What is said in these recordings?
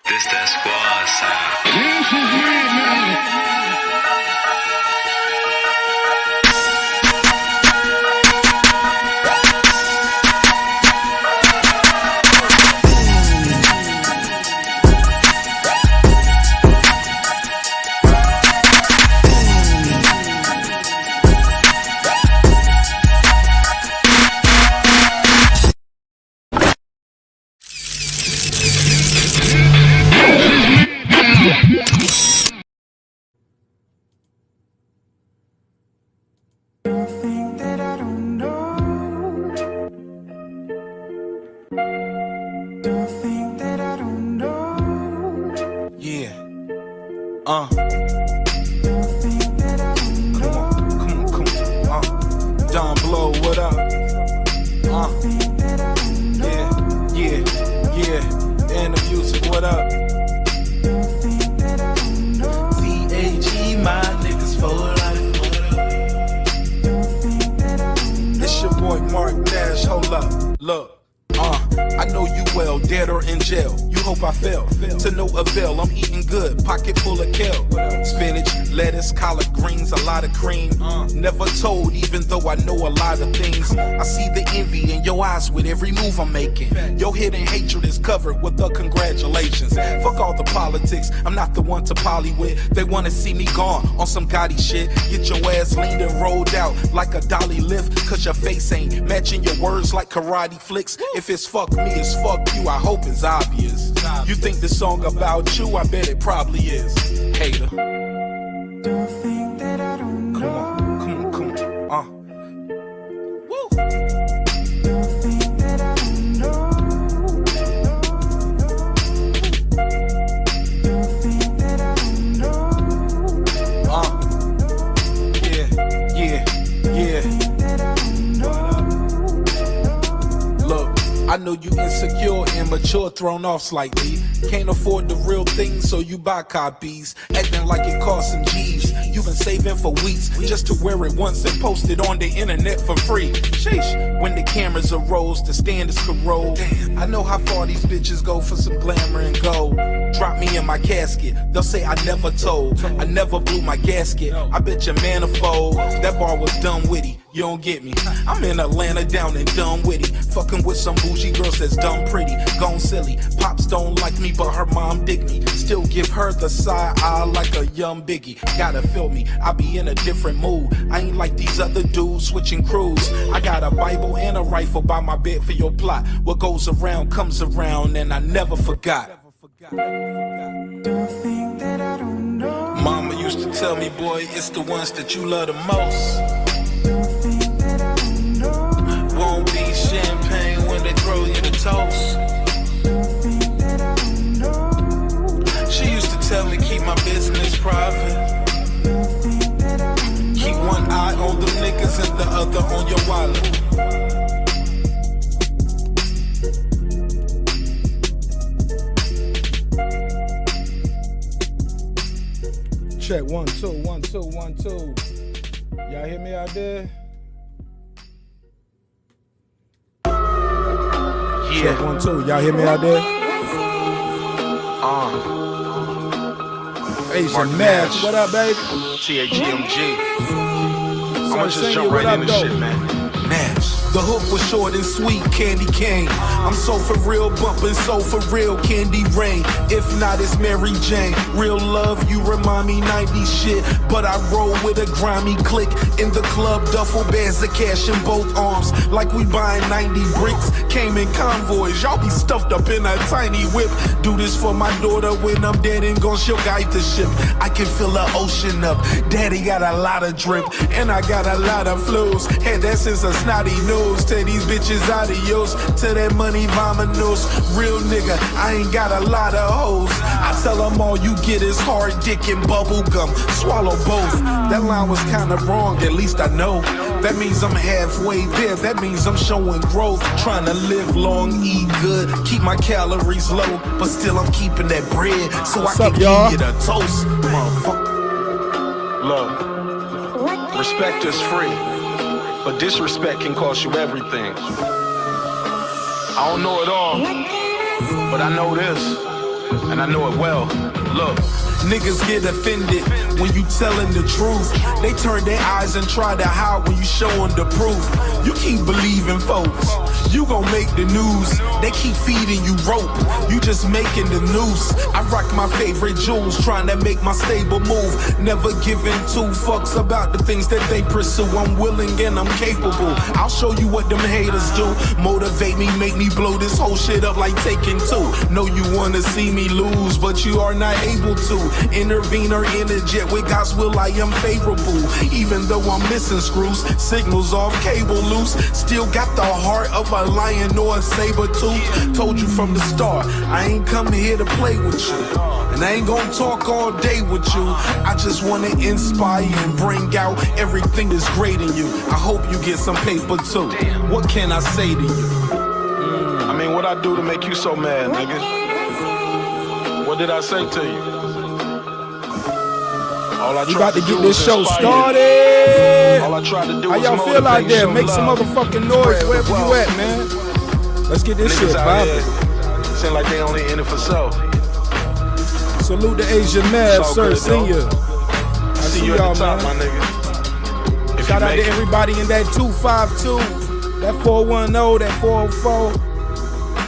This that squad sound. This is madness. Don Blow, what up? And the music, what up? C-A-G, my niggas for life, what up? It's your boy Mark Nash, hold up, look. I know you well, dead or in jail. You hope I fail, to no avail. I'm eating good, pocket full of kale. Spinach, lettuce, collard greens, a lot of cream. Never told, even though I know a lot of things. I see the envy in your eyes with every move I'm making. Your hidden hatred is covered with the congratulations. Fuck all the politics, I'm not the one to poly with. They wanna see me gone on some gaudy shit. Get your ass leaned and rolled out like a dolly lift. Cause your face ain't matching your words like karate flicks. If it's fuck me, it's fuck you, I hope it's obvious. You think this song about you, I bet it probably is. Hater. Don't think that I don't know. Come on. Woo. Don't think that I don't know. Don't think that I don't know. Yeah. Look, I know you insecure, immature, thrown off slightly. Can't afford the real thing, so you buy copies. Acting like it costs some G's. You've been saving for weeks just to wear it once and post it on the internet for free. Sheesh, when the cameras arose, the standards corrode. I know how far these bitches go for some glamour and gold. Drop me in my casket, they'll say I never told. I never blew my gasket, I bet your manifold. That bar was dumb witty, you don't get me. I'm in Atlanta down in Dunwoody, fucking with some bougie girls that's dumb pretty, gone silly. Pops don't like me, but her mom dig me. Still give her the side eye like a young Biggie. Gotta feel me, I be in a different mood. I ain't like these other dudes switching crews. I got a Bible and a rifle by my bed for your plot. What goes around comes around, and I never forgot. Don't think that I don't know. Mama used to tell me, boy, it's the ones that you love the most. Don't think that I don't know. Won't be champagne when they throw you the toast. Don't think that I don't know. She used to tell me, keep my business private. Don't think that I don't know. Keep one eye on the niggas and the other on your wallet. Check 1 2 1 2 1 2. Y'all hear me out there? Yeah. Check 1 2. Y'all hear me out there? Asian Nash, what up, baby? THGMG. So I'ma just jump right in this shit, man. Nash. The hook was short and sweet, candy cane. I'm so for real, bumping so for real, candy rain. If not, it's Mary Jane. Real love, you remind me 90s shit. But I roll with a grimy click. In the club, duffel bags of cash in both arms. Like we buying 90 bricks. Came in convoys, y'all be stuffed up in a tiny whip. Do this for my daughter when I'm dead and gone, she'll guide the ship. I can fill the ocean up. Daddy got a lot of drip, and I got a lot of flows. Had that since a snotty nose. Tell these bitches adios, to that money vamonos. Real nigga, I ain't got a lot of hoes. I tell them all you get is hard dick and bubble gum. Swallow both. That line was kinda wrong, at least I know. That means I'm halfway there, that means I'm showing growth. Trying to live long, eat good, keep my calories low. But still I'm keeping that bread, so I can give you the toast. Motherfucker. Look, respect is free, but disrespect can cost you everything. I don't know it all, but I know this. and I know it well. Look. Niggas get offended when you telling the truth. They turn their eyes and try to hide when you showing the proof. You keep believing folks, you gon' make the news. They keep feeding you rope, you just making the noose. I rock my favorite jewels, trying to make my stable move. Never giving two fucks about the things that they pursue. I'm willing and I'm capable. I'll show you what them haters do. Motivate me, make me blow this whole shit up like Taking Two. Know you wanna see me lose, but you are not able to. Intervene or interject with God's will, I am favorable. Even though I'm missing screws, signals off, cable loose. Still got the heart of a lion or a saber tooth. Told you from the start, I ain't coming here to play with you. And I ain't gonna talk all day with you. I just wanna inspire and bring out everything that's great in you. I hope you get some paper too. What can I say to you? I mean, what I do to make you so mad, nigga? What did I say to you? All I We tried about to do get was this show inspire started. All I tried to do How was y'all feel out motivate, there? show Make some love, motherfucking noise spread the wherever you wealth. at, man. Let's get this shit Niggas out poppin'. here seem like they only in it for self. Salute to Asia Mad, It's all sir, good, senior. I I see see you at y'all, the top, man. my nigga. If Shout you out make to it. everybody in that 252, that 410, that 404,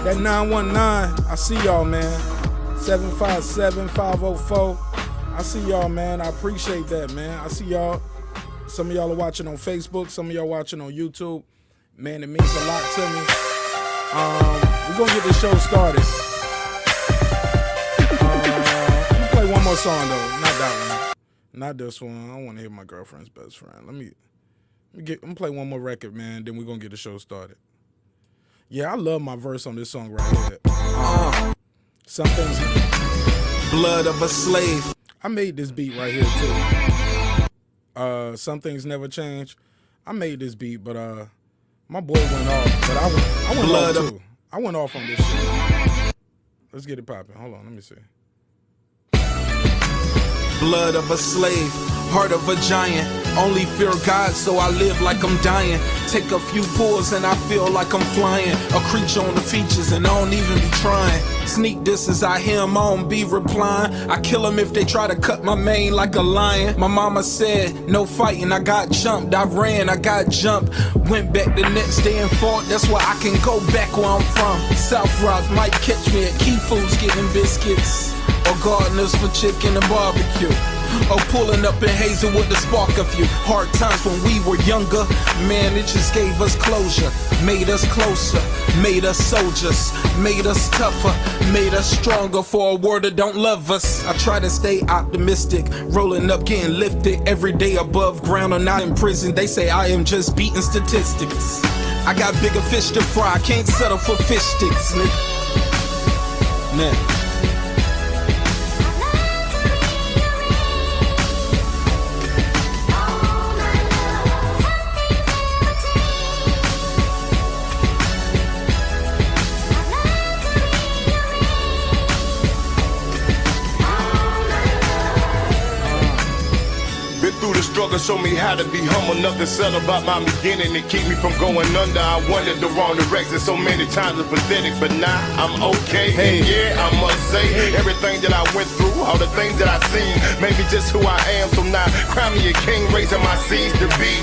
that 919. I see y'all, man. 757-504. I see y'all, man. I appreciate that, man. I see y'all. Some of y'all are watching on Facebook. Some of y'all watching on YouTube. Man, it means a lot to me. We're going to get this show started. I'm going to play one more song, though. Not that one. Not this one. I don't want to hear my girlfriend's best friend. I'm gonna play one more record, man. Then we're going to get the show started. Yeah, I love my verse on this song right here. Some things... Blood of a slave. I made this beat right here too. Some things never change. I made this beat, but my boy went off. But I went Blood off of- too. I went off on this shit. Let's get it popping. Hold on, let me see. Blood of a slave, heart of a giant. Only fear God, so I live like I'm dying. Take a few pulls and I feel like I'm flying. A creature on the features and I don't even be trying. Sneak this as I hear him, I don't be replying. I kill him if they try to cut my mane like a lion. My mama said, no fighting, I got jumped. I ran, I got jumped. Went back the next day and fought, that's why I can go back where I'm from. South Rock might catch me at Key Foods getting biscuits. Or gardeners for chicken and barbecue. Or pulling up in Hazelwood to spark a few hard times when we were younger. Man, it just gave us closure. Made us closer, made us soldiers. Made us tougher, made us stronger for a world that don't love us. I try to stay optimistic, rolling up, getting lifted. Every day above ground or not in prison. They say I am just beating statistics. I got bigger fish to fry, can't settle for fish sticks, nigga. Nah. Through the struggle, show me how to be humble. Nothing said about my beginning to keep me from going under. I wanted the wrong direction so many times it's pathetic, but now I'm okay. And yeah, I must say, everything that I went through, all the things that I seen, made me just who I am. So now, crown me a king, raising my seeds to be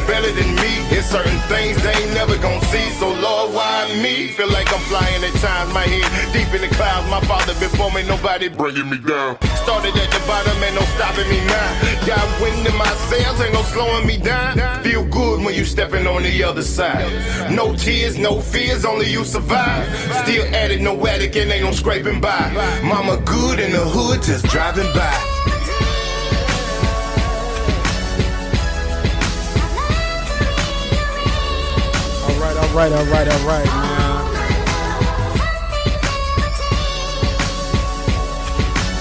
better than me. It's certain things they ain't never gonna see. So Lord, why me? Feel like I'm flying at times, my head deep in the clouds. My father before me, nobody bringing me down. Started at the bottom, ain't no stopping me now. Got wind in my sails, ain't no slowing me down. Feel good when you stepping on the other side. No tears, no fears, only you survive. Still at it, no attic, and ain't no scraping by. Mama good in the hood, just driving by. All right, man.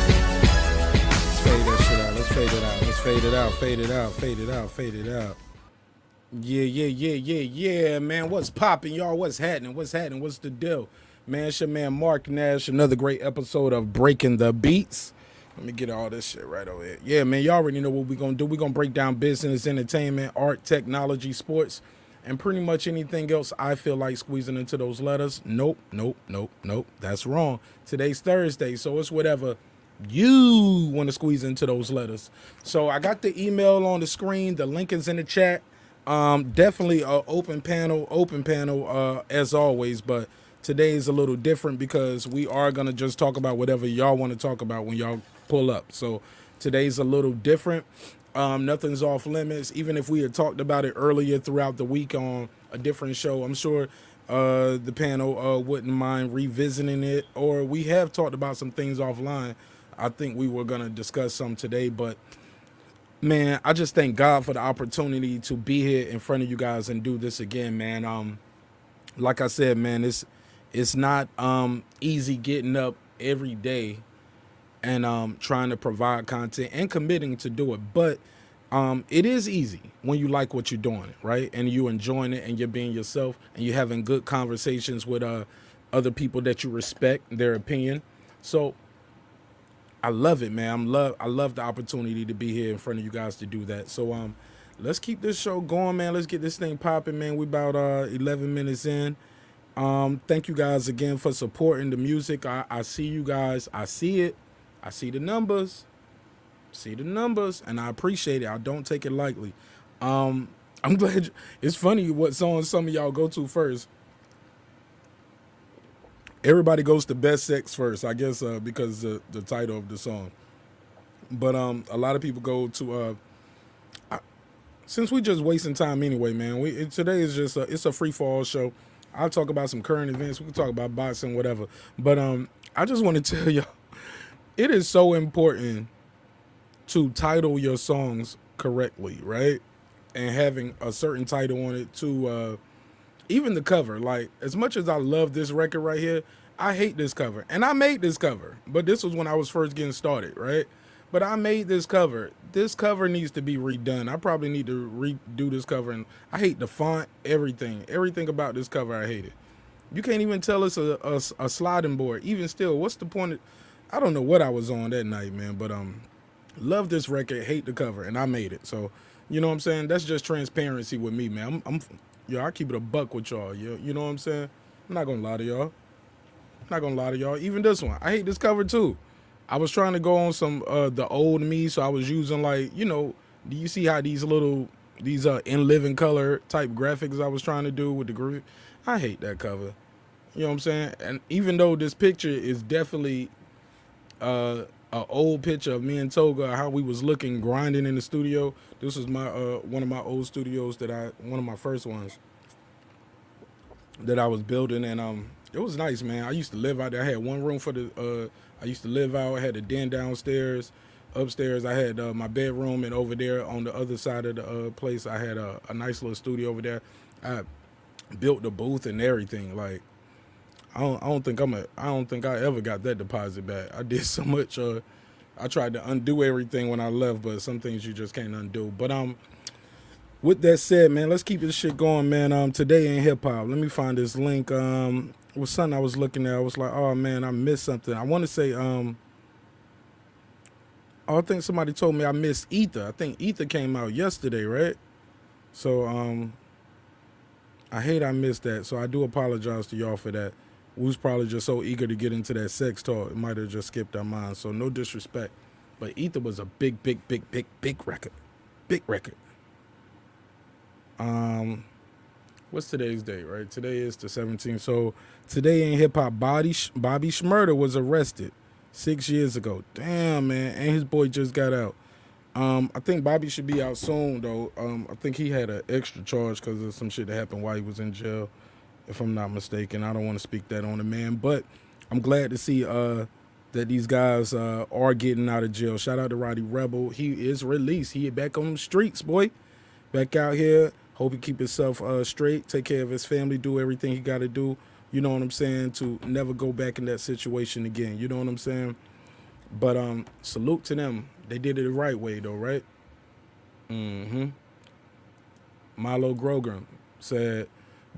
Let's fade that shit out. Let's fade it out. Let's fade it out. Fade it out. Fade it out. Fade it out. Yeah, man. What's popping, y'all? What's happening? What's the deal? Man, it's your man Mark Nash. Another great episode of Breaking the Beats. Let me get all this shit right over here. Yeah, man, y'all already know what we're going to do. We're going to break down business, entertainment, art, technology, sports, and pretty much anything else I feel like squeezing into those letters. Nope. That's wrong. Today's Thursday, so it's whatever you want to squeeze into those letters. So I got the email on the screen. The link is in the chat. Definitely a open panel as always, but today is a little different because we are going to just talk about whatever y'all want to talk about when y'all pull up. So today's a little different. Nothing's off limits. Even if we had talked about it earlier throughout the week on a different show, I'm sure the panel wouldn't mind revisiting it, or we have talked about some things offline. I think we were going to discuss some today, but man, I just thank God for the opportunity to be here in front of you guys and do this again, man. Like I said, man, it's not easy getting up every day and trying to provide content and committing to do it, but it is easy when you like what you're doing, right? And you enjoying it and you're being yourself and you're having good conversations with other people that you respect their opinion. So I love it, man. I love the opportunity to be here in front of you guys to do that. So let's keep this show going, man. Let's get this thing popping, man. We about 11 minutes in. Thank you guys again for supporting the music. I see you guys. I see it. I see the numbers. And I appreciate it. I don't take it lightly. I'm glad. It's funny what songs some of y'all go to first. Everybody goes to Best Sex first, I guess, because the title of the song. But a lot of people go to. Since we just wasting time anyway, man. Today is just it's a free for all show. I'll talk about some current events. We can talk about boxing, whatever. But I just want to tell y'all, it is so important to title your songs correctly, right? And having a certain title on it to. Even the cover, like, as much as I love this record right here, I hate this cover. And I made this cover, but this was when I was first getting started, right? But I made this cover. This cover needs to be redone. I probably need to redo this cover. And I hate the font, everything. Everything about this cover, I hate it. You can't even tell it's a sliding board. Even still, what's the point of, I don't know what I was on that night, man. But love this record, hate the cover, and I made it. So, you know what I'm saying? That's just transparency with me, man. Yo, I keep it a buck with y'all. You know what I'm saying? I'm not going to lie to y'all. Even this one. I hate this cover, too. I was trying to go on some the old me, so I was using, like, you know, do you see how these in living color type graphics I was trying to do with the group? I hate that cover. You know what I'm saying? And even though this picture is definitely an old picture of me and Toga, how we was looking, grinding in the studio. This was my one of my old studios one of my first ones that I was building, and it was nice, man. I used to live out there. I had one room for I used to live out. I had a den downstairs. Upstairs, I had my bedroom, and over there on the other side of the place, I had a nice little studio over there. I built the booth and everything. Like, I don't think I ever got that deposit back. I did so much. I tried to undo everything when I left, but some things you just can't undo. But with that said, man, let's keep this shit going, man. Today in hip hop, let me find this link. It was something I was looking at. I was like, oh man, I missed something. I want to say, I think somebody told me I missed Ether. I think Ether came out yesterday, right? So I hate I missed that. So I do apologize to y'all for that. We was probably just so eager to get into that sex talk, it might have just skipped our minds. So no disrespect, but Ether was a big record. Big record. What's today's date, right? Today is the 17th. So today in hip hop, Bobby Shmurda was arrested 6 years ago. Damn, man, and his boy just got out. I think Bobby should be out soon, though. I think he had an extra charge because of some shit that happened while he was in jail, if I'm not mistaken. I don't want to speak that on the man, but I'm glad to see that these guys are getting out of jail. Shout out to Roddy Rebel. He is released. He back on the streets, boy. Back out here. Hope he keep himself straight, take care of his family, do everything he got to do, you know what I'm saying, to never go back in that situation again. You know what I'm saying? But salute to them. They did it the right way, though, right? Milo Grogan said,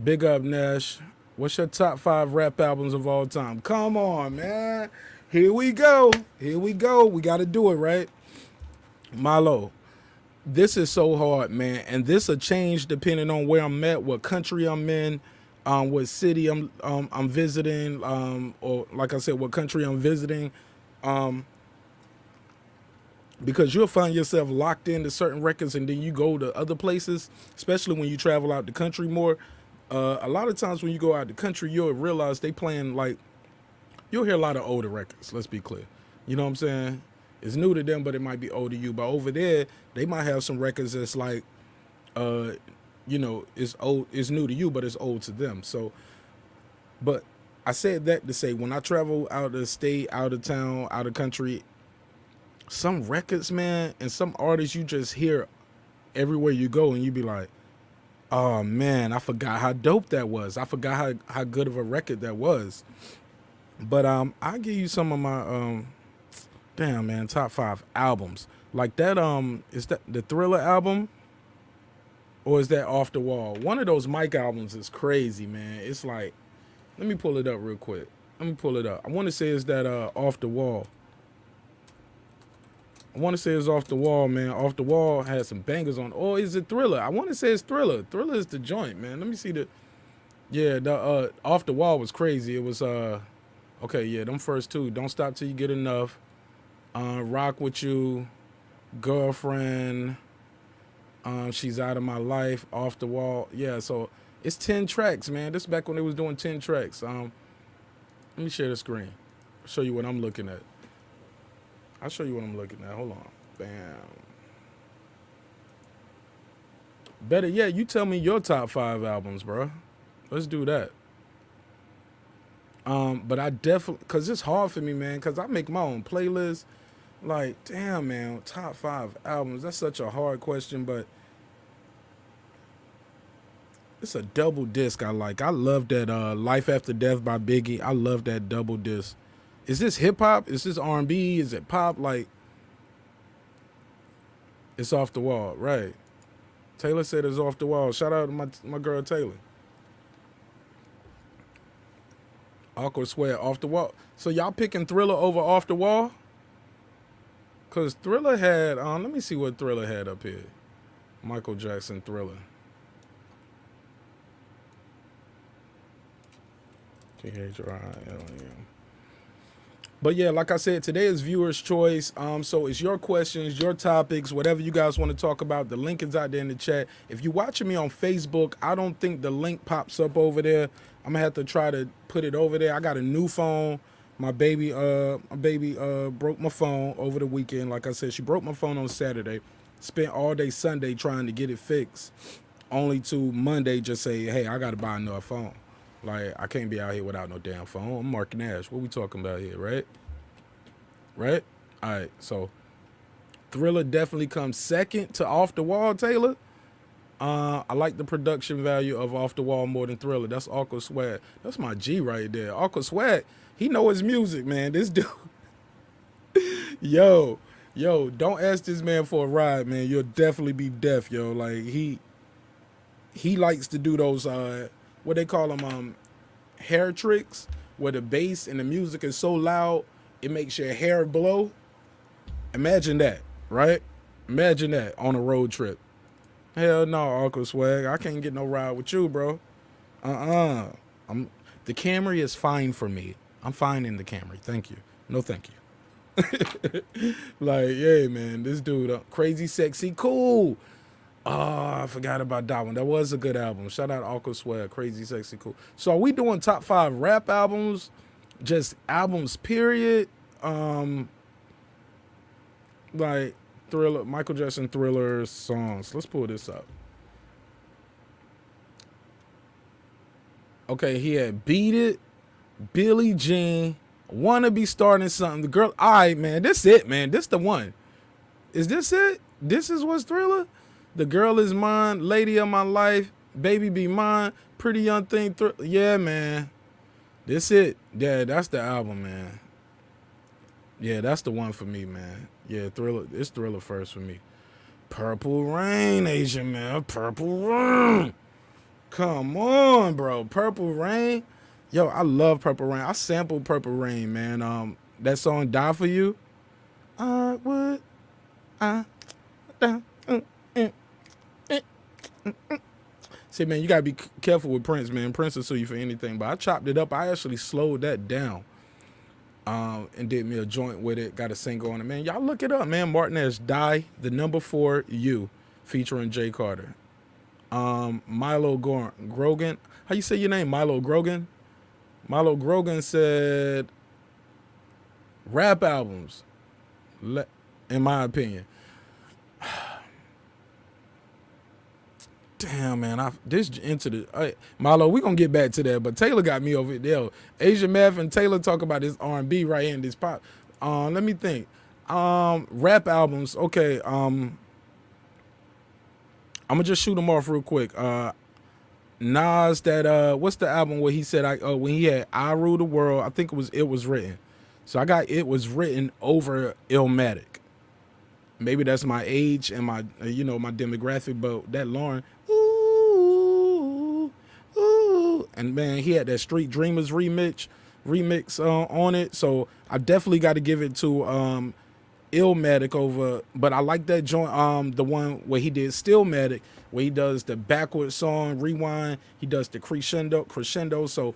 big up, Nash. What's your top 5 rap albums of all time? Come on, man. Here we go. We got to do it, right? Milo, this is so hard, man, and this will change depending on where I'm at, what country I'm in, what city I'm visiting, or like I said, what country I'm visiting, because you'll find yourself locked into certain records, and then you go to other places, especially when you travel out the country more. A lot of times when you go out the country, you'll realize they playing like, you'll hear a lot of older records. Let's be clear, you know what I'm saying? It's new to them, but it might be old to you. But over there, they might have some records that's like, you know, it's old, it's new to you, but it's old to them. So, but I said that to say, when I travel out of state, out of town, out of country, some records, man, and some artists you just hear everywhere you go, and you be like, oh man, I forgot how dope that was. I forgot how good of a record that was. But I'll give you some of my damn, man, top 5 albums. Like that, is that the Thriller album? Or is that Off the Wall? One of those Mike albums is crazy, man. It's like, let me pull it up real quick. Let me pull it up. I want to say it's that Off the Wall. I want to say it's Off the Wall, man. Off the Wall has some bangers on. Or is it Thriller? I want to say it's Thriller. Thriller is the joint, man. Let me see the, yeah, the Off the Wall was crazy. It was, okay, yeah, them first two. Don't Stop Till You Get Enough. Rock With You, Girlfriend, She's Out of My Life, Off the Wall. Yeah, so it's 10 tracks, man. This is back when they was doing 10 tracks. Let me share the screen. Show you what I'm looking at. I'll show you what I'm looking at. Hold on. Bam. Better yet, you tell me your top 5 albums, bro. Let's do that. But I definitely, cause it's hard for me, man, cause I make my own playlist. Like, damn, man, top 5 albums. That's such a hard question, but it's a double disc I like. I love that Life After Death by Biggie. I love that double disc. Is this hip hop? Is this R&B? Is it pop? Like, it's Off the Wall, right? Taylor said it's Off the Wall. Shout out to my girl Taylor. Awkward Sweat, Off the Wall. So y'all picking Thriller over Off the Wall? Cause Thriller had, let me see what Thriller had up here. Michael Jackson Thriller. T-H-R-I-L-E-M. But yeah, like I said, today is viewer's choice. So it's your questions, your topics, whatever you guys want to talk about. The link is out there in the chat. If you're watching me on Facebook, I don't think the link pops up over there. I'm gonna have to try to put it over there. I got a new phone. My baby broke my phone over the weekend. Like I said, she broke my phone on Saturday. Spent all day Sunday trying to get it fixed. Only to Monday just say, hey, I gotta buy another phone. Like, I can't be out here without no damn phone. I'm Mark Nash. What we talking about here, right? Right? All right, so Thriller definitely comes second to Off the Wall, Taylor. I like the production value of Off the Wall more than Thriller. That's Awkward Swag. That's my G right there. Awkward Swag, he know his music, man. This dude. Yo, don't ask this man for a ride, man. You'll definitely be deaf, yo. Like, he likes to do those, what they call them, hair tricks, where the bass and the music is so loud, it makes your hair blow. Imagine that, right? Imagine that on a road trip. Hell no, Awkward Swag. I can't get no ride with you, bro. The Camry is fine for me. I'm fine in the Camry. Thank you. No, thank you. Like, yeah, man, this dude, Crazy Sexy Cool. Oh, I forgot about that one. That was a good album. Shout out Awkward Swag, Crazy Sexy Cool. So are we doing top 5 rap albums? Just albums, period? Like, Thriller, Michael Jackson Thriller songs. Let's pull this up. Okay, he had Beat It, Billie Jean, Wanna Be Starting Something. The Girl, all right, man, this it, man. This the one. Is this it? This is what's Thriller? The Girl Is Mine, Lady of My Life, Baby Be Mine, Pretty Young Thing. Yeah, man. This it. Yeah, that's the album, man. Yeah, that's the one for me, man. Yeah, Thriller. It's Thriller first for me. Purple Rain, Asian man. Purple Rain. Come on, bro. Purple Rain. Yo, I love Purple Rain. I sampled Purple Rain, man. That song Die For You. See, man, you gotta be careful with Prince, man. Prince will sue you for anything. But I chopped it up. I actually slowed that down, and did me a joint with it. Got a single on it, man. Y'all look it up, man. Martinez, Die, the number 4 U, featuring Jay Carter. Milo Grogan. How you say your name? Milo Grogan? Milo Grogan said, rap albums, in my opinion. Damn, man, Milo, we gonna get back to that, but Taylor got me over there. Asia Math and Taylor talk about this R&B right here in this pop. Let me think. Rap albums, okay. I'm gonna just shoot them off real quick. Nas, that what's the album where he said when he had I Rule the World? I think it was written. So I got It Was Written over Illmatic. Maybe that's my age and my my demographic, but that Lauren, ooh, and man, he had that Street Dreamers remix on it. So I definitely got to give it to Illmatic over. But I like that joint, the one where he did Stillmatic, where he does the backwards song rewind. He does the crescendo. So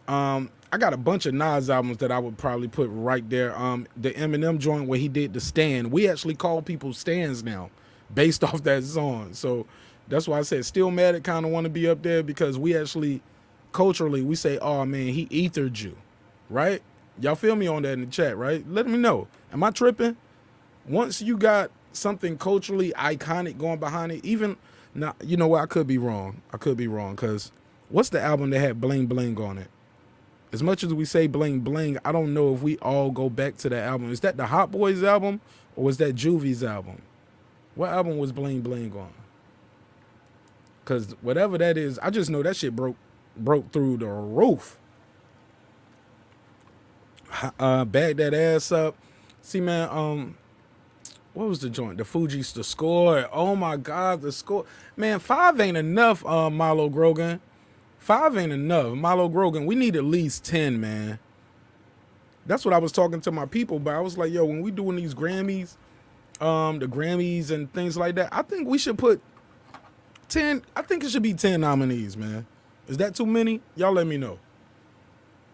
I got a bunch of Nas albums that I would probably put right there. The Eminem joint where he did the Stand. We actually call people stands now based off that song. So that's why I said Stillmatic kind of want to be up there, because we actually, culturally, we say, oh man, he ethered you, right? Y'all feel me on that in the chat, right? Let me know. Am I tripping? Once you got something culturally iconic going behind it, even, now, you know what, I could be wrong, because what's the album that had Bling Bling on it? As much as we say Bling Bling, I don't know if we all go back to that album. Is that the Hot Boys album, or was that Juvie's album? What album was Bling Bling on? Because whatever that is, I just know that shit broke through the roof. Bag That Ass Up. See, man, what was the joint? The Fugees, The Score. Oh my God, The Score. Man, 5 ain't enough, Milo Grogan. 5 ain't enough. Milo Grogan, we need at least 10, man. That's what I was talking to my people about. I was like, yo, when we doing these Grammys, the Grammys and things like that, I think we should put 10. I think it should be 10 nominees, man. Is that too many? Y'all let me know.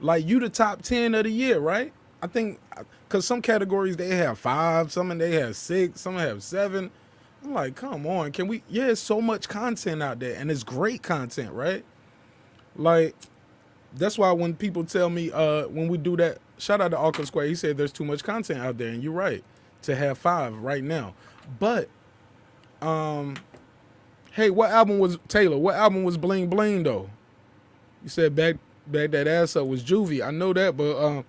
Like, you the top 10 of the year, right? I think, because some categories, they have 5, some they have 6, some have 7. I'm like, come on, can we? Yeah, it's so much content out there, and it's great content, right? Like, that's why when people tell me, when we do that, shout out to Arkham Square, he said there's too much content out there, and you're right, to have 5 right now. But, hey, what album was Bling Bling, though? You said Back That Ass Up was Juvie. I know that, but,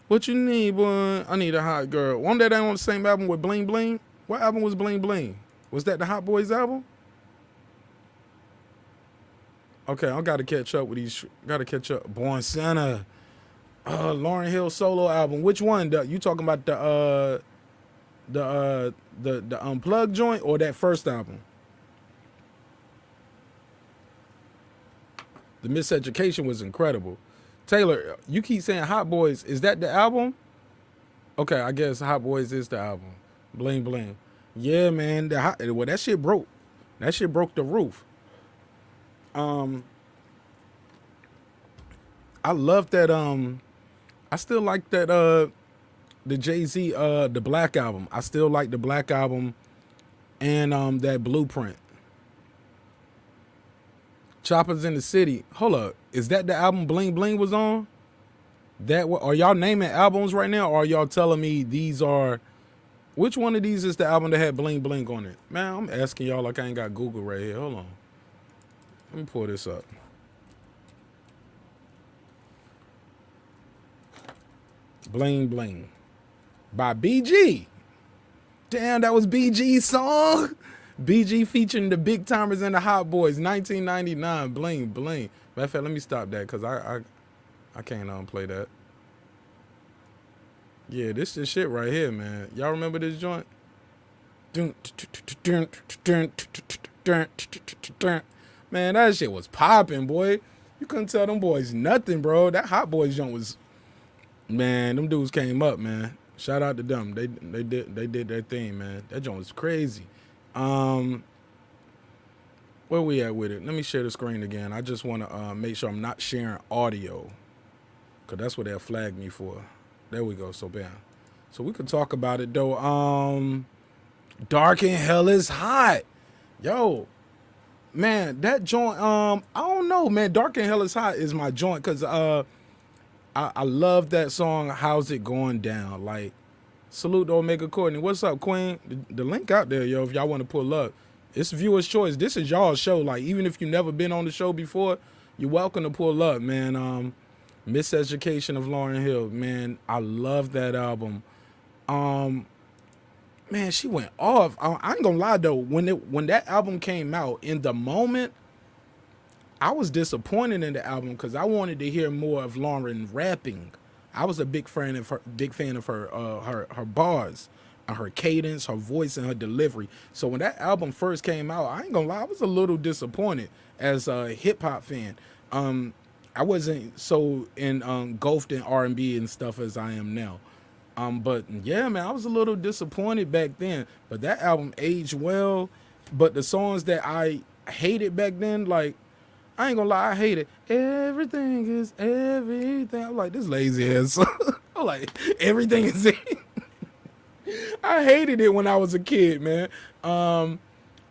what you need, boy? I need a hot girl. Wasn't that on the same album with Bling Bling? What album was Bling Bling? Was that the Hot Boys album? Okay, I gotta catch up with these. Gotta catch up. Born Center, Lauryn Hill solo album. Which one? You talking about the Unplugged joint or that first album? The Miseducation was incredible. Taylor, you keep saying Hot Boys. Is that the album? Okay, I guess Hot Boys is the album. Bling Bling. Yeah, man. That shit broke. That shit broke the roof. I love that. I still like that. The Jay-Z, the Black album. I still like the Black album, and that Blueprint. Choppers in the City. Hold up, is that the album Bling Bling was on? Are y'all naming albums right now, or are y'all telling me these are? Which one of these is the album that had Bling Bling on it? Man, I'm asking y'all like I ain't got Google right here. Hold on. Let me pull this up. Bling Bling by BG. Damn, that was BG's song. BG featuring the Big Timers and the Hot Boys, 1999. Bling Bling. Matter of fact, let me stop that because I can't play that. Yeah, this is shit right here, man. Y'all remember this joint? Man, that shit was popping, boy. You couldn't tell them boys nothing, bro. That Hot Boys joint was, man, them dudes came up, man. Shout out to them. They did their thing, man. That joint was crazy. Where we at with it? Let me share the screen again. I just want to make sure I'm not sharing audio, because that's what they'll flag me for. There we go. So bam. So we could talk about it though. Dark and Hell is Hot. Yo, man, that joint, I don't know, man. Dark and Hell is Hot is my joint, because I love that song, How's It Going Down? Like, salute to Omega Courtney. What's up, Queen? The link out there, yo, if y'all want to pull up. It's viewer's choice. This is y'all's show. Like, even if you've never been on the show before, you're welcome to pull up, man. Miseducation of Lauryn Hill, man. I love that album. Man, she went off. I ain't gonna lie though, when that album came out, in the moment, I was disappointed in the album because I wanted to hear more of Lauryn rapping. I was a big fan of her bars, her cadence, her voice, and her delivery. So when that album first came out, I ain't gonna lie, I was a little disappointed as a hip hop fan. I wasn't so engulfed in R&B and stuff as I am now. But yeah, man, I was a little disappointed back then. But that album aged well. But the songs that I hated back then, like, I ain't gonna lie, I hated Everything Is Everything. I'm like, this lazy ass song. I'm like, everything is it. I hated it when I was a kid, man. I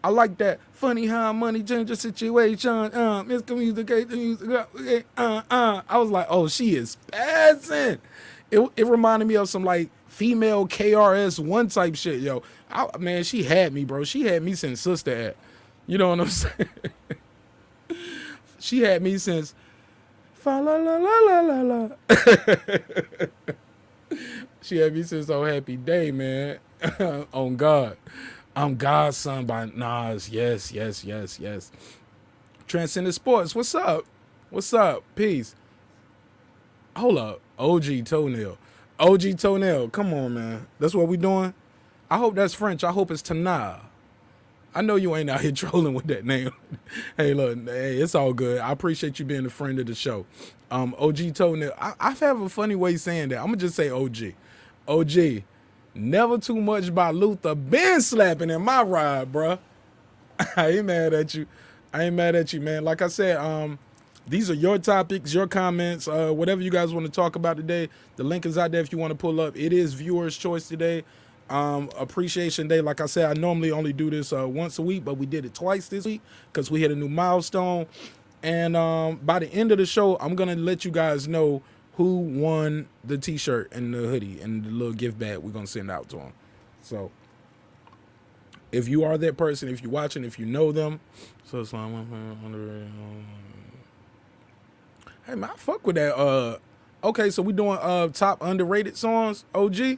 like that. Funny how money change the situation. Miscommunication. I was like, oh, she is spazzing. It reminded me of some like female KRS-One type shit, yo. Man, she had me, bro. She had me since Sister Act. You know what I'm saying? She had me since fa la la la la la la. She had me since Oh Happy Day, man. On God. I'm God's Son by Nas. Yes. Transcendent Sports. What's up? What's up? Peace. Hold up. OG Toenail. OG Toenail. Come on, man. That's what we doing? I hope that's French. I hope it's Tana. I know you ain't out here trolling with that name. Hey, look. Hey, it's all good. I appreciate you being a friend of the show. OG Toenail. I have a funny way saying that. I'm going to just say OG. OG. Never Too Much by Luther. Been slapping in my ride, bruh. I ain't mad at you. Man. Like I said, these are your topics, your comments, whatever you guys want to talk about today. The link is out there if you want to pull up. It is viewer's choice today. Appreciation Day. Like I said, I normally only do this once a week, but we did it twice this week because we hit a new milestone. And by the end of the show, I'm going to let you guys know who won the t-shirt and the hoodie and the little gift bag we're going to send out to them. So if you are that person, if you're watching, if you know them, so it's like, hey man, I fuck with that. Okay, so we doing top underrated songs, OG.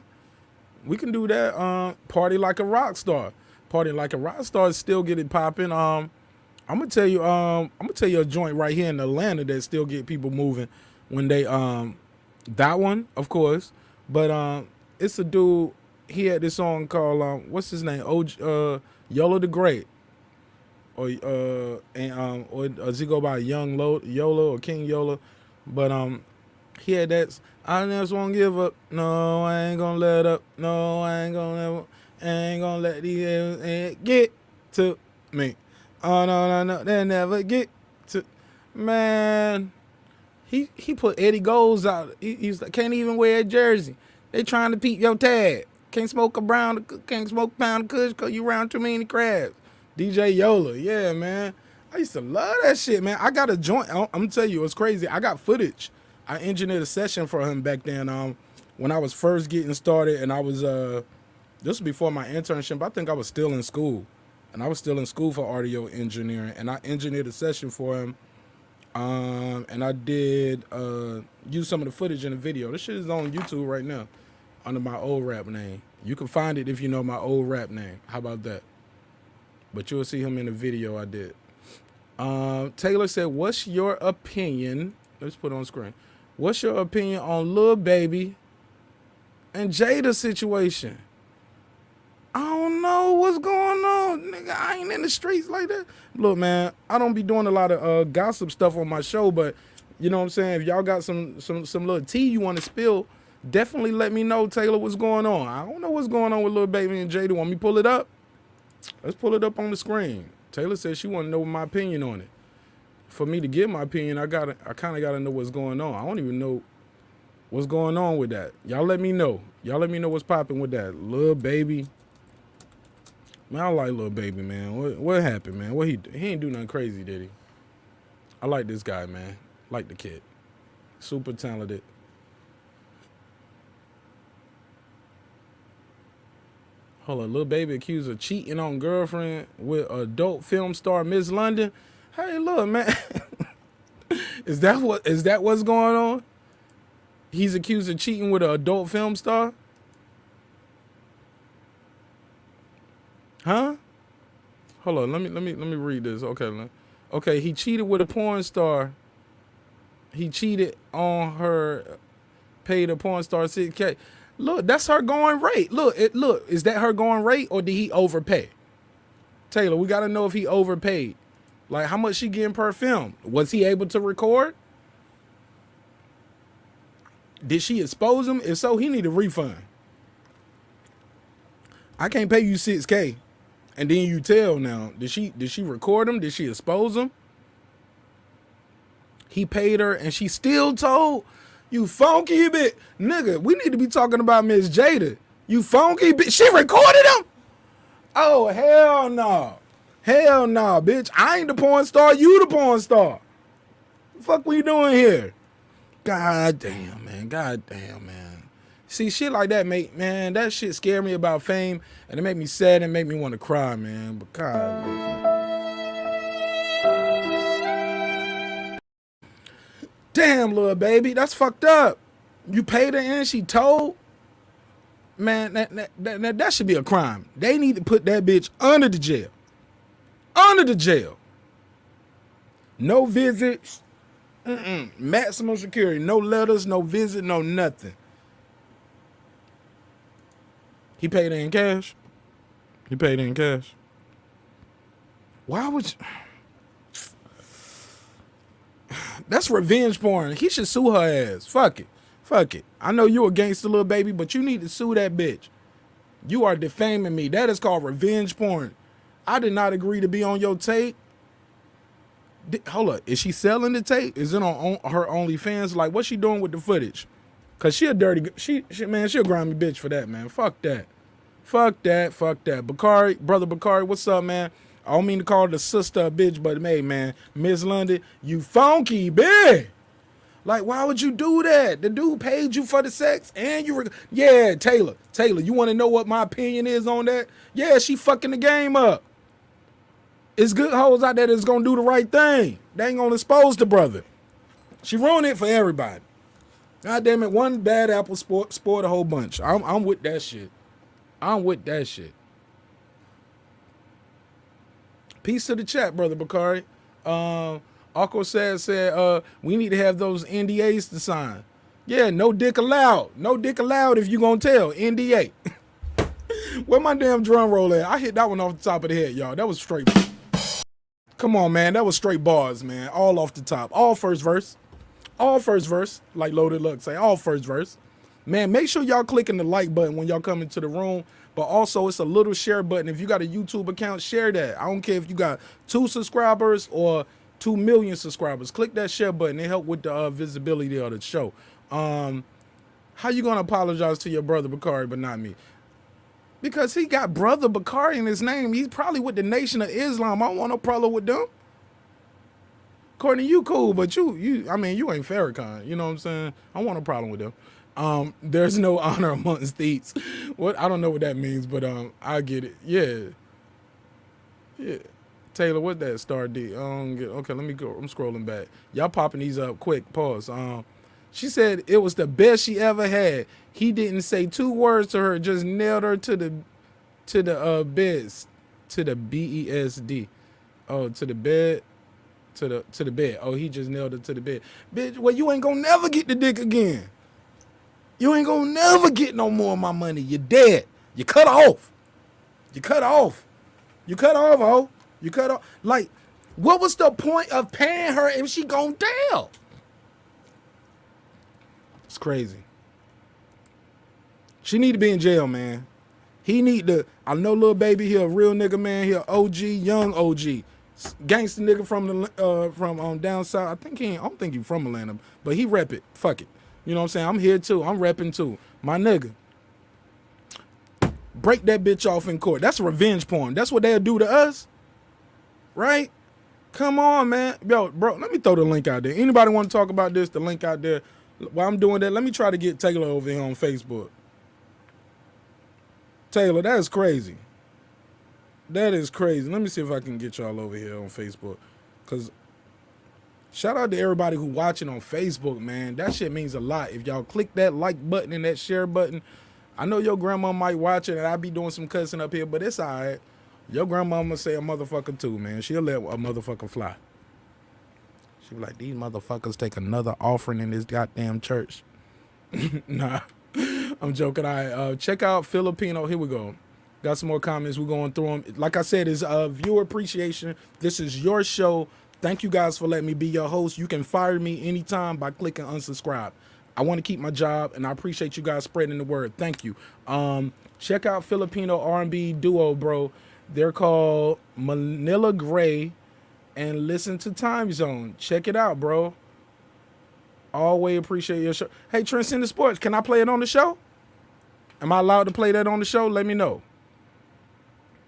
We can do that. Party Like a Rock Star. Party Like a Rock Star is still getting popping. I'm gonna tell you a joint right here in Atlanta that still get people moving when they that one, of course. But it's a dude, he had this song called what's his name? Yola the Great. Or does he go by Young Yola or King Yola? But he had that. I just won't give up. No, I ain't gonna let up. No, I ain't gonna let these get to me. Oh no, they never get to. Man, he put Eddie Goals out. He's like, can't even wear a jersey. They trying to peep your tag. Can't smoke a pound of kush because you around too many crabs. DJ Yola, yeah, man. I used to love that shit, man. I got a joint. I'm gonna tell you, it's crazy. I got footage. I engineered a session for him back then. When I was first getting started, and I was this was before my internship. I think I was still in school, and I was still in school for audio engineering. And I engineered a session for him, and I did use some of the footage in the video. This shit is on YouTube right now under my old rap name. You can find it if you know my old rap name. How about that? But you'll see him in the video I did. Taylor said, what's your opinion? Let's put it on screen. What's your opinion on Lil Baby and Jada situation? I don't know what's going on. Nigga, I ain't in the streets like that. Look, man, I don't be doing a lot of gossip stuff on my show, but you know what I'm saying? If y'all got some little tea you want to spill, definitely let me know, Taylor, what's going on. I don't know what's going on with Lil Baby and Jada. Want me to pull it up? Let's pull it up on the screen. Taylor said she want to know my opinion on it. For me to give my opinion, I kind of gotta know what's going on. I don't even know what's going on with that. Y'all let me know. Y'all let me know what's popping with that. Lil Baby. Man, I like Lil Baby, man. What happened, man? He ain't do nothing crazy, did he? I like this guy, man. Like the kid. Super talented. Hold on, Lil Baby accused of cheating on girlfriend with adult film star Miss London. Hey, look, man. Is that what's going on? He's accused of cheating with an adult film star? Huh? Hold on, let me read this. Okay, he cheated with a porn star. He cheated on her, paid a porn star $6K. Look, that's her going rate. Look, is that her going rate or did he overpay? Taylor, we gotta know if he overpaid. Like, how much she getting per film? Was he able to record? Did she expose him? If so, he need a refund. I can't pay you $6K. And then you tell now, did she record him? Did she expose him? He paid her and she still told? You funky bitch. Nigga, we need to be talking about Miss Jada. You funky bitch. She recorded him? Oh, hell no. Hell no, bitch. I ain't the porn star. You the porn star. The fuck we doing here? God damn, man. God damn, man. See, shit like that man, that shit scare me about fame, and it make me sad and make me want to cry, man. But God, man. Damn, Lil Baby, that's fucked up. You paid her and she told? Man, that should be a crime. They need to put that bitch under the jail. Under the jail. No visits. Maximum security. No letters, no visit, no nothing. He paid her in cash. He paid her in cash. Why would you? That's revenge porn. He should sue her ass. Fuck it. Fuck it. I know you a gangster, Lil Baby, but you need to sue that bitch. You are defaming me. That is called revenge porn. I did not agree to be on your tape. Hold up. Is she selling the tape? Is it on her OnlyFans? Like, what's she doing with the footage? Cause she a dirty, she a grimy bitch for that, man. Fuck that. Fuck that. Fuck that. Bakari, brother Bakari, what's up, man? I don't mean to call the sister a bitch, but hey, man, Miss London, you funky bitch. Like, why would you do that? The dude paid you for the sex and you yeah, Taylor, you want to know what my opinion is on that? Yeah, she fucking the game up. It's good hoes out there that's gonna do the right thing. They ain't gonna expose the brother. She ruined it for everybody. God damn it, one bad apple spoiled a whole bunch. I'm with that shit. I'm with that shit. Peace to the chat, brother Bakari. Akko said, we need to have those NDAs to sign. Yeah, no dick allowed. No dick allowed if you gonna tell. NDA. Where my damn drum roll at? I hit that one off the top of the head, y'all. That was straight. Come on, man. That was straight bars, man. All off the top. All first verse. All first verse. Like Loaded Luck say. All first verse. Man, make sure y'all clicking the like button when y'all come into the room. But also, it's a little share button. If you got a YouTube account, share that. I don't care if you got 2 subscribers or 2 million subscribers. Click that share button. It help with the visibility of the show. How you going to apologize to your brother Bakari but not me? Because he got brother Bakari in his name. He's probably with the Nation of Islam. I don't want no problem with them. Courtney, you cool, but you ain't Farrakhan. You know what I'm saying? I don't want no problem with them. There's no honor amongst thieves. What? I don't know what that means, but I get it. Yeah. Taylor, what that star did? Okay, let me go. I'm scrolling back. Y'all popping these up quick. Pause. She said it was the best she ever had. He didn't say 2 words to her, just nailed her to the beds, to the BESD. Oh, to the bed. To the bed. Oh, he just nailed her to the bed. Bitch, well, you ain't gonna never get the dick again. You ain't gonna never get no more of my money. You're dead. You cut off. You cut off. You cut off, ho. You cut off. Like, what was the point of paying her if she gonna tell? It's crazy. She need to be in jail, man. He need to. I know Lil Baby. He a real nigga, man. He a OG, young OG, gangster nigga from down south. I don't think he from Atlanta, but he rep it. Fuck it. You know what I'm saying? I'm here too. I'm repping too. My nigga. Break that bitch off in court. That's revenge porn. That's what they'll do to us. Right? Come on, man. Yo, bro, let me throw the link out there. Anybody want to talk about this? The link out there. While I'm doing that, let me try to get Taylor over here on Facebook. Taylor, that is crazy. That is crazy. Let me see if I can get y'all over here on Facebook. Because shout out to everybody who watching on Facebook, man. That shit means a lot. If y'all click that like button and that share button, I know your grandma might watch it and I be doing some cussing up here, but it's all right. Your grandmama say a motherfucker too, man. She'll let a motherfucker fly. She be like, these motherfuckers take another offering in this goddamn church. Nah, I'm joking. All right, check out Filipino. Here we go. Got some more comments. We're going through them. Like I said, it's viewer appreciation. This is your show. Thank you guys for letting me be your host. You can fire me anytime by clicking unsubscribe. I want to keep my job, and I appreciate you guys spreading the word. Thank you. Check out Filipino R&B duo, bro. They're called Manila Gray, and listen to Time Zone. Check it out, bro. Always appreciate your show. Hey, Transcendent Sports, can I play it on the show? Am I allowed to play that on the show? Let me know.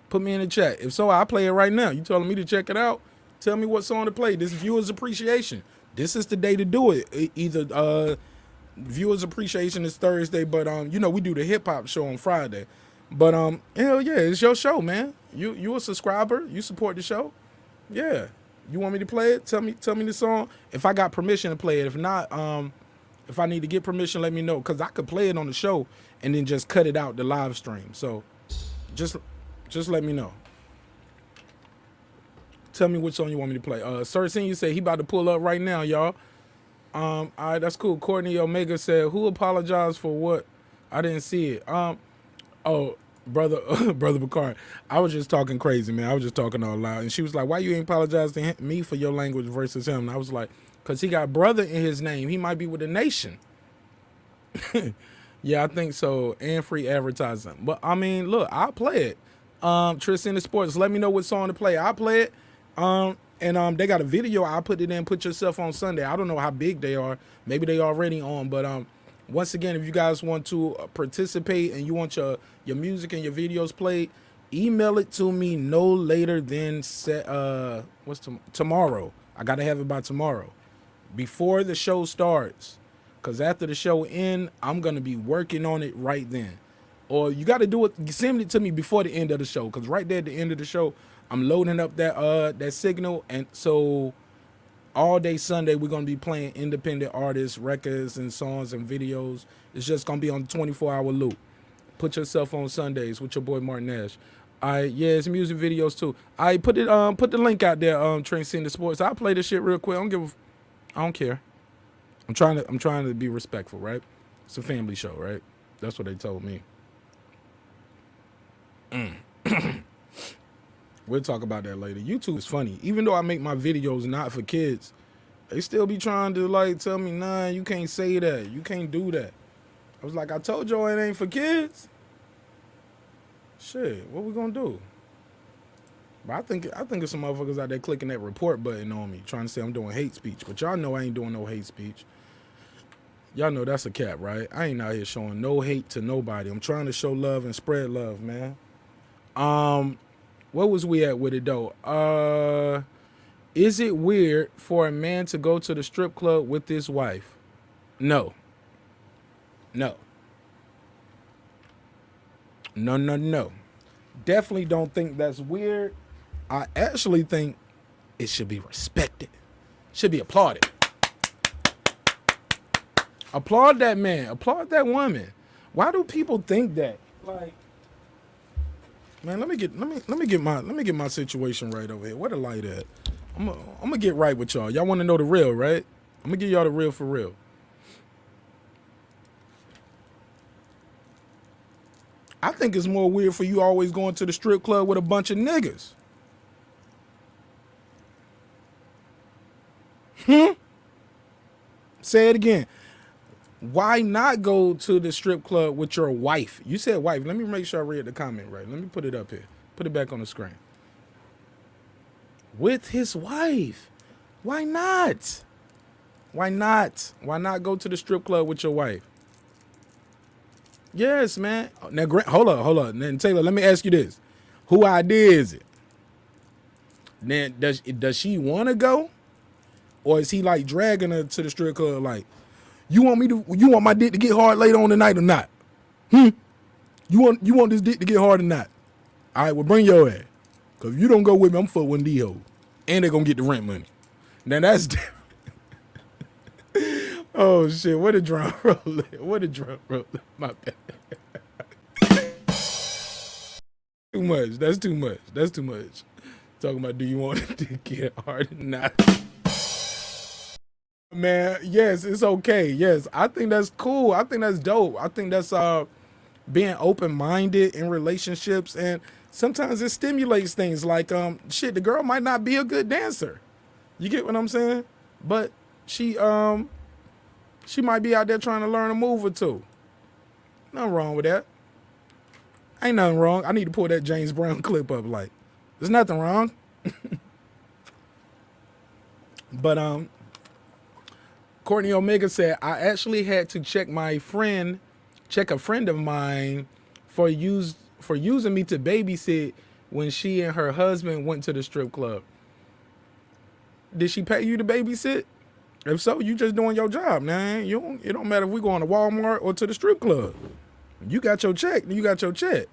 Put me in the chat. If so, I'll play it right now. You telling me to check it out? Tell me what song to play. This is viewers appreciation. This is the day to do it. Either viewers appreciation is Thursday, but you know, we do the hip hop show on Friday. But hell yeah, it's your show, man. You a subscriber, you support the show. Yeah. You want me to play it? Tell me the song. If I got permission to play it. If not, if I need to get permission, let me know. Cause I could play it on the show and then just cut it out the live stream. So just let me know. Tell me which song you want me to play. Sir Senior said he about to pull up right now, y'all. All right, that's cool. Courtney Omega said, who apologized for what? I didn't see it. Oh, brother Bacard, I was just talking crazy, man. I was just talking all loud. And she was like, why you ain't apologizing to me for your language versus him? And I was like, because he got brother in his name. He might be with the nation. Yeah, I think so. And free advertising. But, I mean, look, I'll play it. Tristan Sports, let me know what song to play. I'll play it. And they got a video. I'll put it in, Put Yourself on Sunday. I don't know how big they are. Maybe they already on. But once again, if you guys want to participate and you want your music and your videos played, email it to me no later than tomorrow. I got to have it by tomorrow, before the show starts. Because after the show ends, I'm going to be working on it right then. Or you got to do it, send it to me before the end of the show. Because right there at the end of the show, I'm loading up that signal. And so all day Sunday, we're going to be playing independent artists, records, and songs and videos. It's just going to be on the 24-hour loop. Put Yourself on Sundays with your boy Martin Nash. All right, yeah, it's music videos too. I put the link out there, Transcendent Sports. I'll play this shit real quick. I don't care. I'm trying to be respectful, right? It's a family show, right? That's what they told me. We'll talk about that later. YouTube is funny. Even though I make my videos not for kids, they still be trying to like tell me, nah, you can't say that. You can't do that. I was like, I told y'all it ain't for kids. Shit, what we gonna do? But I think there's some motherfuckers out there clicking that report button on me, trying to say I'm doing hate speech. But y'all know I ain't doing no hate speech. Y'all know that's a cap, right? I ain't out here showing no hate to nobody. I'm trying to show love and spread love, man. Where was we at with it though? Is it weird for a man to go to the strip club with his wife? No. No. Definitely don't think that's weird. I actually think it should be respected. Should be applauded. Applaud that man. Applaud that woman. Why do people think that? Like, man, let me get my situation right over here. Where the light at? I'm gonna get right with y'all. Y'all want to know the real, right? I'm gonna give y'all the real for real. I think it's more weird for you always going to the strip club with a bunch of niggas. Say it again. why not go to the strip club with your wife? You said wife. Let me make sure I read the comment right. Let me put it up here. Put it back on the screen. With his wife. Why not? Why not? Why not go to the strip club with your wife? Yes, man. Now, hold up. Then Taylor, let me ask you this: who idea is it? Then does she want to go, or is he like dragging her to the strip club? Like, you want my dick to get hard later on tonight or not? You want this dick to get hard or not? All right, well, bring your ass. Cause if you don't go with me, I'm fuck one of these hoes, and they're gonna get the rent money. Now that's different. Oh shit! What a drum roll! What a drum roll! My bad. Too much. That's too much. That's too much. Talking about, do you want it to get hard or not? Man, yes, it's okay. Yes, I think that's cool. I think that's dope. I think that's being open-minded in relationships, and sometimes it stimulates things like shit. The girl might not be a good dancer. You get what I'm saying? But she might be out there trying to learn a move or two. Nothing wrong with that. Ain't nothing wrong. I need to pull that James Brown clip up. Like, there's nothing wrong. But Courtney Omega said, I actually had to check a friend of mine for using me to babysit when she and her husband went to the strip club. Did she pay you to babysit? If so, you just doing your job, man. It don't matter if we going to Walmart or to the strip club. You got your check, you got your check.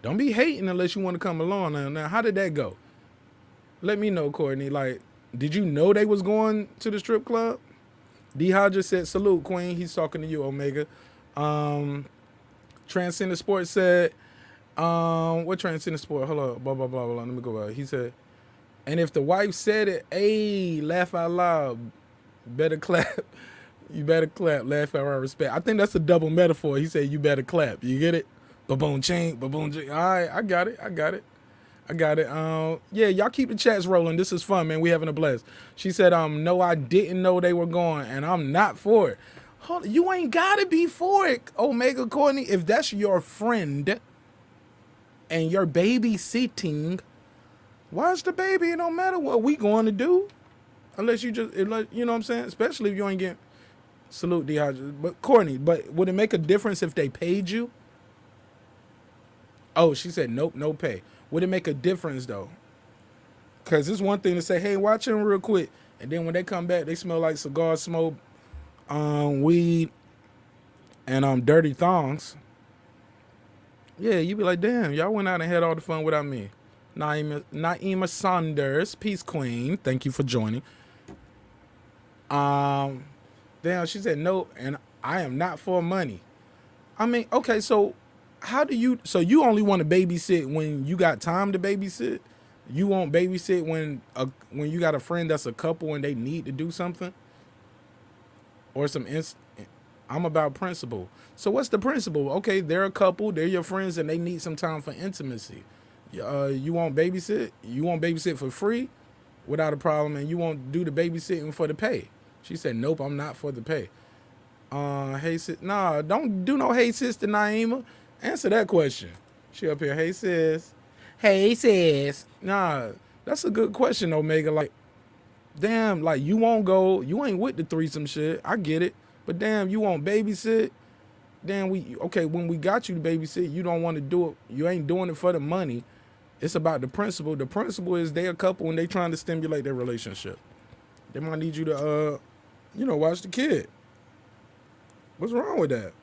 Don't be hating unless you want to come along. Now, how did that go? Let me know, Courtney. Like, did you know they was going to the strip club? D. Hodges said, salute, Queen. He's talking to you, Omega. Transcendent Sports said, what Transcendent Sport? Hold on, blah, blah, blah, blah. Let me go back. He said, and if the wife said it, hey, laugh out loud. Better clap. You better clap. Laugh out loud. Respect. I think that's a double metaphor. He said, you better clap. You get it? Ba-boom, ching, ba-boom, ching. All right, I got it. Yeah, y'all keep the chats rolling. This is fun, man. We having a blast. She said, no, I didn't know they were going, and I'm not for it. Hold on, you ain't got to be for it, Omega Courtney. If that's your friend and you're babysitting, watch the baby. It don't matter what we going to do. Unless you know what I'm saying? Especially if you ain't getting, salute D. Hodges. But Courtney, would it make a difference if they paid you? Oh, she said, nope, no pay. Would it make a difference, though? Because it's one thing to say, hey, watch them real quick. And then when they come back, they smell like cigar smoke, weed, and dirty thongs. Yeah, you be like, damn, y'all went out and had all the fun without me. Naima Saunders, Peace Queen, thank you for joining. Damn, she said, no, and I am not for money. I mean, okay, so so you only want to babysit when you got time to babysit? You won't babysit when you got a friend that's a couple and they need to do something? Or I'm about principle. So what's the principle? Okay, they're a couple, they're your friends, and they need some time for intimacy. You won't babysit? You won't babysit for free without a problem, and you won't do the babysitting for the pay? She said, nope, I'm not for the pay. Hey, sis, nah, don't do no hey, sister Naima. Answer that question. She up here, hey, sis. Hey, sis. Nah, that's a good question, Omega. Like, damn, like, you won't go, you ain't with the threesome shit. I get it. But damn, you won't babysit? Damn, when we got you to babysit, you don't want to do it. You ain't doing it for the money. It's about the principle. The principle is they a couple and they trying to stimulate their relationship. They might need you to, watch the kid. What's wrong with that?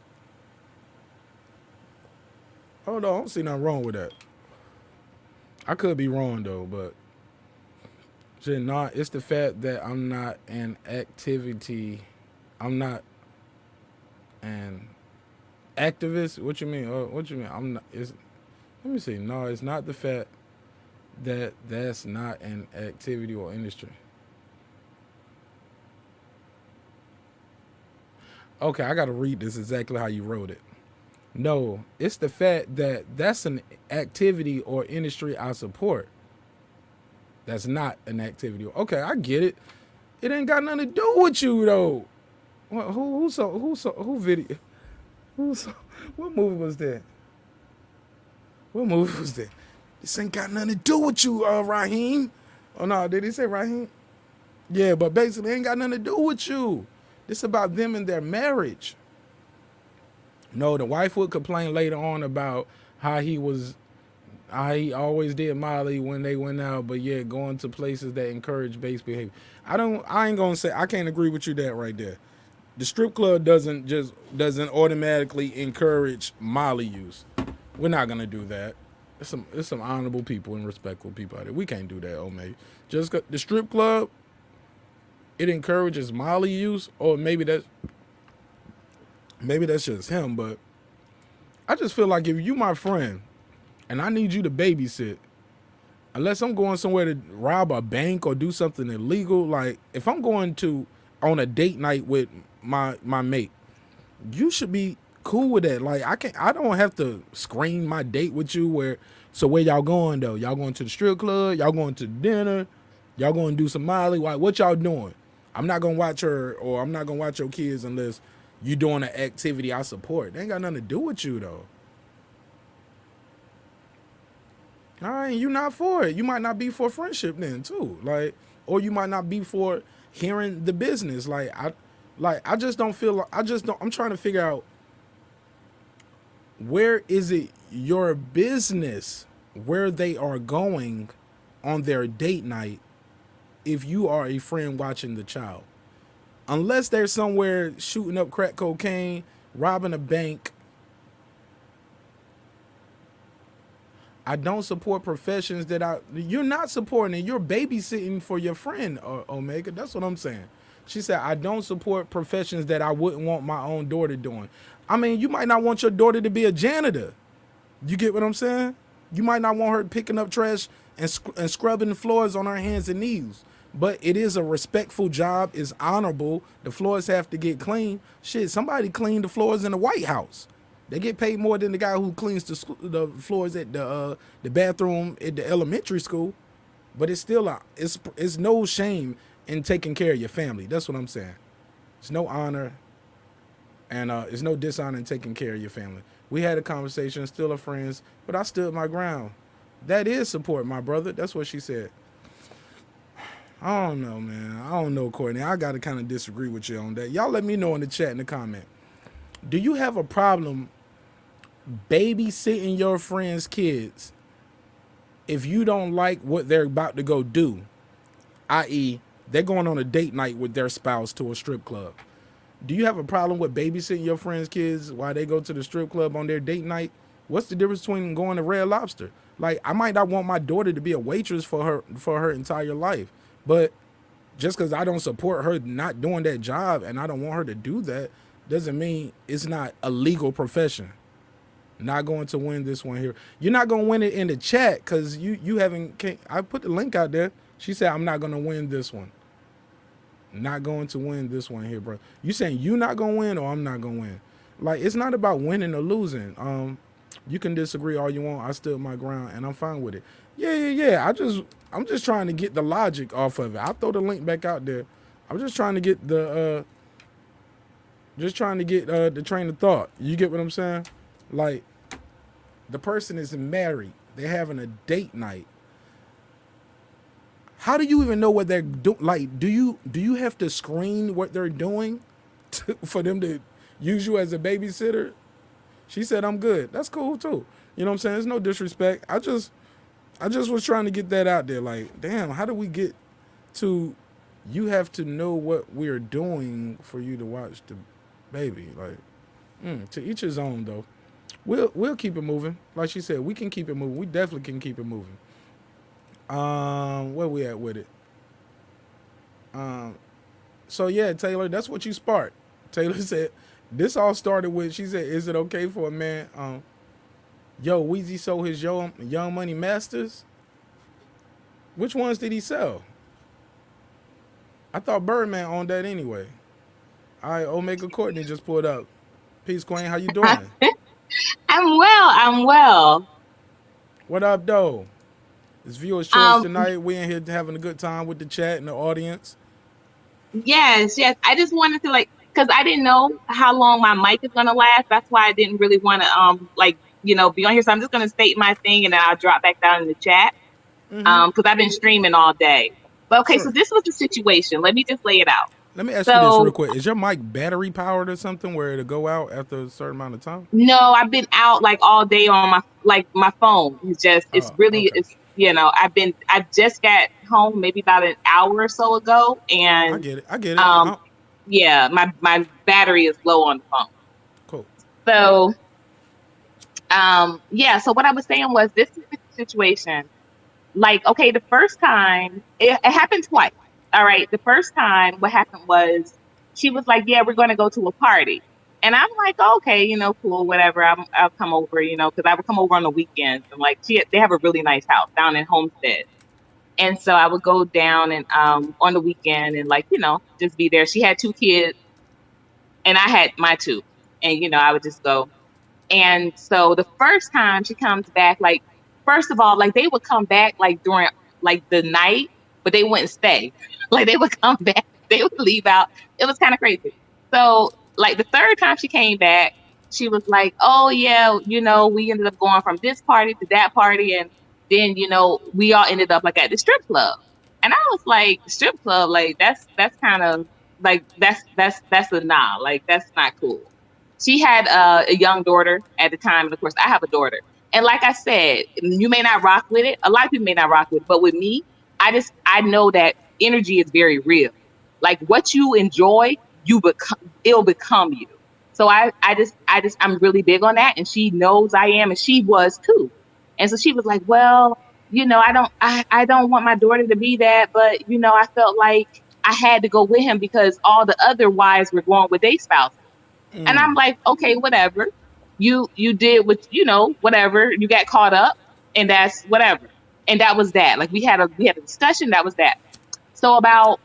Oh, no, I don't see nothing wrong with that. I could be wrong, though, but it's the fact that I'm not an activity. I'm not an activist. What you mean? What you mean? I'm not. Let me see. No, it's not the fact that that's not an activity or industry. Okay, I got to read this exactly how you wrote it. No, it's the fact that that's an activity or industry I support. That's not an activity. Okay, I get it. It ain't got nothing to do with you, though. Who video? What movie was that? What movie was that? This ain't got nothing to do with you, Raheem. Oh no, did he say Raheem? Yeah, but basically it ain't got nothing to do with you. This about them and their marriage. No, the wife would complain later on about how he always did Molly when they went out, but yeah, going to places that encourage base behavior. I ain't gonna say I can't agree with you that right there. The strip club doesn't automatically encourage Molly use. We're not gonna do that. There's some honorable people and respectful people out there. We can't do that, Omega. Just the strip club, it encourages Molly use, or maybe that's just him. But I just feel like if you my friend and I need you to babysit, unless I'm going somewhere to rob a bank or do something illegal, like if I'm going on a date night with my mate, you should be cool with that. Like I don't have to screen my date with you. So where y'all going though? Y'all going to the strip club? Y'all going to dinner? Y'all going to do some Molly? What y'all doing? I'm not gonna watch her, or I'm not gonna watch your kids unless you doing an activity I support. They ain't got nothing to do with you though. All right, you not for it. You might not be for friendship then too. Like, or you might not be for hearing the business. I just don't feel. I'm trying to figure out, where is it your business where they are going on their date night if you are a friend watching the child? Unless they're somewhere shooting up crack cocaine, robbing a bank. I don't support professions that you're not supporting, and you're babysitting for your friend, Omega. That's what I'm saying. She said, I don't support professions that I wouldn't want my own daughter doing. I mean, you might not want your daughter to be a janitor. You get what I'm saying? You might not want her picking up trash and scrubbing the floors on her hands and knees. But it is a respectful job. It's honorable. The floors have to get clean. Shit, somebody cleaned the floors in the White House. They get paid more than the guy who cleans the floors at the bathroom at the elementary school. But it's still it's no shame in taking care of your family. That's what I'm saying. It's no honor, and it's no dishonor in taking care of your family. We had a conversation, still are friends, but I stood my ground. That is support, my brother. That's what she said. I don't know, man. I don't know, Courtney. I got to kind of disagree with you on that. Y'all let me know in the chat, in the comment. Do you have a problem babysitting your friends' kids if you don't like what they're about to go do? I.e., they're going on a date night with their spouse to a strip club. Do you have a problem with babysitting your friends' kids while they go to the strip club on their date night? What's the difference between going to Red Lobster? Like, I might not want my daughter to be a waitress for her entire life, but just because I don't support her not doing that job and I don't want her to do that doesn't mean it's not a legal profession. Not going to win this one here. You're not going to win it in the chat because you haven't. I put the link out there. She said, I'm not going to win this one. Not going to win this one here, bro. You saying you not going to win or I'm not going to win? Like, it's not about winning or losing. You can disagree all you want. I stood my ground and I'm fine with it. Yeah. I'm just trying to get the logic off of it. I'll throw the link back out there. I'm just trying to get the train of thought. You get what I'm saying? Like, the person is married. They're having a date night. How do you even know what they're doing? Like, do you have to screen what they're doing for them to use you as a babysitter? She said, I'm good. That's cool too. You know what I'm saying? There's no disrespect. I just was trying to get that out there. Like, damn, how do we get to you have to know what we're doing for you to watch the baby? Like, to each his own though. We'll keep it moving. Like she said, we can keep it moving. We definitely can keep it moving. Where we at with it? So yeah, Taylor, that's what you sparked. Taylor said, this all started with, she said, is it okay for a man, Weezy sold his Young Money Masters? Which ones did he sell? I thought Birdman owned that anyway. All right, Omega Courtney just pulled up. Peace, Queen, how you doing? I'm well. What up, though? It's Viewers Choice tonight. We in here having a good time with the chat and the audience. Yes. I just wanted to because I didn't know how long my mic is gonna last. That's why I didn't really want to be on here. So I'm just gonna state my thing and then I'll drop back down in the chat. Because I've been streaming all day. But okay, Sure. so this was the situation. Let me just lay it out. Let me ask you this real quick. Is your mic battery powered or something where it'll go out after a certain amount of time? No, I've been out like all day on my phone. It's really I just got home maybe about an hour or so ago, and I get it. Yeah, my battery is low on the phone. Cool. So so what I was saying was, this is the situation. Like, okay, the first time it happened twice. All right, the first time what happened was she was like, "Yeah, we're going to go to a party," and I'm like, "Okay, cool, whatever. I'll come over, because I would come over on the weekends, and like they have a really nice house down in Homestead, and so I would go down and on the weekend and just be there. She had 2 kids, and I had my 2, and I would just go, and so the first time she comes back, like. First of all, like they would come back like during like the night, but they wouldn't stay. Like they would come back, they would leave out. It was kind of crazy. So like the third time she came back, she was like, "Oh yeah, we ended up going from this party to that party, and then we all ended up like at the strip club." And I was like, "Strip club? Like that's kind of like that's a nah. Like that's not cool." She had a young daughter at the time, and of course I have a daughter. And like I said, you may not rock with it. A lot of people may not rock with it. But with me, I know that energy is very real. Like what you enjoy, it'll become you. So I'm really big on that. And she knows I am, and she was too. And so she was like, "Well, I don't want my daughter to be that, but I felt like I had to go with him because all the other wives were going with their spouses." And I'm like, "Okay, whatever. You did what whatever, you got caught up, and that's whatever." And that was that. Like we had a discussion, that was that. So about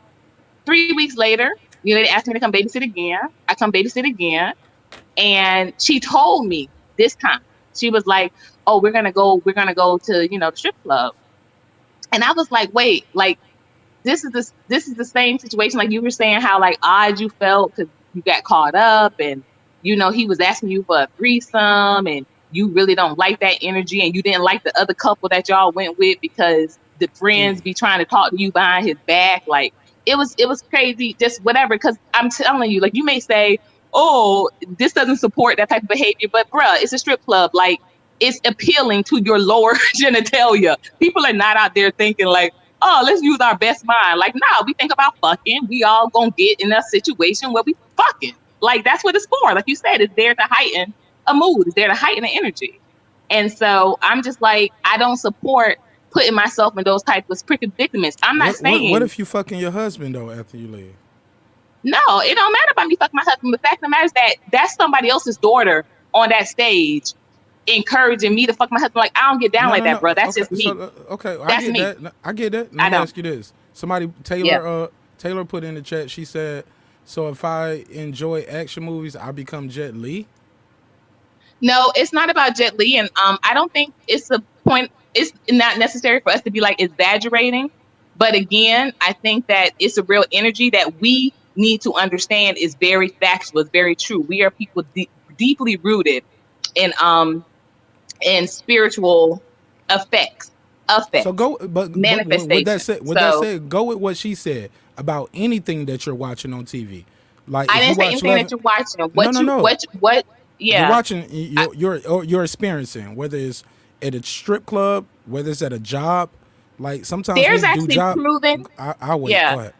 3 weeks later, they asked me to come babysit again. I come babysit again, and she told me this time, she was like, "Oh, we're gonna go to the strip club." And I was like, "Wait, like this is the same situation like you were saying how like odd you felt because you got caught up, and he was asking you for a threesome, and you really don't like that energy, and you didn't like the other couple that y'all went with because the friends be trying to talk to you behind his back." Like it was crazy, just whatever. Because I'm telling you, like you may say, "Oh, this doesn't support that type of behavior," but bruh, it's a strip club. Like it's appealing to your lower genitalia. People are not out there thinking like, "Oh, let's use our best mind." Like, nah, we think about fucking. We all gonna get in a situation where we fucking. Like, that's what it's for. Like you said, it's there to heighten a mood. It's there to heighten the energy. And so I'm just like, I don't support putting myself in those types of predicaments. I'm not saying. What if you fucking your husband, though, after you leave? No, it don't matter about me fucking my husband. The fact of the matter is that that's somebody else's daughter on that stage encouraging me to fuck my husband. Like, I don't get down like that, bro. That's just me. So, okay, That's I get me. that. I get that. Let me ask you this. Somebody, Taylor put in the chat, she said, "So if I enjoy action movies, I become Jet Li?" No, it's not about Jet Li, and I don't think it's a point. It's not necessary for us to be like exaggerating, but again, I think that it's a real energy that we need to understand is very factual. It's very true. We are people deeply rooted in spiritual effects. So go, but manifestation. With that said, go with what she said about anything that you're watching on TV. Like I didn't say anything that you're watching. What? Yeah. You're watching. You're experiencing, whether it's at a strip club, whether it's at a job. Like sometimes there's we actually do job. proven. I wait. Yeah. Go ahead.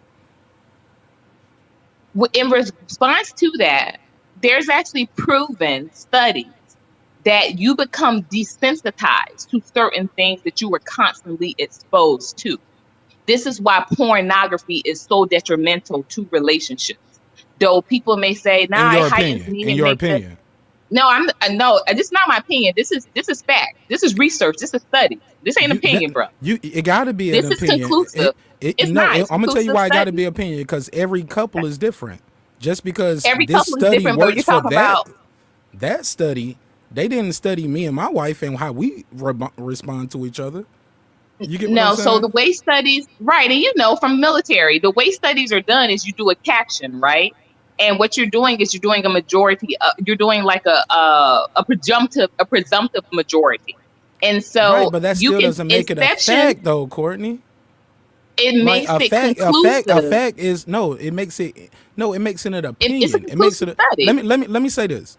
In response to that, there's actually proven studies that you become desensitized to certain things that you were constantly exposed to. This is why pornography is so detrimental to relationships. Though people may say, "Nah, it heightens me." In your opinion. No, this is not my opinion. This is fact. This is research. This is study. This ain't opinion, bro. It got to be an opinion. This is conclusive. It's not. It's I'm gonna tell you why it got to study. be opinion, because every couple is different. Just because Every this couple is study different, but works you for talk about that study, they didn't study me and my wife and how we respond to each other. You get what I'm saying? So the way studies, right, and from military, the way studies are done is you do a caption, right? And what you're doing is you're doing a majority. You're doing like a presumptive majority. And so Right, but that you still can doesn't make it a exception. fact, though, Courtney. It Like makes it conclusive. a fact is no. It makes it an opinion. It's a It makes it. conclusive study. Let me say this.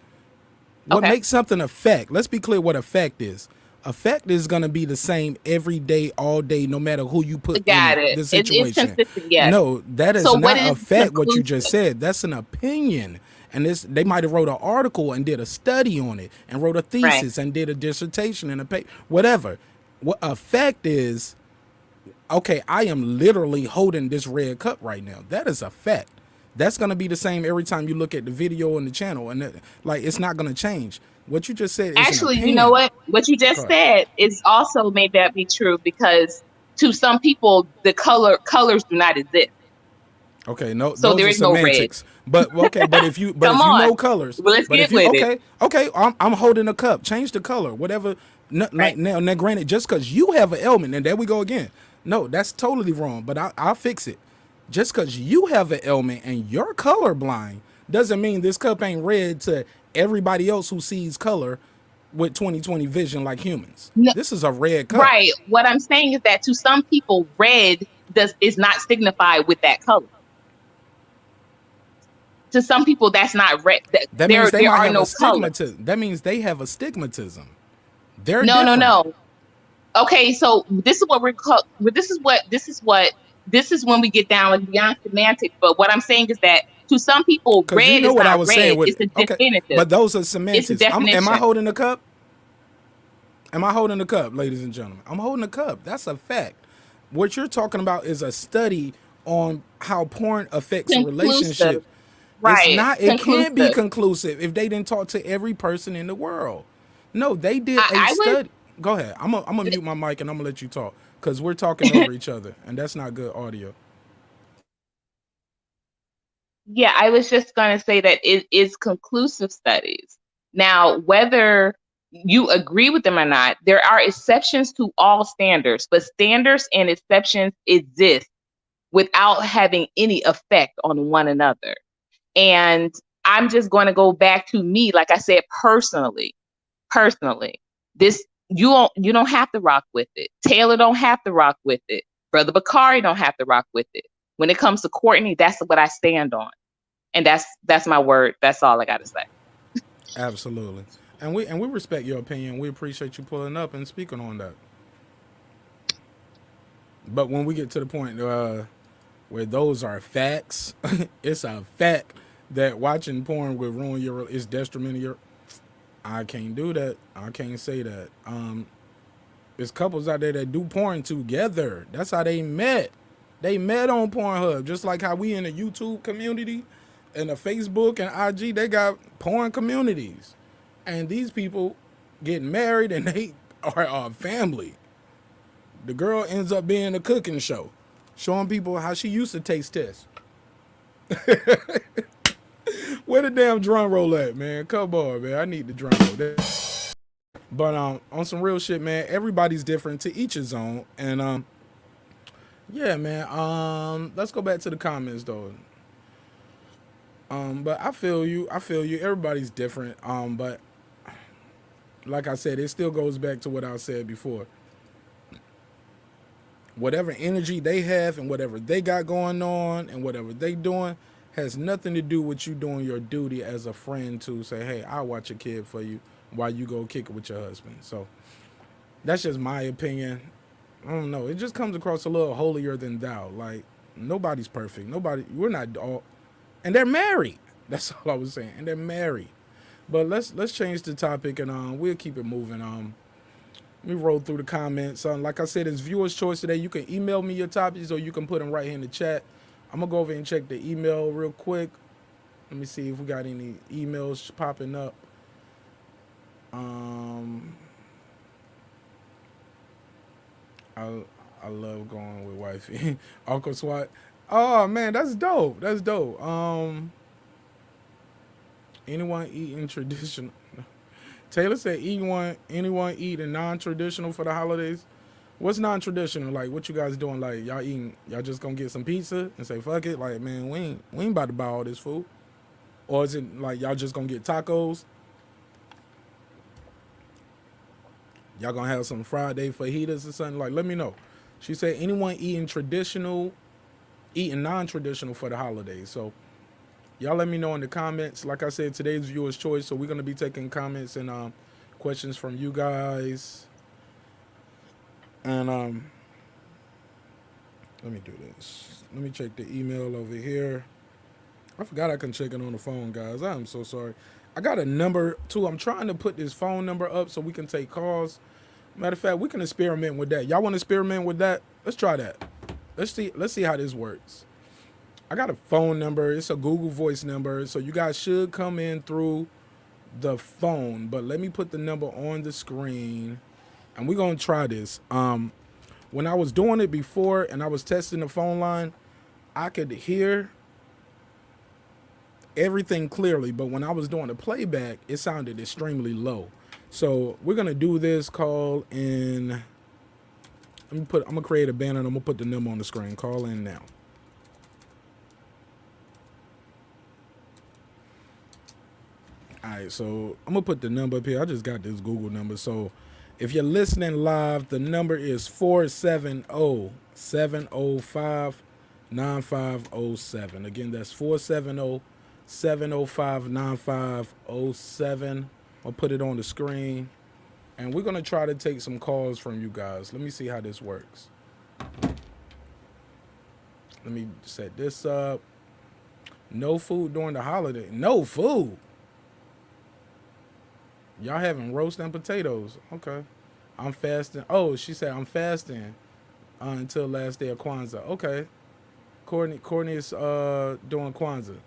What Okay. makes something a fact? Let's be clear what a fact is. A fact is going to be the same every day, all day, no matter who you put Got in it. the It's situation. consistent, yes. No, that is So not what a is fact. What you just conclusive? said, that's an opinion. And they might have wrote an article and did a study on it and wrote a thesis and did a dissertation and a paper, whatever. What a fact is, okay, I am literally holding this red cup right now. That is a fact. That's going to be the same every time you look at the video on the channel. And like, it's not going to change. What you just said is Actually, an you know opinion. what you just Go ahead. said is also made that be true, because to some people the colors do not exist. Okay, no, So those there are is no red. semantics. But okay, but if you Come on. know colors, Well, let's but get if you with it. okay, I'm holding a cup. Change the color, whatever. Like Right. now, granted, just because you have an ailment, and there we go again. No, that's totally wrong. But I'll fix it. Just because you have an ailment and you're colorblind doesn't mean this cup ain't red to everybody else who sees color with 20/20 vision like humans. No. This is a red cup. Right. What I'm saying is that to some people, red is not signified with that color. To some people, that's not red. That there means they there might are have no a colors. stigmatism. That means they have a stigmatism. They're No, different. no. Okay, so this is what this is when we get down like beyond semantics. But what I'm saying is that to some people, Because red you know is what I not was red. saying with It's a okay, definitive. but those are semantics. Am I definition. holding a cup? Am I holding a cup, ladies and gentlemen? I'm holding a cup. That's a fact. What you're talking about is a study on how porn affects Conclusive. relationships. Right. It's not. It can't be Conclusive. conclusive if they didn't talk to every person in the world. No, they did a I would- study. Go ahead. I'm gonna mute my mic and I'm gonna let you talk because we're talking over each other, and that's not good audio. Yeah, I was just going to say that it is conclusive studies. Now, whether you agree with them or not, there are exceptions to all standards, but standards and exceptions exist without having any effect on one another. And I'm just going to go back to me, like I said, personally, this you don't have to rock with it. Taylor don't have to rock with it. Brother Bakari don't have to rock with it. When it comes to Courtney, that's what I stand on. And that's my word. That's all I got to say. Absolutely. And we respect your opinion. We appreciate you pulling up and speaking on that. But when we get to the point where those are facts, it's a fact that watching porn will ruin is detrimental. I can't do that. I can't say that. There's couples out there that do porn together. That's how they met. They met on Pornhub, just like how we in the YouTube community and the Facebook and IG, they got porn communities. And these people get married and they are a family. The girl ends up being a cooking show, showing people how she used to taste test. Where the damn drum roll at, man? Come on, man. I need the drum roll. But on some real shit, man, everybody's different, to each his own. And yeah, man. Let's go back to the comments though. But I feel you. Everybody's different. But like I said, it still goes back to what I said before. Whatever energy they have and whatever they got going on and whatever they doing has nothing to do with you doing your duty as a friend to say, hey, I'll watch a kid for you while you go kick it with your husband. So that's just my opinion. I don't know. It just comes across a little holier than thou. Like, nobody's perfect. We're not all, and they're married. That's all I was saying. And they're married. But let's change the topic and we'll keep it moving. Let me roll through the comments. Like I said, it's viewer's choice today. You can email me your topics or you can put them right here in the chat. I'm going to go over and check the email real quick. Let me see if we got any emails popping up. I love going with wifey. Uncle SWAT. Oh, man, that's dope. That's dope. Anyone eating traditional? Taylor said, anyone eating non-traditional for the holidays? What's non-traditional? Like, what you guys doing? Like, y'all just gonna get some pizza and say, fuck it? Like, man, we ain't about to buy all this food. Or is it like y'all just gonna get tacos? Y'all gonna have some Friday fajitas or something? Like, let me know. She said anyone eating non-traditional for the holidays. So y'all let me know in the comments. Like I said, today's viewer's choice, so we're gonna be taking comments and questions from you guys. And let me do this. Let me check the email over here. I forgot I can check it on the phone, guys. I'm so sorry. I got a number too. I'm trying to put this phone number up so we can take calls. Matter of fact, we can experiment with that. Y'all want to experiment with that? Let's try that. Let's see how this works. I got a phone number. It's a Google Voice number, so you guys should come in through the phone. But let me put the number on the screen, and we're gonna try this. When I was doing it before and I was testing the phone line, I could hear everything clearly, but when I was doing the playback, it sounded extremely low. So we're gonna do this call in. I'm gonna create a banner and I'm gonna put the number on the screen. Call in now. All right, so I'm gonna put the number up here. I just got this Google number. So if you're listening live, the number is 470-705-9507. Again, that's 470-705-9507. I'll put it on the screen. And we're going to try to take some calls from you guys. Let me see how this works. Let me set this up. No food during the holiday. No food. Y'all having roast and potatoes. Okay. I'm fasting. Oh, she said I'm fasting until last day of Kwanzaa. Okay. Courtney is doing Kwanzaa.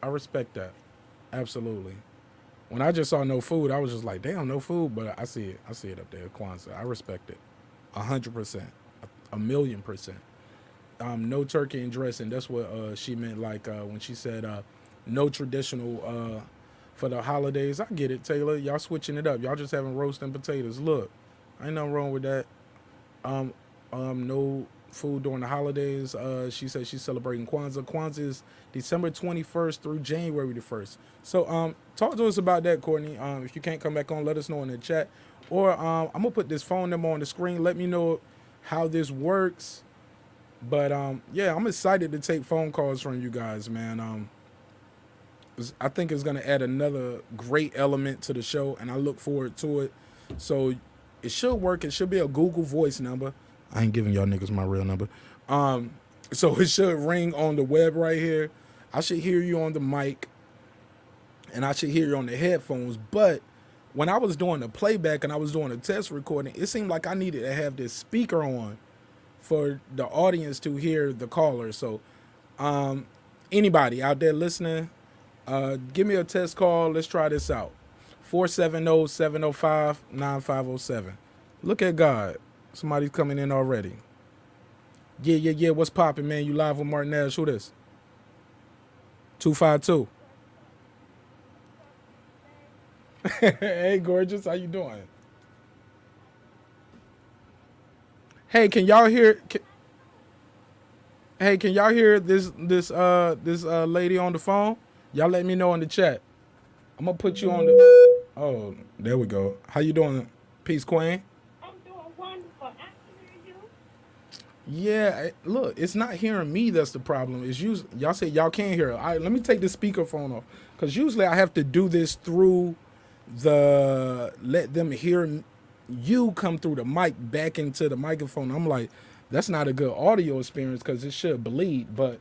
I respect that. Absolutely. When I just saw no food, I was just like, damn, no food. But I see it. I see it up there, Kwanzaa. I respect it. 100%. 1,000,000%. No turkey and dressing. That's what she meant, like when she said no traditional for the holidays. I get it, Taylor. Y'all switching it up. Y'all just having roast and potatoes. Look, ain't nothing wrong with that. No food during the holidays. She said she's celebrating Kwanzaa. Kwanzaa is December 21st through January the 1st. So talk to us about that, Courtney. If you can't come back on, let us know in the chat. Or I'm going to put this phone number on the screen. Let me know how this works. But yeah, I'm excited to take phone calls from you guys, man. I think it's going to add another great element to the show, and I look forward to it. So it should work. It should be a Google Voice number. I ain't giving y'all niggas my real number. So it should ring on the web right here. I should hear you on the mic, and I should hear you on the headphones. But when I was doing the playback and I was doing a test recording, it seemed like I needed to have this speaker on for the audience to hear the caller. So anybody out there listening, give me a test call. Let's try this out. 470-705-9507. Look at God. Somebody's coming in already. Yeah. What's popping, man? You live with Martin Nash. Who this? 252. Hey, gorgeous. How you doing? Hey, can y'all hear? Can y'all hear this lady on the phone? Y'all let me know in the chat. I'm gonna put you on the. Oh, there we go. How you doing, Peace Queen? Yeah, look, it's not hearing me that's the problem. It's usually y'all say y'all can't hear. All right, let me take the speakerphone off, because usually I have to do this through let them hear you come through the mic back into the microphone. I'm like, that's not a good audio experience because it should bleed. But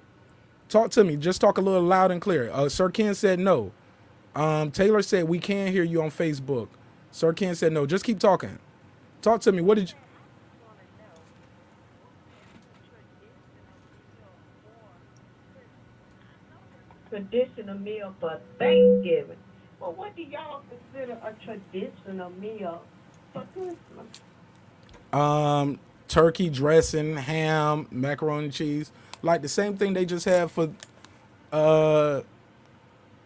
talk to me. Just talk a little loud and clear. Sir Ken said no. Taylor said we can hear you on Facebook. Sir Ken said no. Just keep talking. Talk to me. What did you... Traditional meal for Thanksgiving. Well, what do y'all consider a traditional meal for Christmas? Turkey dressing, ham, macaroni and cheese, like the same thing they just have for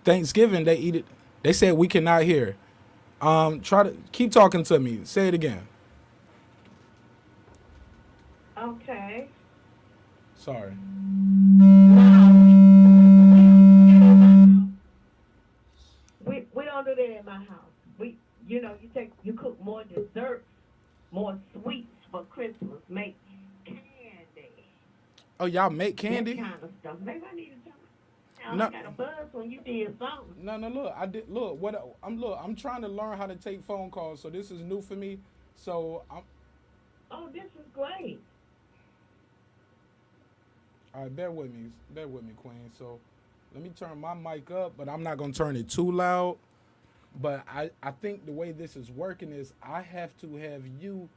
Thanksgiving. They eat it. They said we cannot hear. Try to keep talking to me. Say it again. Okay. Sorry. more sweets for Christmas. Make candy. Oh, y'all make That candy? kind of stuff. Maybe I need to tell No. I got a buzz when you did something. No, look, I did look. I'm trying to learn how to take phone calls, so this is new for me. So I'm Oh, this is great. all right. Bear with me, Queen. So let me turn my mic up, but I'm not gonna turn it too loud. But I think the way this is working is I have to have you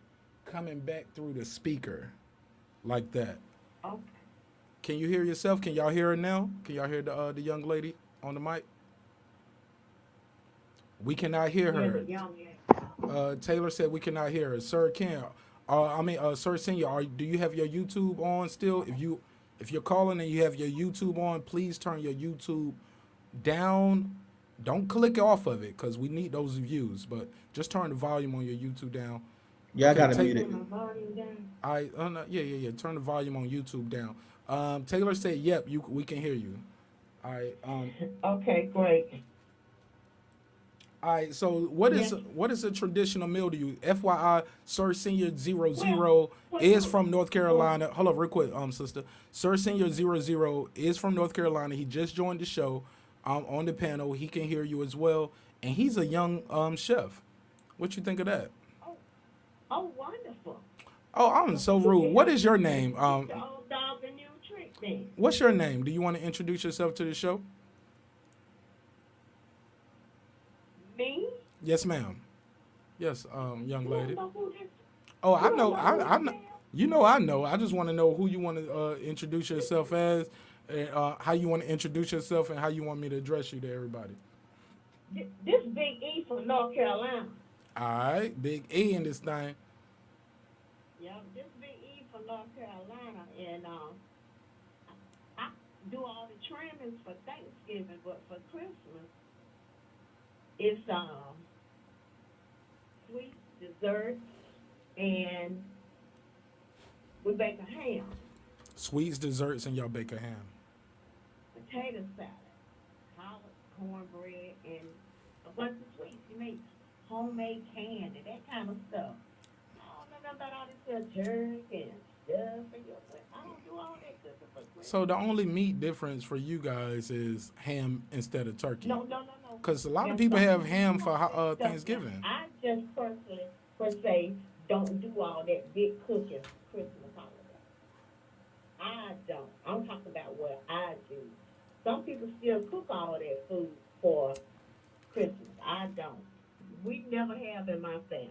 coming back through the speaker, like that. Okay. Can you hear yourself? Can y'all hear her now? Can y'all hear the young lady on the mic? We cannot hear Where's her. the young lady? Taylor said we cannot hear her. Sir Ken, Sir Senior, do you have your YouTube on still? If you're calling and you have your YouTube on, please turn your YouTube down. Don't click off of it because we need those views. But just turn the volume on your YouTube down. Yeah, I Okay, gotta take- mute it. Turn my volume down. Yeah. Turn the volume on YouTube down. Taylor said, "Yep, we can hear you." All right. Okay, great. All right. So what is a traditional meal to you? FYI, Sir Senior 00 is from North Carolina. Hold up, real quick, sister. Sir Senior 00 is from North Carolina. He just joined the show. On the panel, he can hear you as well, and he's a young chef. What you think of that? Oh, wonderful. Oh, I'm so rude. What is your name? The old dog and new trick then. What's your name? Do you want to introduce yourself to the show? Me? Yes, ma'am. Yes, young You lady. don't know who this? Oh, I you know. don't I who know. this is? You know, I know. I just want to know who you want to introduce yourself as, and how you want to introduce yourself, and how you want me to address you to everybody. This Big E from North Carolina. All right, Big E in this thing. Yeah, this Big E from North Carolina, and I do all the trimmings for Thanksgiving, but for Christmas, it's sweet desserts, and we bake a ham, Sweets, desserts, and y'all bake a ham. potato salad, collard cornbread, and a bunch of sweets. You make homemade candy, that kind of stuff. I don't know about all this jerk and stuff. I don't do all that cooking for Christmas. So the only meat difference for you guys is ham instead of turkey. No. Because a lot of There's people some- have ham for stuff. Thanksgiving. I just personally, per se, don't do all that big cooking Christmas holiday. I don't. I'm talking about what I do. Some people still cook all that food for Christmas. I don't. We never have in my family.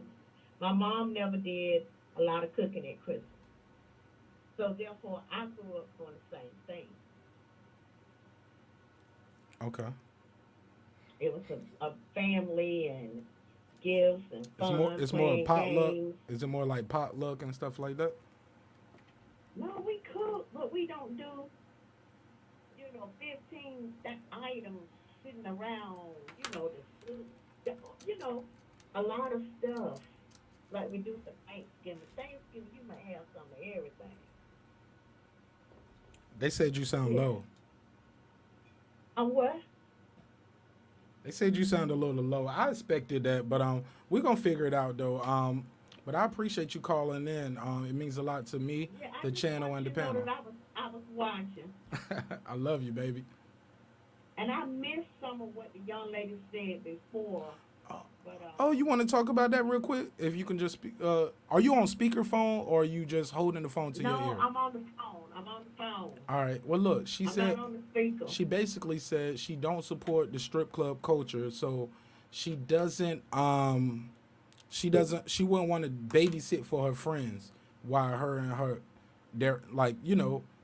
My mom never did a lot of cooking at Christmas. So therefore, I grew up doing the same thing. Okay. It was a family and gifts and fun. It's more playing potluck. games. Is it more like potluck and stuff like that? No, we cook, but we don't do, 15 items sitting around, a lot of stuff like we do for Thanksgiving. Thanksgiving, you might have some of everything. They said you sound Yeah. low. What? They said you sound a little low. I expected that, but we're gonna figure it out though. But I appreciate you calling in. It means a lot to me, Yeah, I the just channel want and the you to know panel. that I was watching, I love you, baby. and I missed some of what the young lady said before. But, Oh, you want to talk about that real quick? If you can just speak. Are you on speakerphone or are you just holding the phone to no, your ear? I'm on the phone. All right. Well, look, she I'm said not on the speaker. she basically said she don't support the strip club culture, so she wouldn't want to babysit for her friends while her and her, they're like,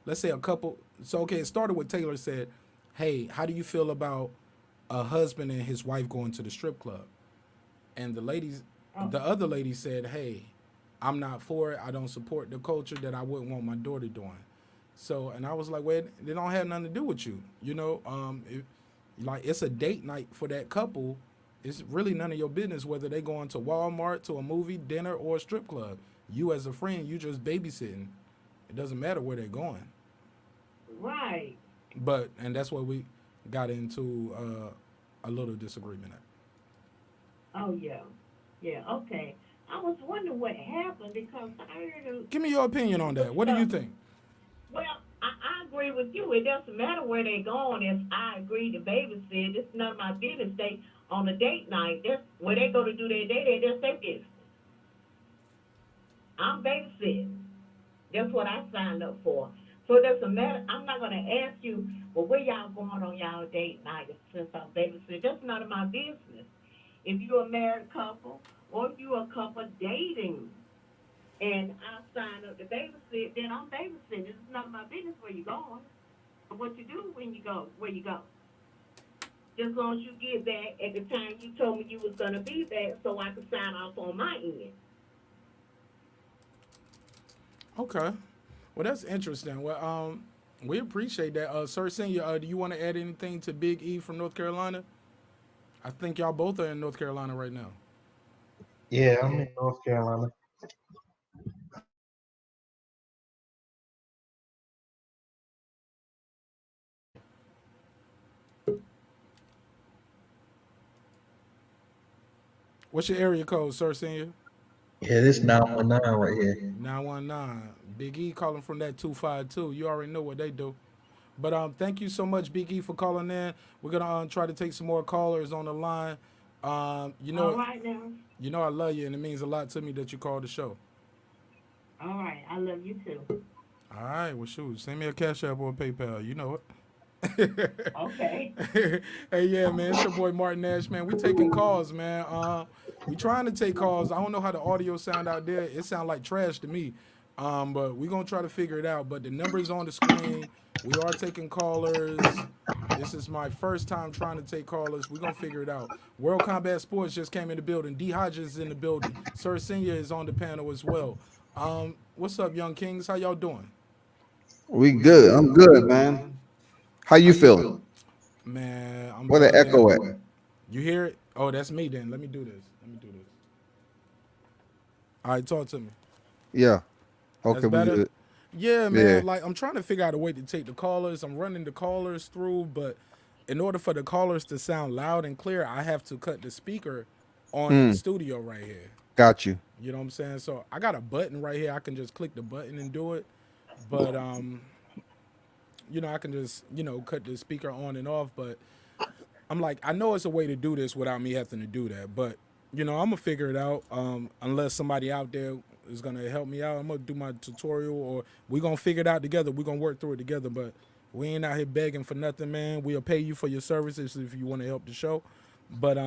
let's say a couple. So okay, it started with Taylor said, "Hey, how do you feel about a husband and his wife going to the strip club?" And the other lady said, "Hey, I'm not for it. I don't support the culture that I wouldn't want my daughter doing." So, and I was like, "Well, they don't have nothing to do with you, it's a date night for that couple. It's really none of your business whether they going to Walmart, to a movie, dinner, or a strip club. You as a friend, you just babysitting. It doesn't matter where they're going." Right. And that's where we got into a little disagreement at. Oh, yeah. Yeah, okay. I was wondering what happened because I heard. Give me your opinion on that. What do you think? Well, I agree with you. It doesn't matter where they're going. If I agree to babysit, it's none of my business. They on a date night. That's where they go to do their date. That's their business. I'm babysitting. That's what I signed up for. So it doesn't matter. I'm not going to ask you, well, where y'all going on y'all date night since I'm babysitting. That's none of my business. If you're a married couple or if you're a couple dating and I sign up to babysit, then I'm babysitting. It's none of my business where you're going or what you do when you go, where you go. Just as long as you get back at the time you told me you was going to be back so I could sign off on my end. Okay. Well, that's interesting. Well, we appreciate that. Sir Senior, do you want to add anything to Big E from North Carolina? I think y'all both are in North Carolina right now. Yeah, I'm in North Carolina. What's your area code, Sir Senior? Yeah, this 919 right here. 919. Big E calling from that 252. You already know what they do. But thank you so much, Big E, for calling in. We're gonna try to take some more callers on the line. You know, all right now. You know I love you, and it means a lot to me that you called the show. All right, I love you too. All right, well, shoot, send me a Cash App or a PayPal. You know it. Okay. Hey, yeah, man, it's your boy Martin Nash, man. We taking calls, man. We trying to take calls. I don't know how the audio sound out there. It sound like trash to me. But we gonna try to figure it out. But the number's on the screen. We are taking callers. This is my first time trying to take callers. We're gonna figure it out. World Combat Sports just came in the building. D Hodges is in the building. Sir Senior is on the panel as well. What's up, Young Kings? How y'all doing? We good. I'm good, man. How you feeling? Man, I'm Where the echo at? You hear it? Oh, that's me then. Let me do this. All right, talk to me. Yeah. Okay, we good. Yeah, man. Yeah. Like, I'm trying to figure out a way to take the callers. I'm running the callers through, but in order for the callers to sound loud and clear, I have to cut the speaker on the studio right here. Got you. You know what I'm saying? So I got a button right here. I can just click the button and do it. But you know, I can just, you know, cut the speaker on and off. But I'm like, I know it's a way to do this without me having to do that. But, you know, I'm going to figure it out. Unless somebody out there is going to help me out, I'm going to do my tutorial, or we're going to figure it out together. We're going to work through it together. But we ain't out here begging for nothing, man. We'll pay you for your services if you want to help the show. But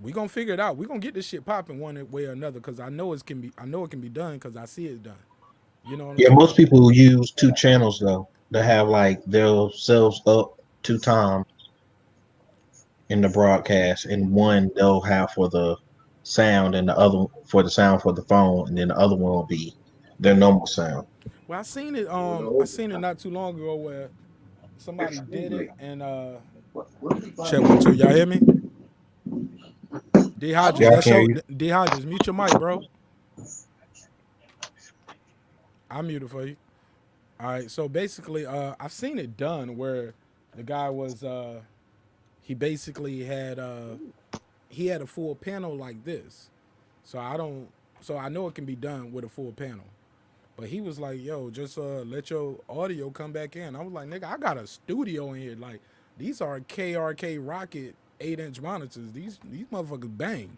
we going to figure it out. We're going to get this shit popping one way or another, because I know it can be done, because I see it done. You know what I'm saying? Most people use 2 channels, though. They have, like, themselves up 2 times in the broadcast, and one they'll have for the sound and the other for the sound for the phone, and then the other one will be their normal sound. Well, I seen it not too long ago where somebody did it, and check 1 2. Y'all hear me? D Hodges, D Hodges, mute your mic, bro. I muted for you. All right, so basically, I've seen it done where the guy was he basically had he had a full panel like this. So I know it can be done with a full panel. But he was like, yo, just let your audio come back in. I was like, nigga, I got a studio in here. Like, these are KRK Rocket 8-inch monitors. These motherfuckers bang.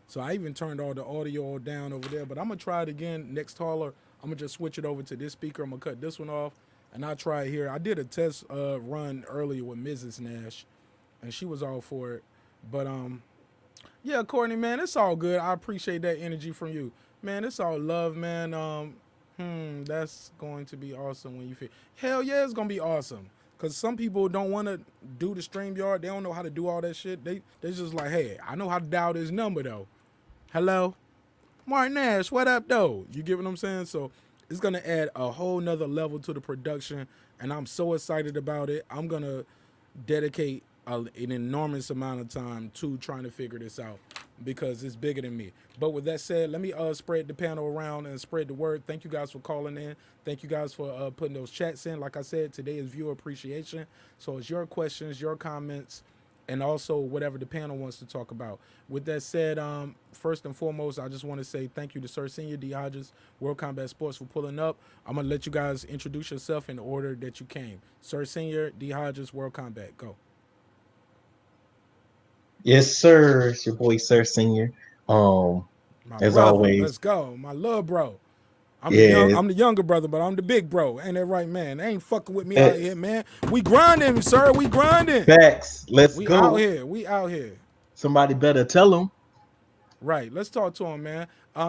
So I even turned all the audio down over there. But I'm going to try it again. Next caller, I'm going to just switch it over to this speaker. I'm going to cut this one off, and I'll try it here. I did a test run earlier with Mrs. Nash, and she was all for it. But, yeah, Courtney, man, it's all good. I appreciate that energy from you. Man, it's all love, man. That's going to be awesome when you feel. Hell yeah, it's going to be awesome. Because some people don't want to do the StreamYard. They don't know how to do all that shit. They just like, hey, I know how to dial this number, though. Hello? Martin Nash, what up, though? You get what I'm saying? So it's going to add a whole nother level to the production, and I'm so excited about it. I'm going to dedicate an enormous amount of time to trying to figure this out because it's bigger than me. But with that said, let me spread the panel around and spread the word. Thank you guys for calling in. Thank you guys for putting those chats in. Like I said, today is viewer appreciation. So it's your questions, your comments, and also whatever the panel wants to talk about. With that said, first and foremost, I just want to say thank you to Sir Senior, D. Hodges, World Combat Sports for pulling up. I'm going to let you guys introduce yourself in the order that you came. Sir Senior, D. Hodges, World Combat, go. Yes, sir. It's your boy, Sir Senior. My As brother, always, let's go. My little bro. I'm Yeah. the younger brother, but I'm the big bro. Ain't that right, man? They ain't fucking with me out here, man. We grinding, sir. We grinding. Facts. Let's We go. out here. We out here. Somebody better tell them. Right. Let's talk to him, man.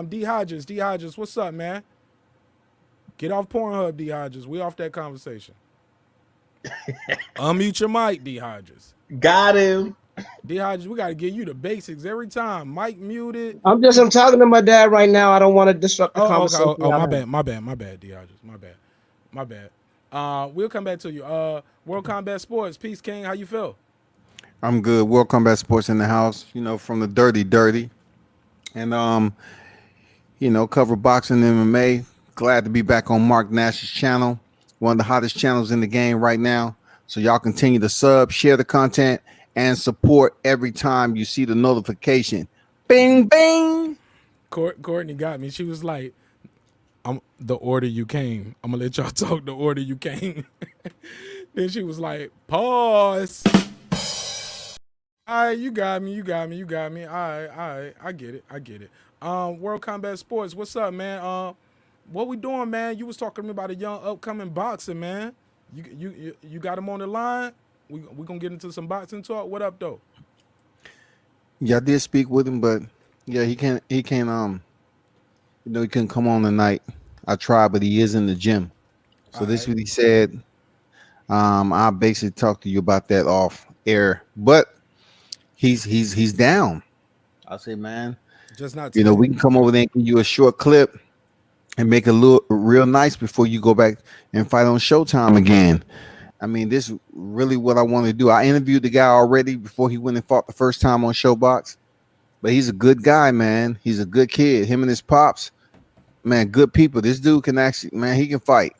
D. Hodges, what's up, man? Get off Pornhub, D. Hodges. We off that conversation. Unmute your mic, D. Hodges. Got him. D. Hodges, we got to give you the basics every time. Mic muted. I'm talking to my dad right now. I don't want to disrupt the conversation. Okay. My bad, D. Hodges. My bad. We'll come back to you. World Combat Sports, Peace King, how you feel? I'm good. World Combat Sports in the house, from the dirty. And, cover boxing and MMA. Glad to be back on Mark Nash's channel, one of the hottest channels in the game right now. So y'all continue to sub, share the content, and support every time you see the notification. Bing, bing. Courtney got me. She was like, "I'm the order you came. I'm gonna let y'all talk the order you came." Then she was like, "Pause." All right, you got me. All right. I get it. World Combat Sports, what's up, man? What we doing, man? You was talking to me about a young upcoming boxer, man. You got him on the line? We gonna get into some boxing talk. What up, though? Yeah, I did speak with him, but yeah, he can't he couldn't come on tonight. I tried, but he is in the gym. So this is what he said. I'll basically talk to you about that off air, but he's down. I say, man, just not we can come over there and give you a short clip and make it look real nice before you go back and fight on Showtime again. I mean, this is really what I want to do. I interviewed the guy already before he went and fought the first time on Showbox, but he's a good guy, man. He's a good kid. Him and his pops, man, good people. This dude can actually, man, he can fight.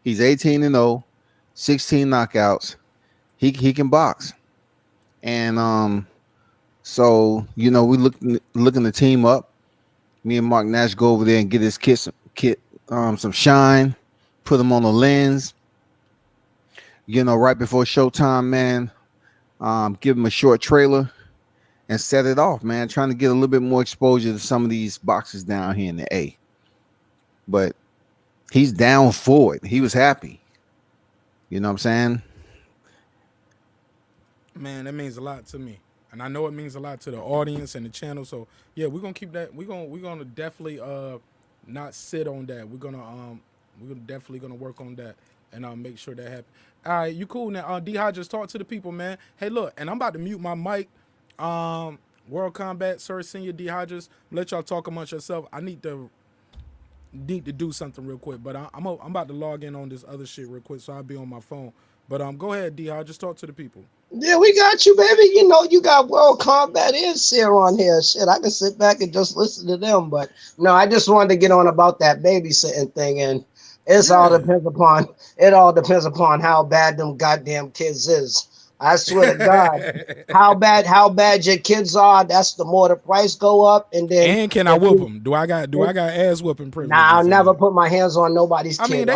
He's 18-0, 16 knockouts. He can box. And so we looking to team up. Me and Mark Nash go over there and get his kid some shine, put him on the lens. Right before Showtime, man. Give him a short trailer and set it off, man. Trying to get a little bit more exposure to some of these boxers down here in the A. But he's down for it. He was happy. You know what I'm saying? Man, that means a lot to me. And I know it means a lot to the audience and the channel. So yeah, we're gonna keep that. We're gonna definitely not sit on that. We're definitely gonna work on that and make sure that happens. All right, you cool now. D Hodges, talk to the people, man. Hey, look, and I'm about to mute my mic. World Combat, Sir Senior, D Hodges. Let y'all talk amongst yourself. I need to do something real quick, but I'm about to log in on this other shit real quick, so I'll be on my phone. But go ahead, D Hodges, talk to the people. Yeah, we got you, baby. You got World Combat is here on here. Shit, I can sit back and just listen to them. But no, I just wanted to get on about that babysitting thing, and all depends upon how bad them goddamn kids is. I swear to God, how bad your kids are, that's the more the price go up. And can I whoop them? Do I got ass whooping privilege? Nah, I'll never put my hands on nobody's kid. I mean,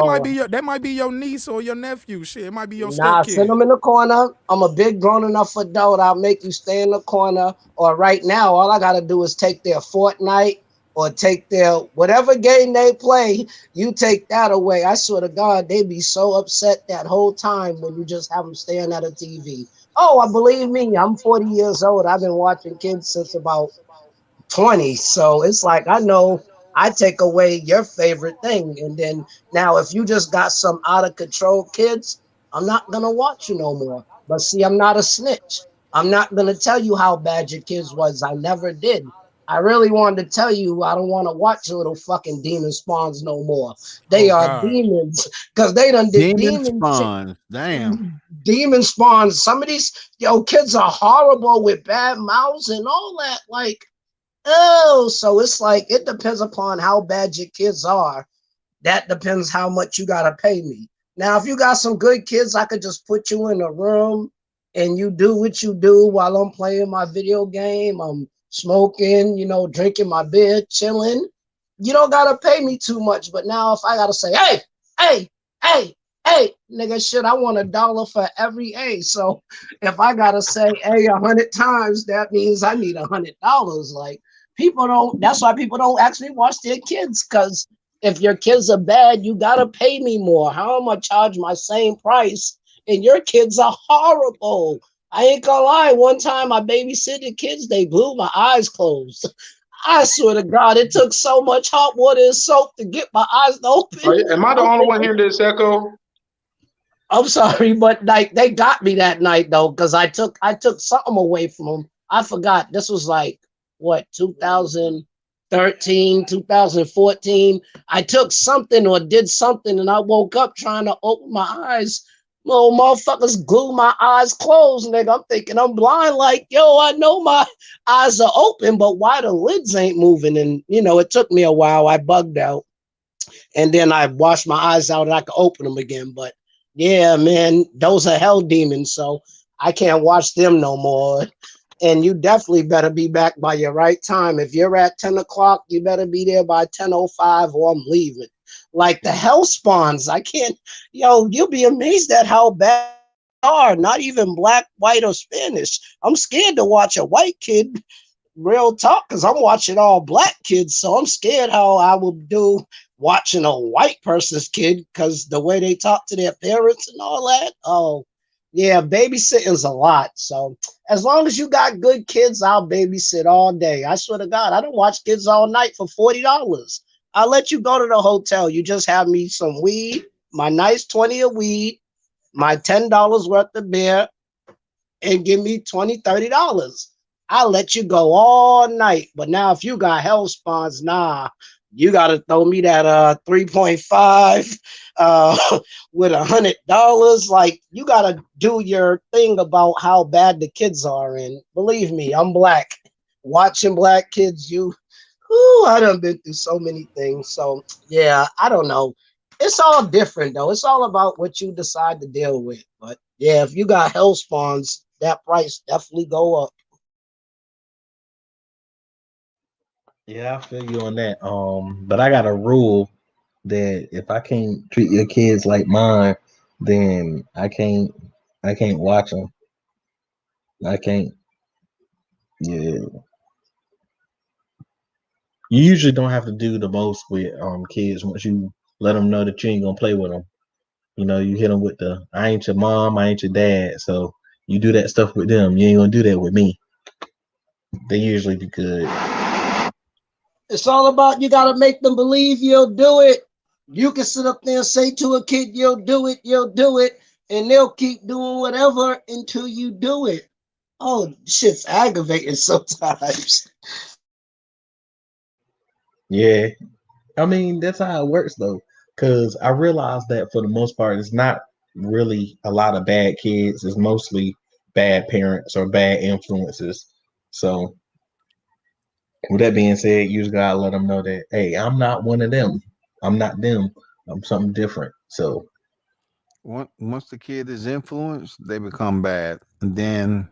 that might be your niece or your nephew. Shit, it might be your Nah, stepkid. send them in the corner. I'm a big grown enough adult. I'll make you stay in the corner. Or right now, all I gotta do is take their Fortnite or take their whatever game they play. You take that away. I swear to God, they be so upset that whole time when you just have them staring at a TV. Oh, believe me, I'm 40 years old. I've been watching kids since about 20. So it's like, I know I take away your favorite thing. And then now if you just got some out of control kids, I'm not going to watch you no more. But see, I'm not a snitch. I'm not going to tell you how bad your kids was. I never did. I really wanted to tell you I don't want to watch little fucking demon spawns no more. They are demons because they done did demon spawns. Damn. Demon spawns. Some of these kids are horrible with bad mouths and all that. Like, so it's like it depends upon how bad your kids are. That depends how much you gotta pay me. Now, if you got some good kids, I could just put you in a room and you do what you do while I'm playing my video game, I'm smoking, drinking my beer, chilling. You don't gotta pay me too much. But now if I gotta say, hey, hey, hey, hey, nigga, shit, I want $1 for every A. So if I gotta say hey 100 times, that means I need $100. Like people don't. That's why people don't actually watch their kids, because if your kids are bad, you gotta pay me more. How am I charge my same price and your kids are horrible? I ain't gonna lie. One time I babysitted kids, they blew my eyes closed. I swear to God, it took so much hot water and soap to get my eyes open. Am I the only one hearing this echo? I'm sorry, but like they got me that night though, because I took something away from them. I forgot. This was like what, 2013, 2014. I took something or did something, and I woke up trying to open my eyes. Little motherfuckers glue my eyes closed, nigga. I'm thinking I'm blind. Like, yo, I know my eyes are open, but why the lids ain't moving? And it took me a while. I bugged out, and then I washed my eyes out, and I could open them again. But yeah, man, those are hell demons, so I can't watch them no more. And you definitely better be back by your right time. If you're at 10 o'clock, you better be there by 10:05 or I'm leaving. Like the hell spawns, I can't, you'll be amazed at how bad they are. Not even black, white, or Spanish. I'm scared to watch a white kid, real talk, because I'm watching all black kids, so I'm scared how I will do watching a white person's kid, because the way they talk to their parents and all that. Oh, yeah, babysitting's a lot. So as long as you got good kids, I'll babysit all day. I swear to God, I don't watch kids all night for $40. I'll let you go to the hotel. You just have me some weed, my nice 20 of weed, my $10 worth of beer, and give me $20, $30. I'll let you go all night. But now if you got hell spawns, nah, you got to throw me that 3.5 with $100. Like, you got to do your thing about how bad the kids are. And believe me, I'm black. Watching black kids, I done been through so many things. So yeah, I don't know. It's all different though. It's all about what you decide to deal with. But yeah, if you got hell spawns, that price definitely go up. Yeah, I feel you on that. But I got a rule that if I can't treat your kids like mine, then I can't watch them. I can't. Yeah. You usually don't have to do the most with kids once you let them know that you ain't gonna play with them. You hit them with the I ain't your mom, I ain't your dad. So you do that stuff with them. You ain't gonna do that with me. They usually be good. It's all about you gotta make them believe you'll do it. You can sit up there and say to a kid, you'll do it, and they'll keep doing whatever until you do it. Oh, shit's aggravating sometimes. Yeah. I mean, that's how it works though. Because I realized that for the most part, it's not really a lot of bad kids. It's mostly bad parents or bad influences. So with that being said, you just gotta let them know that, hey, I'm not one of them. I'm not them. I'm something different. So once the kid is influenced, they become bad. And then,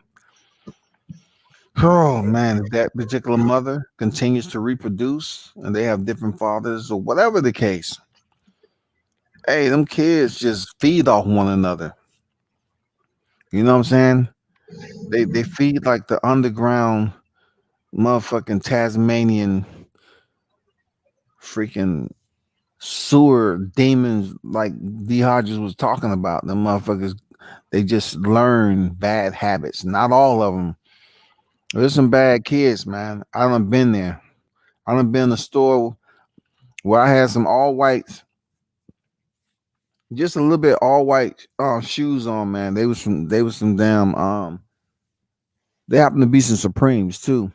oh man, if that particular mother continues to reproduce and they have different fathers or whatever the case, hey, them kids just feed off one another. You know what I'm saying? They feed like the underground motherfucking Tasmanian freaking sewer demons, like D. Hodges was talking about. The motherfuckers, they just learn bad habits. Not all of them. There's some bad kids, man. I done been there. I done been in a store where I had some all whites, just a little bit all white shoes on, man. They was some damn they happened to be some Supremes too.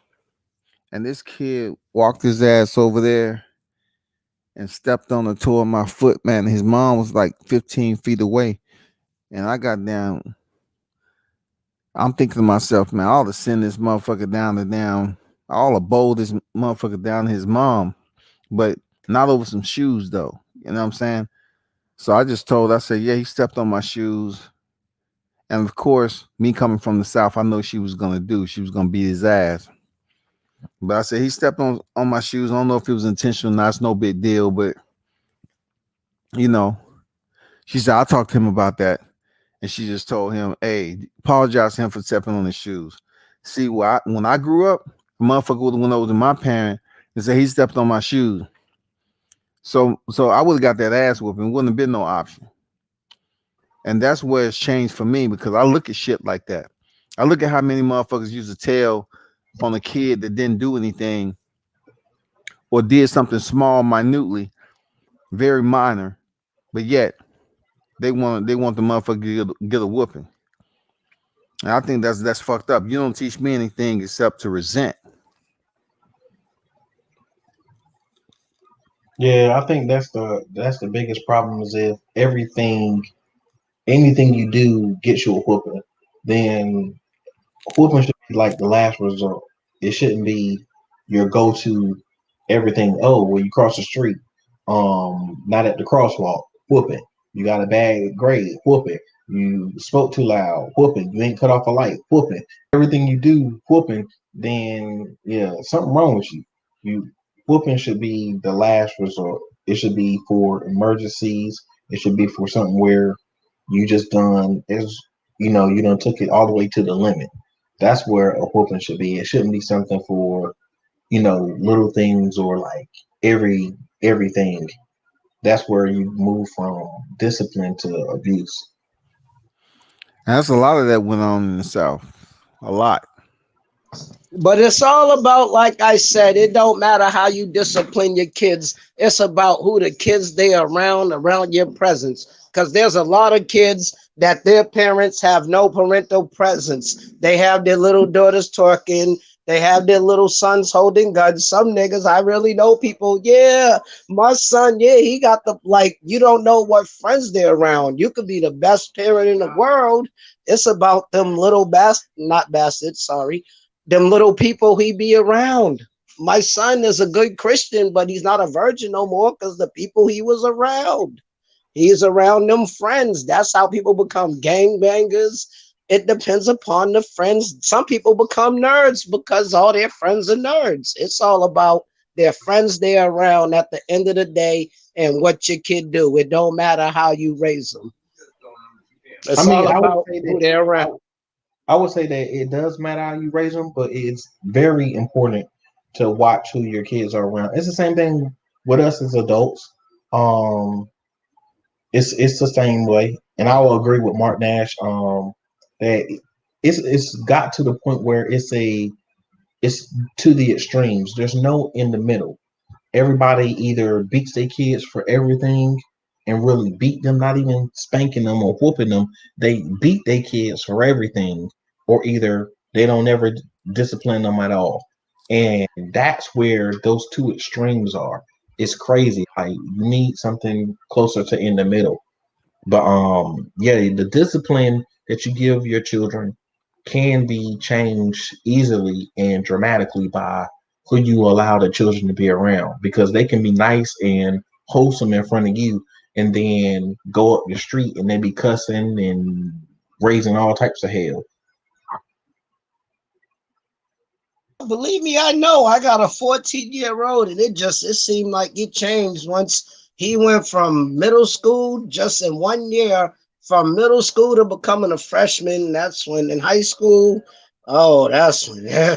And this kid walked his ass over there and stepped on the toe of my foot, man. His mom was like 15 feet away. And I got down. I'm thinking to myself, man, I ought to send this motherfucker down. I ought to bowl this motherfucker down to his mom. But not over some shoes, though. You know what I'm saying? So I said, yeah, he stepped on my shoes. And of course, me coming from the South, I know she was gonna do. She was gonna beat his ass. But I said he stepped on my shoes. I don't know if it was intentional. Not it's no big deal, but you know, she said I talked to him about that, and she just told him, "Hey, apologize to him for stepping on his shoes." See, when I grew up, a motherfucker would have went over to my parent and said he stepped on my shoes. So I would have got that ass whooping. Wouldn't have been no option. And that's where it's changed for me because I look at shit like that. I look at how many motherfuckers use a tail on a kid that didn't do anything or did something small, minutely, very minor, but yet they want the motherfucker to get a whooping. And I think that's fucked up. You don't teach me anything except to resent. Yeah, I think that's the biggest problem is if anything you do gets you a whooping, then whooping should be like the last resort. It shouldn't be your go-to everything. Oh, when you cross the street, not at the crosswalk, whooping. You got a bad grade, whooping. You spoke too loud, whooping. You ain't cut off a light, whooping. Everything you do, whooping. Then yeah, something wrong with you. Whooping should be the last resort. It should be for emergencies. It should be for something where you just done you done took it all the way to the limit. That's where a whooping should be. It shouldn't be something for, little things or like everything. That's where you move from discipline to abuse. And that's a lot of that went on in the South. A lot. But it's all about, like I said, it don't matter how you discipline your kids. It's about who the kids they are around your presence. Because there's a lot of kids that their parents have no parental presence. They have their little daughters talking. They have their little sons holding guns. Some niggas, I really know people. Yeah, my son, yeah, he got you don't know what friends they're around. You could be the best parent in the world. It's about them little them little people he be around. My son is a good Christian, but he's not a virgin no more because the people he was around. He's around them friends. That's how people become gangbangers. It depends upon the friends. Some people become nerds because all their friends are nerds. It's all about their friends they're around at the end of the day and what your kid do. It don't matter how you raise them. It's all about who they're around. I would say that it does matter how you raise them, but it's very important to watch who your kids are around. It's the same thing with us as adults. It's the same way, and I will agree with Mark Nash. That it's got to the point where it's to the extremes. There's no in the middle. Everybody either beats their kids for everything and really beat them, not even spanking them or whooping them. They beat their kids for everything, or either they don't ever discipline them at all. And that's where those two extremes are. It's crazy. Like you need something closer to in the middle. But the discipline that you give your children can be changed easily and dramatically by who you allow the children to be around, because they can be nice and wholesome in front of you and then go up the street and they be cussing and raising all types of hell. Believe me, I know. I got a 14-year-old, and it seemed like it changed once he went from middle school, just in 1 year, from middle school to becoming a freshman. That's when in high school. Oh, that's when. Yeah.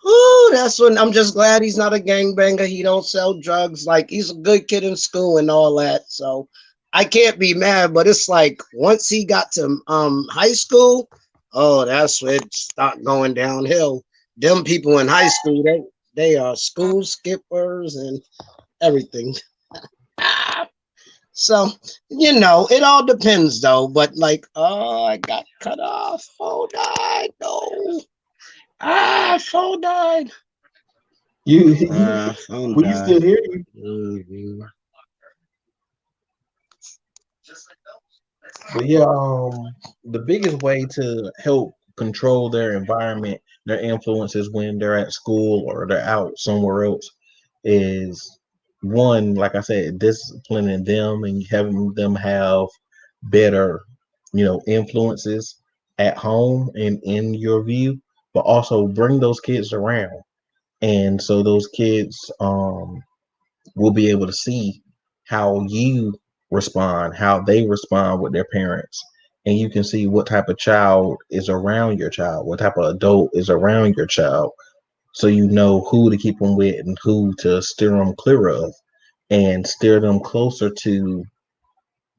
Ooh, that's when I'm just glad he's not a gangbanger. He don't sell drugs. Like he's a good kid in school and all that. So I can't be mad. But it's like once he got to high school, oh, that's when it started going downhill. Them people in high school, they are school skippers and everything. So, it all depends though. But like, oh, I got cut off. Phone died. No. Phone died. We died. still hear you. Mm-hmm. But yeah, the biggest way to help control their environment, their influences when they're at school or they're out somewhere else is one, like I said, disciplining them and having them have better, influences. at home and in your view, but also bring those kids around. And so those kids will be able to see how you respond, how they respond with their parents. And you can see what type of child is around your child, what type of adult is around your child. So you know who to keep them with and who to steer them clear of and steer them closer to,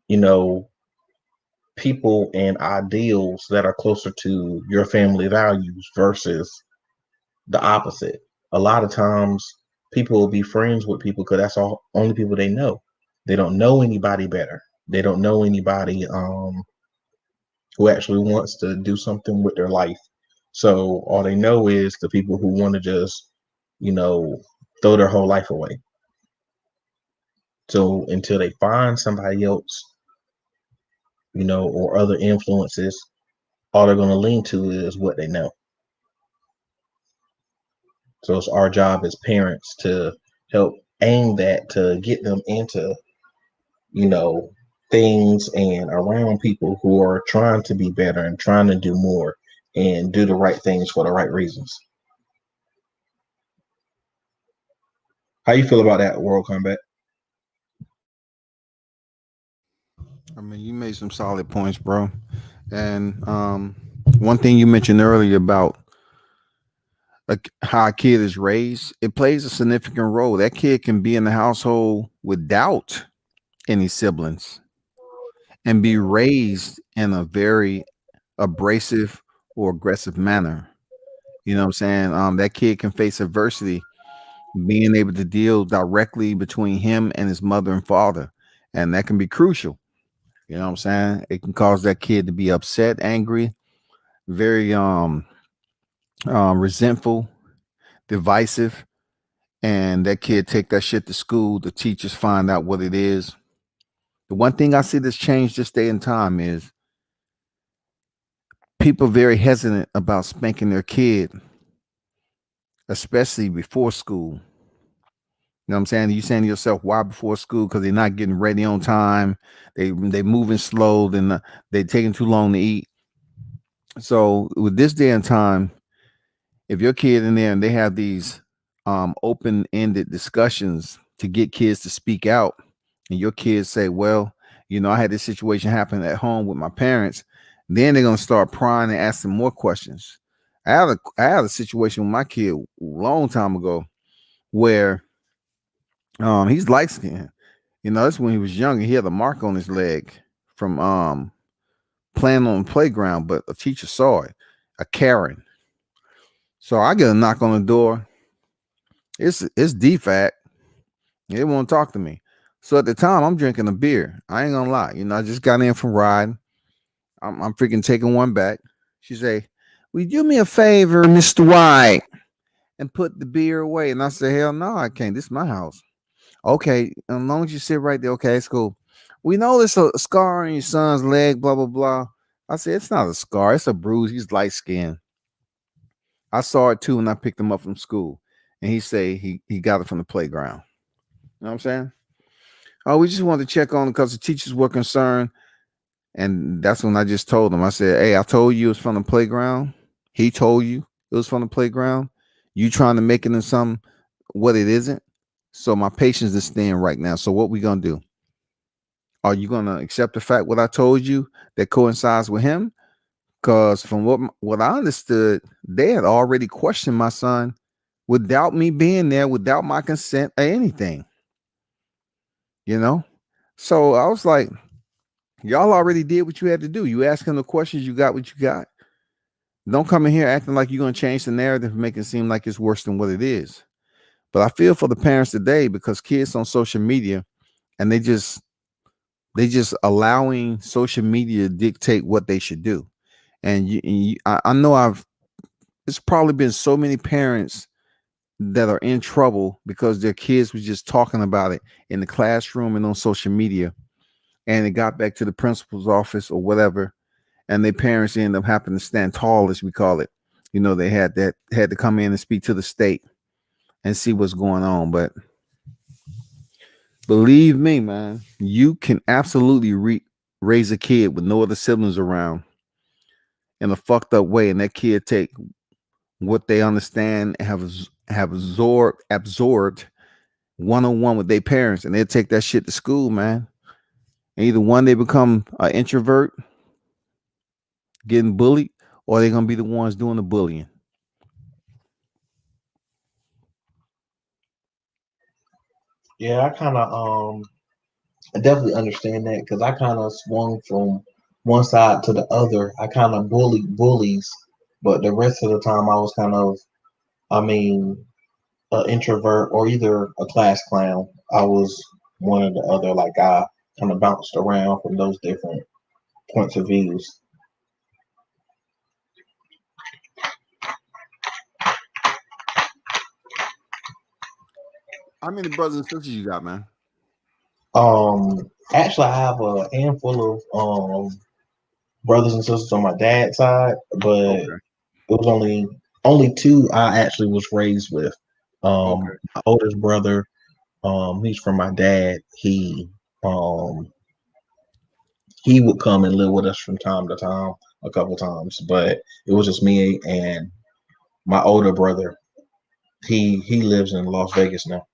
you know, people and ideals that are closer to your family values versus the opposite. A lot of times people will be friends with people because that's all only people they know. They don't know anybody better. They don't know anybody who actually wants to do something with their life. So all they know is the people who want to just, you know, throw their whole life away. So until they find somebody else, you know, or other influences, all they're going to lean to is what they know. So it's our job as parents to help aim that to get them into, you know, things and around people who are trying to be better and trying to do more and do the right things for the right reasons. How you feel about that, World Combat? I mean, you made some solid points, bro. And one thing you mentioned earlier about how a kid is raised, it plays a significant role. That kid can be in the household without any siblings and be raised in a very abrasive or aggressive manner. You know what I'm saying? That kid can face adversity, being able to deal directly between him and his mother and father. And that can be crucial. You know what I'm saying? It can cause that kid to be upset, angry, very resentful, divisive, and that kid take that shit to school. The teachers find out what it is. The one thing I see that's changed this day and time is people very hesitant about spanking their kid, especially before school. You know what I'm saying? You saying to yourself, why before school? Because they're not getting ready on time. They moving slow. Then they taking too long to eat. So with this day and time, if your kid in there and they have these open-ended discussions to get kids to speak out, and your kids say, well, you know, I had this situation happen at home with my parents, then they're gonna start prying and asking more questions. I had a situation with my kid a long time ago where he's light skinned. You know, that's when he was younger. He had a mark on his leg from playing on the playground, but a teacher saw it, a Karen. So I get a knock on the door. It's DFAT. They won't talk to me. So at the time, I'm drinking a beer. I ain't gonna lie. You know, I just got in from riding. I'm freaking taking one back. She say, will you do me a favor, Mr. White, and put the beer away? And I say, hell no, I can't. This is my house. Okay, as long as you sit right there, okay, it's cool. We know there's a scar on your son's leg, blah, blah, blah. I said, it's not a scar, it's a bruise. He's light skinned. I saw it too when I picked him up from school. And he say he got it from the playground. You know what I'm saying? Oh, we just wanted to check on him because the teachers were concerned. And that's when I just told him. I said, hey, I told you it was from the playground. He told you it was from the playground. You trying to make it in something what it isn't. So my patience is thin right now. So what we gonna do? Are you gonna accept the fact what I told you that coincides with him? Because from what I understood, they had already questioned my son without me being there, without my consent or anything. You know? So I was like, y'all already did what you had to do. You ask him the questions, you got what you got. Don't come in here acting like you're gonna change the narrative and make it seem like it's worse than what it is. But I feel for the parents today because kids on social media and they just allowing social media to dictate what they should do. And I know it's probably been so many parents that are in trouble because their kids was just talking about it in the classroom and on social media. And it got back to the principal's office or whatever. And their parents end up having to stand tall, as we call it. You know, they had to come in and speak to the state and see what's going on. But believe me, man, you can absolutely raise a kid with no other siblings around in a fucked up way, and that kid take what they understand and have absorbed one-on-one with their parents, and they take that shit to school, man. And either one, they become an introvert, getting bullied, or they're gonna be the ones doing the bullying. Yeah, I definitely understand that because I kind of swung from one side to the other. I kind of bullied bullies, but the rest of the time I was kind of, I mean, an introvert or either a class clown. I was one or the other. Like I kind of bounced around from those different points of views. How many brothers and sisters you got, man? Actually, I have a handful of brothers and sisters on my dad's side, but Okay. it was only two I actually was raised with. Okay. My oldest brother, he's from my dad. He would come and live with us from time to time, a couple times, but it was just me and my older brother. He lives in Las Vegas now.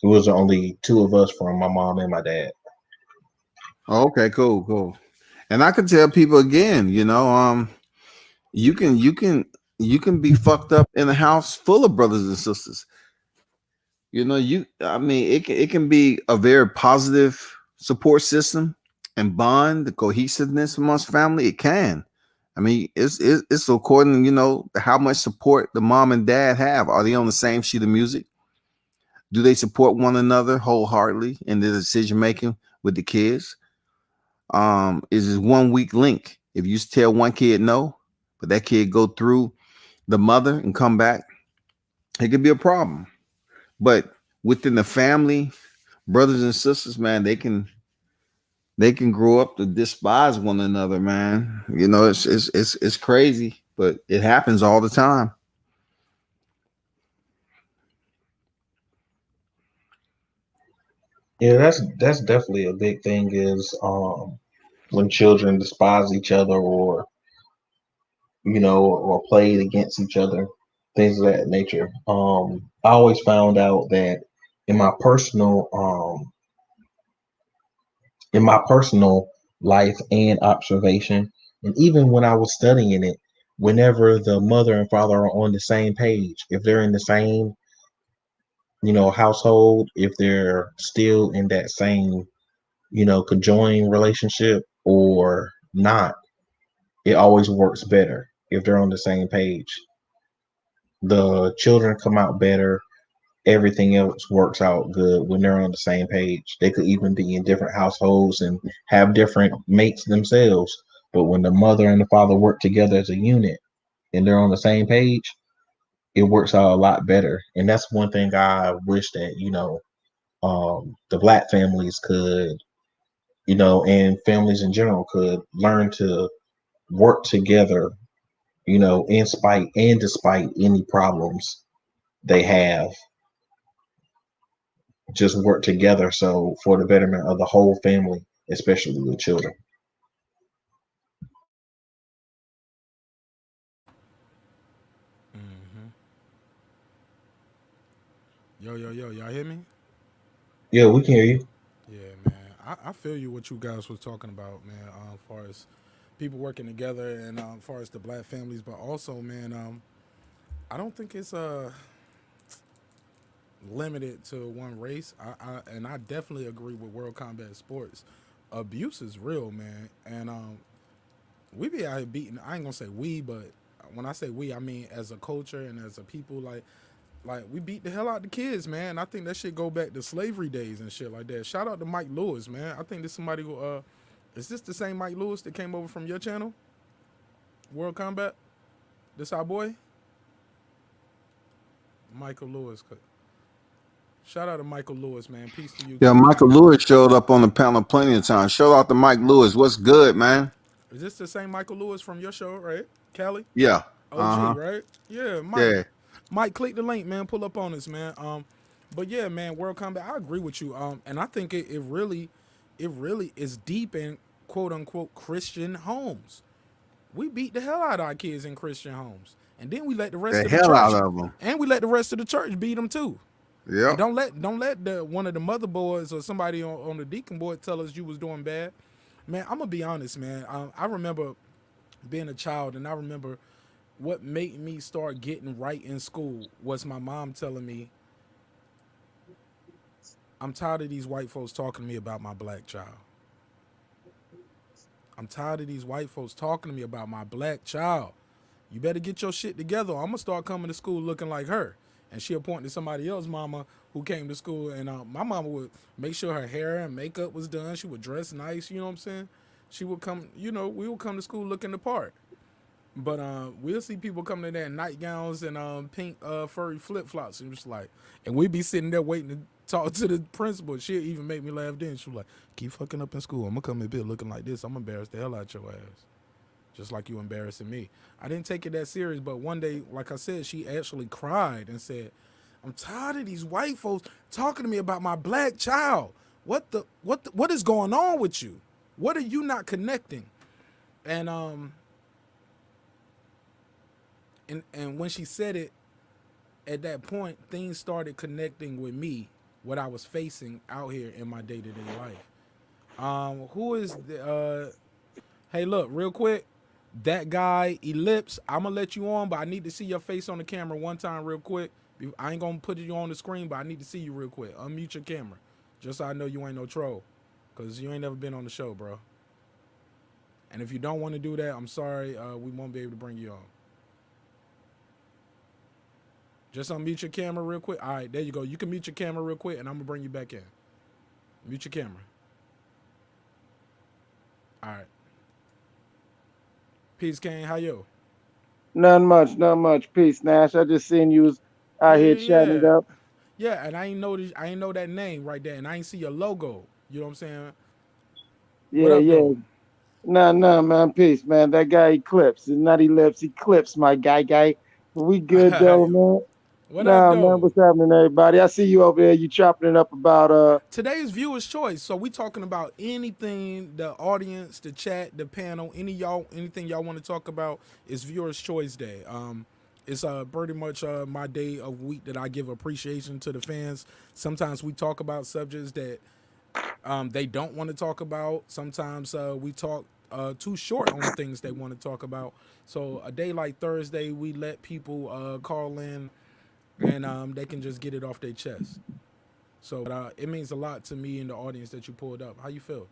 It was only two of us from my mom and my dad. Okay, cool. And I could tell people again, you know, you can be fucked up in a house full of brothers and sisters. You know, I mean, it can be a very positive support system and bond, the cohesiveness amongst family. It can. I mean, it's according, you know, how much support the mom and dad have. Are they on the same sheet of music? Do they support one another wholeheartedly in the decision making with the kids? Is one weak link? If you tell one kid no, but that kid go through the mother and come back, it could be a problem. But within the family, brothers and sisters, man, they can grow up to despise one another, man. You know, it's crazy, but it happens all the time. Yeah, that's definitely a big thing is when children despise each other or or played against each other, things of that nature. I always found out that in my personal life and observation, and even when I was studying it, whenever the mother and father are on the same page, if they're in the same household, if they're still in that same conjoined relationship or not, it always works better if they're on the same page. The children come out better. Everything else works out good when they're on the same page. They could even be in different households and have different mates themselves. But when the mother and the father work together as a unit and they're on the same page, it works out a lot better. And that's one thing I wish that, the Black families could, and families in general could learn to work together, in spite and despite any problems they have. Just work together so for the betterment of the whole family, especially with children. Yo, y'all hear me? Yeah, we can hear you. Yeah, man. I feel you what you guys was talking about, man. As far as people working together and as far as the Black families, but also, man, I don't think it's limited to one race. I definitely agree with World Combat Sports. Abuse is real, man, and we be out here beating. I ain't gonna say we, but when I say we, I mean as a culture and as a people, like we beat the hell out the kids, man. I think that shit go back to slavery days and shit like that. Shout out to Mike Lewis, man. I think this somebody who is this the same Mike Lewis that came over from your channel? World Combat? This our boy? Michael Lewis. Shout out to Michael Lewis, man. Peace to you. Yeah, Michael Lewis showed up on the panel plenty of times. Shout out to Mike Lewis. What's good, man? Is this the same Michael Lewis from your show, right? Cali? Yeah. OG, right? Yeah, Mike. Yeah. Mike, click the link, man. Pull up on us, man. But yeah, man, World Combat, I agree with you. And I think it really, it really is deep in quote unquote Christian homes. We beat the hell out of our kids in Christian homes, and then we let the rest The of the hell out church, of them. and we let the rest of the church beat them too. Yeah. And don't let the one of the mother boys or somebody on the deacon board tell us you was doing bad. Man, I'm gonna be honest, man. I remember being a child, and I remember what made me start getting right in school was my mom telling me, I'm tired of these white folks talking to me about my black child. I'm tired of these white folks talking to me about my black child. You better get your shit together. I'm gonna start coming to school looking like her. And she'll point to somebody else's mama who came to school, and my mama would make sure her hair and makeup was done. She would dress nice, you know what I'm saying? She would come, we would come to school looking the part. But we'll see people come in there in nightgowns and pink furry flip-flops, and just like, and we'd be sitting there waiting to talk to the principal. She'll even make me laugh then. She was like, keep fucking up in school. I'm gonna come in here looking like this. I'm embarrassed the hell out your ass. Just like you embarrassing me. I didn't take it that serious, but one day, like I said, she actually cried and said, I'm tired of these white folks talking to me about my black child. What is going on with you? What are you not connecting? And when she said it, at that point, things started connecting with me, what I was facing out here in my day-to-day life. Who is the, hey, look, real quick, that guy, Ellipse, I'm going to let you on, but I need to see your face on the camera one time real quick. I ain't going to put you on the screen, but I need to see you real quick. Unmute your camera, just so I know you ain't no troll, because you ain't never been on the show, bro. And if you don't want to do that, I'm sorry, we won't be able to bring you on. Just unmute your camera real quick. All right, there you go. You can mute your camera real quick, and I'm going to bring you back in. Mute your camera. All right. Peace, Kane. How you? None much. Peace, Nash. I just seen you was out here chatting it up. Yeah, and I ain't know that name right there, and I ain't see your logo. You know what I'm saying? Yeah, What up, yeah. though? Nah, man. Peace, man. That guy Eclipse. It's not Ellipse. Eclipse, my guy. We good though, man. What up, Nah, though? man. What's happening, everybody? I see you over there. You chopping it up about Today's viewer's choice. So we talking about anything the audience, the chat, the panel, anything y'all want to talk about is viewer's choice day. It's pretty much my day of week that I give appreciation to the fans. Sometimes we talk about subjects that they don't want to talk about. Sometimes we talk too short on things they want to talk about. So a day like Thursday, we let people call in and they can just get it off their chest. So it means a lot to me and the audience that you pulled up. How you feel?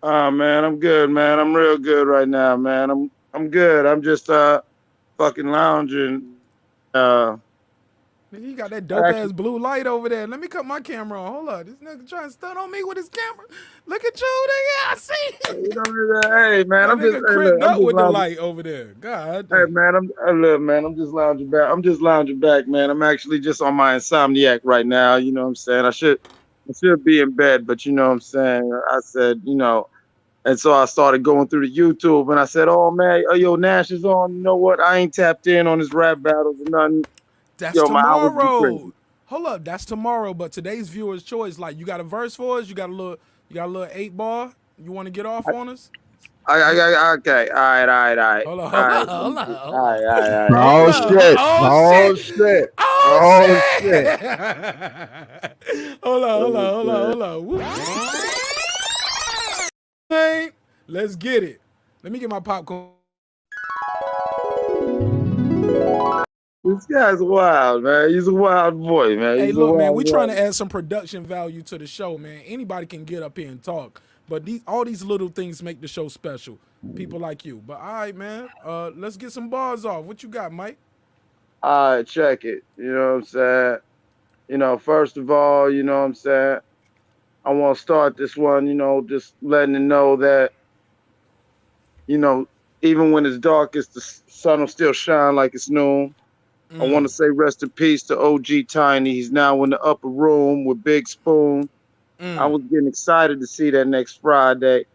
man, I'm good, man. I'm real good right now, man. I'm good. I'm just fucking lounging. You got that dope ass blue light over there. Let me cut my camera on. Hold on. This nigga trying to stun on me with his camera. Look at you, nigga. I see. Hey, man, I'm just crimped up with the light over there. God. Hey, man, I'm just lounging back. Man. I'm actually just on my Insomniac right now. You know what I'm saying? I should be in bed, but you know what I'm saying? I said, and so I started going through the YouTube, and I said, oh, man, yo, Nash is on. You know what? I ain't tapped in on his rap battles or nothing. That's tomorrow. Hold up, that's tomorrow. But today's viewer's choice. Like, you got a verse for us? You got a little 8-bar? You want to get off on us? Okay. All right. Hold on. All right. Oh shit. Hold on. Hey, let's get it. Let me get my popcorn. This guy's wild, man. He's a wild boy, man. Hey, look, man, we trying to add some production value to the show, man. Anybody can get up here and talk, but all these little things make the show special. People like you. But all right, man, let's get some bars off. What you got, Mike? All right, check it. You know what I'm saying? First of all, you know what I'm saying? I want to start this one, just letting it know that, even when it's darkest, the sun will still shine like it's noon. I want to say rest in peace to OG Tiny. He's now in the upper room with Big Spoon. I was getting excited to see that next Friday.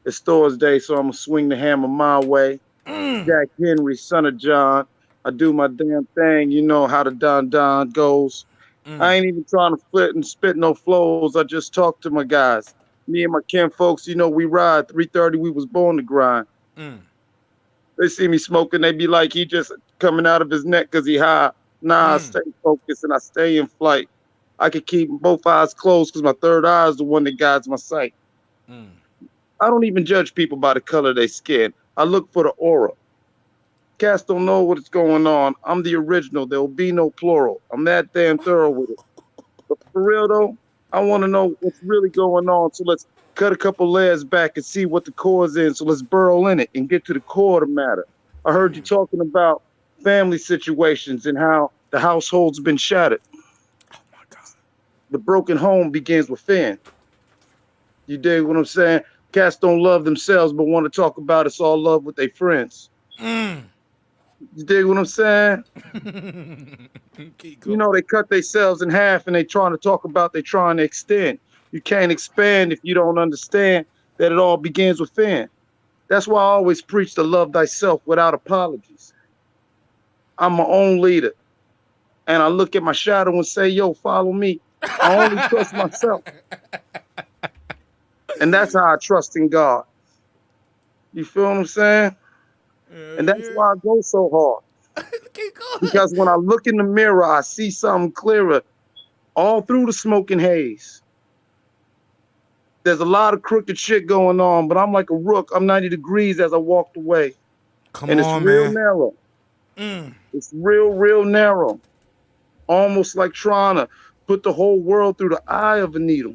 It's Thor's Day, so I'm going to swing the hammer my way. Jack Henry, son of John. I do my damn thing. You know how the Don goes. I ain't even trying to flip and spit no flows. I just talk to my guys. Me and my kin folks, you know, we ride. 3:30, we was born to grind. They see me smoking, they be like, he just coming out of his neck because he high. Nah, I stay focused and I stay in flight. I can keep both eyes closed because my third eye is the one that guides my sight. I don't even judge people by the color of their skin. I look for the aura. Cats don't know what's going on. I'm the original. There will be no plural. I'm that damn thorough with it. But for real though, I want to know what's really going on. So let's cut a couple layers back and see what the core is in. So let's burrow in it and get to the core of the matter. I heard you talking about family situations and how the household's been shattered. Oh my God. The broken home begins within. You dig what I'm saying? Cats don't love themselves, but want to talk about it's all love with their friends. You dig what I'm saying? You know, they cut themselves in half and they trying to talk about they trying to extend. You can't expand if you don't understand that it all begins within. That's why I always preach to love thyself without apologies. I'm my own leader. And I look at my shadow and say, yo, follow me. I only trust myself. And that's how I trust in God. You feel what I'm saying? And that's why I go so hard. Because when I look in the mirror, I see something clearer all through the smoking haze. There's a lot of crooked shit going on, but I'm like a rook. I'm 90 degrees as I walked away. And it's real narrow. It's real narrow. Almost like trying to put the whole world through the eye of a needle.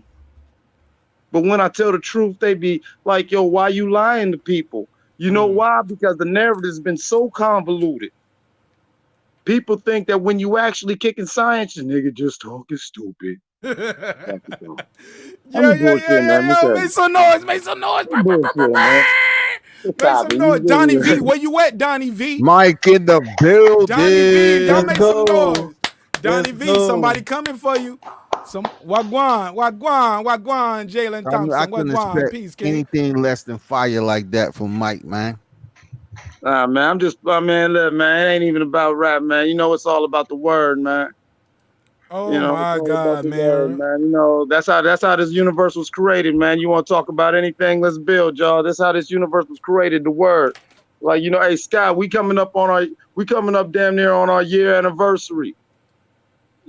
But when I tell the truth, they be like, yo, why you lying to people? You know why? Because the narrative's been so convoluted. People think that when you actually kicking science, the nigga just talking stupid. Make some noise. Make some noise. Donnie V, where you at, Donnie V? Mike in the building. Donnie V, y'all make some noise. Donnie V, somebody coming for you. Some wagwan, Jalen Thompson. I couldn't expect peace, anything less than fire like that from Mike, man. Man, I'm just, man, look, man, it ain't even about rap, man. You know, it's all about the word, man. Oh, you know, my God, man. Word, man. You know, that's how this universe was created, man. You want to talk about anything? Let's build, y'all. That's how this universe was created, the word. Like, you know, hey, Scott, we coming up damn near on our year anniversary.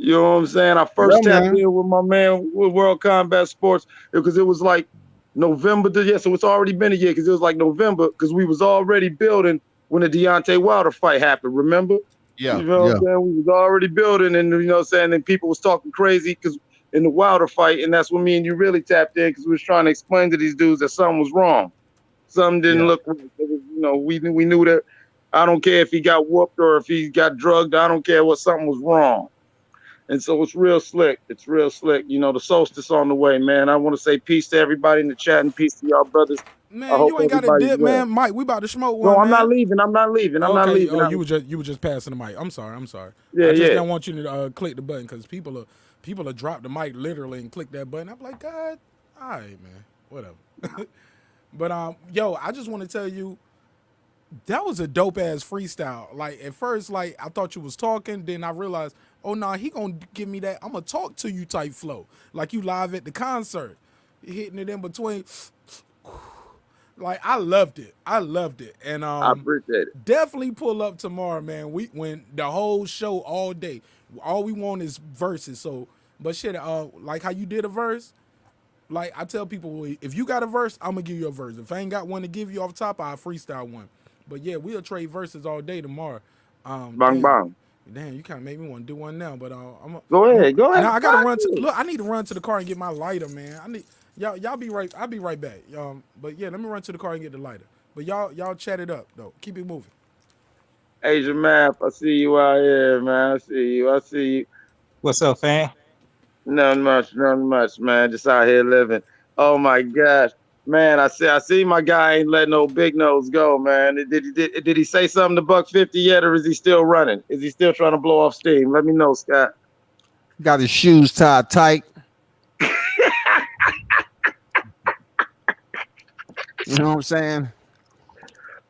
You know what I'm saying? I first tapped in with my man with World Combat Sports because it was like November. So it's already been a year because it was like November because we was already building when the Deontay Wilder fight happened. Remember? Yeah. You know what I'm saying? We was already building, and you know what I'm saying? And people was talking crazy because in the Wilder fight, and that's when me and you really tapped in because we was trying to explain to these dudes that something was wrong. Something didn't look right. It was, you know, we knew that. I don't care if he got whooped or if he got drugged. I don't care what something was wrong. And so it's real slick. It's real slick. You know, the solstice on the way, man. I want to say peace to everybody in the chat and peace to y'all brothers. Man, you ain't got to dip, man. Mike, we about to smoke one. No, I'm not leaving. I'm not leaving. Oh, you were just passing the mic. I'm sorry. I just don't want you to click the button because people are drop the mic literally and click that button. I'm like, God, all right, man, whatever. But yo, I just want to tell you, that was a dope ass freestyle. Like at first, like I thought you was talking, then I realized, oh no, he gonna give me that I'm gonna talk to you type flow, like you live at the concert, hitting it in between. Like I loved it, and I appreciate it. Definitely pull up tomorrow, man. When the whole show all day, all we want is verses. So, but shit, like how you did a verse. Like I tell people, if you got a verse, I'm gonna give you a verse. If I ain't got one to give you off top, I'll freestyle one. But yeah, we'll trade verses all day tomorrow. Bang. Damn, you kind of made me want to do one now. But go ahead. Now I gotta run. I need to run to the car and get my lighter, man. I need y'all be right. I'll be right back. But yeah, let me run to the car and get the lighter. But y'all chat it up though. Keep it moving. Asia Math, I see you out here, man. I see you. What's up, fam? Nothing much, man. Just out here living. Oh my gosh. Man, I see my guy ain't letting no big nose go, man. Did he say something to Buck 50 yet, or is he still running? Is he still trying to blow off steam? Let me know, Scott. Got his shoes tied tight. You know what I'm saying?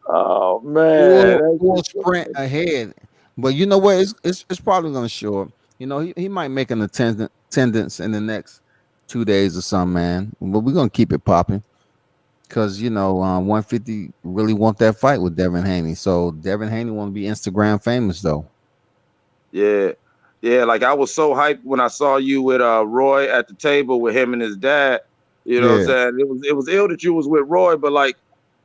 Oh man, full sprint ahead. But you know what? It's probably gonna show up. You know, he might make an attendance in the next 2 days or something, man. But we're gonna keep it popping because 150 really want that fight with Devin Haney. So Devin Haney want to be Instagram famous though. Yeah. Yeah, like I was so hyped when I saw you with Roy at the table with him and his dad. You know what I'm saying? It was ill that you was with Roy, but like,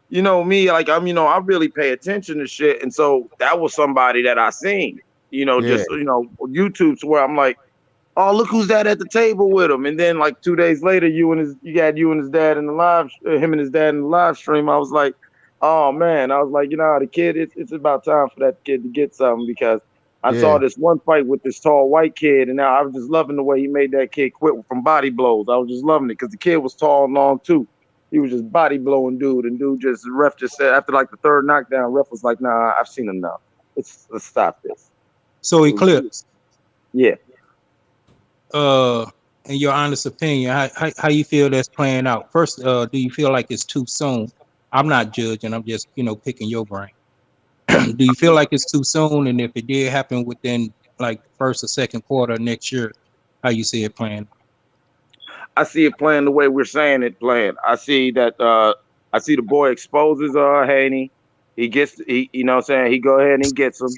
you know me, like I really pay attention to shit. And so that was somebody that I seen, just YouTube's where I'm like, oh, look who's that at the table with him. And then like 2 days later, you and his dad in the live, him and his dad in the live stream. I was like, oh man, I was like, the kid, it's about time for that kid to get something because I saw this one fight with this tall white kid, and now I was just loving the way he made that kid quit from body blows. I was just loving it because the kid was tall and long too. He was just body blowing dude, and ref just said after like the third knockdown, ref was like, nah, I've seen enough. Let's stop this. So Eclipse. Yeah. In your honest opinion, how you feel that's playing out? First, do you feel like it's too soon? I'm not judging. I'm just picking your brain. Do you feel like it's too soon? And if it did happen within like first or second quarter of next year, how you see it playing? I see it playing the way we're saying it playing. I see that I see the boy exposes Haney. He gets he go ahead and he gets him.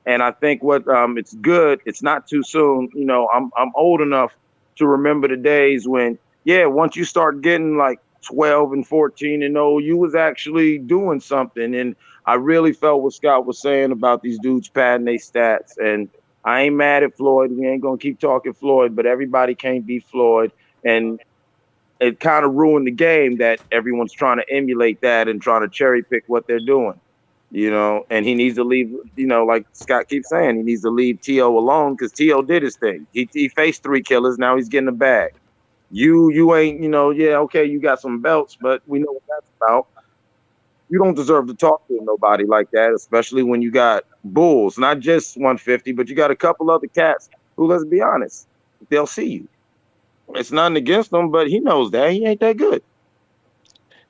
And I think it's good. It's not too soon. I'm old enough to remember the days when once you start getting like 12 and 14 and 0, you was actually doing something. And I really felt what Scott was saying about these dudes padding their stats. And I ain't mad at Floyd. We ain't gonna keep talking Floyd, but everybody can't beat Floyd. And it kind of ruined the game that everyone's trying to emulate that and trying to cherry pick what they're doing. And he needs to leave, like Scott keeps saying, he needs to leave T.O. alone because T.O. did his thing. He faced 3 killers. Now he's getting a bag. You ain't, okay, you got some belts, but we know what that's about. You don't deserve to talk to nobody like that, especially when you got bulls, not just 150, but you got a couple other cats who, let's be honest, they'll see you. It's nothing against them, but he knows that. He ain't that good.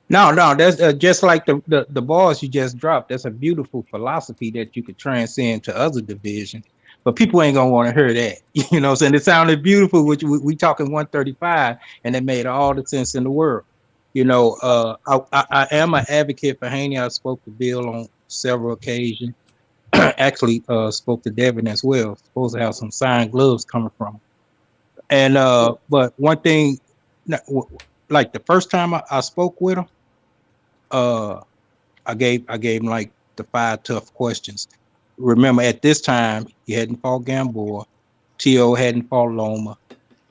No, that's just like the bars you just dropped. That's a beautiful philosophy that you could transcend to other divisions. But people ain't gonna want to hear that. You know what I'm saying? It sounded beautiful, which we talking 135, and it made all the sense in the world. I am an advocate for Haney. I spoke to Bill on several occasions. Actually, spoke to Devin as well. Supposed to have some signed gloves coming from him. And but one thing, like the first time I spoke with him, I gave him like the 5 tough questions. Remember, at this time, he hadn't fought Gamboa, T.O. hadn't fought Loma.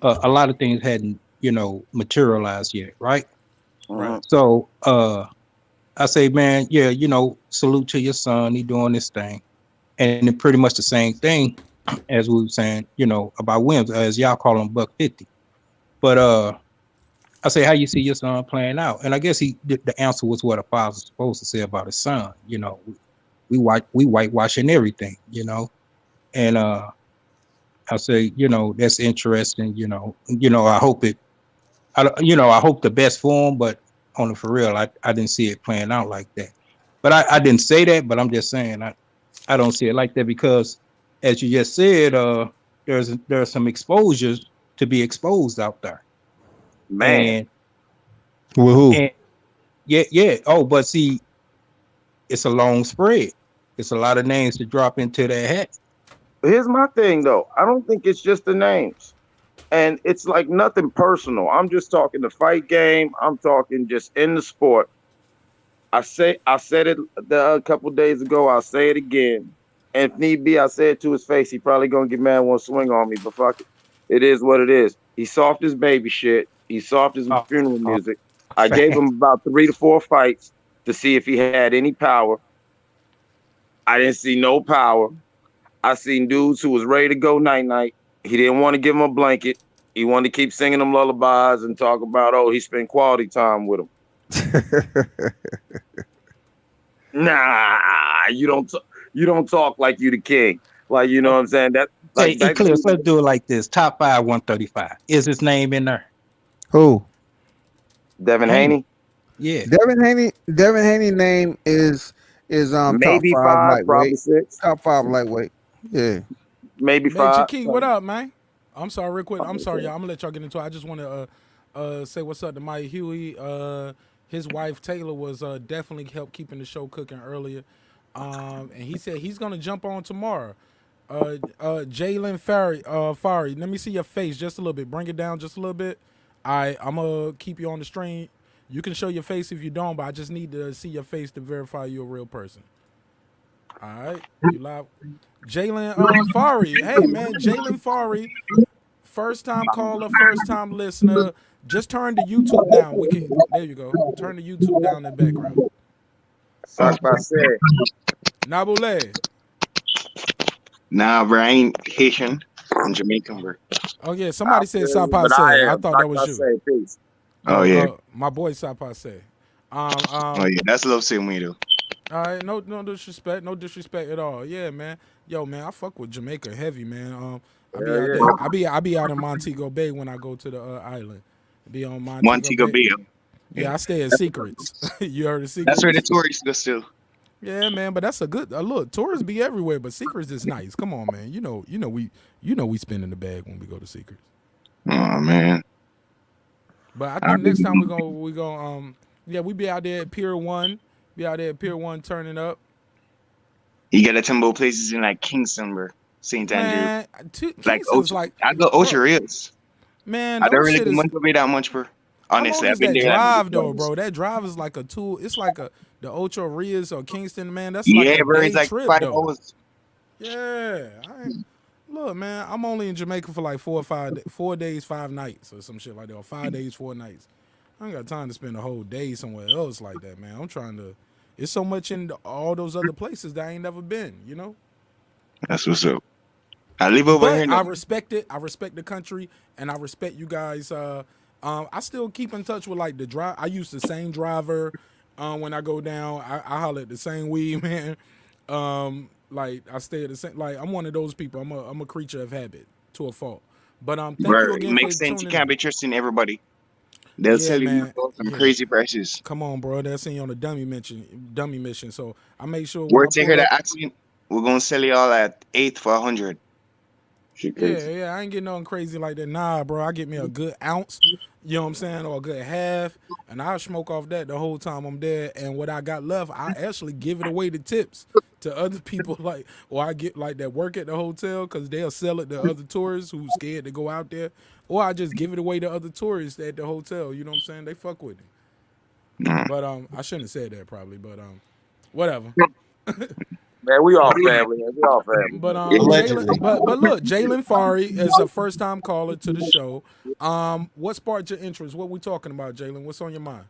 A lot of things hadn't, materialized yet, right? Right. So I say, man, salute to your son. He doing this thing. And it pretty much the same thing as we were saying, about Williams, as y'all call him Buck 50. But I say, how you see your son playing out? And I guess the answer was what a father's supposed to say about his son. We whitewashing everything, and I say, that's interesting. I hope I hope the best for him, but on the for real, I didn't see it playing out like that. But I didn't say that, but I'm just saying I don't see it like that because, as you just said, there's some exposures to be exposed out there. Man. And yeah. Oh, but see, it's a long spread. It's a lot of names to drop into that hat. Here's my thing, though. I don't think it's just the names. And it's like nothing personal. I'm just talking the fight game. I'm talking just in the sport. I said it a couple days ago. I'll say it again. And if need be, I say it to his face. He probably going to get mad and want to swing on me, but fuck it. It is what it is. He soft his baby shit. He soft his funeral music. I gave him about 3 to 4 fights to see if he had any power. I didn't see no power. I seen dudes who was ready to go night-night. He didn't want to give him a blanket. He wanted to keep singing them lullabies and talk about, he spent quality time with him. Nah, you don't talk like you the king. Like, you know what I'm saying? Eclipse, let's do it like this. Top 5, 135. Is his name in there? Who? Devin Haney? Yeah. Devin Haney name is maybe top 5 probably lightweight. 6. Top 5 lightweight. Yeah. maybe Hey, 5. Chakey, what up, man? I'm sorry, real quick. I'm sorry, y'all. I'm gonna let y'all get into it. I just want to say what's up to Mike Huey. His wife Taylor was definitely helped keeping the show cooking earlier. And he said he's gonna jump on tomorrow. Jalen Fari, let me see your face just a little bit. Bring it down just a little bit. I'm gonna keep you on the stream. You can show your face if you don't, but I just need to see your face to verify you're a real person. All right, you live. Jalen Fari, hey man, Jalen Fari, first time caller, first time listener. Just turn the YouTube down. There you go. Turn the YouTube down in the background. Nabule. Nah, bro, I ain't Haitian. I'm Jamaican, bro. Oh yeah, somebody said Sapase. I thought that was you. Oh yeah. My boy Sapase. Oh yeah, that's a little same way though. All right, no disrespect, no disrespect at all. Yeah, man. Yo, man, I fuck with Jamaica heavy, man. I be out in Montego Bay when I go to the island. Be on Montego Bay. Yeah, I stay at Secrets. You heard of Secrets? That's where the tourists go still. Yeah, man, but that's a good look. Tourists be everywhere, but Secrets is nice. Come on, man. You know we spin in the bag when we go to Secrets. Oh man. But I think next time we go we be out there at Pier 1. Be out there at Pier 1 turning up. You got a temple places in like Kingston, bro. St. Andrew. Like I go Ocho Rios. Man, I don't really go Montego Bay that much, bro. Honestly, I've been that there. Drive though, bro. That drive is like a tool. It's like the Ocho Rios or Kingston, man. That's like a bro, day it's like trip, 5 though. hours. Yeah. Look, man, I'm only in Jamaica for like 4 days, 5 nights or some shit like that, or 5 days, 4 nights. I ain't got time to spend a whole day somewhere else like that, man. I'm trying to. It's so much in all those other places that I ain't never been, you know. That's what's up. I live over here. I respect it. I respect the country, and I respect you guys. I still keep in touch with like the drive. I use the same driver when I go down. I holler at the same weed man. Like I stay at the same. Like I'm one of those people. I'm a creature of habit to a fault. But thank you again it makes for sense. You tuning can't in. be trusting everybody. They'll tell you some crazy prices. Come on, bro. They'll send you on a dummy mission. So I make sure. Word to hear the accident. We're gonna sell you all at 8 for 100. Yeah, I ain't getting nothing crazy like that. Nah, bro, I get me a good ounce, you know what I'm saying, or a good half, and I'll smoke off that the whole time I'm there. And what I got left, I actually give it away to tips to other people, like, or I get like that work at the hotel because they'll sell it to other tourists who's scared to go out there, or I just give it away to other tourists at the hotel. You know what I'm saying? They fuck with it. But I shouldn't have said that probably, but whatever. Man, we all family. Man. We all family. But look, Jalen Fari is a first time caller to the show. What sparked your interest? What we talking about, Jalen? What's on your mind?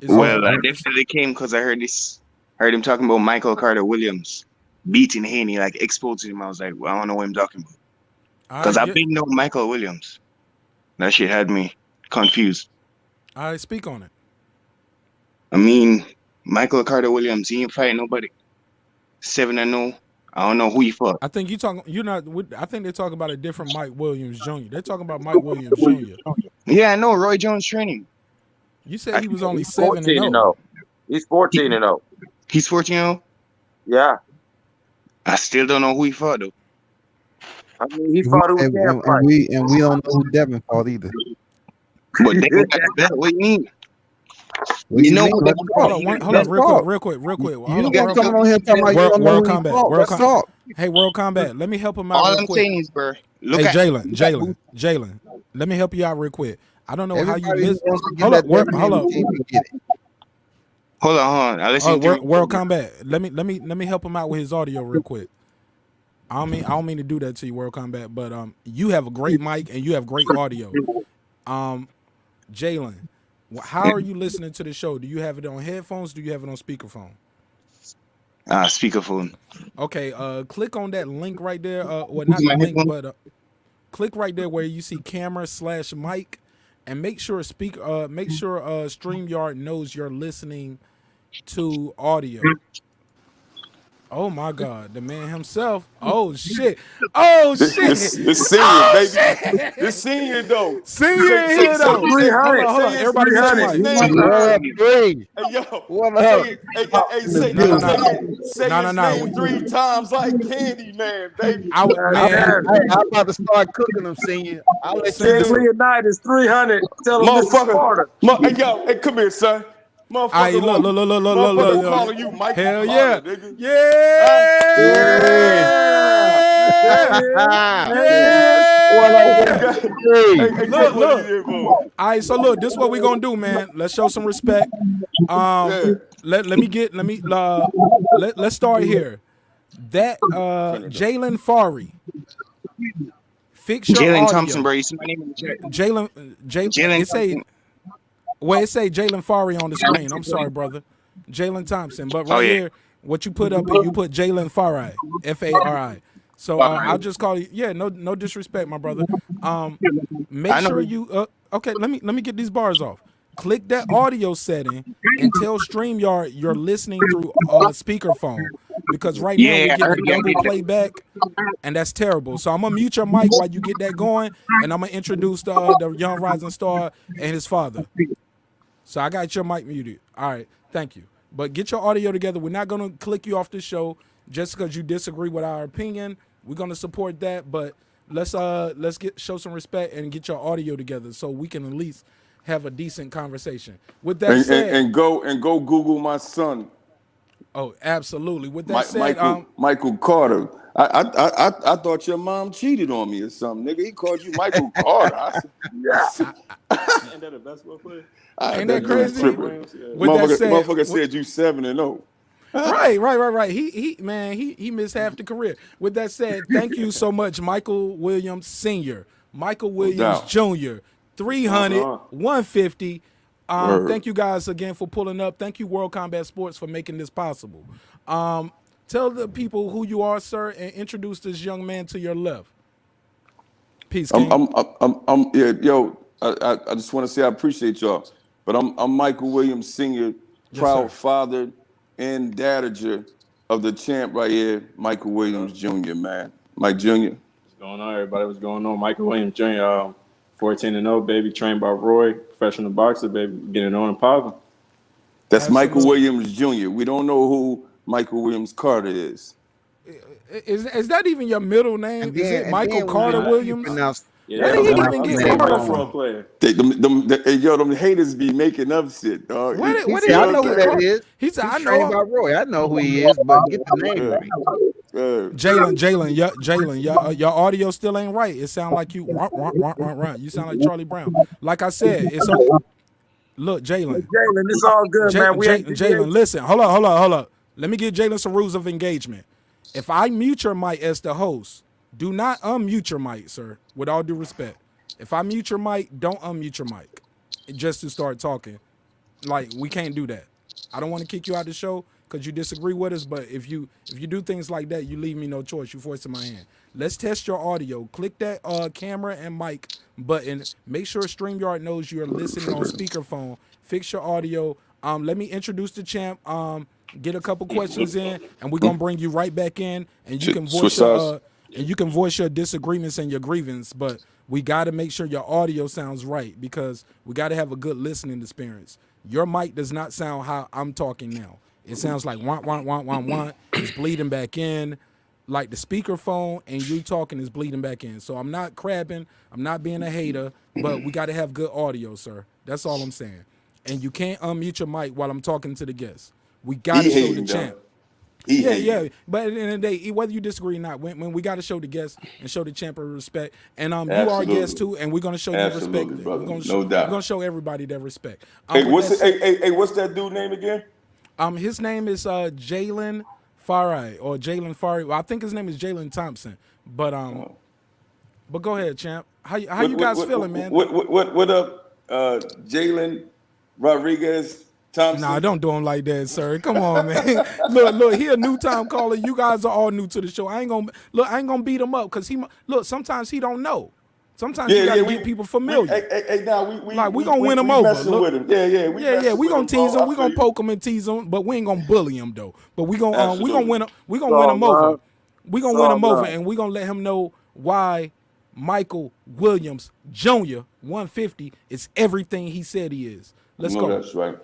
I definitely came because I heard him talking about Michael Carter Williams beating Haney, like exposing him. I was like, well, I don't know what I'm talking about. Because I've been knowing Michael Williams. That shit had me confused. I speak on it. I mean, Michael Carter Williams, he ain't fighting nobody. 7-0. I don't know who he fought. I think I think they're talking about a different Mike Williams Jr. They're talking about Mike Williams Jr. Yeah, I know. Roy Jones training. You said he was only 7-0. He's 14-0. He's 14-0? Yeah. I still don't know who he fought though. I mean, he fought who can't fight. And we don't know who Devin fought either. But they got that. What do you mean? You know what? Hold on, real quick. You got coming on here talking about you don't know who he fought. Let's talk. Hey, World Combat, let me help him out. All real I'm quick. saying is, bro. Hey, Jalen, let me help you out real quick. I don't know how you listen. Hold on. I listen to World Combat. Let me help him out with his audio real quick. I don't mean to do that to you, World Combat, but you have a great mic and you have great audio. Jalen, how are you listening to the show? Do you have it on headphones? Do you have it on speakerphone? Speakerphone. Okay, click on that link right there. Well, not the link, but click right there where you see camera/mic, and make sure StreamYard knows you're listening to audio. Oh my God, the man himself. Oh shit. Oh shit. This senior, Oh, baby. shit. This senior though. Senior in here though. Hold on. Everybody mute your mic. Hey yo, What up? say No. his name 3 times like Candy Man, baby. Man, I'm about to start cooking them, senior. I'll let you do it. Night is 300. Tell him Motherfucker. Hey yo, hey, come here, son. Motherfucker, look. calling you Michael Hell Carter, yeah. nigga. Look. All right, so look, this is what we're gonna do, man. Let's show some respect. Let's start here. That Jalen Fari. Fix your Jalen audio. Thompson, bro. You see my name in the chat? Jalen. It say Jalen Fari on the screen. I'm sorry, brother. Jalen Thompson. But right here, what you put up, you put Jalen Fari, Fari. So I'll just call you. Yeah, no disrespect, my brother. Make sure you. Okay, let me get these bars off. Click that audio setting and tell StreamYard you're listening through speakerphone, because right now we're getting double playback, and that's terrible. So I'm gonna mute your mic while you get that going, and I'm gonna introduce the young rising star and his father. So I got your mic muted. All right, thank you. But get your audio together. We're not gonna click you off the show just because you disagree with our opinion. We're gonna support that, but let's show some respect and get your audio together so we can at least have a decent conversation. With that said, and go Google my son. Oh, absolutely. With that said, Michael Carter. I thought your mom cheated on me or something, nigga. He called you Michael Carter. I said, Ain't that a basketball player? Ain't that crazy? Motherfucker said you 7-0. Right. He missed half the career. With that said, thank you so much, Michael Williams Sr., Michael Williams Jr., 300, 150. Thank you guys again for pulling up. Thank you, World Combat Sports, for making this possible. Tell the people who you are, sir, and introduce this young man to your left. Peace, King. I just want to say I appreciate y'all, but I'm Michael Williams Sr., proud father and dadager of the champ right here, Michael Williams Jr., man. Mike Jr. What's going on, everybody? What's going on? Michael Williams Jr., 14-0, baby, trained by Roy, professional boxer, baby, getting on and popping. That's Michael Williams Jr. We don't know who Michael Williams Carter is. Is that even your middle name? Is it Michael Carter Williams? Yeah, where did he even get Carter from? Them haters be making up shit, dog. I know who that is. He said, I know by Roy. I know who he is, but get the name right. Jalen, your audio still ain't right. It sound like you run. You sound like Charlie Brown. Like I said, it's okay. Look, Jalen, it's all good, man. Jalen, listen, hold up. Let me give Jalen some rules of engagement. If I mute your mic as the host, do not unmute your mic, sir, with all due respect. If I mute your mic, don't unmute your mic just to start talking. Like, we can't do that. I don't want to kick you out of the show because you disagree with us, but if you do things like that, you leave me no choice. You force in my hand. Let's test your audio. Click that camera and mic button. Make sure StreamYard knows you're listening on speakerphone. Fix your audio. Let me introduce the champ. Get a couple questions in, and we're gonna bring you right back in, and you can voice your disagreements and your grievance. But we got to make sure your audio sounds right because we got to have a good listening experience. Your mic does not sound how I'm talking now. It sounds like want. It's bleeding back in, like the speakerphone, and you talking is bleeding back in. So I'm not crabbing. I'm not being a hater, but we got to have good audio, sir. That's all I'm saying. And you can't unmute your mic while I'm talking to the guests. We got to show the champ. Yeah. But at the end of the day, whether you disagree or not, when we got to show the guests and show the champ respect, and you are a guest too, and we're gonna show you respect. We're gonna no doubt. We're gonna show everybody that respect. What's that dude name again? His name is Jalen Fari or Jalen Fari. Well, I think his name is Jalen Thompson. But go ahead, champ. How you guys feeling, man? What up, Jalen Rodriguez Thompson? Nah, don't do him like that, sir. Come on, man. look, he a new time caller. You guys are all new to the show. I ain't gonna beat him up because sometimes he don't know. Sometimes you gotta get people familiar. Hey, now we gonna win them over. Messing with him. Yeah. We gonna tease them. We gonna poke them and tease them, but we ain't gonna bully them though. But we gonna win them. We gonna win them over. We gonna win him over, and we gonna let him know why Michael Williams Jr. 150 is everything he said he is. Let's go. That's right.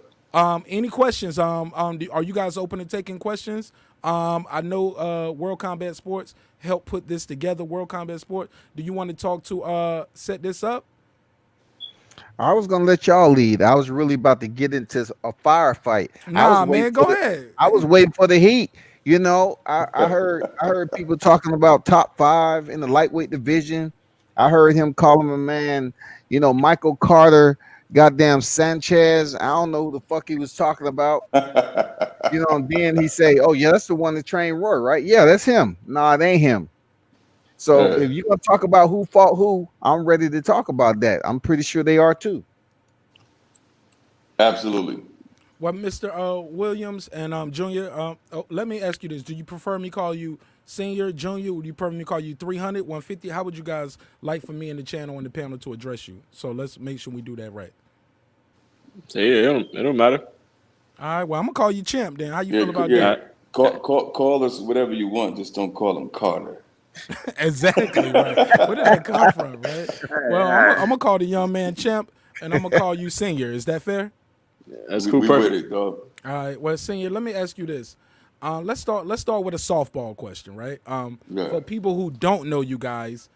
Any questions? Are you guys open to taking questions? I know World Combat Sports helped put this together. World Combat Sports. Do you want to talk to set this up? I was gonna let y'all lead. I was really about to get into a firefight. Nah, man, go ahead. I was waiting for the heat. You know, I heard people talking about top 5 in the lightweight division. I heard him calling a man, you know, Michael Carter, goddamn Sanchez. I don't know who the fuck he was talking about. You know, and then he say, "Oh yeah, that's the one that trained Roy, right? Yeah, that's him." Nah, it ain't him. So if you're gonna talk about who fought who, I'm ready to talk about that. I'm pretty sure they are too. Absolutely. Well, Mr. Williams and Junior, let me ask you this: do you prefer me call you Senior, Junior? Would you prefer me call you 300, 150? How would you guys like for me and the channel and the panel to address you? So let's make sure we do that right. Yeah, it don't matter. All right. Well, I'm gonna call you Champ then. How you feel about that? Call us whatever you want. Just don't call him Carter. Exactly right. Where did that come from, right? Well, I'm gonna call the young man Champ, and I'm gonna call you Senior. Is that fair? That's cool. Perfect. With it, dog. All right. Well, Senior, let me ask you this. Let's start with a softball question, right? For people who don't know you guys,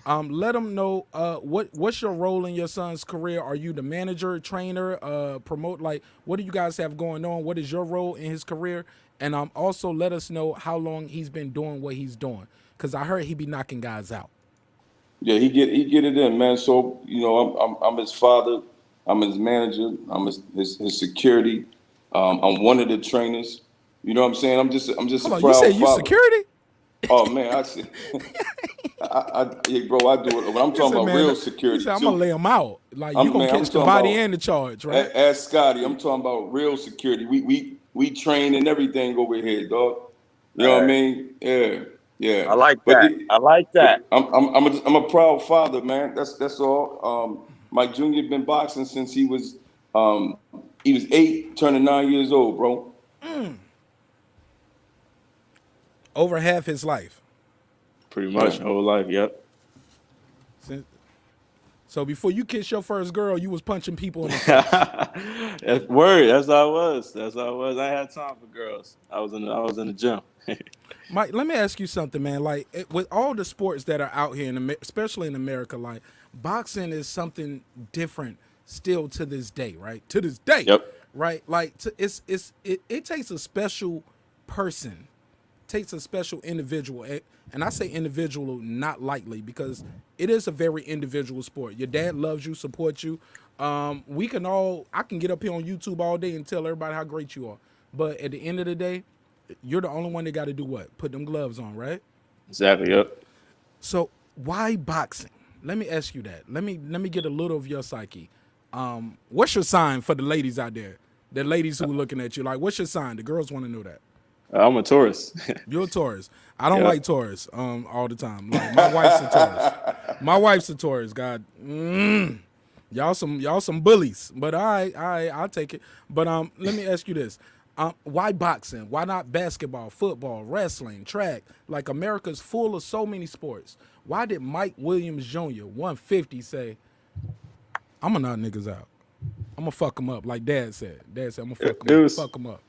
let them know what's your role in your son's career. Are you the manager, trainer, promote? Like, what do you guys have going on? What is your role in his career? And also let us know how long he's been doing what he's doing, because I heard he be knocking guys out. Yeah, he get it in, man. So you know, I'm his father. I'm his manager. I'm his security. I'm one of the trainers. You know what I'm saying? I'm just a proud you say you father. Security? Oh man, I see. Bro, I do it. When I'm talking about real security, I'm gonna lay him out. Like you gonna catch the body and the charge, right? Ask Scotty. I'm talking about real security. We train and everything over here, dog. You know what I mean? Yeah. I like that. I'm a proud father, man. That's all. Mike Jr. been boxing since he was 8, turning 9 years old, bro. Over half his life. Pretty much, whole life, yep. So before you kissed your first girl, you was punching people in the face. That's word. That's how it was. I had time for girls. I was in the gym. Mike, let me ask you something, man. Like with all the sports that are out here, especially in America, like boxing is something different still to this day, right? To this day, right? Like it takes a special person, takes a special individual, and I say individual not lightly because it is a very individual sport. Your dad loves you, supports you. I can get up here on YouTube all day and tell everybody how great you are, but at the end of the day, you're the only one that got to do what? Put them gloves on, right? Exactly. Yep. So why boxing? Let me ask you that. Let me get a little of your psyche. What's your sign for the ladies out there? The ladies who are looking at you, like, what's your sign? The girls want to know that. I'm a Taurus. You're a Taurus. I don't like Taurus all the time. Like, my wife's a Taurus. My wife's a Taurus. God, y'all some bullies. But all right, I'll take it. But let me ask you this. Why boxing? Why not basketball, football, wrestling, track? Like, America's full of so many sports. Why did Mike Williams Jr., 150, say, I'm going to knock niggas out? I'm going to fuck them up, like Dad said. Dad said, I'm going to fuck them up.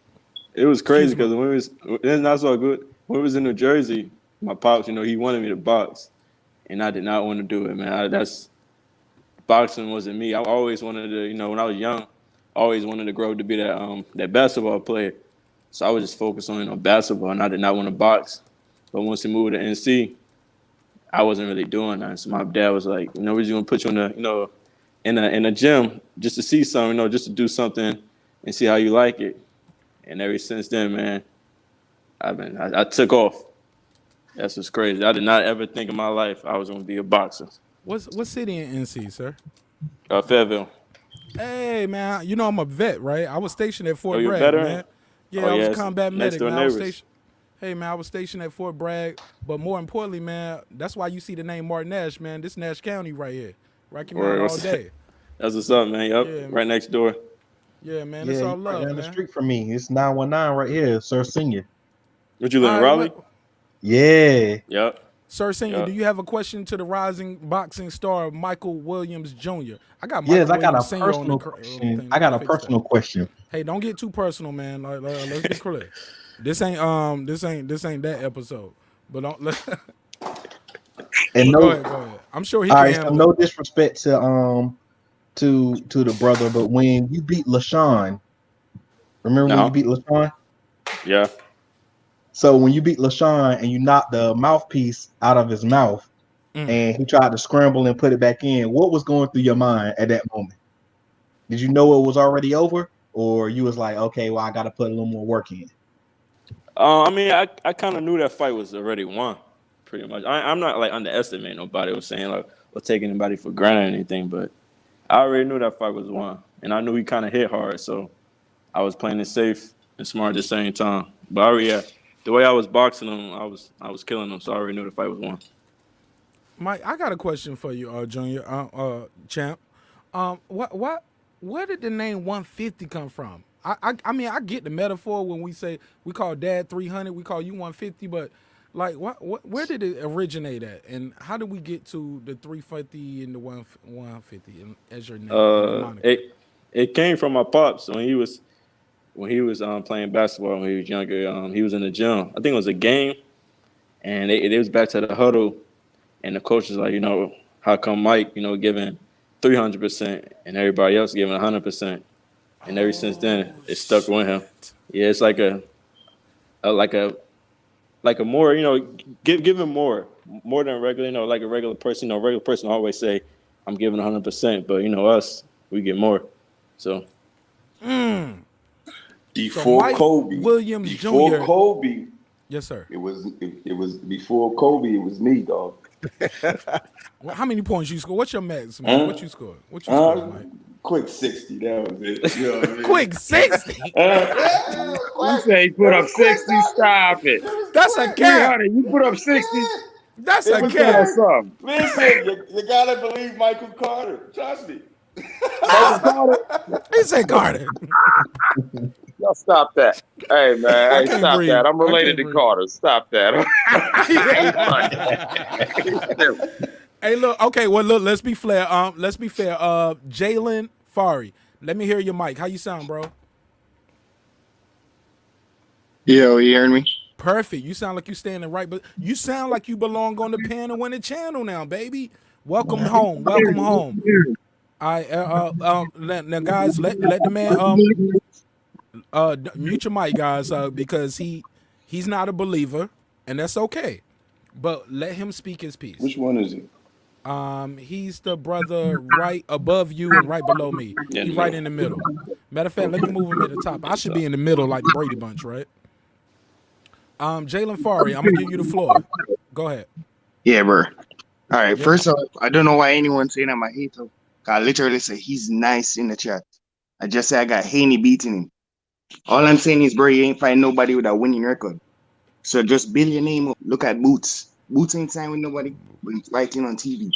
It was crazy because it's not so good. When we was in New Jersey, my pops, he wanted me to box, and I did not want to do it, man. Boxing wasn't me. I always wanted to, when I was young, always wanted to grow up to be that basketball player. So I was just focused on basketball, and I did not want to box. But once we moved to NC, I wasn't really doing that. So my dad was like, we're just gonna put you in a gym just to see something, just to do something and see how you like it. And ever since then, man, I took off. That's what's crazy. I did not ever think in my life I was gonna be a boxer. What city in NC, sir? Fayetteville. Hey, man, I'm a vet, right? I was stationed at Fort Bragg, man. Yeah, I was a combat medic. Hey man, I was stationed at Fort Bragg, but more importantly, man, that's why you see the name Martin Nash, man. This Nash County right here, Rocky Mountain all day. That's what's up, man. Yep, Yeah, right next door. Yeah, man, Yeah, it's you all right love, down the man. street from me. It's 919 right here, Sir Senior. What you live in All right, Raleigh? Yeah. Yep. Sir Senior, Yep. do you have a question to the rising boxing star Michael Williams Jr.? I got Michael Yes, I got a Williams Sr. on the personal question. thing. I got a Fix that. personal question. Hey, don't get too personal, man. Let's be clear. This ain't that episode. But don't. And Go ahead. I'm sure he all can right, so handle no it. disrespect to the brother, but when you beat LaShawn, remember when No. you beat LaShawn? Yeah. So when you beat LaShawn and you knocked the mouthpiece out of his mouth and he tried to scramble and put it back in, what was going through your mind at that moment? Did you know it was already over, or you was like, okay, well, I got to put a little more work in? I mean, I kind of knew that fight was already won, pretty much. I'm not like underestimating nobody or saying like or taking anybody for granted or anything, but I already knew that fight was won, and I knew he kind of hit hard, so I was playing it safe and smart at the same time. But the way I was boxing him, I was killing him, so I already knew the fight was won. Mike, I got a question for you, Junior, champ. Where did the name 150 come from? I mean, I get the metaphor when we say we call Dad 300, we call you 150, but like, where did it originate at, and how did we get to the 350 and the 150 as your name? It came from my pops when he was playing basketball when he was younger. He was in the gym. I think it was a game, and it was back to the huddle, and the coach was like, how come Mike, giving 300% and everybody else giving 100%, and ever since then it stuck with him. Yeah, it's like a more, give him more than regular, like a regular person. Regular person always say, I'm giving 100%, but us, we get more. So. Before Mike Kobe, Williams before Jr. Kobe, Yes, sir. it was before Kobe. It was me, dog. How many points you score? What's your max, man? What you scored? Mike? Quick 60. That was it. You know what I mean? Quick 60. You say you put up 60. Stop it. That's a cap. You put up 60. That's It a was cap. Something. Listen, you gotta believe Michael Carter. Trust me. He said Carter. Y'all stop that. Hey, man. I Hey, can't stop breathe. that. I'm I related can't to breathe. Carter. Stop that. Hey, look. Okay, well, look. Let's be fair. Jalen Fari. Let me hear your mic. How you sound, bro? Yo, you hearing me? Perfect. You sound like you standing right, but you sound like you belong on the Pan and Winning channel now, baby. Welcome home. Welcome home. All right, now guys, let the man mute your mic, guys, because he's not a believer, and that's okay. But let him speak his piece. Which one is he? He's the brother right above you and right below me. He's right in the middle. Matter of fact, let me move him at the top. I should be in the middle like the Brady Bunch, right? Jalen Fari, I'm gonna give you the floor. Go ahead. Yeah, bro. All right. First off, I don't know why anyone's saying I'm a hater. I literally say he's nice in the chat. I just say I got Haney beating him. All I'm saying is, bro, you ain't find nobody with a winning record. So just build your name up. Look at Boots. Boots ain't signed with nobody, but he's fighting on TV.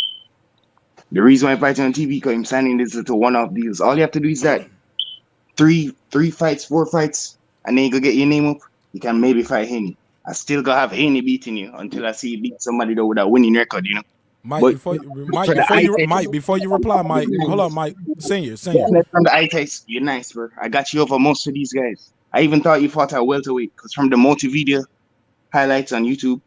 The reason why I'm fighting on TV because I'm signing this to one-off deals. All you have to do is that three fights, 4 fights, and then you go get your name up. You can maybe fight Haney. I still gonna have Haney beating you until I see you beat somebody though with a winning record, Mike, But before you for reply, Mike, hold on, Mike, senior. From the eye test, you're nice, bro. I got you over most of these guys. I even thought you fought at welterweight because from the multimedia highlights on YouTube,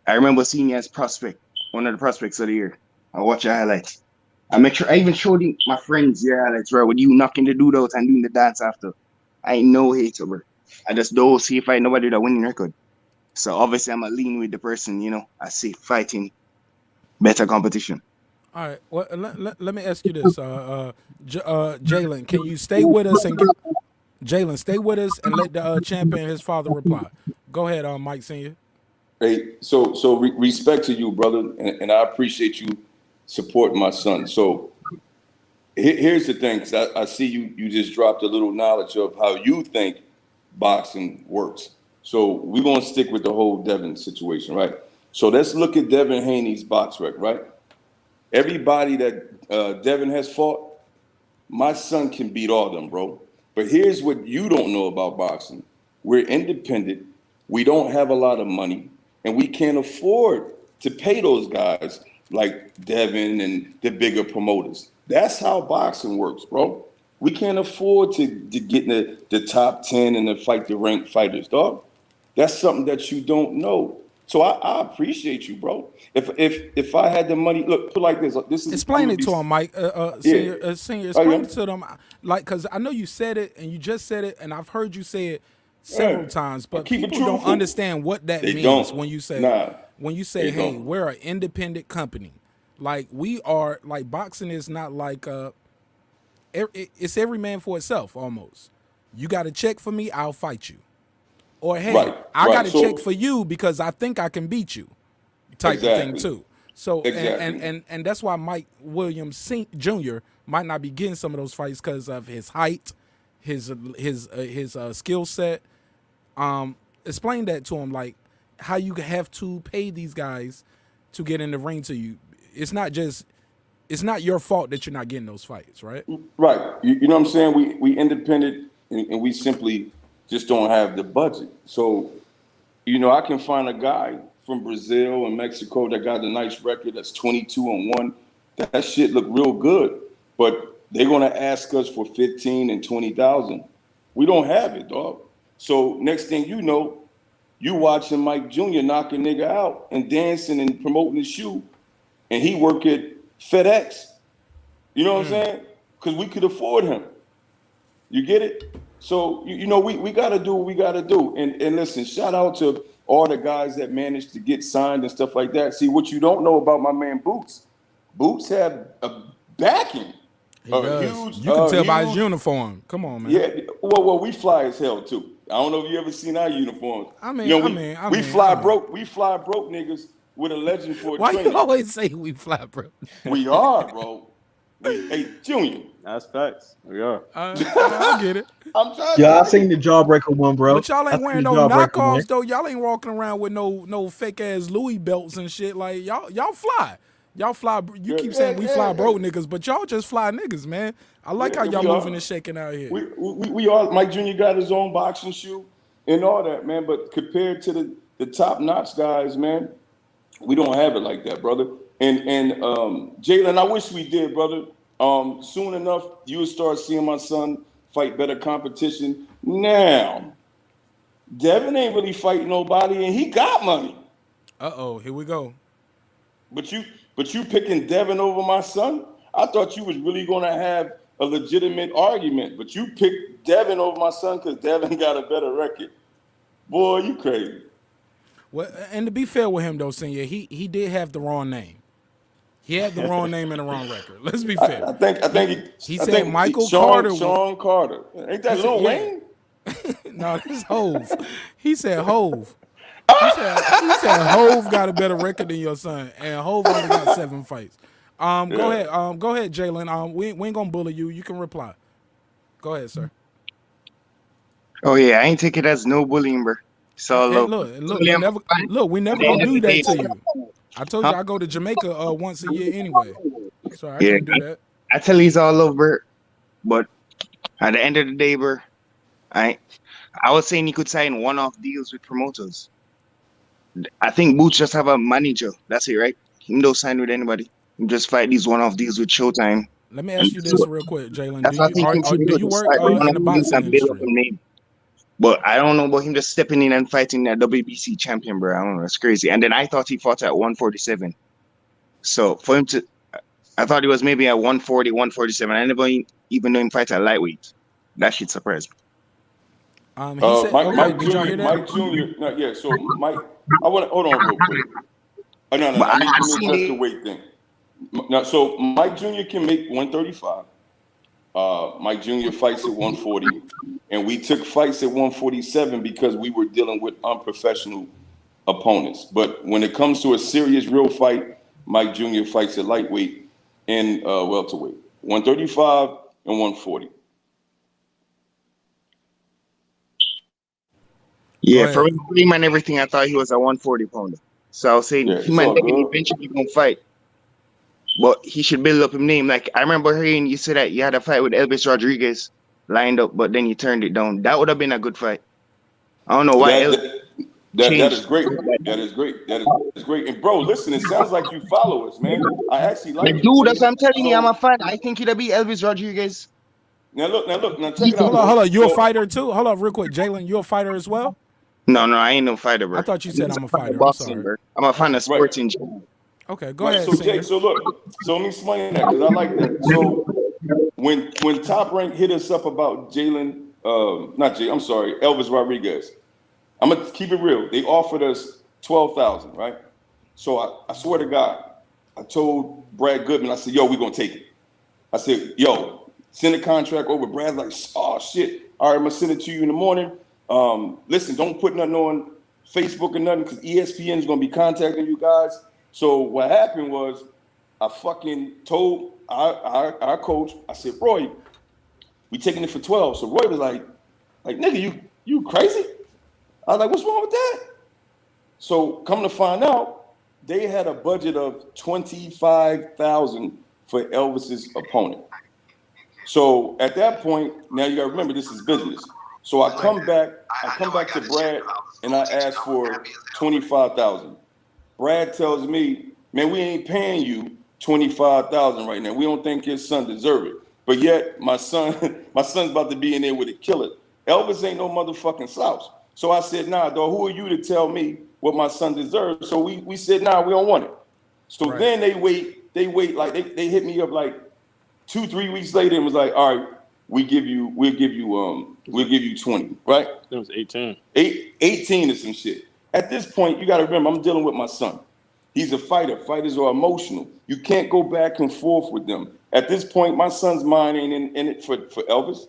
I remember seeing you as prospect, one of the prospects of the year. I watch your highlights. I even showed my friends your highlights, bro, with you knocking the dude out and doing the dance after. I ain't no hater, bro. I just don't see if I nobody with a winning record. So obviously I'm a lean with the person, I see fighting better competition. All right. Well, let me ask you this, Jalen. Can you stay with us and Jalen, stay with us and let the champion and his father reply. Go ahead, Mike Senior. Hey, so respect to you, brother, and I appreciate you supporting my son. So here's the thing, because I see you just dropped a little knowledge of how you think boxing works. So we're gonna stick with the whole Devin situation, right? So let's look at Devin Haney's box rec, right? Everybody that Devin has fought, my son can beat all of them, bro. But here's what you don't know about boxing. We're independent. We don't have a lot of money, and we can't afford to pay those guys like Devin and the bigger promoters. That's how boxing works, bro. We can't afford to get in the top 10 and to fight the ranked fighters, dog. That's something that you don't know. So I appreciate you, bro. If I had the money, look, put like this. This is explain it to him, Mike. Senior, explain it to them, like, because I know you said it and you just said it, and I've heard you say it several times, but people don't understand what that means when you say hey, we're an independent company. Like, we are, like, boxing is not like it's every man for itself almost. You got a check for me, I'll fight you. Or, hey, I got a check for you because I think I can beat you, type of thing too. So and that's why Mike Williams Jr. might not be getting some of those fights because of his height, his skill set. Explain that to him, like how you have to pay these guys to get in the ring to you. It's not your fault that you're not getting those fights, right? Right. You know what I'm saying? We independent and we simply just don't have the budget. So, you know, I can find a guy from Brazil and Mexico that got a nice record that's 22-1. That shit look real good, but they're gonna ask us for 15 and 20,000. We don't have it, dog. So next thing you know, you watching Mike Jr. knock a nigga out and dancing and promoting his shoe, and he work at FedEx. You know what I'm saying? Because we could afford him. You get it? So, you know, we got to do what we got to do. And listen, shout out to all the guys that managed to get signed and stuff like that. See, what you don't know about my man Boots, Boots had a backing. He does. Huge, you can tell by his uniform. Come on, man. Yeah, well, we fly as hell, too. I don't know if you ever seen our uniforms. We fly broke niggas with a legend for a Why trainer. you always say we fly broke? We are, bro. Hey, Junior. That's facts. We are. I get it. I'm trying. Yeah, I seen the Jawbreaker one, bro. But y'all ain't wearing no knockoffs though. Y'all ain't walking around with no fake ass Louis belts and shit. Like y'all fly. Y'all fly. You keep saying we fly broke niggas, but y'all just fly niggas, man. I like how y'all moving and shaking out here. We are. Mike Jr. got his own boxing shoe and all that, man. But compared to the top notch guys, man, we don't have it like that, brother. And Jalen, I wish we did, brother. Soon enough, you'll start seeing my son fight better competition. Now, Devin ain't really fighting nobody, and he got money. Here we go. But you picking Devin over my son? I thought you was really gonna have a legitimate argument, but you picked Devin over my son because Devin got a better record. Boy, you crazy. Well, and to be fair with him though, Senior, he did have the wrong name. He had the wrong name and the wrong record. Let's be fair. I think he said Michael Carter. Sean Carter. Ain't that Lil Wayne? No, this Hove. He said Hove. He said Hove got a better record than your son, and Hove only got 7 fights. Go ahead. Go ahead, Jalen. We ain't gonna bully you. You can reply. Go ahead, sir. Oh yeah, I ain't take it as no bullying, bro. So look, we never gonna do that to you. I told you I go to Jamaica once a year anyway, so I can't do that. I tell he's all over, but at the end of the day, bro, I was saying he could sign one-off deals with promoters. I think Boots just have a manager. That's it, right? He don't sign with anybody. He just fight these one-off deals with Showtime. Let me ask you this real quick, Jalen. Do you work in the boxing industry? But I don't know about him just stepping in and fighting that WBC champion, bro. I don't know. It's crazy. And then I thought he fought at 147. So for him to, I thought he was maybe at 140, 147. I never even know him fight at lightweight. That shit surprised me. Mike Jr. Yeah, so Mike, I want to hold on real quick. No, I need to address the weight thing. Now, so Mike Jr. can make 135. Mike Jr. fights at 140, and we took fights at 147 because we were dealing with unprofessional opponents. But when it comes to a serious, real fight, Mike Jr. fights at lightweight and welterweight, 135 and 140. Yeah, ahead. from his frame and everything, I thought he was a 140 pounder. So I was saying Yeah, he it's might all good. eventually gonna fight. But he should build up his name. Like I remember hearing you say that you had a fight with Elvis Rodriguez lined up, but then you turned it down. That would have been a good fight. I don't know why That Elvis that, that changed. is great. That is great. That is great. And bro, listen, it sounds like you follow us, man. I actually like it. Dude, that's what I'm telling you. I'm So a fan. I think he'd be Elvis Rodriguez. now check it out, Hold bro. on, you a So, fighter too? Hold up, real quick, Jalen. You a fighter as well? No, I ain't no fighter, bro. I thought you said I'm a fighter. I'm Boxing, sorry. bro. I'm a fan of sports in general. Okay, go right, ahead. so Jake, so look, so let me explain that because I like that. So when Top Rank hit us up about Elvis Rodriguez, I'm gonna keep it real. They offered us 12,000, right? So I swear to God, I told Brad Goodman, I said, yo, we're gonna take it. I said, yo, send the contract over. Brad's like, oh shit. All right, I'm gonna send it to you in the morning. Listen, don't put nothing on Facebook or nothing because ESPN is gonna be contacting you guys. So what happened was I fucking told our coach, I said, Roy, we taking it for 12. So Roy was like nigga, you crazy? I was like, what's wrong with that? So come to find out, they had a budget of $25,000 for Elvis's opponent. So at that point, now you gotta remember this is business. So I come back to Brad and I ask for $25,000. Brad tells me, man, we ain't paying you $25,000 right now. We don't think your son deserve it. But yet my son's about to be in there with a killer. Elvis ain't no motherfucking slouch. So I said, nah, dog, who are you to tell me what my son deserves? So we said, nah, we don't want it. So then they wait, like they hit me up like 2-3 weeks later and was like, all right, we'll give you 20, right? It was 18. 18 or some shit. At this point, you got to remember, I'm dealing with my son. He's a fighter. Fighters are emotional. You can't go back and forth with them. At this point, my son's mind ain't in it for Elvis.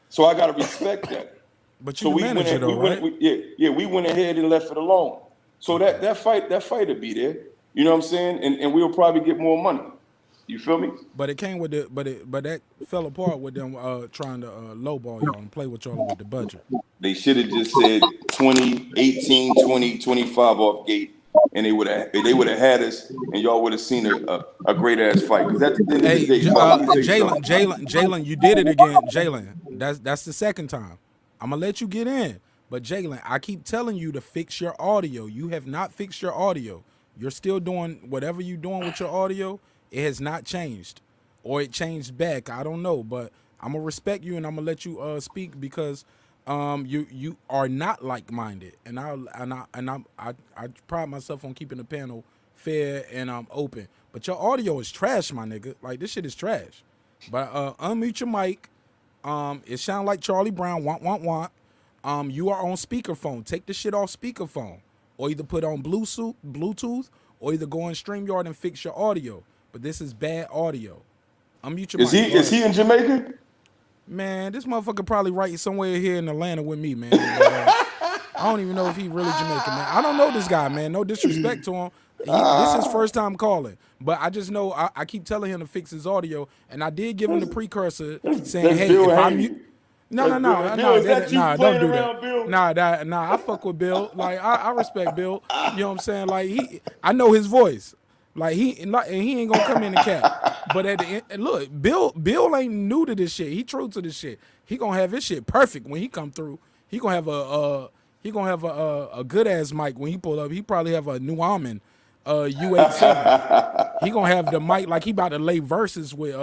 So I got to respect that. But you the manager though, right? We went ahead and left it alone. So that fight will be there. You know what I'm saying? And we'll probably get more money. You feel me? But it came with but that fell apart with them trying to lowball y'all and play with y'all with the budget. They should have just said 20, 18, 20, 25 off gate, and they would have had us, and y'all would have seen a great ass fight. Because at the end of the day, Jalen, you did it again, Jalen. That's the second time. I'm gonna let you get in, but Jalen, I keep telling you to fix your audio. You have not fixed your audio. You're still doing whatever you're doing with your audio. It has not changed, or it changed back. I don't know, but I'm gonna respect you and I'm gonna let you speak because you are not like-minded, and I pride myself on keeping the panel fair and open. But your audio is trash, my nigga. Like this shit is trash. But unmute your mic. It sound like Charlie Brown. Want. You are on speakerphone. Take the shit off speakerphone, or either put on Bluetooth, or either go on StreamYard and fix your audio. But this is bad audio. Unmute your mic. Is he in Jamaica? Man, this motherfucker probably right somewhere here in Atlanta with me, man. But, I don't even know if he really Jamaican, man. I don't know this guy, man. No disrespect to him. This is his first time calling. But I just know I keep telling him to fix his audio, and I did give him the precursor saying, hey, if I mute. No, don't do that. Nah, I fuck with Bill. Like I respect Bill. You know what I'm saying? Like I know his voice. Like he ain't gonna come in and cap. But at the end, look, Bill ain't new to this shit. He true to this shit. He gonna have his shit perfect when he come through. He gonna have a good ass mic when he pull up. He probably have a New Almond U87. He gonna have the mic like he about to lay verses with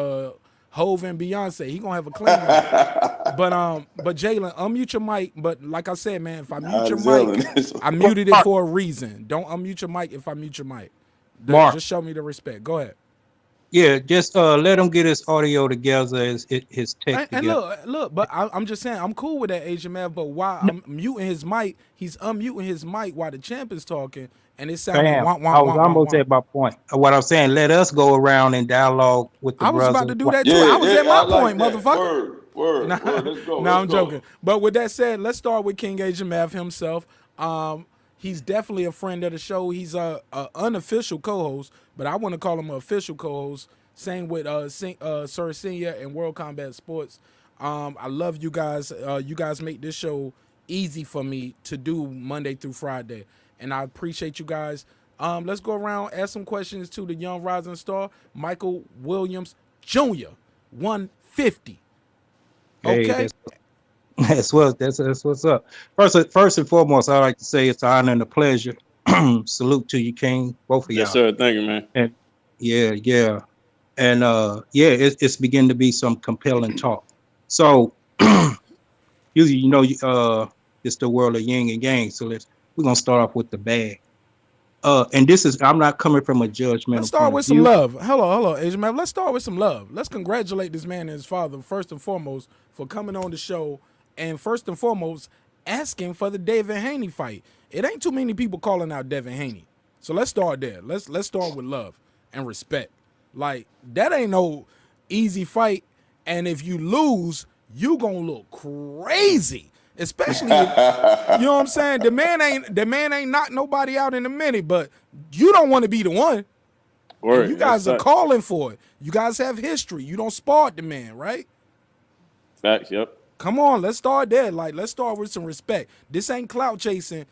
Hove and Beyonce. He gonna have a clean mic. But Jalen, unmute your mic. But like I said, man, if I mute your mic, I muted it for a reason. Don't unmute your mic if I mute your mic. Just show me the respect. Go ahead. Yeah, just let him get his audio together, his text and together. look, but I'm just saying, I'm cool with that Asian man, but while I'm muting his mic, he's unmuting his mic while the champ is talking, and it sounded I was almost at my point. What I'm saying, let us go around and dialogue with the brothers. I was about to do that too. I was at my point, motherfucker. Word. Let's go. I'm joking. But with that said, let's start with King Asian Math himself. He's definitely a friend of the show. He's a unofficial co-host, but I want to call him an official co-host. Same with Sir Senior and World Combat Sports. I love you guys. You guys make this show easy for me to do Monday through Friday. And I appreciate you guys. Let's go around, ask some questions to the young rising star, Michael Williams Jr., 150. Okay. Hey, that's what's up. First and foremost, I'd like to say it's an honor and a pleasure. Salute to you, King, both of y'all. Yes, sir. Thank you, man. And yeah. And it's beginning to be some compelling talk. So usually, it's the world of yin and yang. So we're gonna start off with the bad. And I'm not coming from a judgmental. Let's start with some love. Hello, Asian man. Let's start with some love. Let's congratulate this man and his father first and foremost for coming on the show, and first and foremost asking for the Devin Haney fight. It ain't too many people calling out Devin Haney, so let's start there. Let's start with love and respect. Like, that ain't no easy fight, and if you lose, you gonna look crazy. Especially, you know what I'm saying? The man ain't knocked nobody out in a minute, but you don't want to be the one. Word, you guys are calling for it. You guys have history. You don't spar the man, right? Facts, yep. Come on, let's start there. Like, let's start with some respect. This ain't clout chasing,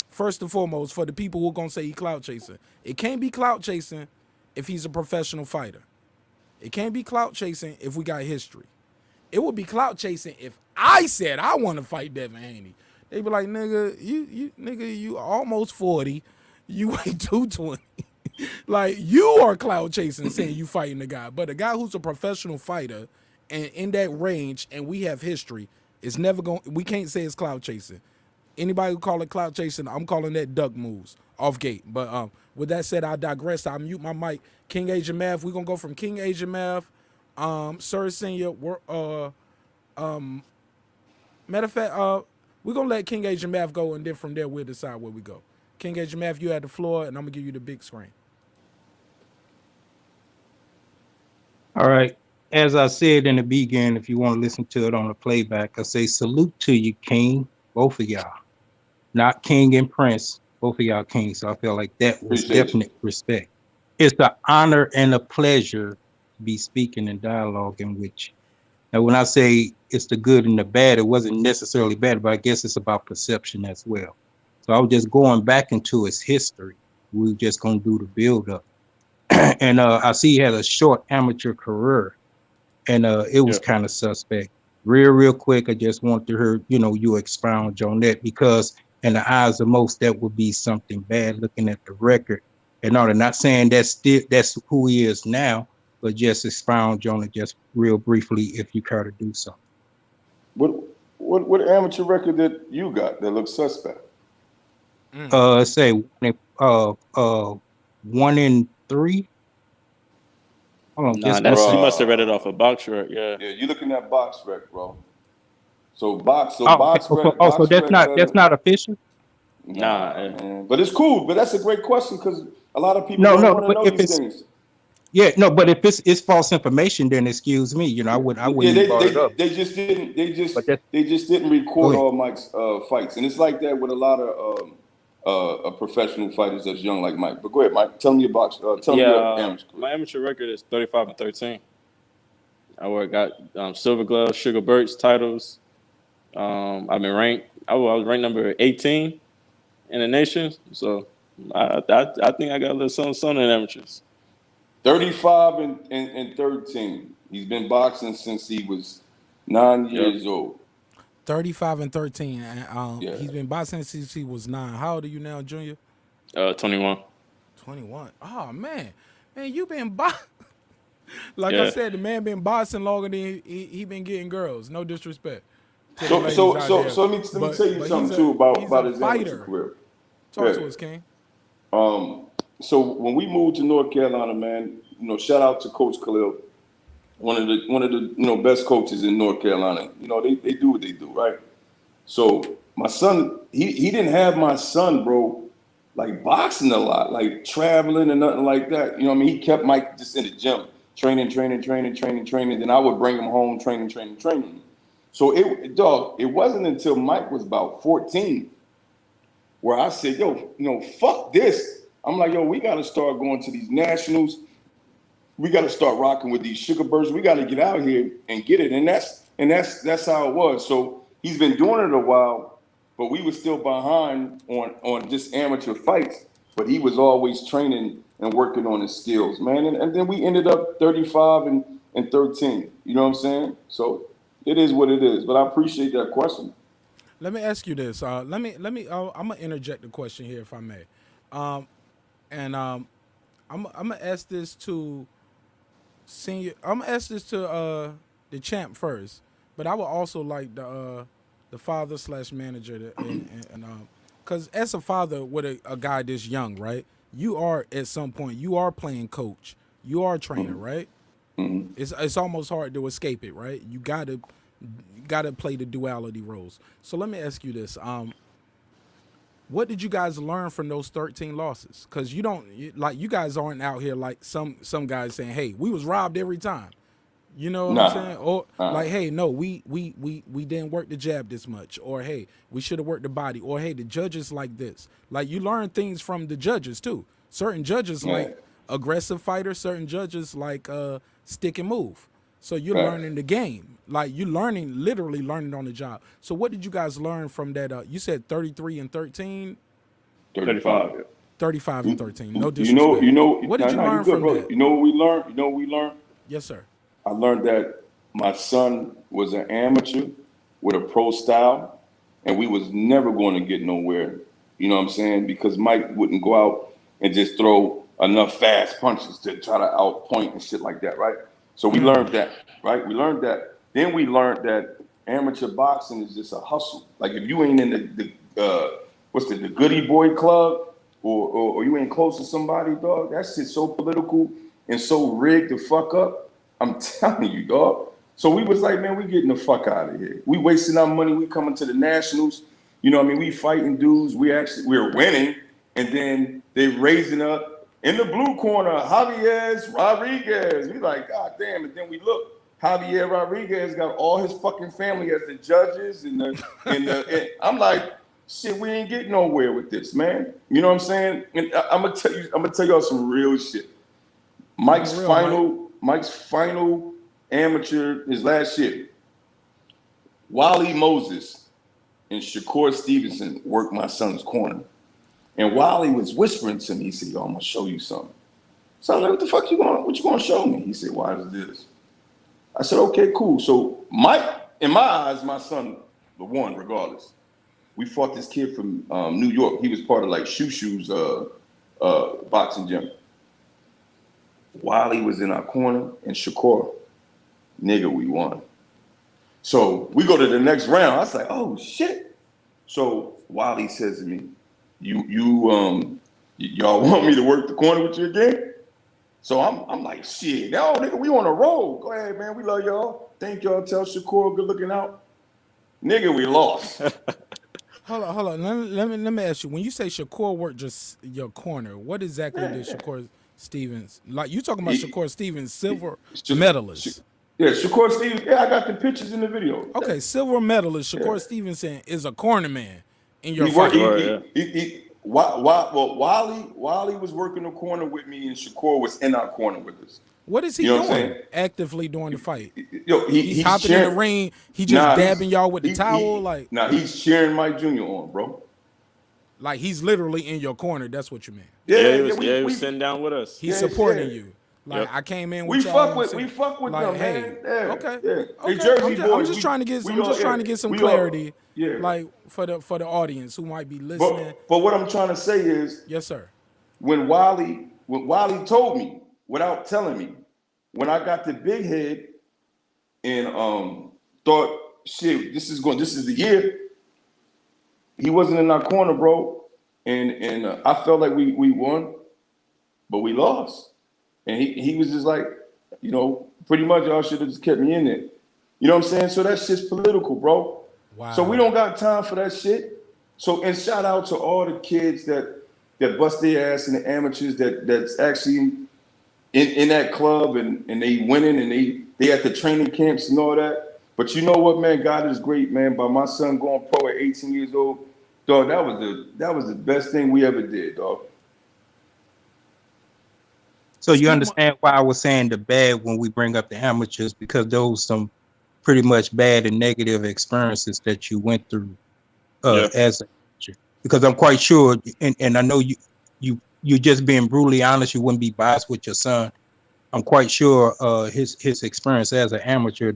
first and foremost, for the people who are gonna say he clout chasing. It can't be clout chasing if he's a professional fighter. It can't be clout chasing if we got history. It would be clout chasing if I said I want to fight Devin Haney. They'd be like, nigga, you almost 40. You weigh 220. Like, you are clout chasing saying you fighting the guy. But a guy who's a professional fighter and in that range, and we have history, is never going, we can't say it's clout chasing. Anybody who call it clout chasing, I'm calling that duck moves off gate. But with that said, I digress. I mute my mic. King Asian Math. We're going to go from King Asian Math, Sir Senior, matter of fact, we're going to let King Asian Math go, and then from there, we'll decide where we go. King Asian Math, you had the floor, and I'm going to give you the big screen. All right. As I said in the beginning, if you want to listen to it on the playback, I say salute to you, King, both of y'all. Not King and Prince, both of y'all kings. So I feel like that was definite respect. It's the honor and a pleasure to be speaking and dialoguing with you. Now, when I say it's the good and the bad, it wasn't necessarily bad, but I guess it's about perception as well. So I was just going back into his history. We were just going to do the build up. And I see he had a short amateur career, and it was kind of suspect. Real quick, I just want to hear, you expound on that, because in the eyes of most, that would be something bad looking at the record. And I'm not saying that's who he is now, but just expound on it just real briefly if you care to do so. What amateur record that you got that looks suspect? Say 1 in 3. Hold on, nah, you must have read it off a box rec, yeah. Yeah, you're looking at box rec, bro. So that's not official. Nah, but it's cool. But that's a great question, because a lot of people don't want to know these things. Yeah, no, but if it's false information, then excuse me. I wouldn't brought it up. They just didn't record all Mike's fights, and it's like that with a lot of professional fighters that's young like Mike. But go ahead, Mike. Tell me about your amateur. My amateur record is 35-13. I got Silver Glove, Sugar Birch titles. I've been ranked. I was ranked number 18 in the nation. So I think I got a little something in amateurs. 35 and 13. He's been boxing since he was 9 years old. 35 and 13. He's been boxing since he was 9. How old are you now, Junior? 21. 21. Oh man, you been boxing. I said, the man been boxing longer than he been getting girls. No disrespect. So let me tell you something too about his amateur career. Talk to us, King. So when we moved to North Carolina, man, shout out to Coach Khalil, one of the best coaches in North Carolina. They do what they do, right? So my son, he didn't have my son, bro, like boxing a lot, like traveling and nothing like that. He kept Mike just in the gym, training. Then I would bring him home, training. So it wasn't until Mike was about 14 where I said, yo, fuck this. I'm like, yo, we got to start going to these nationals. We got to start rocking with these Sugar Birds. We got to get out here and get it. And that's how it was. So he's been doing it a while. but we were still behind on just amateur fights. But he was always training and working on his skills, man. And then we ended up 35 and 13. You know what I'm saying? So it is what it is. But I appreciate that question. Let me ask you this. I'm gonna interject a question here, if I may. I'm gonna ask this to senior. I'm gonna ask this to the champ first, but I would also like the father / manager because as a father with a guy this young, right? You are at some point you are playing coach, you are a trainer, right? Mm-hmm. It's almost hard to escape it, right? You gotta play the duality roles. So let me ask you this: what did you guys learn from those 13 losses? Because you guys aren't out here like some guys saying, "Hey, we was robbed every time." You know what I'm saying? Or like, "Hey, no, we didn't work the jab this much," or "Hey, we should have worked the body," or "Hey, the judges like this." Like you learn things from the judges too. Certain judges like aggressive fighters. Certain judges like stick and move. So you're learning the game. Like you're literally learning on the job. So what did you guys learn from that? You said 33 and 13? 35. 35 and 13. No disrespect. What did you learn from that? You know what we learned? You know what we learned? Yes, sir. I learned that my son was an amateur with a pro style, and we was never going to get nowhere. You know what I'm saying? Because Mike wouldn't go out and just throw enough fast punches to try to outpoint and shit like that, right? So we learned that, right? We learned that. Then we learned that amateur boxing is just a hustle. Like if you ain't in the Goody Boy Club or you ain't close to somebody, dog, that shit's so political and so rigged to fuck up. I'm telling you, dog. So we was like, man, we getting the fuck out of here. We wasting our money. We coming to the nationals. You know what I mean? We fighting dudes. We're winning. And then they raising up in the blue corner, Javier Rodriguez. We like, God damn. And then we look, Javier Rodriguez got all his fucking family as the judges and I'm like, shit, we ain't getting nowhere with this, man. You know what I'm saying? And I'm gonna tell y'all some real shit. Mike's final amateur, his last year, Wally Moses and Shakur Stevenson worked my son's corner. And Wally was whispering to me, he said, "Yo, I'm gonna show you something." So I was like, what you gonna show me? He said, "Why is this?" I said, "Okay, cool." So Mike, in my eyes, my son, the one, regardless. We fought this kid from New York. He was part of like Shushu's boxing gym. Wally was in our corner and Shakur, nigga, we won. So we go to the next round. I was like, oh shit. So Wally says to me, y'all want me to work the corner with you again? So I'm like, shit, no, nigga, we on a roll. Go ahead, man. We love y'all. Thank y'all. Tell Shakur, good looking out. Nigga, we lost. Hold on. Let me ask you. When you say Shakur worked just your corner, what exactly did Shakur Stevens like? You talking about Shakur Stevens, silver medalist? Yeah, Shakur Stevens. Yeah, I got the pictures in the video. Okay, silver medalist Shakur Stevenson is a corner man in your fight. Wally was working the corner with me, and Shakur was in our corner with us. What is he doing actively during the fight? Yo, he's hopping in the ring. He just dabbing y'all with the towel, he's cheering Mike Jr. on, bro. Like he's literally in your corner. That's what you mean. Yeah, he was sitting down with us. He's supporting you. Like I came in with we fuck with them, hey, man. Yeah, okay. Hey, Jersey boys. I'm just trying to get some clarity, like for the audience who might be listening. But what I'm trying to say is, yes, sir. When Wally told me without telling me, when I got the big head and thought, shit, this is the year. He wasn't in our corner, bro, and I felt like we won, but we lost. And he was just like, you know, pretty much y'all should have just kept me in there. You know what I'm saying? So that shit's political, bro. Wow. So we don't got time for that shit. So, and shout out to all the kids that bust their ass and the amateurs that's actually in that club and they winning and they at the training camps and all that. But you know what, man? God is great, man. By my son going pro at 18 years old, dog, that was the best thing we ever did, dog. So you understand why I was saying the bad when we bring up the amateurs, because those some pretty much bad and negative experiences that you went through as a amateur? Because I'm quite sure, and I know you just being brutally honest, you wouldn't be biased with your son. I'm quite sure his experience as an amateur,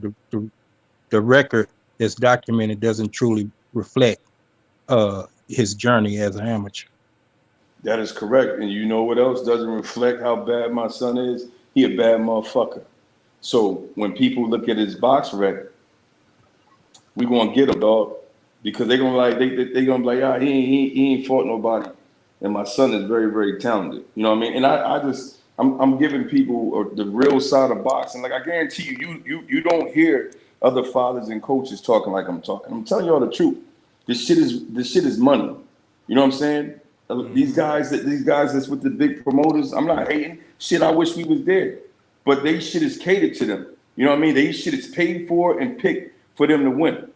the record that's documented doesn't truly reflect his journey as an amateur. That is correct. And you know what else doesn't reflect how bad my son is? He a bad motherfucker. So when people look at his box record, we gonna get him, dog, because they gonna like they gonna be like, ah, he ain't fought nobody. And my son is very, very talented. You know what I mean? And I'm giving people the real side of boxing. Like I guarantee you don't hear other fathers and coaches talking like I'm talking. I'm telling y'all the truth. This shit is money. You know what I'm saying? These guys that's with the big promoters, I'm not hating. Shit, I wish we was there. But they shit is catered to them. You know what I mean? They shit is paid for and picked for them to win.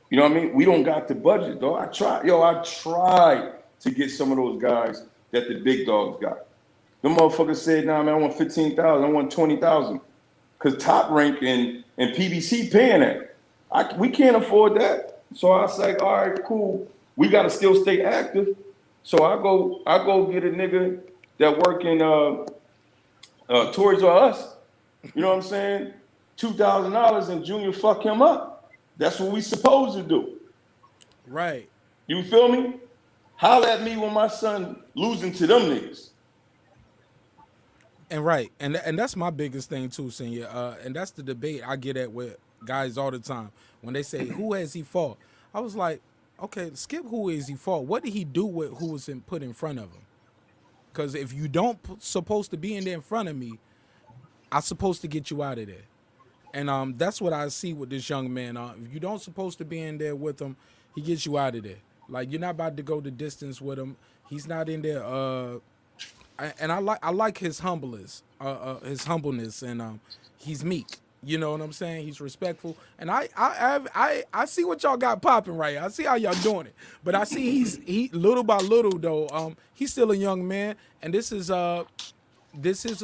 You know what I mean? We don't got the budget, though. I tried to get some of those guys that the big dogs got. The motherfuckers said, nah, man, I want 15,000, I want 20,000. Because Top Rank and PBC paying that. We can't afford that. So I was like, all right, cool. We got to still stay active. So I go get a nigga that work in Toys R Us. You know what I'm saying? $2,000 and Junior fuck him up. That's what we supposed to do. Right. You feel me? Holler at me when my son losing to them niggas. And right, and that's my biggest thing too, Senior. And that's the debate I get at with guys all the time when they say, "Who has he fought?" I was like, okay, skip who has he fought. What did he do with who was put in front of him? Because if you don't supposed to be in there in front of me, I'm supposed to get you out of there. And that's what I see with this young man. If you don't supposed to be in there with him, he gets you out of there. Like you're not about to go the distance with him. He's not in there. And I like his humbleness, and he's meek. You know what I'm saying? He's respectful, and I see what y'all got popping right here. I see how y'all doing it, but I see he little by little though. He's still a young man, and this is a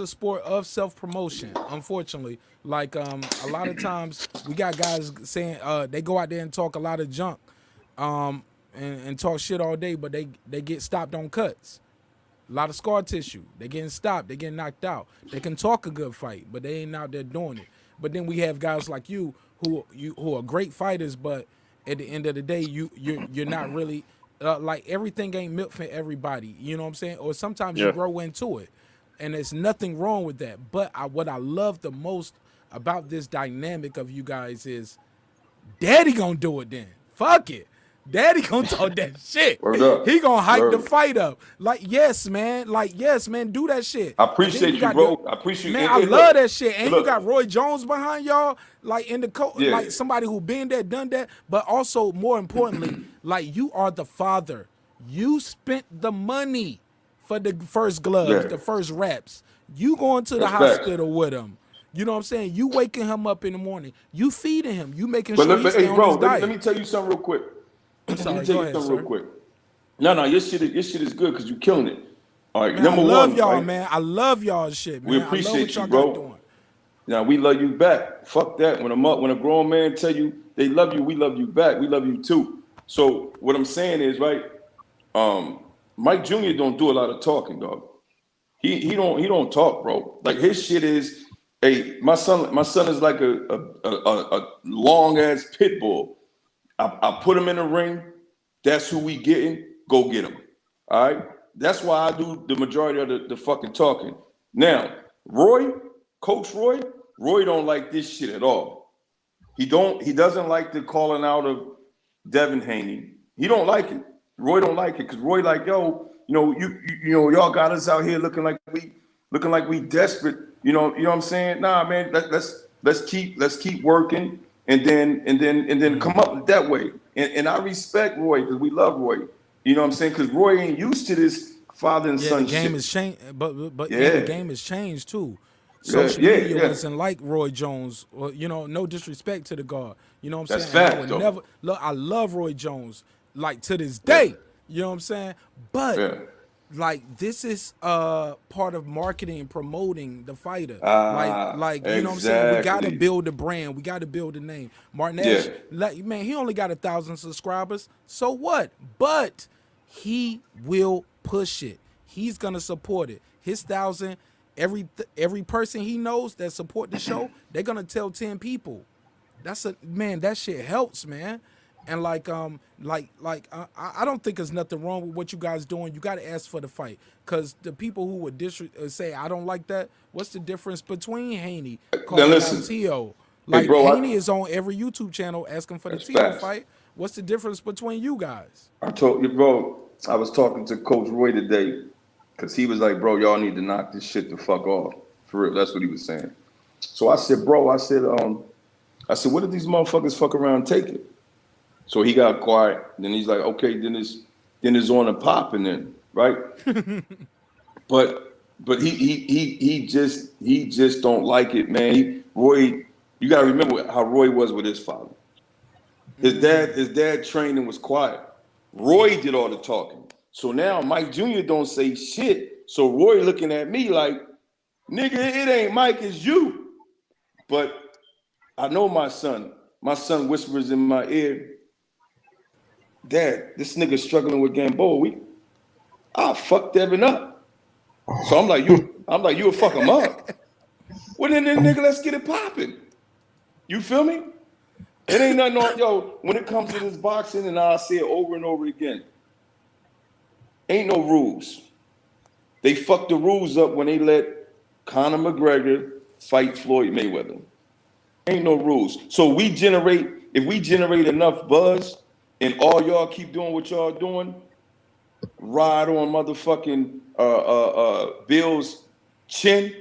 sport of self-promotion. Unfortunately, like a lot of times we got guys saying they go out there and talk a lot of junk, and talk shit all day, but they get stopped on cuts. A lot of scar tissue. They getting stopped. They getting knocked out. They can talk a good fight, but they ain't out there doing it. But then we have guys like you who are great fighters, but at the end of the day, you're not really like everything ain't milk for everybody. You know what I'm saying? Or sometimes you grow into it, and there's nothing wrong with that. But what I love the most about this dynamic of you guys is, Daddy gonna do it then. Fuck it. Daddy gonna talk that shit. He gonna hype the fight up. Like, yes, man. Do that shit. I appreciate you, bro. I appreciate man. I love that shit. And you got Roy Jones behind y'all, like in the like somebody who been there, done that. But also, more importantly, like you are the father. You spent the money for the first gloves, the first reps. You going to the hospital with him. You know what I'm saying? You waking him up in the morning. You feeding him. You making sure he's stay on his diet. Let me tell you something real quick. Sorry, Let me tell you something real quick. No, your shit is good because you killing it. All right, man, number one. I love y'all, man. I love y'all shit, man. We appreciate you, bro. Now we love you back. Fuck that. When a grown man tell you they love you, we love you back. We love you too. So what I'm saying is, right, Mike Jr. don't do a lot of talking, dog. He don't talk, bro. Like his shit is, hey, my son is like a long ass pit bull. I put him in the ring. That's who we getting. Go get him. All right. That's why I do the majority of the fucking talking. Now, Coach Roy don't like this shit at all. He doesn't like the calling out of Devin Haney. He don't like it. Roy don't like it because Roy like, yo, y'all got us out here looking like we desperate. You know what I'm saying? Nah, man, let's keep working. And then come up that way. And I respect Roy because we love Roy. You know what I'm saying? Because Roy ain't used to this father and son shit. The game has changed, but the game has changed too. Social media wasn't like Roy Jones. Or, no disrespect to the guard. You know what I'm saying? That's fact, I love Roy Jones like to this day. You know what I'm saying? But like this is part of marketing and promoting the fighter. Like you know what I'm saying? We gotta build the brand, we gotta build the name. Martin Ash, like, man, he only got 1,000 subscribers. So what? But he will push it. He's gonna support it. His 1,000, every person he knows that support the show, they're gonna tell 10 people. That shit helps, man. And I don't think there's nothing wrong with what you guys doing. You got to ask for the fight, because the people who would say I don't like that. What's the difference between Haney calling out Tio? Like, bro, Haney is on every YouTube channel asking for the Tio fight. What's the difference between you guys? I told you, bro. I was talking to Coach Roy today, because he was like, bro, y'all need to knock this shit the fuck off. For real, that's what he was saying. So I said, bro, I said, what if these motherfuckers fuck around and take it? So he got quiet. Then he's like, okay, then it's on and popping then, right? but he just don't like it, man. Roy, you gotta remember how Roy was with his father. His dad trained and was quiet. Roy did all the talking. So now Mike Jr. don't say shit. So Roy looking at me like, nigga, it ain't Mike, it's you. But I know my son. My son whispers in my ear, Dad, this nigga struggling with Gamboa. I'll fuck Devin up. So I'm like, you'll fuck him up. Well then nigga, let's get it popping. You feel me? It ain't nothing on, yo, when it comes to this boxing, and I'll say it over and over again, ain't no rules. They fucked the rules up when they let Conor McGregor fight Floyd Mayweather. Ain't no rules. So if we generate enough buzz, and all y'all keep doing what y'all doing, ride on motherfucking Bill's chin.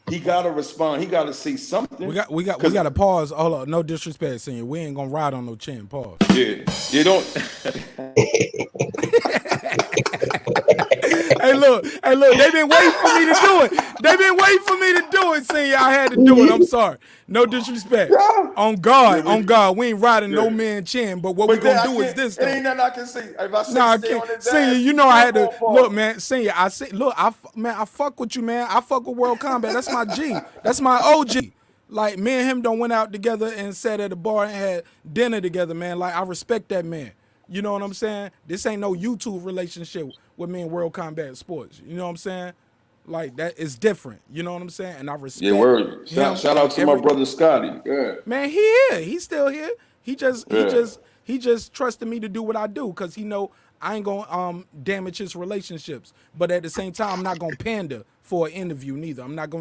He gotta respond. He gotta say something. We got to pause. Hold on, no disrespect, senior. We ain't gonna ride on no chin. Pause. Yeah, you don't. Hey, look. They've been waiting for me to do it. Senior, I had to do it. I'm sorry. No disrespect. On God, we ain't riding no man chin. But what we gonna do is this. It ain't nothing I can say. If I say I stay can't. on his Senior, ass, you know I had to look, man. Senior, I fuck with you, man. I fuck with World Combat. That's my G. That's my OG. Like, me and him done went out together and sat at a bar and had dinner together, man. Like, I respect that man. You know what I'm saying? This ain't no YouTube relationship with me and World Combat Sports. You know what I'm saying? Like, that is different. You know what I'm saying? And I respect. Yeah, word. Shout out to my brother Scotty. Yeah. Man, he here. He's still here. He just trusted me to do what I do, because he know I ain't gonna damage his relationships. But at the same time, I'm not gonna pander for an interview neither. I'm not,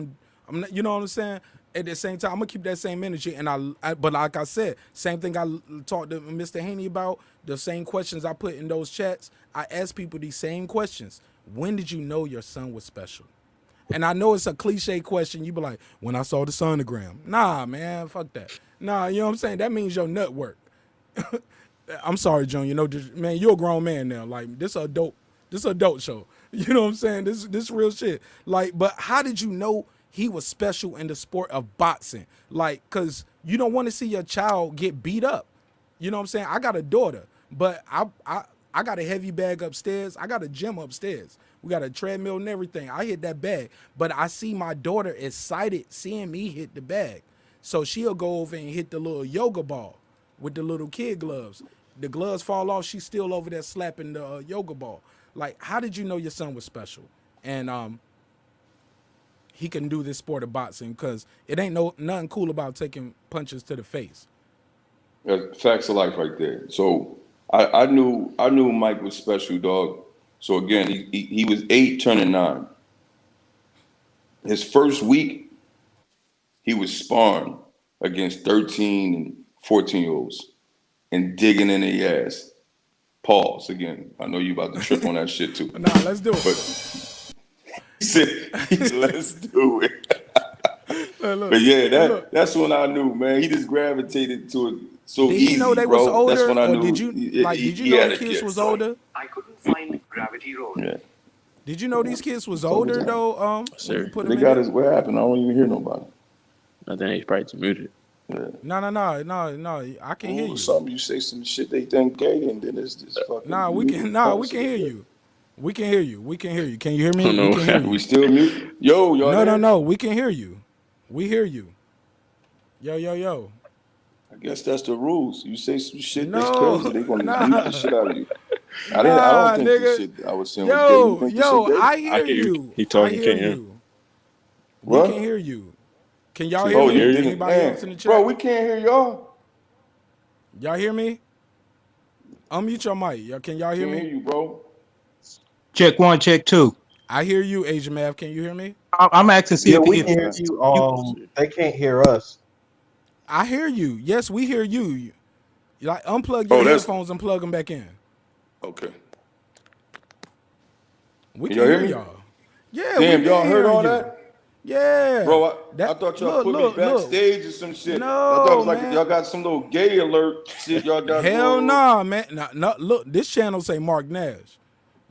you know what I'm saying? At the same time, I'm gonna keep that same energy. And but like I said, same thing I talked to Mr. Haney about, the same questions I put in those chats. I ask people these same questions. When did you know your son was special? And I know it's a cliche question. You be like, when I saw the sonogram. Nah, man, fuck that. Nah, you know what I'm saying? That means your nut work. I'm sorry, John. You know, man, you're a grown man now. Like, this adult show. You know what I'm saying? This real shit. Like, but how did you know he was special in the sport of boxing? Like, cause you don't want to see your child get beat up. You know what I'm saying? I got a daughter, but I got a heavy bag upstairs. I got a gym upstairs. We got a treadmill and everything. I hit that bag, but I see my daughter excited seeing me hit the bag. So she'll go over and hit the little yoga ball with the little kid gloves. The gloves fall off. She's still over there slapping the yoga ball. Like, how did you know your son was special? And he can do this sport of boxing, because it ain't nothing cool about taking punches to the face. Facts of life right there. So I knew Mike was special, dog. So again, he was 8 turning 9. His first week, he was sparring against 13 and 14-year-olds and digging in their ass. Pause again. I know you about to trip on that shit too. Nah, let's do it. But he said, let's do it. But yeah, that's when I knew, man. He just gravitated to it so easy, did you know they bro. was older? That's when I knew. Did you know the kids was older? I couldn't find Gravity Road. Yeah. Did you know these kids was older though? Sir, they got us. What happened? I don't even hear nobody. I think he's probably muted. Yeah. No. I can hear you. Something you say some shit they think gay, and then it's just fucking. We can hear you. We can hear you. We can hear you. Can you hear me? No, We can hear you. we still mute. Yo, y'all. No, there? no. We can hear you. We hear you. Yo. I guess that's the rules. You say some shit that's No, crazy, they gonna nah. beat the shit out of you. I Nah, don't think nigga. this shit I was saying was gay. You think this shit gay? I hear you. He talking, I can't hear hear. you. What? We can hear you. Can y'all hear Oh, me? you didn't, Anybody man. else in the chat? Bro, we can't hear y'all. Y'all hear me? Unmute your mic. Can y'all hear Can't me? hear you, bro. Check 1, check 2. I hear you, Asian Mav. Can you hear me? I'm asking see Yeah, if, we if can hear you. They can't hear us. I hear you. Yes, we hear you. Like unplug your headphones and plug them back in. Okay. We Can can y'all hear hear me? y'all. Yeah, Damn, we y'all been heard hearing all you. that? Yeah. Bro, I thought y'all put me backstage or some shit. I thought it was like man. y'all got some little gay alert shit y'all got Hell going on. nah, man. No, look, this channel say Mark Nash.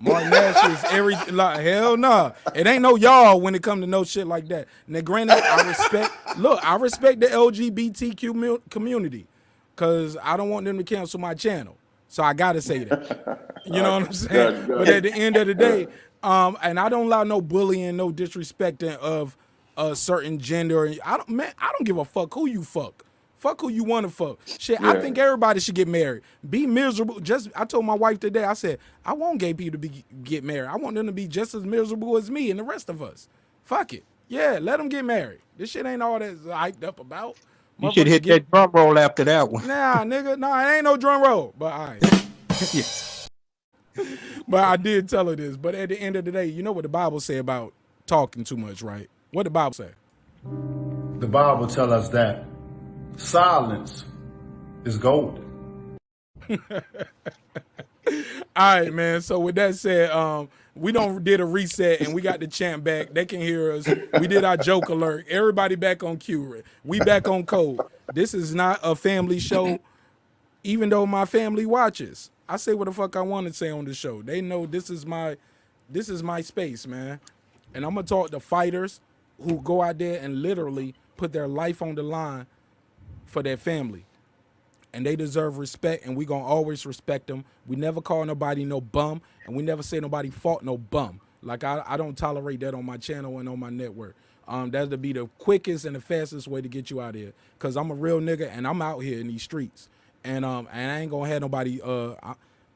Mark Nash is everything. Like, hell nah. It ain't no y'all when it come to no shit like that. Now, granted, I respect the LGBTQ community because I don't want them to cancel my channel. So I got to say that. You know what I'm saying? Got But it. at the end of the day, and I don't allow no bullying, no disrespecting of a certain gender. I don't give a fuck who you fuck. Fuck who you want to fuck. Shit, I Yeah. think everybody should get married. Be miserable. I told my wife today, I said, I want gay people to get married. I want them to be just as miserable as me and the rest of us. Fuck it. Yeah, let them get married. This shit ain't all that hyped up about. you should hit that drum roll after that one. Nah, nigga. Nah, it ain't no drum roll. But all right. But I did tell her this. But at the end of the day, you know what the Bible say about talking too much, right? What the Bible say? The Bible tells us that silence is golden. All right, man. So with that said, we did a reset and we got the champ back. They can hear us. We did our joke alert. Everybody back on cue. We back on code. This is not a family show, even though my family watches. I say what the fuck I want to say on the show. They know this is my space, man. And I'm gonna talk to fighters who go out there and literally put their life on the line for their family. And they deserve respect, and we gonna always respect them. We never call nobody no bum, and we never say nobody fought no bum. Like I don't tolerate that on my channel and on my network. That'll be the quickest and the fastest way to get you out of here. Cause I'm a real nigga and I'm out here in these streets. And I ain't gonna have nobody.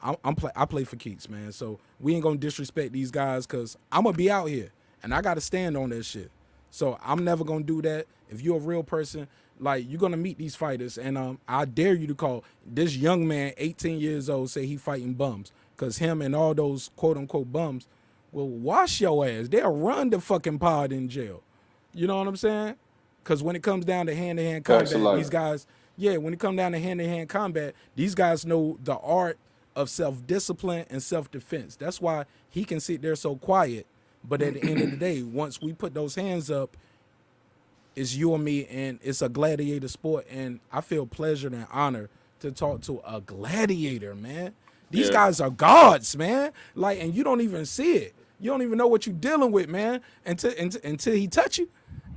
I play for keeps, man. So we ain't gonna disrespect these guys, cause I'm gonna be out here and I gotta stand on that shit. So I'm never gonna do that. If you're a real person, like, you're gonna meet these fighters, and I dare you to call this young man, 18 years old, say he fighting bums, cause him and all those quote unquote bums will wash your ass. They'll run the fucking pod in jail. You know what I'm saying? Cause when it comes down to hand-to-hand Facts combat, alive. these guys, when it comes down to hand-to-hand combat, these guys know the art of self-discipline and self-defense. That's why he can sit there so quiet. But at the end of the day, once we put those hands up, it's you and me, and it's a gladiator sport, and I feel pleasure and honor to talk to a gladiator, man. These guys are gods, man. Like, and you don't even see it. You don't even know what you're dealing with, man, until he touch you,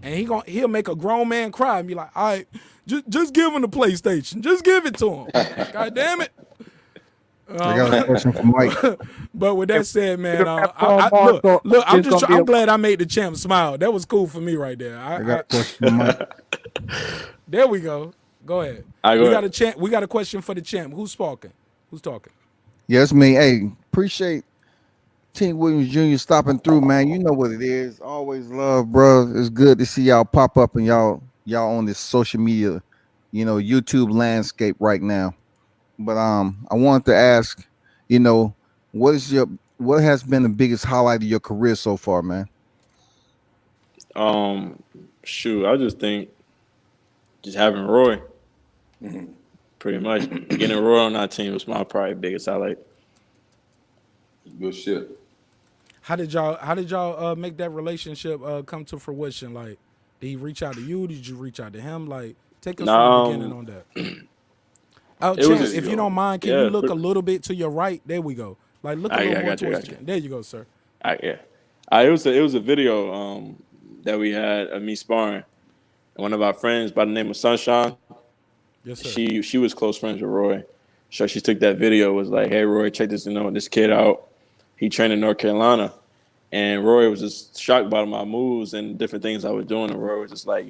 and he'll make a grown man cry and be like, all right, just give him the PlayStation. Just give it to him. God damn it. I got a question for Mike. But with that said, man, look, I'm glad I made the champ smile. That was cool for me right there. I got a question for Mike. There we go. Go ahead. We got a question for the champ. Who's talking? Yes, me. Hey, appreciate Team Williams Jr. stopping through, man. You know what it is. Always love, bro. It's good to see y'all pop up and y'all on this social media, YouTube landscape right now. But I wanted to ask, what has been the biggest highlight of your career so far, man? Shoot, I just think just having Roy, pretty much getting Roy on our team was my probably biggest highlight. Good shit. How did y'all make that relationship come to fruition? Like, did he reach out to you? Did you reach out to him? Like, take us from the beginning on that. Champ, if you don't mind, can you look a little bit to your right? There we go. Like, look a little more towards the camera. There you go, sir. It was a video that we had of me sparring. One of our friends by the name of Sunshine. Yes, sir. She was close friends with Roy. So she took that video, was like, hey, Roy, check this kid out. he trained in North Carolina, and Roy was just shocked by my moves and different things I was doing. And Roy was just like,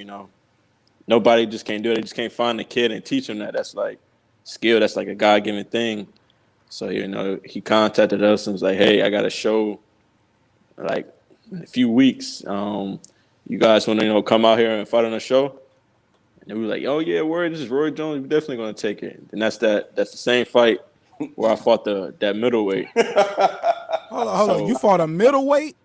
nobody just can't do it. They just can't find a kid and teach him that. That's like skill. That's like a God-given thing. So, he contacted us and was like, hey, I got a show like in a few weeks. You guys want to, come out here and fight on a show? And we were like, oh, yeah, word, this is Roy Jones. We're definitely going to take it. And that's the same fight where I fought that middleweight. Hold on. You fought a middleweight?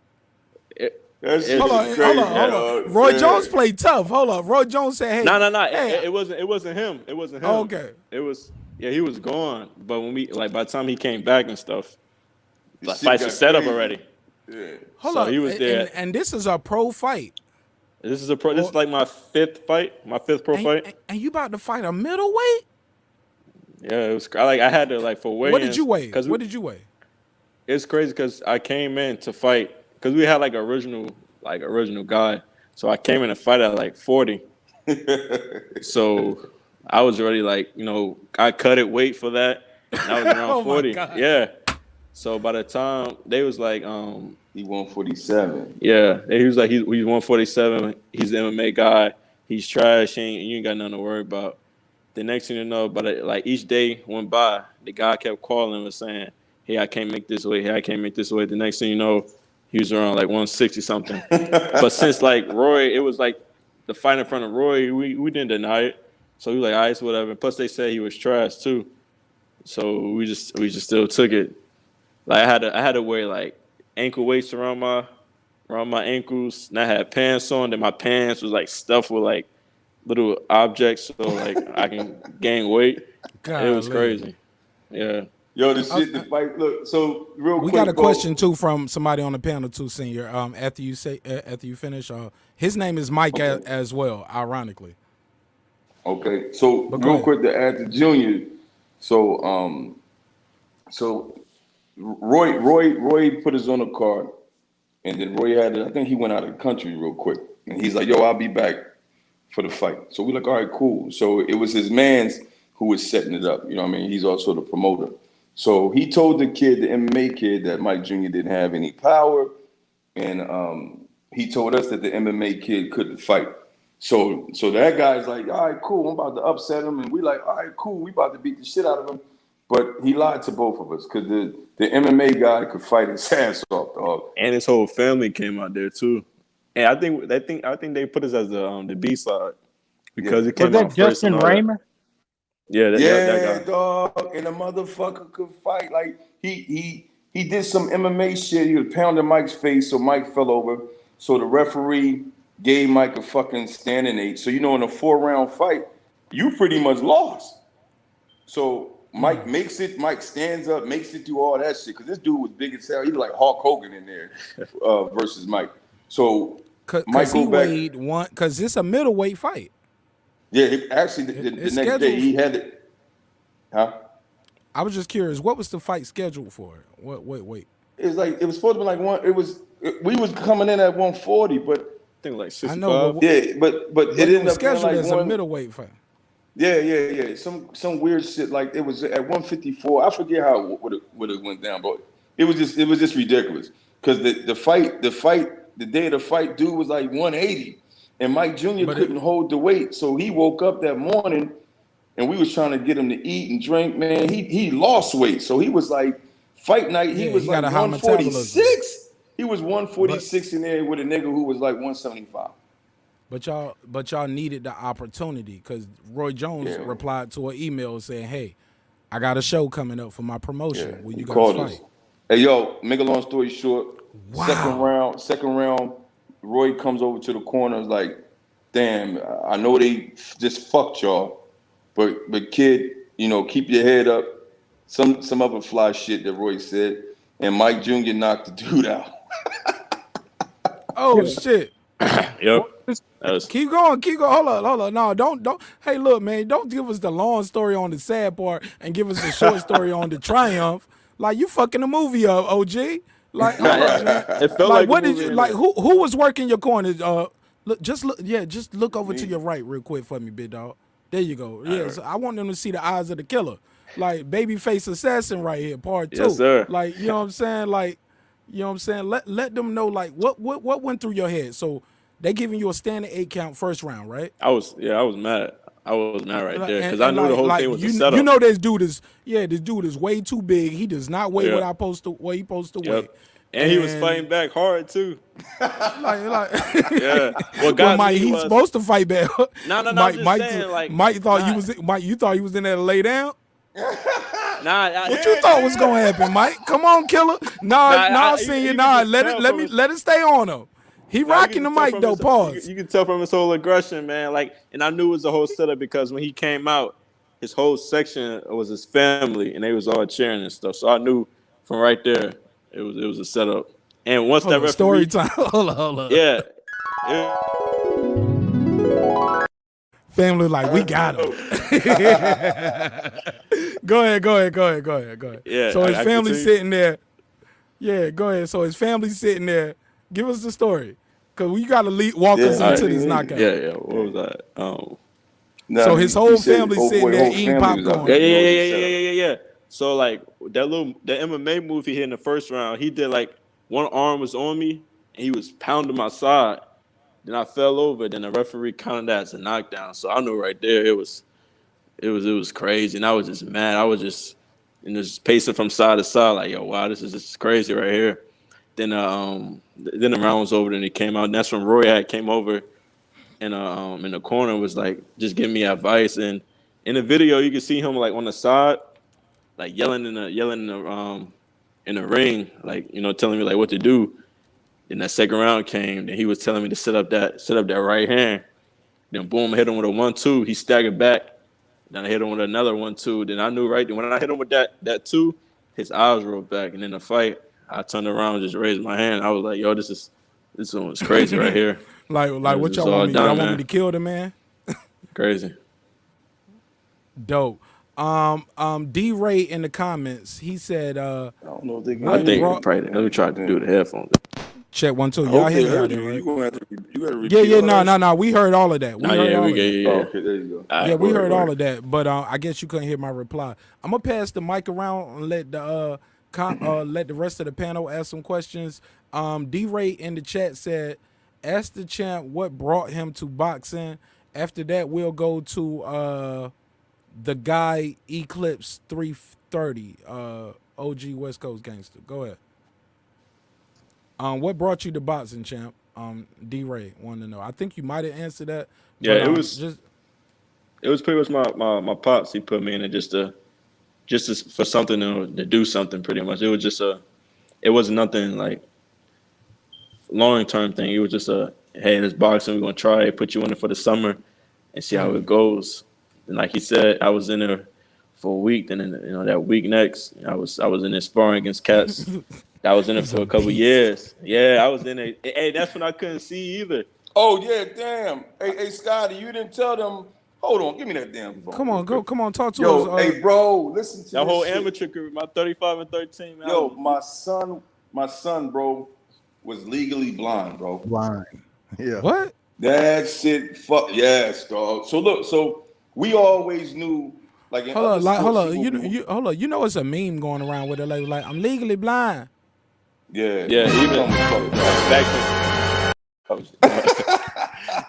Hold on. Roy Jones played tough. Hold up. Roy Jones said, hey. No. Hey. It wasn't him. It wasn't him. Oh, okay. It was, he was gone. But when by the time he came back and stuff, like fights were set up already. Yeah. Hold so on. he was there. And this is a pro fight. This is like my fifth pro fight. And you about to fight a middleweight? Yeah, it was I had to for weigh-ins. What did you weigh? What did you weigh? It's crazy because I came in to fight because we had original guy. So I came in to fight at 40. So I was already I cut it weight for that. And I was around 40. Yeah. So by the time they was he 147. Yeah, he was he's 147. He's an MMA guy. He's trash. You ain't got nothing to worry about. The next thing you know, but each day went by, the guy kept calling and was saying, hey, I can't make this weight. Hey, I can't make this weight. The next thing you know, he was around 160 something. But since Roy, it was the fight in front of Roy, we didn't deny it. So we were all right, so whatever. Plus they said he was trash too. So we just still took it. I had to wear ankle weights around my ankles, and I had pants on. Then my pants was stuffed with little objects, so I can gain weight. God, it was crazy. Yeah. Yo, the fight. Look, so real quick. We got a question too from somebody on the panel too, Senior. After you finish, his name is Mike as well. Ironically. Okay, so real quick to add to Junior. So Roy put us on a card, and then Roy I think he went out of the country real quick, and he's like, yo, I'll be back for the fight. So we're like, all right, cool. So it was his man's who was setting it up. You know what I mean? He's also the promoter. So he told the MMA kid, that Mike Jr. didn't have any power, and he told us that the MMA kid couldn't fight. So that guy's like, all right, cool, I'm about to upset him, and we like, all right, cool, we about to beat the shit out of him. But he lied to both of us because the MMA guy could fight his ass off, dog. And his whole family came out there too. And I think they put us as the B side because it came out first. Justin Raymer? Yeah, that guy. Dog, and the motherfucker could fight. He did some MMA shit. He was pounding Mike's face, so Mike fell over. So the referee gave Mike a fucking standing 8. So in a 4-round fight, you pretty much lost. So Mike makes it. Mike stands up, makes it through all that shit. Because this dude was big as hell. He was like Hulk Hogan in there versus Mike. So Mike he weighed one. Because it's a middleweight fight. Yeah, the next day he had it. Huh? I was just curious. What was the fight scheduled for? Wait. It was supposed to be one. We was coming in at 140, but I think 65. I know. But it ended up scheduled being as a middleweight fight. Yeah. Some weird shit. It was at 154. I forget how it would have went down, but it was just ridiculous. Because the day of the fight, dude was 180, and Mike Jr. couldn't hold the weight, so he woke up that morning, and we was trying to get him to eat and drink. Man, he lost weight, so he was fight night. He was 146. He was 146 in there with a nigga who was 175. But y'all needed the opportunity because Roy Jones replied to an email saying, "Hey, I got a show coming up for my promotion. Will you guys fight?" Hey, yo, make a long story short, second round, Roy comes over to the corner, is like, damn, I know they just fucked y'all, but kid, keep your head up. Some other fly shit that Roy said, and Mike Jr. knocked the dude out. Oh shit. Yep. Keep going. Hold on. No, don't. Hey, look, man, don't give us the long story on the sad part and give us the short story on the triumph. You fucking the movie up, OG. Hold on, man. It felt like what did you who was working your corner? Just look over to your right real quick for me, big dog. There you go. Yeah, so I want them to see the eyes of the killer. Babyface assassin right here, part 2. Yes, sir. You know what I'm saying? You know what I'm saying? Let them know like what went through your head. So they giving you a standing 8 count first round, right? I was mad. I was mad right there because I And knew the whole thing was a setup. You know this dude is way too big. He does not weigh what he supposed to weigh. And he was fighting back hard too. Yeah. Well, Mike, he's supposed to fight back. No. Mike thought you thought he was in there to lay down. What you thought was gonna happen, Mike? Come on, killer. Senior. Let it stay on him. He rocking the mic though. Pause. You can tell from his whole aggression, man. Like, and I knew it was the whole setup because when he came out, his whole section was his family, and they was all cheering and stuff. So I knew from right there it was a setup. And once that referee, story time. Hold on. Yeah. Family like, we got him. Go ahead. Yeah. So his family sitting there. Yeah, go ahead. So his family sitting there. Give us the story. Because you got to walk us into this knockout. Yeah. What was that? So his whole family sitting there eating popcorn. Yeah. So like the MMA move he hit in the first round, he did like one arm was on me and he was pounding my side. Then I fell over. Then the referee counted that as a knockdown. So I knew right there it was crazy, and I was just mad. I was just pacing from side to side, like, yo, wow, this is just crazy right here. Then the round was over, and he came out. And that's when Roy came over, and in the corner was like just giving me advice. And in the video, you can see him like on the side, like yelling in the ring, like telling me like what to do. Then that second round came, and he was telling me to set up that right hand. Then boom, I hit him with a 1-2. He staggered back. Then I hit him with another 1-2. Then I knew right then when I hit him with that 2, his eyes rolled back. And in the fight, I turned around and just raised my hand. I was like, yo, this one was crazy right here. Like what y'all want me? Y'all want me to kill the man? Crazy. Dope. D-Ray in the comments, he said, I don't know if they can. I think probably let me try to do the headphones. Check 1 2. Y'all hear me? You gonna have to. You gotta repeat. Yeah. No. We heard all of that. Yeah. Okay, there you go. Yeah, we heard all of that. But I guess you couldn't hear my reply. I'm gonna pass the mic around and let the rest of the panel ask some questions. D-Ray in the chat said, "Ask the champ what brought him to boxing." After that, we'll go to the guy Eclipse 330, OG West Coast gangster. Go ahead. What brought you to boxing, champ? D-Ray wanted to know. I think you might have answered that. Yeah, but, it was pretty much my pops. He put me in it just for something to do something. Pretty much, it was just it wasn't nothing like long term thing. It was just hey, this boxing, we're gonna try it, put you in it for the summer, and see how it goes. And like he said, I was in there for a week. Then that week next, I was in there sparring against cats. I was in it for a couple years. Yeah, I was in it. Hey, that's when I couldn't see either. Oh yeah, damn. Hey, Scotty, you didn't tell them. Hold on, give me that damn phone. Come on, talk to us. us. Hey, bro, listen to that whole shit. amateur career, my 35 and 13. Man, yo, my son, bro, was legally blind, bro. Blind. Yeah. What? That shit. Fuck yes, dog. So look, we always knew. Like in hold on. You know it's a meme going around with it like I'm legally blind. Yeah. Even back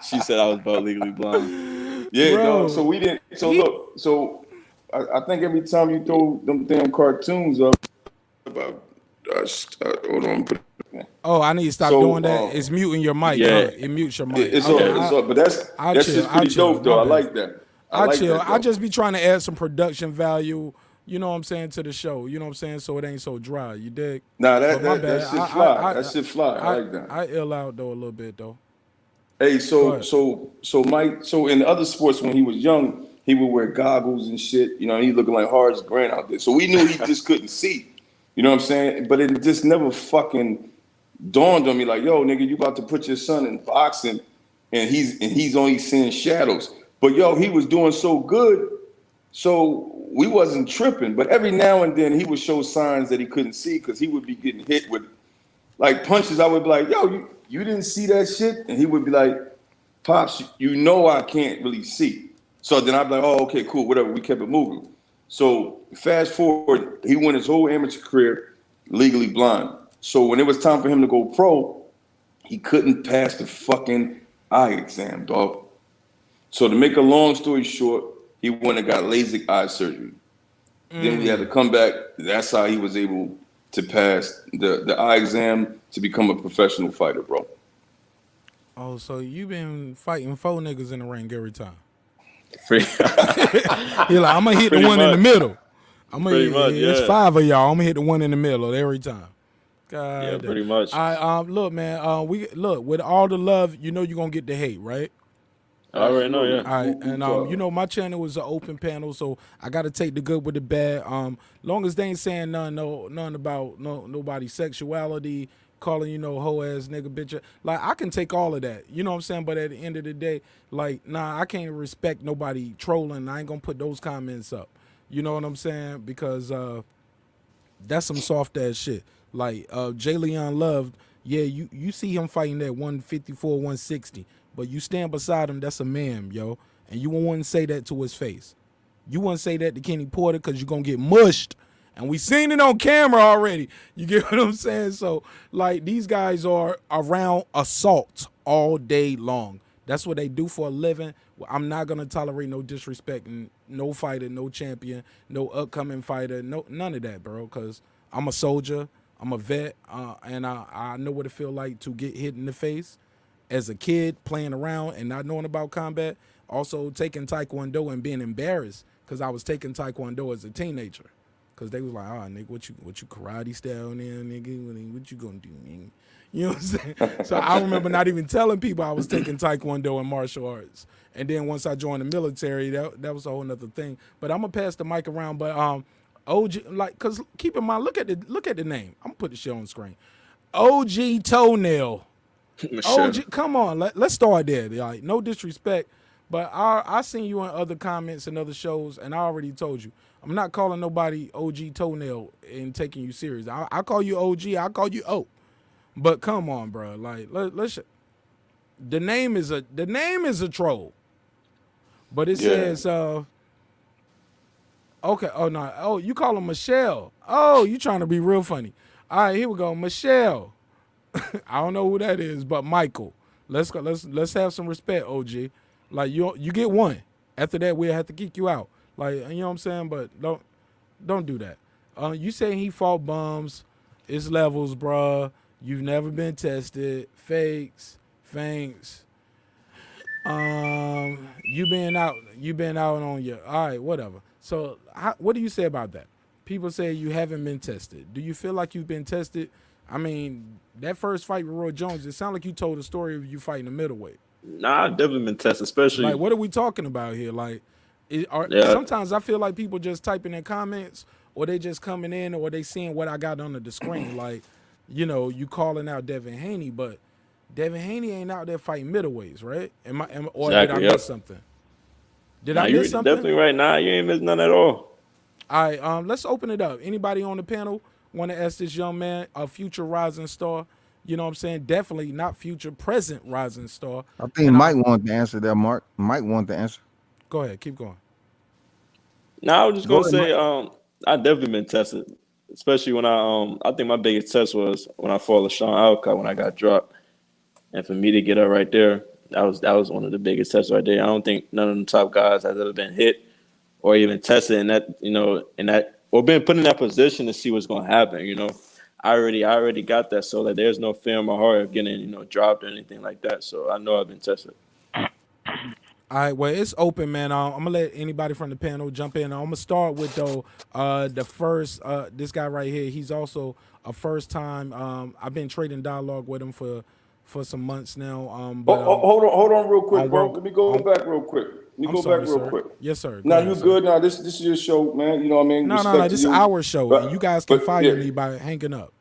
she said I was about legally blind. Yeah, no. So we didn't. So look. So I think every time you throw them damn cartoons up about, hold on. Oh, I need to stop doing that. It's muting your mic. Yeah, it mutes your mic. It's up. But that's just pretty dope, though. I like that. I chill. I just be trying to add some production value. You know what I'm saying, to the show. You know what I'm saying, so it ain't so dry. You dig? Nah, that shit fly. That shit fly. I like that. I ill out though a little bit though. Hey, so Mike. So in other sports, when he was young, he would wear goggles and shit. You know, he looking like Horace Grant out there. So we knew he just couldn't see. You know what I'm saying? But it just never fucking dawned on me like, yo, nigga, you about to put your son in boxing, and he's only seeing shadows. But yo, he was doing so good, so we wasn't tripping. But every now and then he would show signs that he couldn't see because he would be getting hit with like punches. I would be like, yo, you didn't see that shit? And he would be like, Pops, you know I can't really see. So then I'd be like, oh, okay, cool, whatever. We kept it moving. So fast forward, he went his whole amateur career legally blind. So when it was time for him to go pro, he couldn't pass the fucking eye exam, dog. So to make a long story short, he went and got LASIK eye surgery. Then we had to come back. That's how he was able to pass the eye exam to become a professional fighter, bro. Oh, so you been fighting 4 niggas in the ring every time? You're like, I'm gonna hit the one in the middle. It's 5 of y'all. I'm gonna hit the one in the middle every time. God, yeah, pretty much. Look, man. With all the love, you know you're gonna get the hate, right? I already know, yeah. All right, and you know my channel is an open panel, so I got to take the good with the bad. Long as they ain't saying nothing about nobody's sexuality, calling hoe ass nigga bitch. Like I can take all of that, you know what I'm saying. But at the end of the day, like I can't respect nobody trolling. I ain't gonna put those comments up. You know what I'm saying? Because that's some soft ass shit. Like Jay Leon Love, yeah, you see him fighting at 154, 160. But you stand beside him, that's a man, yo. And you wouldn't say that to his face. You wouldn't say that to Kenny Porter because you're going to get mushed. And we seen it on camera already. You get what I'm saying? So, like, these guys are around assault all day long. That's what they do for a living. I'm not going to tolerate no disrespect, and no fighter, no champion, no upcoming fighter, none of that, bro, because I'm a soldier. I'm a vet, and I know what it feels like to get hit in the face. As a kid, playing around and not knowing about combat, also taking Taekwondo and being embarrassed because I was taking Taekwondo as a teenager. Because they was like, nigga, what you karate style there, nigga? What you gonna do, nigga? You know what I'm saying? So I remember not even telling people I was taking Taekwondo and martial arts. And then once I joined the military, that was a whole nother thing. But I'm gonna pass the mic around. But OG, like, cause keep in mind, look at the name. I'm gonna put the shit on the screen. OG Toenail. OG, come on, let's start there. Like, no disrespect, but I seen you in other comments and other shows, and I already told you I'm not calling nobody OG Toenail and taking you serious. I call you OG, I call you O. But come on, bro. Like, let's. The name is a troll, but it says okay. Oh no. Oh, you call him Michelle. Oh, you trying to be real funny. All right, here we go, Michelle. I don't know who that is, but Michael. Let's go. Let's have some respect, OG. Like you get one. After that, we'll have to kick you out. Like, you know what I'm saying? But don't do that. You saying he fought bums? It's levels, bruh. You've never been tested. Fakes, feints. You been out on your. All right, whatever. So, what do you say about that? People say you haven't been tested. Do you feel like you've been tested? I mean, that first fight with Roy Jones, it sounded like you told a story of you fighting a middleweight. Nah, I've definitely been tested, especially. Like, what are we talking about here? Like, sometimes I feel like people just typing in comments, or they just coming in, or they seeing what I got under the screen. Like, you calling out Devin Haney, but Devin Haney ain't out there fighting middleweights, right? Or exactly, did I miss something? Did I miss something? Definitely right now. You ain't missed none at all. All right, let's open it up. Anybody on the panel want to ask this young man, a future rising star? You know what I'm saying? Definitely not future, present rising star. I think Mike wanted to answer that, Mark. Mike wanted to answer. Go ahead, keep going. Now I was just gonna say, I definitely been tested, especially when I think my biggest test was when I fought LaShawn Alcott when I got dropped, and for me to get up right there, that was one of the biggest tests right there. I don't think none of the top guys has ever been hit or even tested in that, or been put in that position to see what's gonna happen. I already got that, so that there's no fear in my heart of getting dropped or anything like that. So I know I've been tested. All right, well, it's open, man. I'm gonna let anybody from the panel jump in. I'm gonna start with the first this guy right here. He's also a first time. I've been trading dialogue with him for some months now. Hold on real quick, bro. Let me go back real quick. Quick. Yes, sir. Now you good? Now this is your show, man. You know what I mean? No. This is our show, and you guys can fire me by hanging up.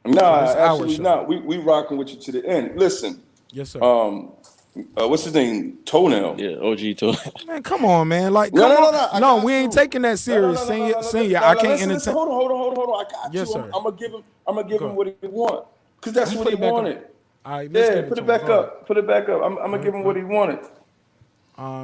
Nah, absolutely not. We rocking with you to the end. Listen. Yes, sir. What's his name? Toenail. Yeah, OG Toenail. Man, come on, man. Like, no, we ain't taking that serious. Senior, I can't entertain. Hold on. I got you. Sir. I'm gonna give him what he want, because that's what he wanted. All right, put it back up. Put it back up. I'm gonna give him what he wanted.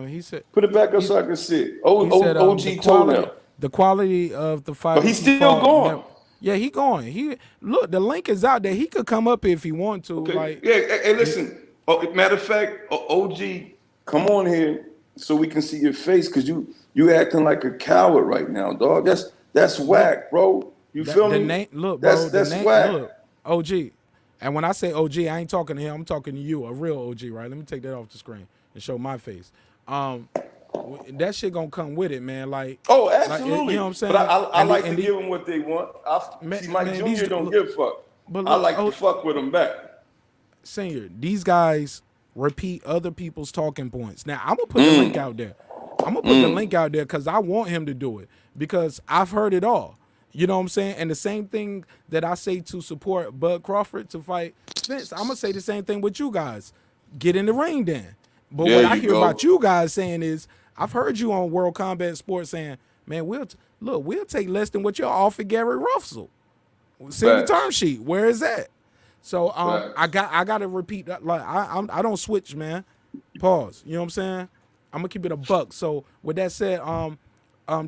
He said, put it back up so I can see it. OG Toenail. The quality of the fight. But he's still gone. Yeah, he going. He look, the link is out there. He could come up if he want to. Okay. Like, Yeah. Hey, listen. Oh, matter of fact, OG, come on here so we can see your face, cause you acting like a coward right now, dog. That's whack, bro. You feel the me? name, look, bro. That's the name, whack. look, OG. And when I say OG, I ain't talking to him. I'm talking to you, a real OG, right? Let me take that off the screen and show my face. That shit gonna come with it, man. Like, Oh, absolutely. Like, you know what I'm saying? But I And like the- to and the- give them what they want. See, Mike man, Jr. these- don't look- give a fuck. but I look, like to fuck with them back. Senior, these guys repeat other people's talking points. Now, I'm gonna put the link out there. I'm gonna put the link out there because I want him to do it because I've heard it all. You know what I'm saying? And the same thing that I say to support Bud Crawford to fight Spence, I'm gonna say the same thing with you guys. Get in the ring then. But There what I you hear go. about you guys saying is, I've heard you on World Combat Sports saying, man, we'll take less than what you're offering Gary Russell. Send the Facts. term sheet. Where is that? So Facts. I gotta repeat that. Like I don't switch, man. Pause. You know what I'm saying? I'm gonna keep it a buck. So with that said,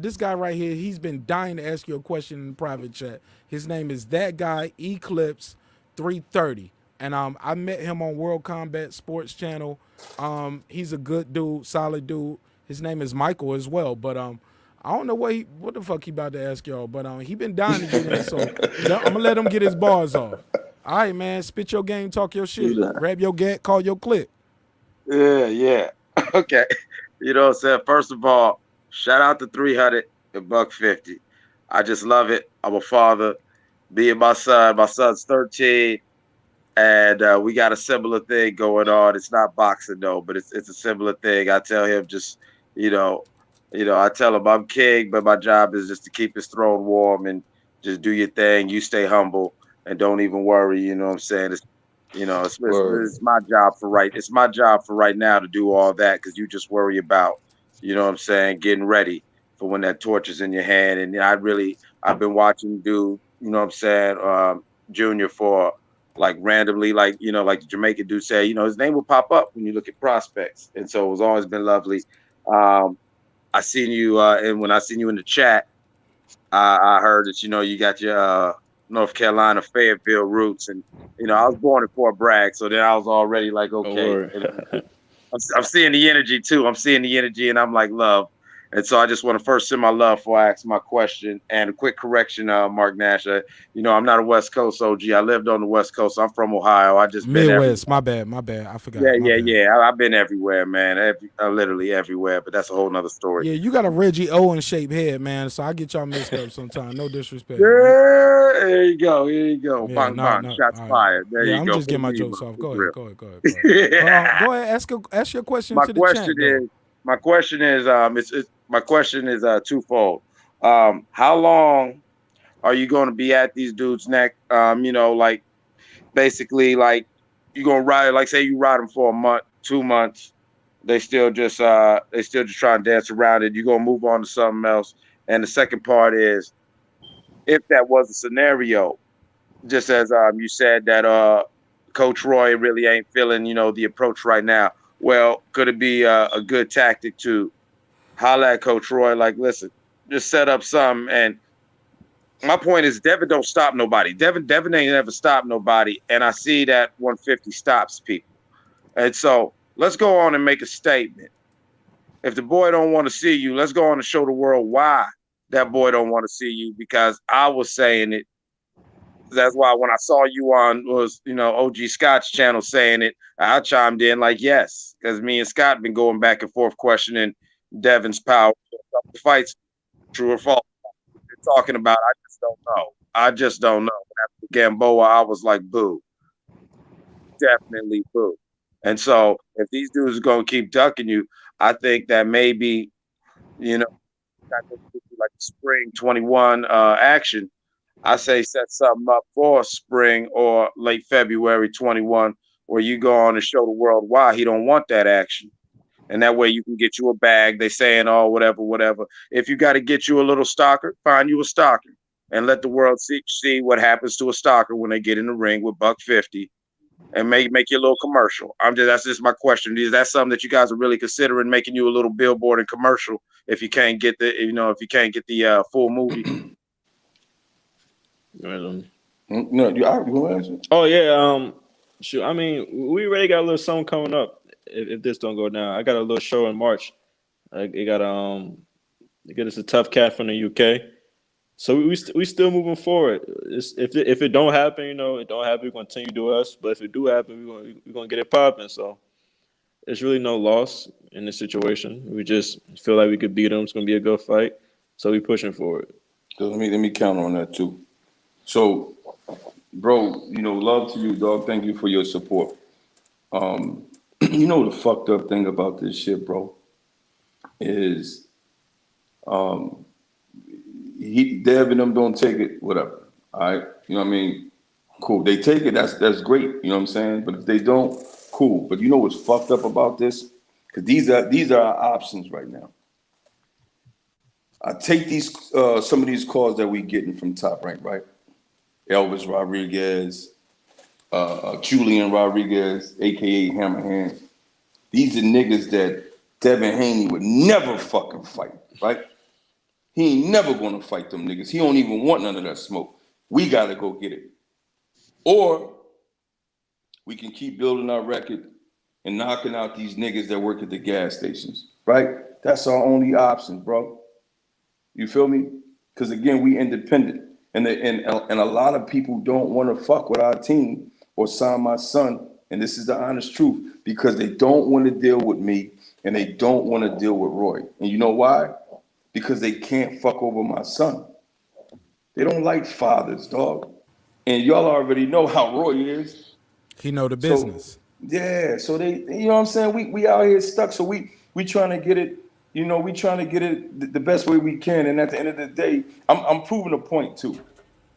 this guy right here, he's been dying to ask you a question in the private chat. His name is that guy Eclipse 330, and I met him on World Combat Sports Channel. He's a good dude, solid dude. His name is Michael as well, but I don't know what the fuck he about to ask y'all, but he been dying to get in, so I'm gonna let him get his bars off. All right, man, spit your game, talk your shit, grab your gat, call your clip. Yeah. Okay. You know what I'm saying? First of all, shout out to 300 and $150. I just love it. I'm a father. Me and my son. My son's 13. And we got a similar thing going on. It's not boxing though, but it's a similar thing. I tell him just, I tell him I'm king, but my job is just to keep his throne warm and just do your thing. You stay humble and don't even worry. You know what I'm saying? It's my job for right. It's my job for right now to do all that because you just worry about, you know what I'm saying, getting ready for when that torch is in your hand. And I've been watching dude, you know what I'm saying, Junior for like randomly, like the Jamaican dude said, his name will pop up when you look at prospects. And so it's always been lovely. I seen you, and when I seen you in the chat, I heard that, you got your North Carolina Fayetteville roots, and I was born in Fort Bragg, so then I was already like, okay. I'm seeing the energy too. I'm seeing the energy, and I'm like, love. And so I just want to first send my love before I ask my question. And a quick correction, Mark Nash. I'm not a West Coast OG. I lived on the West Coast. I'm from Ohio. I just Midwest. My bad. I forgot. Yeah. I've been everywhere, man. Literally everywhere. But that's a whole nother story. Yeah, you got a Reggie Owen shaped head, man. So I get y'all mixed up sometimes. No disrespect. Yeah, there you go. Yeah, bang, bang. Shots fired. There you I'm go. just getting my jokes off. Go ahead. Go ahead. Ask your question to the chat. My question is twofold. How long are you going to be at these dudes' neck? Like basically, like you gonna ride, like say you ride them for a month, 2 months, they still just try and dance around it. You gonna move on to something else. And the second part is, if that was a scenario, just as you said that Coach Roy really ain't feeling the approach right now. Well, could it be a good tactic to holler at Coach Roy? Like, listen, just set up something. And my point is, Devin don't stop nobody. Devin ain't never stopped nobody. And I see that 150 stops people. And so let's go on and make a statement. If the boy don't want to see you, let's go on and show the world why that boy don't want to see you. Because I was saying it. That's why when I saw you on OG Scott's channel saying it, I chimed in like, yes, because me and Scott been going back and forth questioning Devin's power. Fights, true or false. They're talking about, I just don't know. After Gamboa, I was like, boo. Definitely boo. And so if these dudes are going to keep ducking you, I think that maybe, like spring 21 action, I say set something up for spring or late February 21, where you go on and show the world why he don't want that action. And that way you can get you a bag. They saying, oh, whatever. If you got to get you a little stalker, find you a stalker and let the world see what happens to a stalker when they get in the ring with $150 and make you a little commercial. That's just my question. Is that something that you guys are really considering, making you a little billboard and commercial if you can't get the full movie? No, you want to answer? Oh yeah, sure. I mean, we already got a little something coming up. If this don't go down, I got a little show in March. It got us a tough cat from the UK. So we still moving forward. If it don't happen, it don't happen. We're gonna continue to do us. But if it do happen, we're gonna get it popping. So there's really no loss in this situation. We just feel like we could beat them. It's gonna be a good fight. So we pushing forward. So let me counter on that too. So, bro, love to you, dog. Thank you for your support. The fucked up thing about this shit, bro, is Dev and them don't take it, whatever. All right. You know what I mean? Cool. They take it, that's great. You know what I'm saying? But if they don't, cool. But you know what's fucked up about this? Because these are our options right now. I take these some of these calls that we getting from Top Rank, right? Elvis Rodriguez, Julian Rodriguez, aka Hammerhand. These are niggas that Devin Haney would never fucking fight, right? He ain't never gonna fight them niggas. He don't even want none of that smoke. We gotta go get it. Or we can keep building our record and knocking out these niggas that work at the gas stations, right? That's our only option, bro. You feel me? Because again, we independent. And a lot of people don't want to fuck with our team or sign my son. And this is the honest truth, because they don't want to deal with me and they don't want to deal with Roy. And you know why? Because they can't fuck over my son. They don't like fathers, dog. And y'all already know how Roy is. He know the business. So they, you know what I'm saying? We out here stuck. So we trying to get it, we trying to get it the best way we can. And at the end of the day, I'm proving a point too.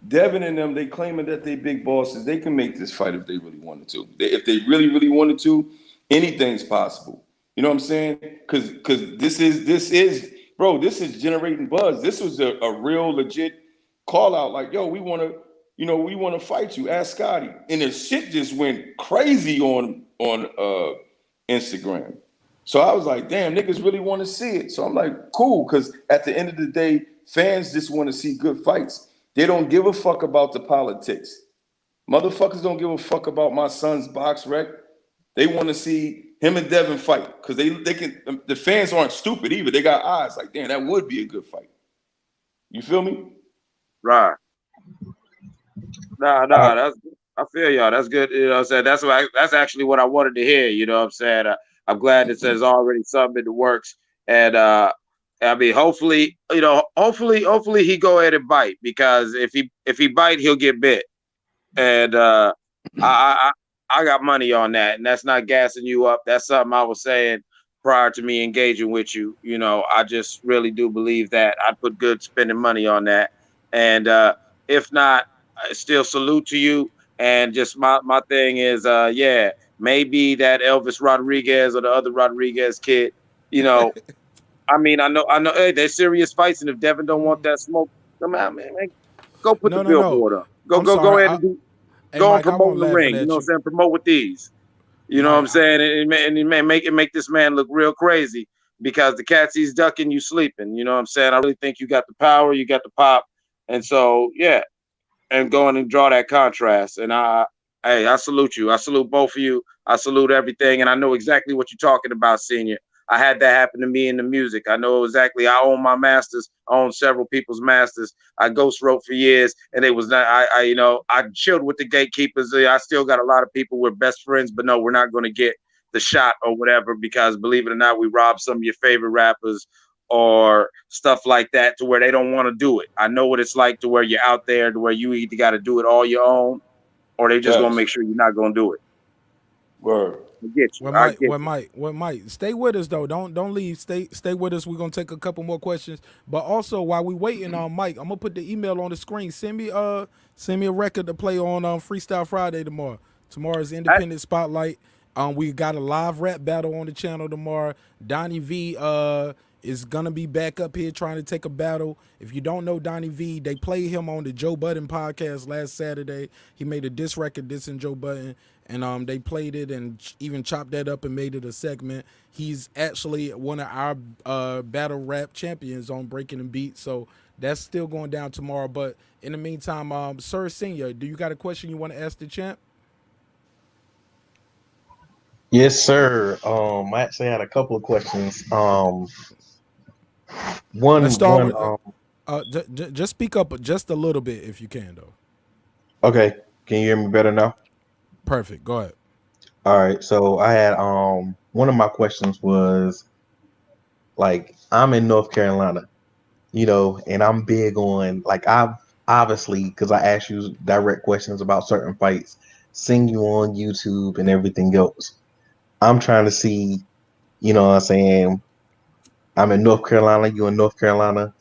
Devin and them, they claiming that they big bosses. They can make this fight if they really wanted to. If they really, really wanted to, anything's possible. You know what I'm saying? Because this is, bro, this is generating buzz. This was a real legit call out. Like, yo, we want to fight you. Ask Scotty. And the shit just went crazy on Instagram. So I was like, damn, niggas really want to see it. So I'm like, cool, because at the end of the day, fans just want to see good fights. They don't give a fuck about the politics. Motherfuckers don't give a fuck about my son's box rec. They want to see him and Devin fight, because they can. The fans aren't stupid either. They got eyes. Like, damn, that would be a good fight. You feel me? Right. Nah, I feel y'all. That's good. You know what I'm saying? That's actually what I wanted to hear. You know what I'm saying? I'm glad it says already something in the works. And I mean, hopefully he go ahead and bite, because if he bite, he'll get bit. And I got money on that, and that's not gassing you up. That's something I was saying prior to me engaging with you. I just really do believe that I'd put good spending money on that. And if not, I still salute to you. And just my thing is, maybe that Elvis Rodriguez or the other Rodriguez kid, I mean, I know, hey, they're serious fights, and if Devin don't want that smoke, come out, man, go put the billboard up. Go ahead and go and promote the ring. You know what I'm saying? Promote with these. You know what I'm saying? And make this man look real crazy, because the cats he's ducking, you sleeping. You know what I'm saying? I really think you got the power, you got the pop, and so and go in and draw that contrast. And I salute you. I salute both of you. I salute everything, and I know exactly what you're talking about, Senior. I had that happen to me in the music. I know exactly. I own my masters. I own several people's masters. I ghost wrote for years, and it was not. I chilled with the gatekeepers. I still got a lot of people we're best friends, but no, we're not going to get the shot or whatever, because believe it or not, we robbed some of your favorite rappers or stuff like that, to where they don't want to do it. I know what it's like, to where you're out there, to where you either got to do it all your own, or they just gonna make sure you're not gonna do it. Word. Get you. What Mike? Stay with us though. Don't leave. Stay with us. We're gonna take a couple more questions. But also, while we waiting on Mike, I'm gonna put the email on the screen. Send me a record to play on Freestyle Friday tomorrow. Tomorrow's Independent Spotlight. We got a live rap battle on the channel tomorrow. Donnie V is gonna be back up here trying to take a battle. If you don't know Donnie V, they played him on the Joe Budden podcast last Saturday. He made a diss record dissing Joe Budden. and they played it and even chopped that up and made it a segment. He's actually one of our battle rap champions on Breaking the Beat, so that's still going down tomorrow. But in the meantime, Sir Senior, do you got a question you want to ask the champ? Yes, sir. I actually had a couple of questions. Let's start with, just speak up just a little bit if you can, though. Okay, can you hear me better now? Perfect. Go ahead. All right. So I had one of my questions was like I'm in North Carolina, and I'm big on like I've obviously because I asked you direct questions about certain fights, seen you on YouTube and everything else. I'm trying to see, what I'm saying. I'm in North Carolina, you in North Carolina.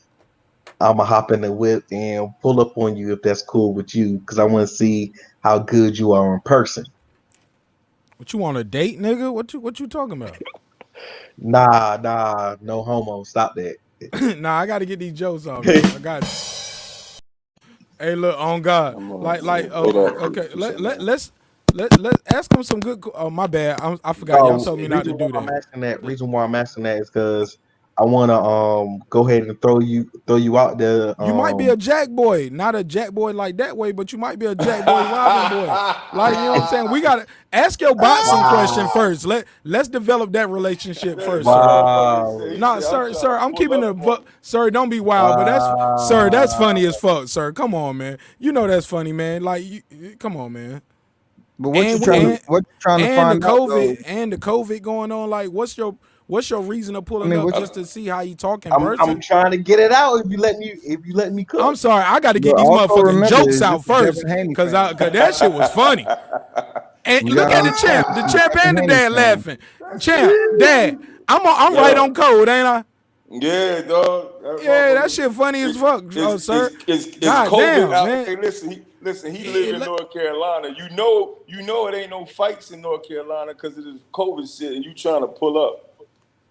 I'ma hop in the whip and pull up on you if that's cool with you, because I want to see how good you are in person. What you on a date, nigga? What you talking about? Nah, no homo. Stop that. Nah, I got to get these jokes off. Man. I got. Hey, look, on God, okay. Let's ask him some good. Oh, my bad. I forgot. Y'all told me not to do that. Reason why I'm asking that is because I want to go ahead and throw you out there. You might be a jack boy, not a jack boy like that way, but you might be a jack boy Robin boy. Like, you know what I'm saying? We gotta ask your boxing question first. Let's develop that relationship first. Wow. Sir. No, sir, I'm keeping it. Sir, don't be wild, but that's funny as fuck, sir. Come on, man. You know that's funny, man. Like, come on, man. But what you trying to find out? And the COVID going on. Like, what's your reason of pulling up just to see how you talk in person? I'm trying to get it out. If you let me cook. I'm sorry, I got to get these motherfucking jokes out first because that shit was funny. And look at the champ. The champ and the dad laughing. Champ, dad, I'm right on code, ain't I? Yeah, dog. Yeah, that shit funny as fuck, sir. It's God COVID damn, out. man. Hey, listen. He live in North Carolina. You know it ain't no fights in North Carolina because of this COVID shit, and you trying to pull up.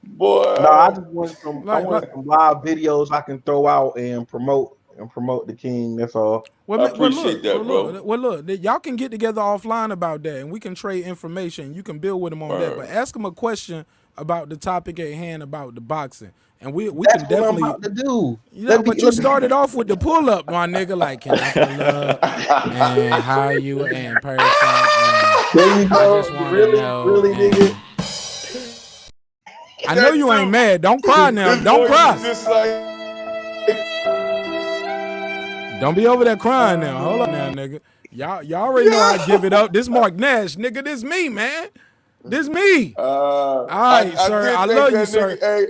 Boy, no, I just want some live videos I can throw out and promote the king. That's all. I appreciate that, bro. Well, look, y'all can get together offline about that, and we can trade information. You can build with him on that, but ask him a question about the topic at hand about the boxing, and we can definitely. What I'm about to do. You started off with the pull up, my nigga. Like, can I pull up and how you in person? There you go. I just want to know. Nigga. I know you ain't mad. Don't cry now. Don't cry. Just like... Don't be over there crying now. Hold on now, nigga. Y'all already know I give it up. This Mark Nash, nigga. This me, man. This me. All right, sir. I love you, sir. Hey,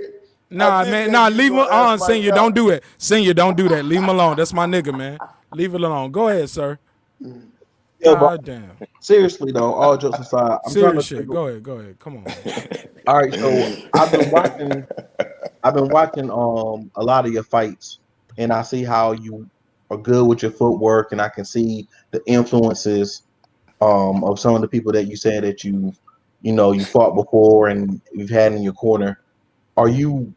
nah, man. Nah, leave him on. Senior, don't do it. Senior, don't do that. Leave him alone. That's my nigga, man. Leave it alone. Go ahead, sir. Yeah, God damn. Seriously though, all jokes aside, I'm serious shit. Go ahead. Come on. All right, so I've been watching a lot of your fights, and I see how you are good with your footwork, and I can see the influences of some of the people that you said that you fought before and you've had in your corner. Are you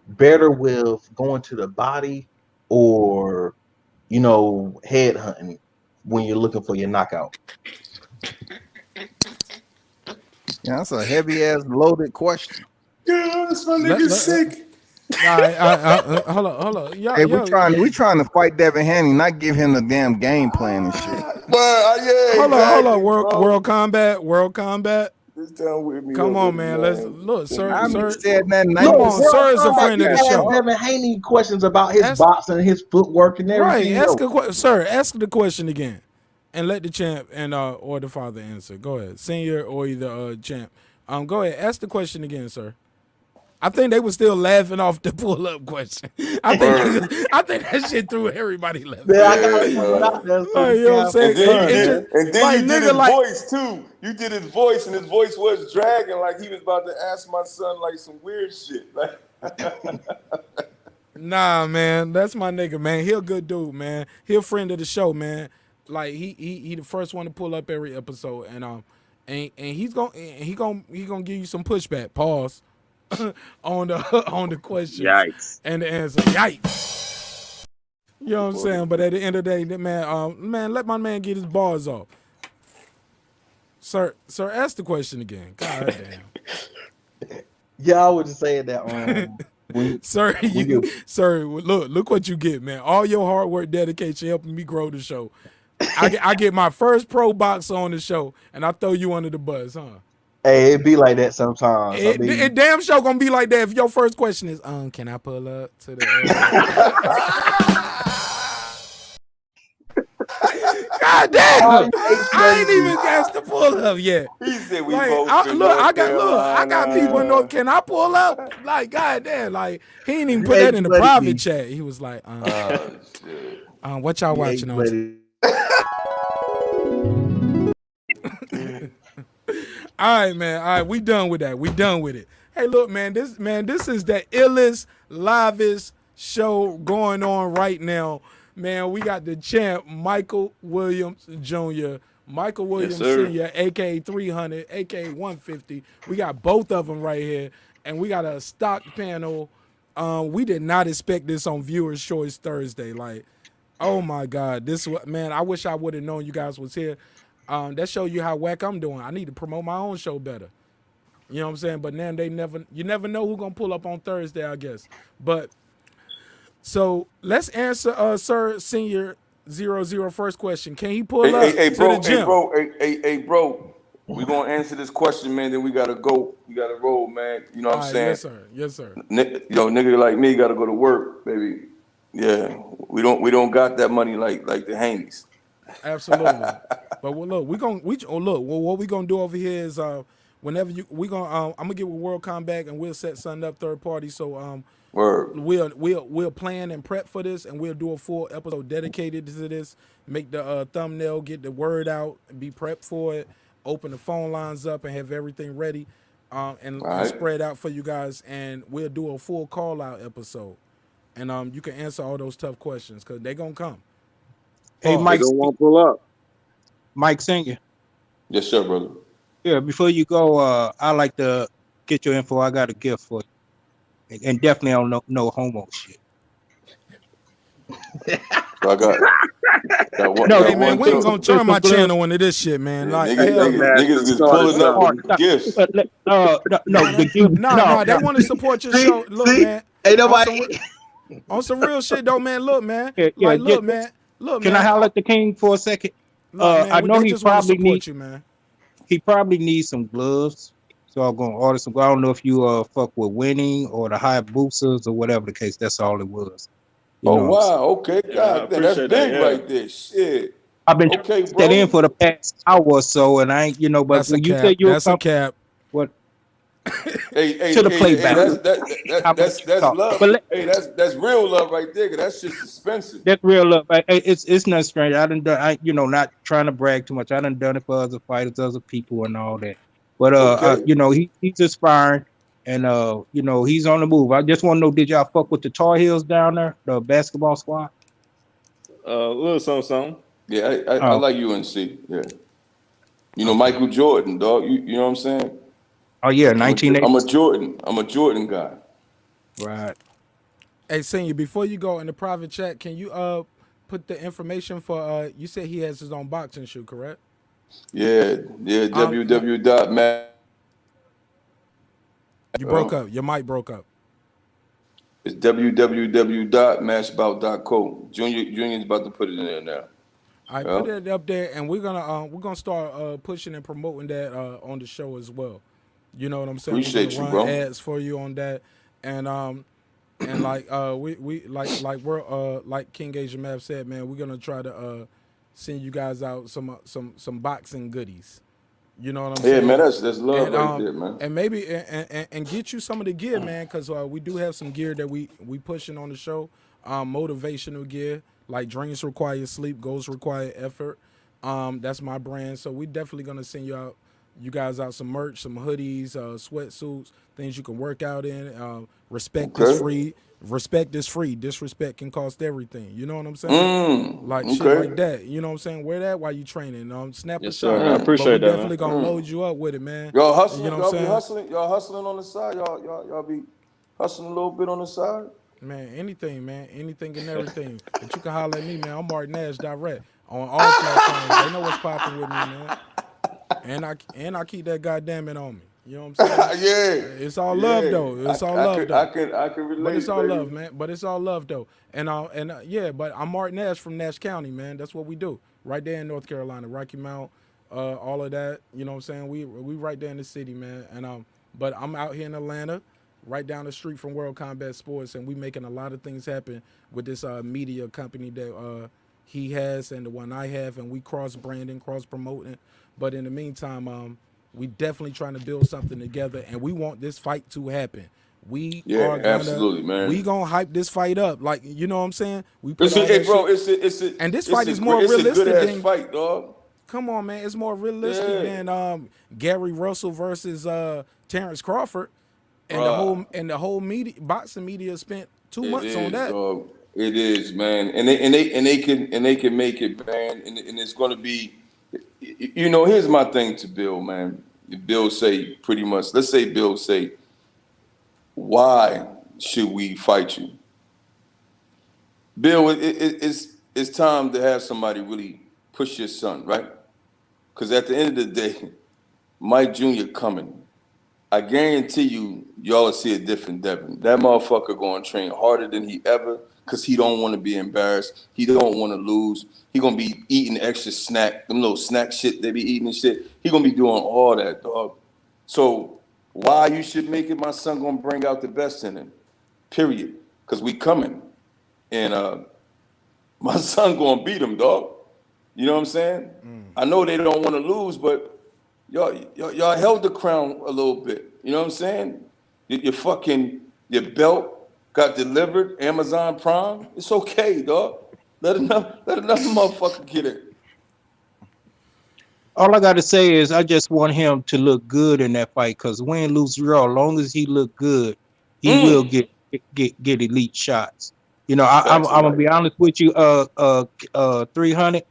better with going to the body or head hunting when you're looking for your knockout? Yeah, that's a heavy ass loaded question. Yeah, this my nigga sick. Hold on. Hey, we trying to fight Devin Haney, not give him the damn game plan and shit. Hold on. World Combat. Just down with me. Come on, man. Let's look, sir. Said nothing. Come on, sir is a friend of the show. Devin Haney questions about his boxing, his footwork, and everything. Right. Sir, ask the question again, and let the champ and or the father answer. Go ahead, senior or either champ. Go ahead. Ask the question again, sir. I think they were still laughing off the pull-up question. I think that shit threw everybody laughing. Yeah, I got it out there. So you know what I'm saying? And then you did his voice too. You did his voice, and his voice was dragging like he was about to ask my son like some weird shit. Like, nah, man, that's my nigga, man. He a good dude, man. He a friend of the show, man. Like he the first one to pull up every episode, and he's gonna give you some pushback. Pause. on the question and the answer. Yikes. You know what I'm saying? But at the end of the day, man, let my man get his bars off. Sir, ask the question again. God damn. Yeah, I was just saying that. Sir, look what you get, man. All your hard work, dedication, helping me grow the show. I get my first pro box on the show, and I throw you under the bus, huh? Hey, it be like that sometimes. It damn sure gonna be like that if your first question is, can I pull up to the God damn! I ain't even asked to pull up yet. He said we Like, both I been got people in North. Can I pull up? Like, God damn! Like, he ain't even put that in the private chat. He was like, what y'all watching on? All right, man. All right, we done with that. We done with it. Hey, look, man. This is the illest, livest show going on right now. Man, we got the champ, Michael Williams Jr., Michael Williams Sr., a.k.a. 300, a.k.a. 150. We got both of them right here, and we got a stock panel. We did not expect this on Viewers' Choice Thursday. Like, oh, my God. Man, I wish I would have known you guys was here. That show you how whack I'm doing. I need to promote my own show better. You know what I'm saying? But now you never know who's going to pull up on Thursday, I guess. But so let's answer Sir Senior 00 first question. Can he pull up to the gym? Hey, bro. We're gonna answer this question, man. Then we gotta go. We gotta roll, man. You know what I'm saying? Yes, sir. Nigga like me gotta go to work, baby. Yeah, we don't got that money like the Haneys. Absolutely. But look, what we gonna do over here is whenever I'm gonna get with WorldCom back and we'll set something up third party. So we'll plan and prep for this, and we'll do a full episode dedicated to this. Make the thumbnail, get the word out, and be prepped for it. Open the phone lines up and have everything ready, and spread out for you guys. And we'll do a full call out episode, and you can answer all those tough questions because they're gonna come. Hey, Mike, don't want to pull up. Mike Senior. Yes, sir, brother. Yeah, before you go, I like to get your info. I got a gift for you, and definitely I don't no homo shit. I got hey man, we ain't gonna turn my channel into this shit, man. Like, niggas is pulling up gifts. No, they want to support your show. Look, man. Ain't nobody on some real shit though, man. Look, man. Can I holler at the king for a second? I know he probably needs you, man. He probably needs some gloves, so I'm gonna order some. I don't know if you fuck with Winning or the Hayabusas or whatever the case. That's all it was. Wow, okay, God, that's big right there. Shit. I've been trying to get in for the past hour or so, and I ain't, but when you say you're a cap. What? Hey, to the playback. That's love. But that's real love right there. Cause that's just expensive. That's real love. It's not strange. Not trying to brag too much. I done it for other fighters, other people, and all that. But he's aspiring, and he's on the move. I just want to know, did y'all fuck with the Tar Heels down there, the basketball squad? A little something. Yeah, I like UNC. Yeah, Michael Jordan, dog. You know what I'm saying? Oh yeah, 1980. I'm a Jordan guy. Right. Hey, Senior, before you go in the private chat, can you put the information for you said he has his own boxing shoe, correct? Yeah. www.match. You broke up. Your mic broke up. It's www.matchbout.co. Junior's about to put it in there now. I put it up there, and we're gonna start pushing and promoting that on the show as well. You know what I'm saying? Appreciate we're you, bro. Ads for you on that, and like like King Asia Map said, man, we're gonna try to send you guys out some boxing goodies. You know what I'm saying? Yeah, man, that's love right there, man. And maybe and get you some of the gear, man, because we do have some gear that we pushing on the show. Motivational gear, like dreams require sleep, goals require effort. That's my brand. So we definitely gonna send you guys out some merch, some hoodies, sweatsuits, things you can work out in. Respect is free. Respect is free. Disrespect can cost everything. You know what I'm saying? Shit like that. You know what I'm saying? Wear that while you training. Snap a shot. I appreciate that. Definitely gonna load you up with it, man. Y'all hustling. You know y'all be hustling. Y'all hustling on the side. Y'all be hustling a little bit on the side. Man, anything and everything. But you can holler at me, man. I'm Martin Nash Direct on all platforms. They know what's popping with me, man. and I keep that goddamn it on me. You know what I'm saying? Yeah. It's all love though. It's all love though. I can relate. But it's all baby. love, man. But it's all love though. And yeah, but I'm Mark Nash from Nash County, man. That's what we do. Right there in North Carolina, Rocky Mount, all of that. You know what I'm saying? We right there in the city, man. And but I'm out here in Atlanta, right down the street from World Combat Sports, and we making a lot of things happen with this media company that he has and the one I have, and we cross branding, cross promoting. But in the meantime, we definitely trying to build something together, and we want this fight to happen. We are gonna, absolutely, man. We gonna hype this fight up, like you know what I'm saying. We It's and this fight is more realistic It's a good than ass fight, dog. Come on, man, it's more realistic than Gary Russell versus Terrence Crawford, and the whole media boxing media spent 2 months on that. Dog. It is, man, and they can make it, man, and it's gonna be. You know, here's my thing to Bill, man. Bill say pretty much, let's say Bill say, why should we fight you? Bill, it's time to have somebody really push your son, right? Because at the end of the day, Mike Jr. coming. I guarantee y'all will see a different Devin. That motherfucker going to train harder than he ever, because he don't want to be embarrassed. He don't want to lose. He going to be eating extra snack, them little snack shit they be eating and shit. He going to be doing all that, dog. So why you should make it, my son going to bring out the best in him, period. Because we coming. And my son going to beat him, dog. You know what I'm saying? I know they don't want to lose, but y'all held the crown a little bit. You know what I'm saying? Your belt got delivered, Amazon Prime. It's okay, dog. Let another motherfucker get it. All I got to say is I just want him to look good in that fight, because win, lose, draw, as long as he look good, he will get elite shots. You know, I'm gonna be honest with you. 300.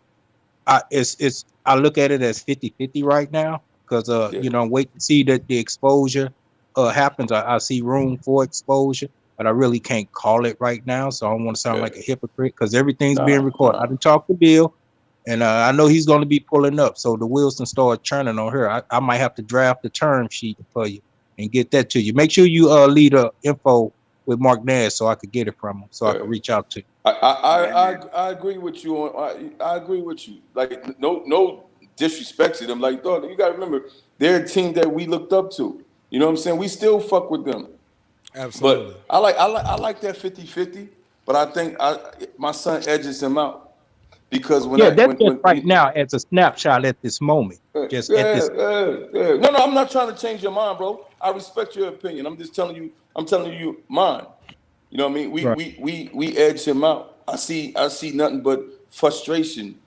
I look at it as 50-50 right now, because you know, I'm waiting to see that the exposure happens. I see room for exposure, but I really can't call it right now. So I don't want to sound like a hypocrite, because everything's being recorded. I done talked to Bill, and I know he's going to be pulling up. So the wheels can start churning on her. I might have to draft the term sheet for you and get that to you. Make sure you leave the info with Mark Nash so I could get it from him, so I can reach out to you. I agree with you on. I agree with you. Like no disrespect to them. Like, dog, you gotta remember, they're a team that we looked up to. You know what I'm saying? We still fuck with them. Absolutely. But I like that 50-50. But I think my son edges him out. Because right now, as a snapshot at this moment. No, I'm not trying to change your mind, bro. I respect your opinion. I'm just telling you. I'm telling you mine. You know what I mean? We edge him out. I see nothing but frustration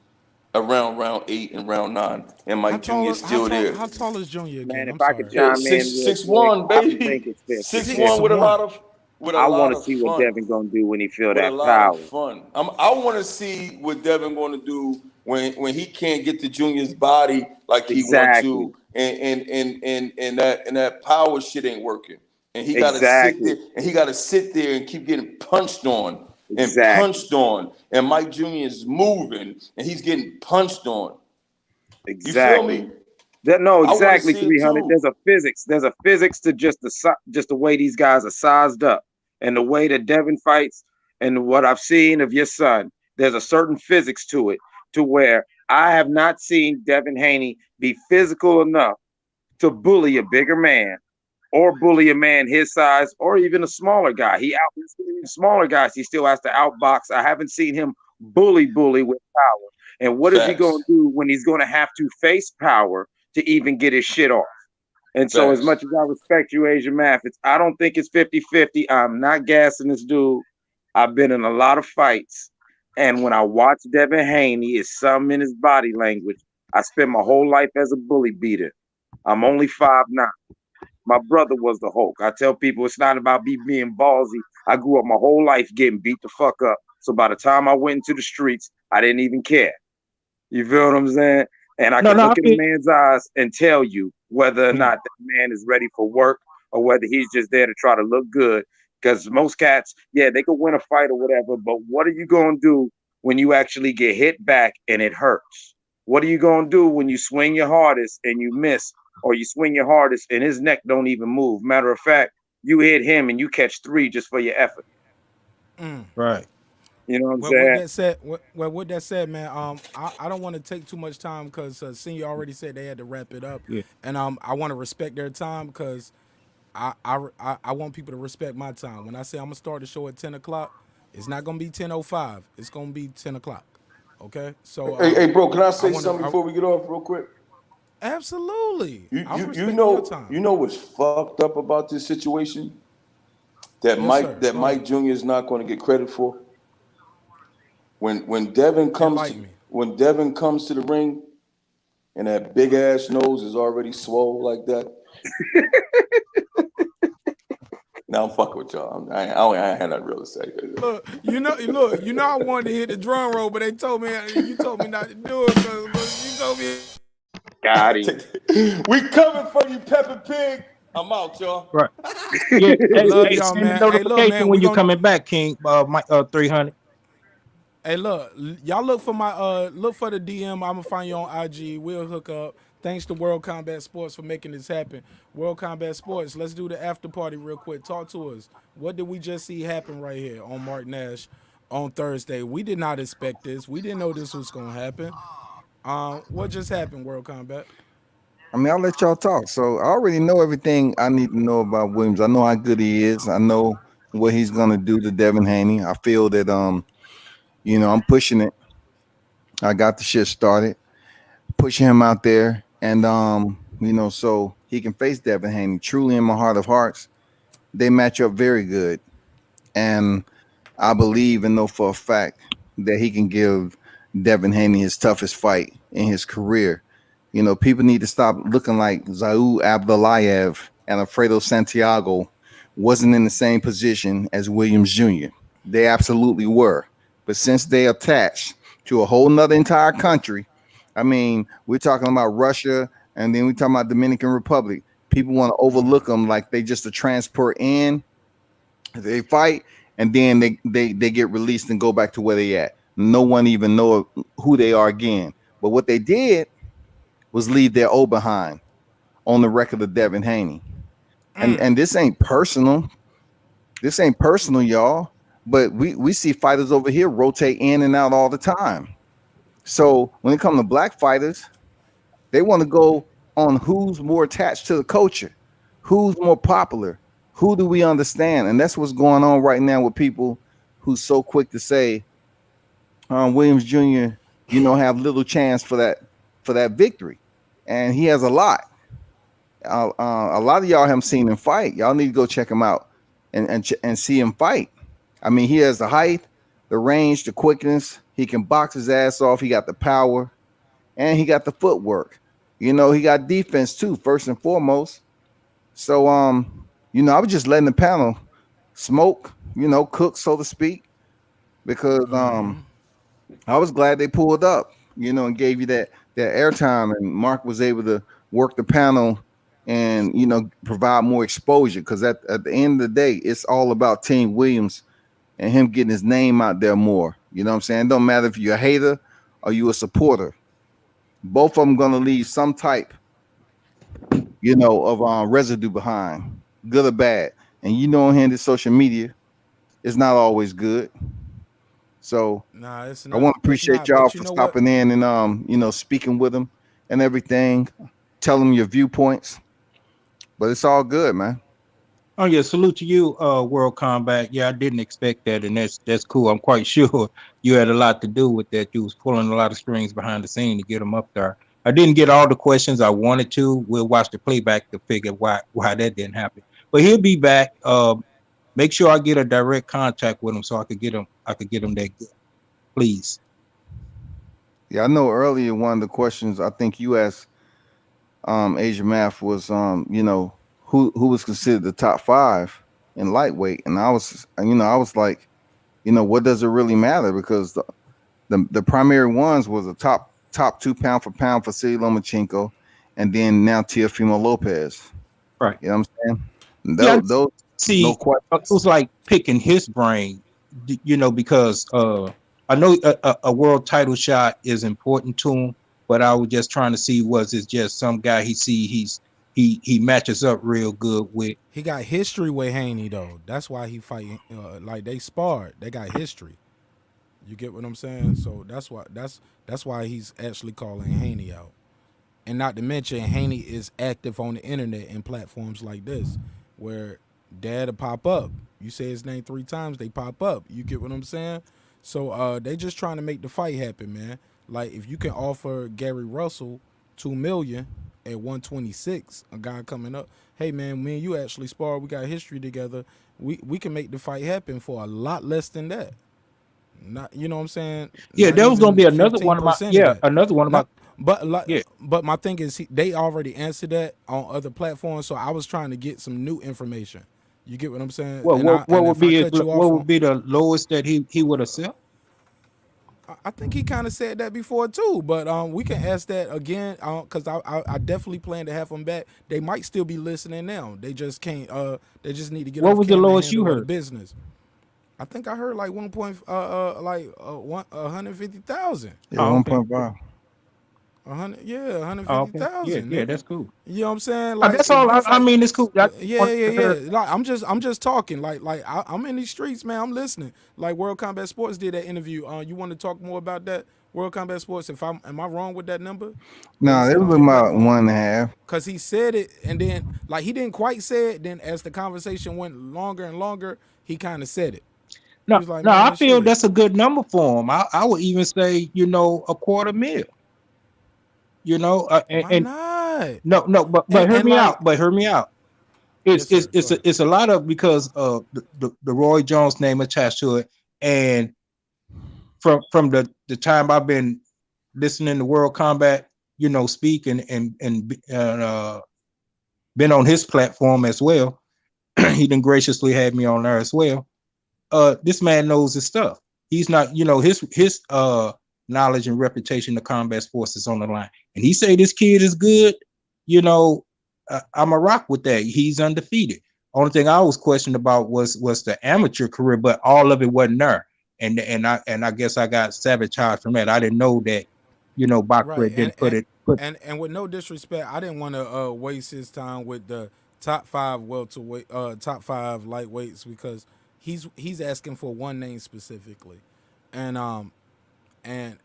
around round 8 and round 9, and Mike Jr. is still there. How tall is Junior again? Man, if I could chime in, 6'1", baby. 6'1" with a lot of. I want to see what Devin gonna do when he feel that power. Fun. I want to see what Devin going to do when he can't get to Junior's body like he wants to, and that power shit ain't working, and he got to sit there, and he got to sit there and keep getting punched on and punched on, and Mike Jr. is moving and he's getting punched on. Exactly. You feel me? No, exactly. 300. There's a physics to just the way these guys are sized up, and the way that Devin fights, and what I've seen of your son. There's a certain physics to it, to where I have not seen Devin Haney be physical enough to bully a bigger man, or bully a man his size, or even a smaller guy. Smaller guys, he still has to outbox. I haven't seen him bully with power. And what is he going to do when he's going to have to face power to even get his shit off? And so as much as I respect you, Asian Mathis, I don't think it's 50-50. I'm not gassing this dude. I've been in a lot of fights. And when I watch Devin Haney, it's something in his body language. I spent my whole life as a bully beater. I'm only 5'9". My brother was the Hulk. I tell people it's not about me being ballsy. I grew up my whole life getting beat the fuck up. So by the time I went into the streets, I didn't even care. You feel what I'm saying? And I can look in a man's eyes and tell you whether or not that man is ready for work, or whether he's just there to try to look good. Because most cats, they could win a fight or whatever, but what are you going to do when you actually get hit back and it hurts? What are you gonna do when you swing your hardest and you miss, or you swing your hardest and his neck don't even move? Matter of fact, you hit him and you catch 3 just for your effort. Right. You know what I'm Well, saying? with that said, man, I don't want to take too much time because Senior already said they had to wrap it up, Yeah. and I want to respect their time because I want people to respect my time. When I say I'm gonna start the show at 10 o'clock, it's not gonna be 10:05. It's gonna be 10 o'clock. Okay, so Hey, bro, can I say something before we get off real quick? Absolutely. You know what's fucked up about this situation? That Yes, Mike Jr. is not going to get credit for. When Devin comes to the ring and that big ass nose is already swole like that. Now I'm fucking with y'all. I had nothing real to say. Look, I wanted to hit the drum roll, but you told me not to do it because you told me. Got him. We coming for you, Peppa Pig. I'm out, y'all. Right. Yeah. Love Hey, y'all, send man. the Hey, look, notification man, when we you gonna- coming back, King. 300. Hey, look, y'all look for the DM. I'm gonna find you on IG. We'll hook up. Thanks to World Combat Sports for making this happen. World Combat Sports, let's do the after party real quick. Talk to us. What did we just see happen right here on Mark Nash on Thursday? We did not expect this. We didn't know this was gonna happen. What just happened, World Combat? I mean, I'll let y'all talk. So I already know everything I need to know about Williams. I know how good he is. I know what he's gonna do to Devin Haney. I feel that I'm pushing it. I got the shit started, pushing him out there, and so he can face Devin Haney. Truly, in my heart of hearts, they match up very good, and I believe and know for a fact that he can give Devin Haney his toughest fight in his career. You know, people need to stop looking like Zaud Abdullayev and Alfredo Santiago wasn't in the same position as Williams Jr. They absolutely were. But since they attached to a whole nother entire country, I mean, we're talking about Russia and then we're talking about Dominican Republic. People want to overlook them like they just a transport in. They fight and then they get released and go back to where they at. No one even know who they are again. But what they did was leave their O behind on the record of Devin Haney. And this ain't personal. This ain't personal, y'all. But we see fighters over here rotate in and out all the time. So when it comes to black fighters, they want to go on who's more attached to the culture, who's more popular, who do we understand? And that's what's going on right now with people who's so quick to say Williams Jr., have little chance for that victory. And he has a lot. A lot of y'all haven't seen him fight. Y'all need to go check him out and see him fight. I mean, he has the height, the range, the quickness. He can box his ass off. He got the power, and he got the footwork. He got defense too, first and foremost. So, I was just letting the panel smoke, cook, so to speak, because I was glad they pulled up, and gave you that airtime, and Mark was able to work the panel and provide more exposure, because at the end of the day, it's all about Team Williams and him getting his name out there more. You know what I'm saying? It don't matter if you're a hater or you a supporter. Both of them gonna leave some type, of residue behind, good or bad. And in this social media, it's not always good. So it's I want to appreciate y'all for stopping in and speaking with them and everything, tell them your viewpoints. But it's all good, man. Oh yeah, salute to you, World Combat. Yeah, I didn't expect that, and that's cool. I'm quite sure you had a lot to do with that. You was pulling a lot of strings behind the scene to get them up there. I didn't get all the questions I wanted to. We'll watch the playback to figure why that didn't happen. But he'll be back. Make sure I get a direct contact with him so I could get him that good. Please. Yeah, I know earlier one of the questions I think you asked Asia Math was who was considered the top 5 in lightweight, and I was like, what does it really matter? Because the primary ones was a top 2 pound for pound for Vasily Lomachenko, and then now Teofimo Lopez. Right. You know what I'm saying? Those see, no question. it was like picking his brain, because I know a world title shot is important to him, but I was just trying to see, was it just some guy he matches up real good with? He got history with Haney though. That's why he fighting. Like they sparred. They got history. You get what I'm saying? So that's why he's actually calling Haney out. And not to mention, Haney is active on the internet and platforms like this, where Dad'll pop up. You say his name 3 times, they pop up. You get what I'm saying? So they just trying to make the fight happen, man. Like if you can offer Gary Russell $2 million at 126, a guy coming up, hey man, me and you actually spar, we got history together. We can make the fight happen for a lot less than that. Not, you know what I'm saying? Yeah, Not there was gonna be even another one of my 15% of yeah, that. another one of my But like, yeah. but my thing is, they already answered that on other platforms. So I was trying to get some new information. You get what I'm saying? Well, And what would if I be cut you what off would on- be the lowest that he would have sell? I think he kind of said that before too, but we can ask that again because I definitely plan to have him back. They might still be listening now. They just can't. They just need to get. What off was the camera and lowest you handle other heard? business. I think I heard like 150,000. Yeah, 1.5. 100, yeah, Oh, okay. 150,000. Yeah, that's cool. You know what I'm saying? That's all. I mean, it's cool. Yeah. Like I'm just talking. Like I'm in these streets, man. I'm listening. Like World Combat Sports did that interview. You want to talk more about that? World Combat Sports. Am I wrong with that number? No, they was about 1.5. Cause he said it, and then like he didn't quite say it. Then as the conversation went longer and longer, he kind of said it. No, was like, no, man, I feel that's a good number for him. I would even say, $250,000. Why not? No, but And- hear and me like- out. But hear me out. It's a lot of because of the Roy Jones name attached to it, and from the time I've been listening to World Combat, speak and been on his platform as well. He done graciously had me on there as well. This man knows his stuff. He's not, his knowledge and reputation of combat sports is on the line. And he say this kid is good, I'm a rock with that. He's undefeated. Only thing I was questioned about was the amateur career, but all of it wasn't there. And I guess I got sabotaged from that. I didn't know that, Bakred didn't put it. And with no disrespect, I didn't want to waste his time with the top 5 welterweight, top 5 lightweights because he's asking for one name specifically, and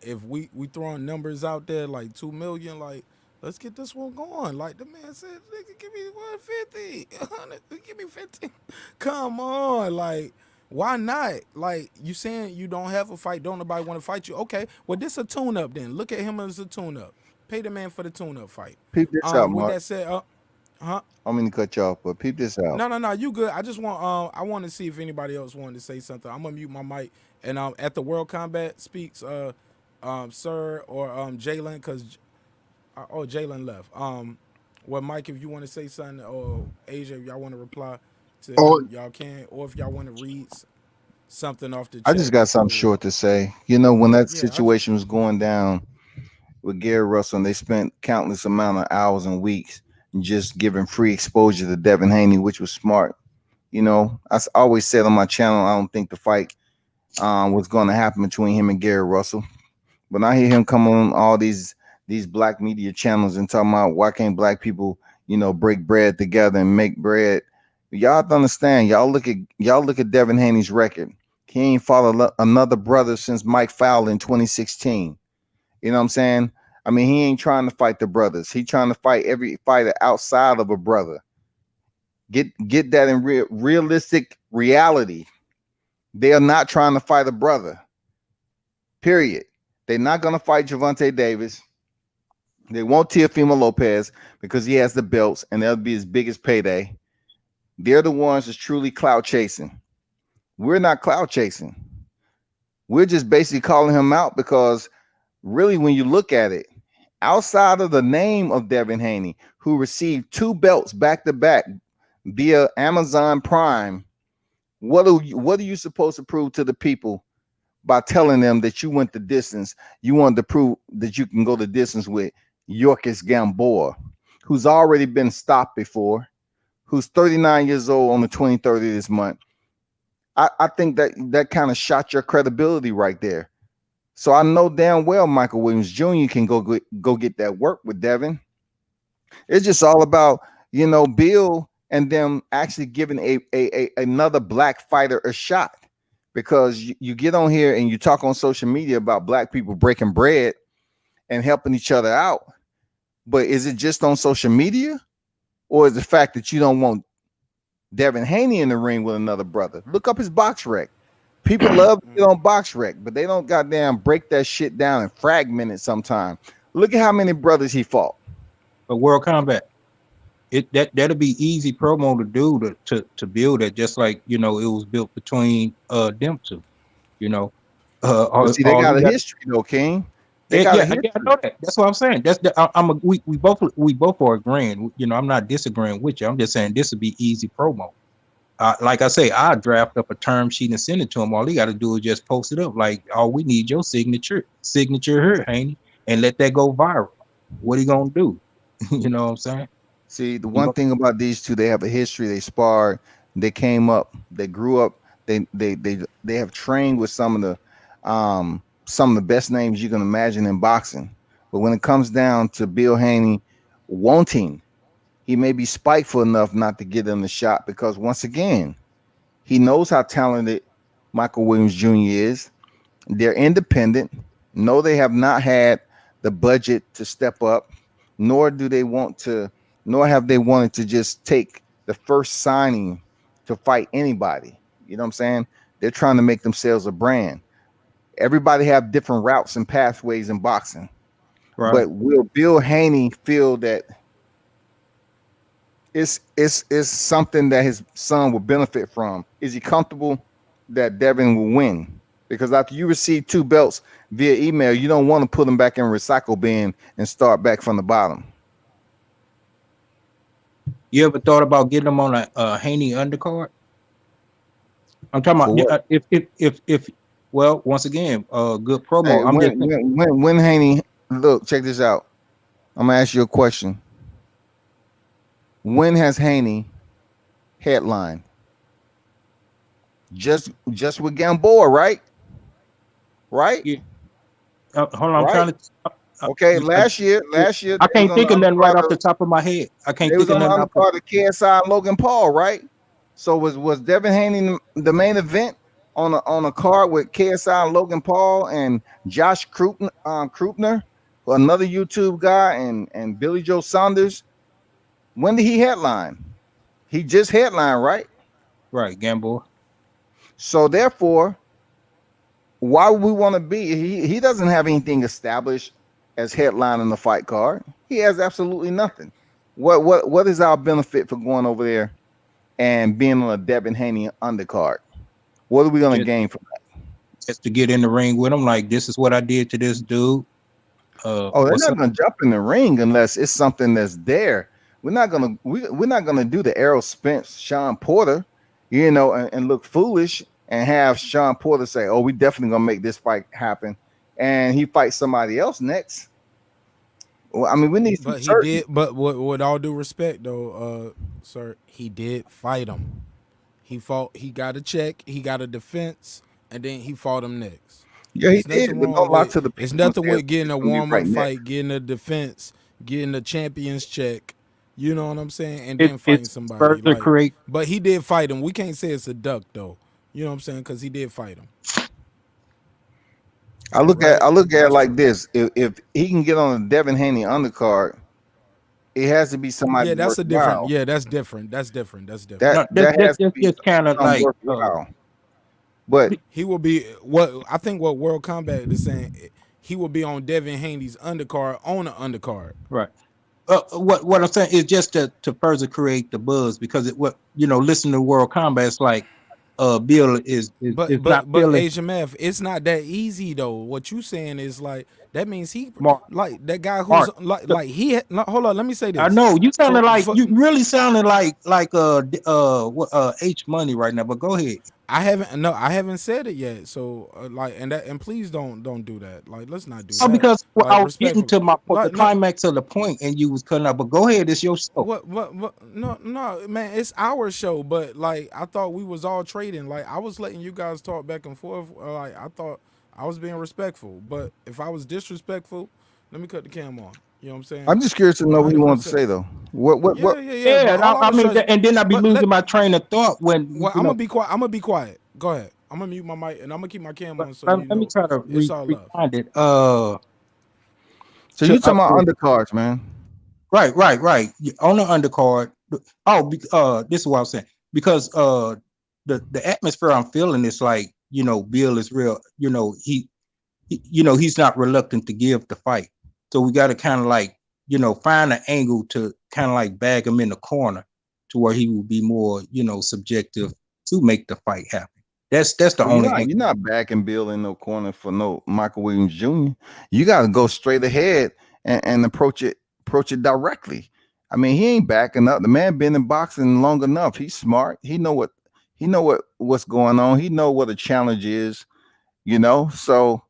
if we throwing numbers out there like 2 million, like let's get this one going. Like the man said, nigga, give me 150, 100, give me 15. Come on, like why not? Like you saying you don't have a fight, don't nobody want to fight you? Okay, well this a tune up then. Look at him as a tune up. Pay the man for the tune up fight. Peep this out, With Mark. that said, huh? I'm gonna cut you off, but peep this out. No, you good. I just want I want to see if anybody else wanted to say something. I'm gonna mute my mic. And at the World Combat Speaks, sir or Jalen, because Jalen left. Well, Mike, if you want to say something, or Asia, if y'all want to reply to him, y'all can, or if y'all want to read something off the chat. I just got something short to say. When that situation was going down with Gary Russell, and they spent countless amount of hours and weeks just giving free exposure to Devin Haney, which was smart. I always said on my channel, I don't think the fight was going to happen between him and Gary Russell. But I hear him come on all these black media channels and talking about why can't black people, break bread together and make bread. Y'all have to understand. Y'all look at Devin Haney's record. He ain't fought another brother since Mike Fowler in 2016. You know what I'm saying? I mean, he ain't trying to fight the brothers. He trying to fight every fighter outside of a brother. Get that in realistic reality. They are not trying to fight a brother. Period. They're not going to fight Gervonta Davis. They won't Teofimo Lopez because he has the belts and that'll be his biggest payday. They're the ones that's truly clout chasing. We're not clout chasing. We're just basically calling him out because really, when you look at it, outside of the name of Devin Haney, who received 2 belts back to back via Amazon Prime, what are you supposed to prove to the people by telling them that you went the distance? You wanted to prove that you can go the distance with Yorkis Gamboa, who's already been stopped before, who's 39 years old on the 23rd of this month. I think that kind of shot your credibility right there. So I know damn well Michael Williams Jr. can go get that work with Devin. It's just all about, you know, Bill and them actually giving a another black fighter a shot, because you get on here and you talk on social media about black people breaking bread and helping each other out. But is it just on social media, or is the fact that you don't want Devin Haney in the ring with another brother? Look up his box rec. People love to get on box rec, but they don't goddamn break that shit down and fragment it sometime. Look at how many brothers he fought. But World Combat, that'll be easy promo to do to build it, just like, you know, it was built between them two. You know, See, they got a history though, King. They got a history. I know that. That's what I'm saying. We both are agreeing. You know, I'm not disagreeing with you. I'm just saying this would be easy promo. Like I say, I draft up a term sheet and send it to him. All he got to do is just post it up. Like, oh, we need your signature here, Haney, and let that go viral. What are you gonna do? You know what I'm saying? See, the one thing about these two, they have a history. They sparred. They came up. They grew up. They have trained with some of the best names you can imagine in boxing. But when it comes down to Bill Haney wanting, he may be spiteful enough not to give them the shot, because once again, he knows how talented Michael Williams Jr. is. They're independent. No, they have not had the budget to step up, nor have they wanted to just take the first signing to fight anybody. You know what I'm saying? They're trying to make themselves a brand. Everybody have different routes and pathways in boxing. Right. But will Bill Haney feel that it's something that his son will benefit from? Is he comfortable that Devin will win? Because after you receive 2 belts via email, you don't want to put them back in a recycle bin and start back from the bottom. You ever thought about getting him on a Haney undercard? I'm talking about if well, once again, good promo. Hey, when Haney, look, check this out. I'm gonna ask you a question. When has Haney headlined? Just with Gamboa, right? Right? Yeah. Hold on, I'm trying to. Okay, last year. I can't think of nothing right off the top of my head. I can't think of nothing. On the part of KSI and Logan Paul, right? So was Devin Haney the main event on a card with KSI and Logan Paul and Josh Krupner, another YouTube guy, and Billy Joe Saunders? When did he headline? He just headlined, right? Right, Gamboa. So therefore, why would we want to be? He doesn't have anything established as headlining the fight card. He has absolutely nothing. What is our benefit for going over there and being on a Devin Haney undercard? What are we going to gain from that? Just to get in the ring with him, like, this is what I did to this dude. They're not going to jump in the ring unless it's something that's there. We're not gonna do the Errol Spence, Sean Porter, you know, and look foolish and have Sean Porter say, "Oh, we definitely gonna make this fight happen," and he fights somebody else next. Well, I mean, we need. But he did. But with all due respect, though, sir, he did fight him. He fought. He got a check. He got a defense, and then he fought him next. Yeah, he did. It's nothing with getting a warm-up fight, getting a defense, getting a champion's check. You know what I'm saying? And then fighting somebody. Like, but he did fight him. We can't say it's a duck, though. You know what I'm saying? Because he did fight him. I look at it like this: if he can get on a Devin Haney undercard, it has to be somebody. Yeah, that's a different. Yeah, that's different. That's different. That has to be kind of like. But he will be what I think. What World Combat is saying, he will be on Devin Haney's undercard on an undercard. Right. What I'm saying is just to further create the buzz, because listening to World Combat, it's like Bill is but Asian Math, it's not that easy though. What you saying is like that means he like that guy who's hold on, let me say this. I know you sounded you really sounded like H Money right now, but go ahead. I haven't said it yet. So and please don't do that. Like, let's not do that. Oh, because I was getting to the climax of the point, and you was cutting up. But go ahead, it's your show. What? No, man, it's our show. But like, I thought we was all trading. Like, I was letting you guys talk back and forth. Like, I thought I was being respectful. But if I was disrespectful, let me cut the cam on. You know what I'm saying? I'm just curious to know what you want to 100%. say though. What? Yeah. Yeah, But all I was mean, trying- and then I be but losing let- my train of thought when Well, you I'm know. gonna be quiet. I'm gonna be quiet. Go ahead. I'm gonna mute my mic and I'm gonna keep my cam on so Let, you let me know try to it's all love. rewind it. So you talking about undercards, man? Right. On the undercard. This is what I was saying. Because the atmosphere I'm feeling is like, Bill is real, he's not reluctant to give the fight. So we gotta kind of like, find an angle to kind of like bag him in the corner to where he will be more, subjective to make the fight happen. That's the Well, only you're not backing Bill in no corner for no Michael Williams Jr. You got to go straight ahead and approach it directly. I mean, he ain't backing up. The man been in boxing long enough. He's smart. He know what's going on. He know what a challenge is. So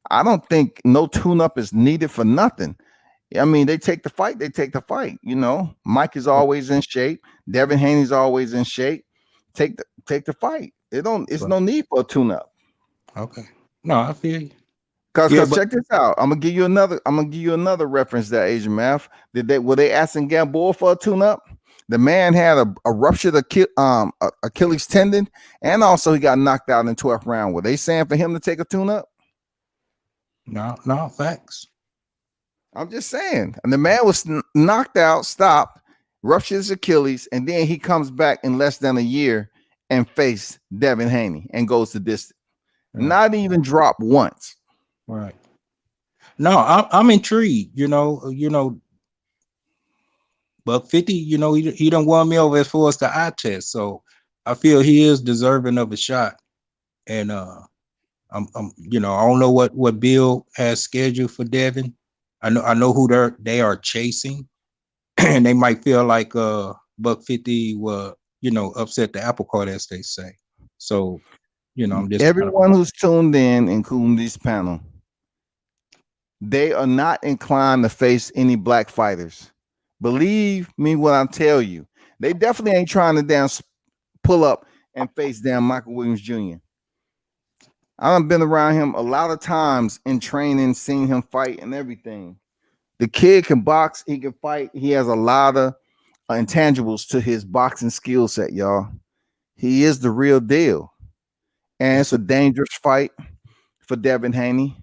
I don't think no tune-up is needed for nothing. I mean, they take the fight. Mike is always in shape. Devin Haney's always in shape. Take the fight. It's no need for a tune-up. Okay. No, I feel you. Cause Yeah, but- check this out. I'm gonna give you another reference that Asian Math. Were they asking Gamboa for a tune-up? The man had a ruptured Achilles tendon, and also he got knocked out in 12th round. Were they saying for him to take a tune-up? No, facts. I'm just saying. And the man was knocked out, stopped, ruptured his Achilles, and then he comes back in less than a year and faced Devin Haney and goes the distance. Yeah. Not even dropped once. Right. No, I'm intrigued. Buck 50. He done won me over as far as the eye test. So I feel he is deserving of a shot. And I don't know what Bill has scheduled for Devin. I know who they are chasing, and they might feel like Buck 50 will upset the apple cart, as they say. So I'm just everyone who's tuned in, including this panel, they are not inclined to face any black fighters. Believe me when I tell you, they definitely ain't trying to pull up and face damn Michael Williams Jr. I've been around him a lot of times in training, seen him fight and everything. The kid can box, he can fight. He has a lot of intangibles to his boxing skill set, y'all. He is the real deal. And it's a dangerous fight for Devin Haney.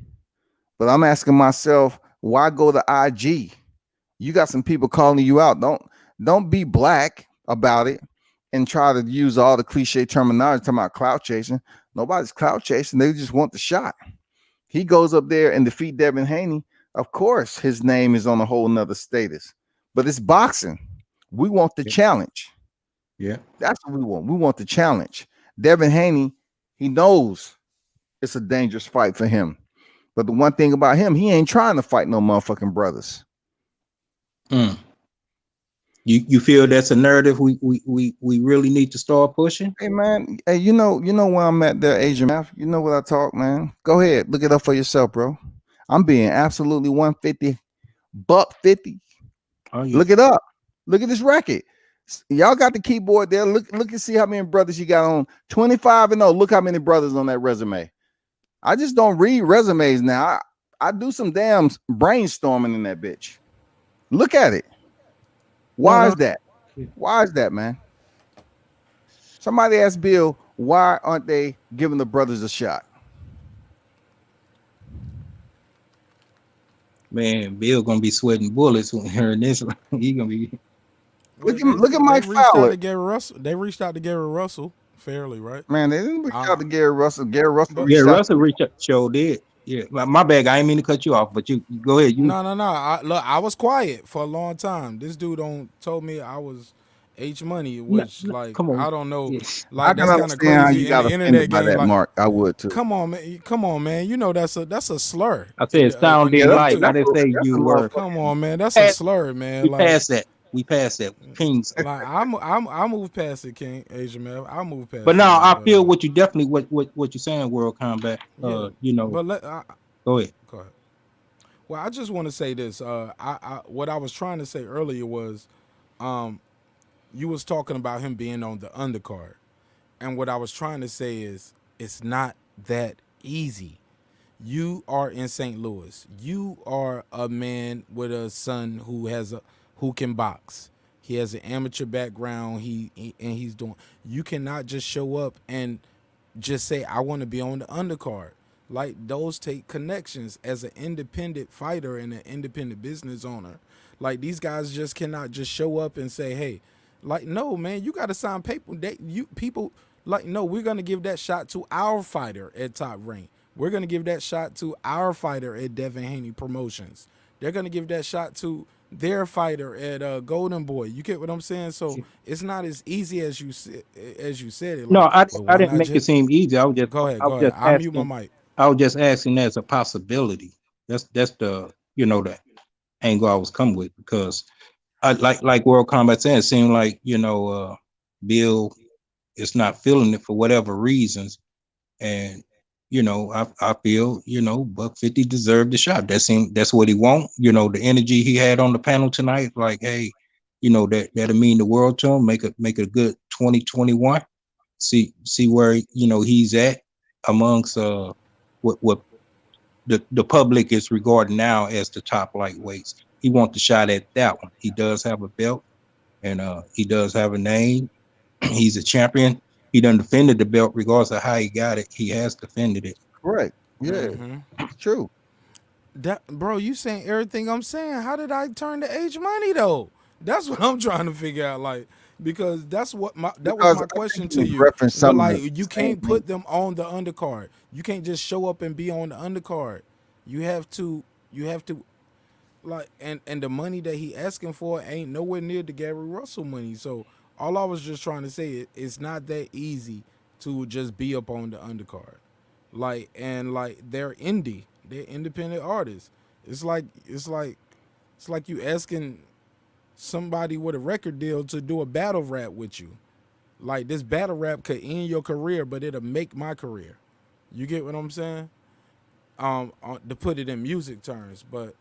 But I'm asking myself, why go to IG? You got some people calling you out. Don't be black about it and try to use all the cliche terminology talking about clout chasing. Nobody's clout chasing. They just want the shot. He goes up there and defeat Devin Haney. Of course, his name is on a whole nother status. But it's boxing. We want the challenge. Yeah. That's what we want. We want the challenge. Devin Haney, he knows it's a dangerous fight for him. But the one thing about him, he ain't trying to fight no motherfucking brothers. You feel that's a narrative we really need to start pushing? Hey man, hey, you know where I'm at there, Asian Math. You know what I talk, man. Go ahead, look it up for yourself, bro. I'm being absolutely 150, buck 50. Oh, yeah. Look it up. Look at this record. Y'all got the keyboard there. Look and see how many brothers you got on. 25-0. Look how many brothers on that resume. I just don't read resumes now. I do some damn brainstorming in that bitch. Look at it. Why is that? Why is that, man? Somebody asked Bill, why aren't they giving the brothers a shot? Man, Bill gonna be sweating bullets when hearing this. He gonna be. Look at Mike They reached out Fowler. to Gary Russell. They reached out to Gary Russell fairly, right? Man, they didn't reach out to Gary Russell. Gary Russell. Yeah, reached out Russell reached out. Sure did. Yeah, my bad. I ain't mean to cut you off, but you go ahead. No. I was quiet for a long time. This dude told me I was H Money, which come on. I don't know. I Like can that's kind of understand how crazy you in got the offended internet by game. that, Like, Mark. I would too. come on, man. You know that's a slur. I said sounding like I didn't say you were. Come on, man. That's a slur, man. We Like, passed that. We passed that. Kings. like I move past it, King Asian man. I move past. But it, now man, I feel what you definitely what you're saying, World Combat. Yeah. But go ahead. Go ahead. Well, I just want to say this. What I was trying to say earlier was, you was talking about him being on the undercard, and what I was trying to say is it's not that easy. You are in St. Louis. You are a man with a son who can box. He has an amateur background. And he's doing. You cannot just show up and just say I want to be on the undercard. Like, those take connections as an independent fighter and an independent business owner. Like, these guys just cannot just show up and say, hey, like, no, man, you got to sign paper. People like, no, we're gonna give that shot to our fighter at Top Rank. We're gonna give that shot to our fighter at Devin Haney Promotions. They're gonna give that shot to their fighter at Golden Boy. You get what I'm saying? So it's not as easy as you said it. No, Like, I didn't make it seem easy. I was just go ahead. I was just I'll mute asking. my mic. I was just asking as a possibility. That's the the angle I was coming with, because I like World Combat saying, it seemed like Bill is not feeling it for whatever reasons, and I feel Buck 50 deserved the shot. That's what he want. The energy he had on the panel tonight, like, hey, that'll mean the world to him. Make it a good 2021. See where he's at amongst what the public is regarding now as the top lightweights. He wants the shot at that one. He does have a belt, and he does have a name. He's a champion. He done defended the belt regardless of how he got it. He has defended it. Correct. Yeah, it's true. That, bro, you saying everything I'm saying. How did I turn to Age Money though? That's what I'm trying to figure out. Like, because that was my question to you. But like, you can't put them on the undercard. You can't just show up and be on the undercard. You have to like, and the money that he asking for ain't nowhere near the Gary Russell money. So all I was just trying to say, it's not that easy to just be up on the undercard. Like, and like, they're independent artists. It's like you asking somebody with a record deal to do a battle rap with you. Like, this battle rap could end your career, but it'll make my career. You get what I'm saying? To put it in music terms. But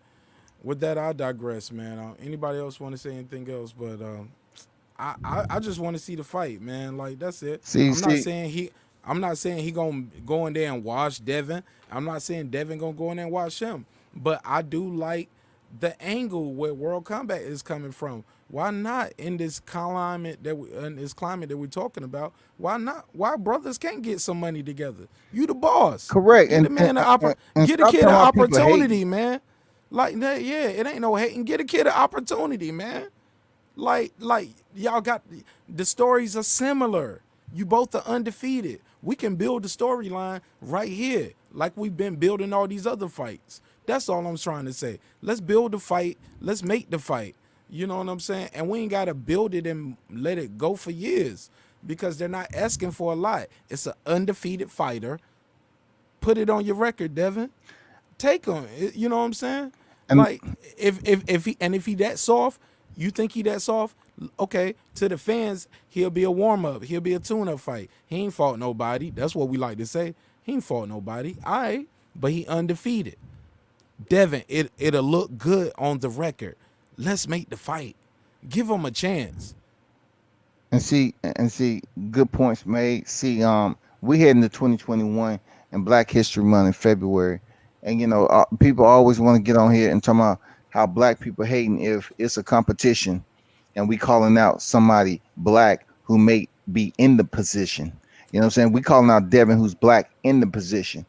with that, I digress, man. Anybody else want to say anything else? But I just want to see the fight, man. Like, that's it. I'm not saying he gonna go in there and watch Devin. I'm not saying Devin gonna go in there and watch him. But I do like the angle where World Combat is coming from. Why not in this climate that we're talking about? Why not? Why brothers can't get some money together? You the boss. Correct. Get the man get a stop kid an talking about people opportunity, hating. man. Like that, yeah, it ain't no hating. Get a kid an opportunity, man. Like y'all got, the stories are similar. You both are undefeated. We can build the storyline right here, like we've been building all these other fights. That's all I'm trying to say. Let's build the fight. Let's make the fight. You know what I'm saying? And we ain't got to build it and let it go for years, because they're not asking for a lot. It's an undefeated fighter. Put it on your record, Devin. Take him. You know what I'm saying? And- like, if he that soft, you think he that soft? Okay, to the fans, he'll be a warm-up. He'll be a tune-up fight. He ain't fought nobody. That's what we like to say. He ain't fought nobody. All right, but he undefeated. Devin, it'll look good on the record. Let's make the fight. Give him a chance. And see, good points made. See, we heading to 2021 and Black History Month in February, and people always want to get on here and talk about how black people hating if it's a competition, and we calling out somebody black who may be in the position. You know what I'm saying? We calling out Devin, who's black in the position,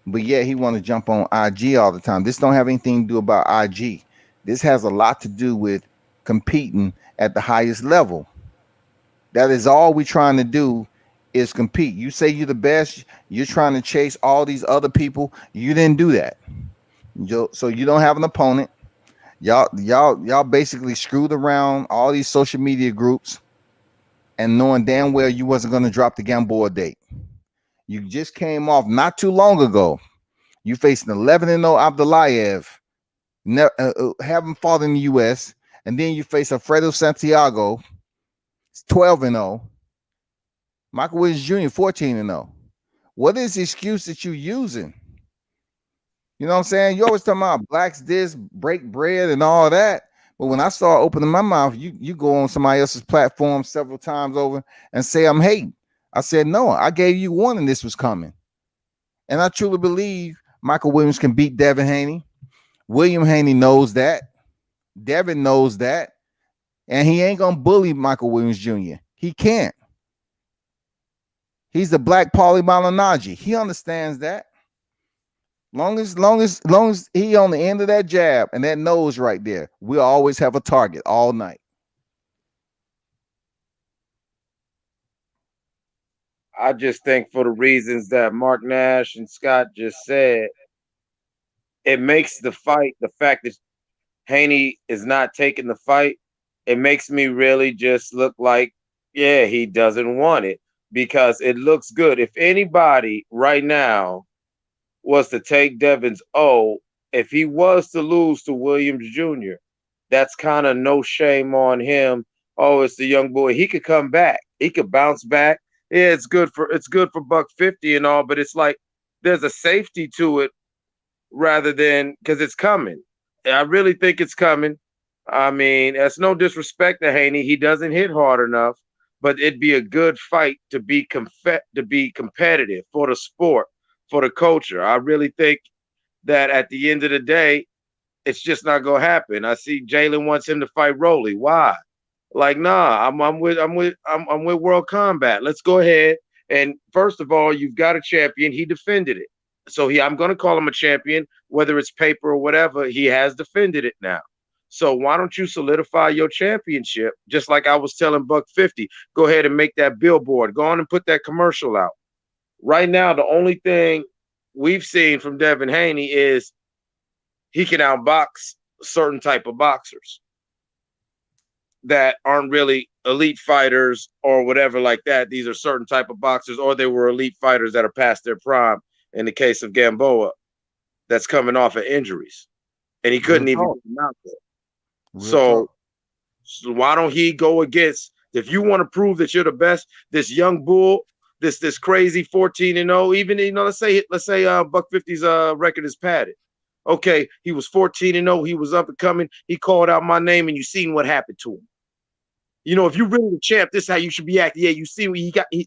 but yeah, he want to jump on IG all the time. This don't have anything to do about IG. This has a lot to do with competing at the highest level. That is all we're trying to do, is compete. You say you're the best. You're trying to chase all these other people. You didn't do that. So you don't have an opponent. Y'all basically screwed around all these social media groups, and knowing damn well you wasn't going to drop the Gamboa date. You just came off not too long ago. You faced an 11-0 Abdulayev, haven't fought in the U.S., and then you face Alfredo Santiago, 12-0. Michael Williams Jr., 14-0. What is the excuse that you're using? You know what I'm saying? You always talking about blacks this, break bread and all that. But when I start opening my mouth, you go on somebody else's platform several times over and say I'm hating. I said, no, I gave you warning this was coming. And I truly believe Michael Williams can beat Devin Haney. William Haney knows that. Devin knows that. And he ain't gonna bully Michael Williams Jr. He can't. He's the black Paulie Malignaggi. He understands that. Long as he on the end of that jab and that nose right there, we'll always have a target all night. I just think for the reasons that Mark Nash and Scott just said, it makes the fight, the fact that Haney is not taking the fight, it makes me really just look like, yeah, he doesn't want it because it looks good. If anybody right now was to take Devin's if he was to lose to Williams Jr., that's kind of no shame on him. Oh, it's the young boy. He could come back. He could bounce back. Yeah, it's good for $150 and all, but it's like there's a safety to it rather than because it's coming. I really think it's coming. I mean, that's no disrespect to Haney. He doesn't hit hard enough, but it'd be a good fight to be competitive for the sport, for the culture. I really think that at the end of the day, it's just not gonna happen. I see Jalen wants him to fight Rolly. Why? Like, nah, I'm with World Combat. Let's go ahead. And first of all, you've got a champion. He defended it. So I'm going to call him a champion, whether it's paper or whatever. He has defended it now. So why don't you solidify your championship? Just like I was telling $150, go ahead and make that billboard. Go on and put that commercial out. Right now, the only thing we've seen from Devin Haney is he can outbox certain type of boxers that aren't really elite fighters or whatever like that. These are certain type of boxers, or they were elite fighters that are past their prime. In the case of Gamboa, that's coming off of injuries, and he couldn't even get out there. So why don't he go against? If you want to prove that you're the best, this young bull, this crazy 14-0, even let's say $150's record is padded. Okay, he was 14-0. He was up and coming. He called out my name, and you seen what happened to him. If you're really the champ, this is how you should be acting. Yeah, you see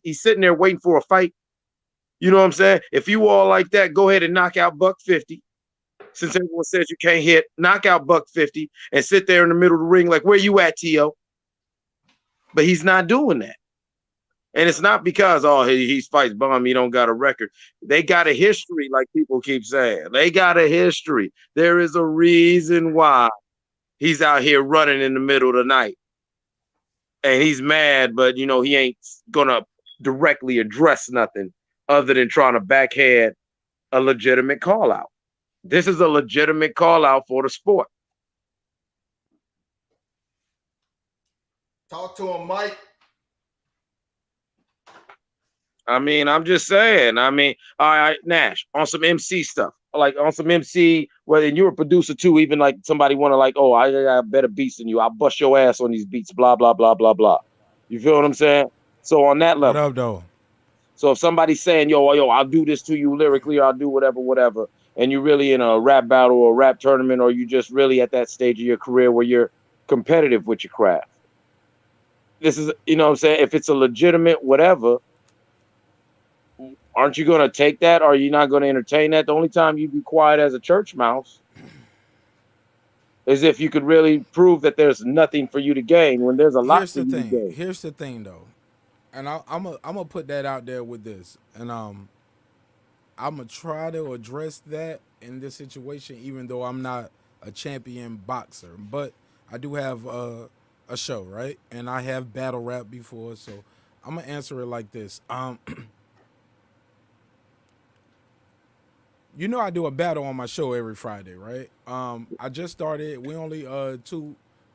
he's sitting there waiting for a fight. You know what I'm saying? If you all like that, go ahead and knock out $150. Since everyone says you can't hit, knock out $150 and sit there in the middle of the ring like, where you at, T.O.? But he's not doing that. And it's not because, he fights bum, he don't got a record. They got a history, like people keep saying. They got a history. There is a reason why he's out here running in the middle of the night. And he's mad, but, he ain't going to directly address nothing other than trying to backhand a legitimate call out. This is a legitimate call out for the sport. Talk to him, Mike. I mean, I'm just saying. I mean, all right, Nash, on some MC stuff. Like on some MC, and you're a producer too, even like somebody want to I got better beats than you. I'll bust your ass on these beats, blah, blah, blah, blah, blah. You feel what I'm saying? So on that level. What up, though? So if somebody's saying, yo, I'll do this to you lyrically, or I'll do whatever, and you're really in a rap battle or a rap tournament, or you just really at that stage of your career where you're competitive with your craft. This is, what I'm saying? If it's a legitimate whatever, aren't you going to take that, or are you not going to entertain that? The only time you'd be quiet as a church mouse is if you could really prove that there's nothing for you to gain when there's a lot for you to gain. Here's the thing, though. And I'm gonna put that out there with this, and I'm gonna try to address that in this situation, even though I'm not a champion boxer. But I do have a show, right? And I have battle rap before, so I'm gonna answer it like this. I do a battle on my show every Friday, right? I just started. We only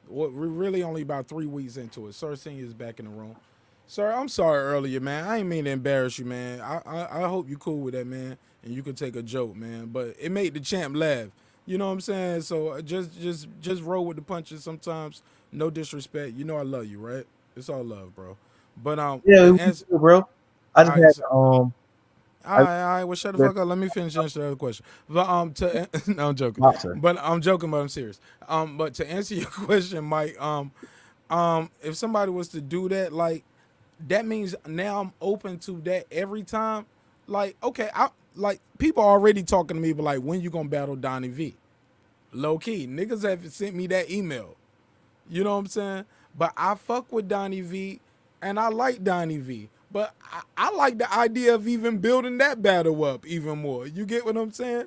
we're really only about 3 weeks into it. Sir Senior is back in the room. Sir, I'm sorry earlier, man. I ain't mean to embarrass you, man. I hope you cool with that, man, and you can take a joke, man. But it made the champ laugh. You know what I'm saying? So just roll with the punches sometimes. No disrespect. I love you, right? It's all love, bro. But bro. I just had all right. Well, shut the fuck up. Let me finish answering the other question. But no, I'm joking. But I'm joking, but I'm serious. But to answer your question, Mike, if somebody was to do that, that means now I'm open to that every time. Okay, like people already talking to me, but like, when you gonna battle Donnie V? Low key, niggas have sent me that email. You know what I'm saying? But I fuck with Donnie V, and I like Donnie V. But I like the idea of even building that battle up even more. You get what I'm saying?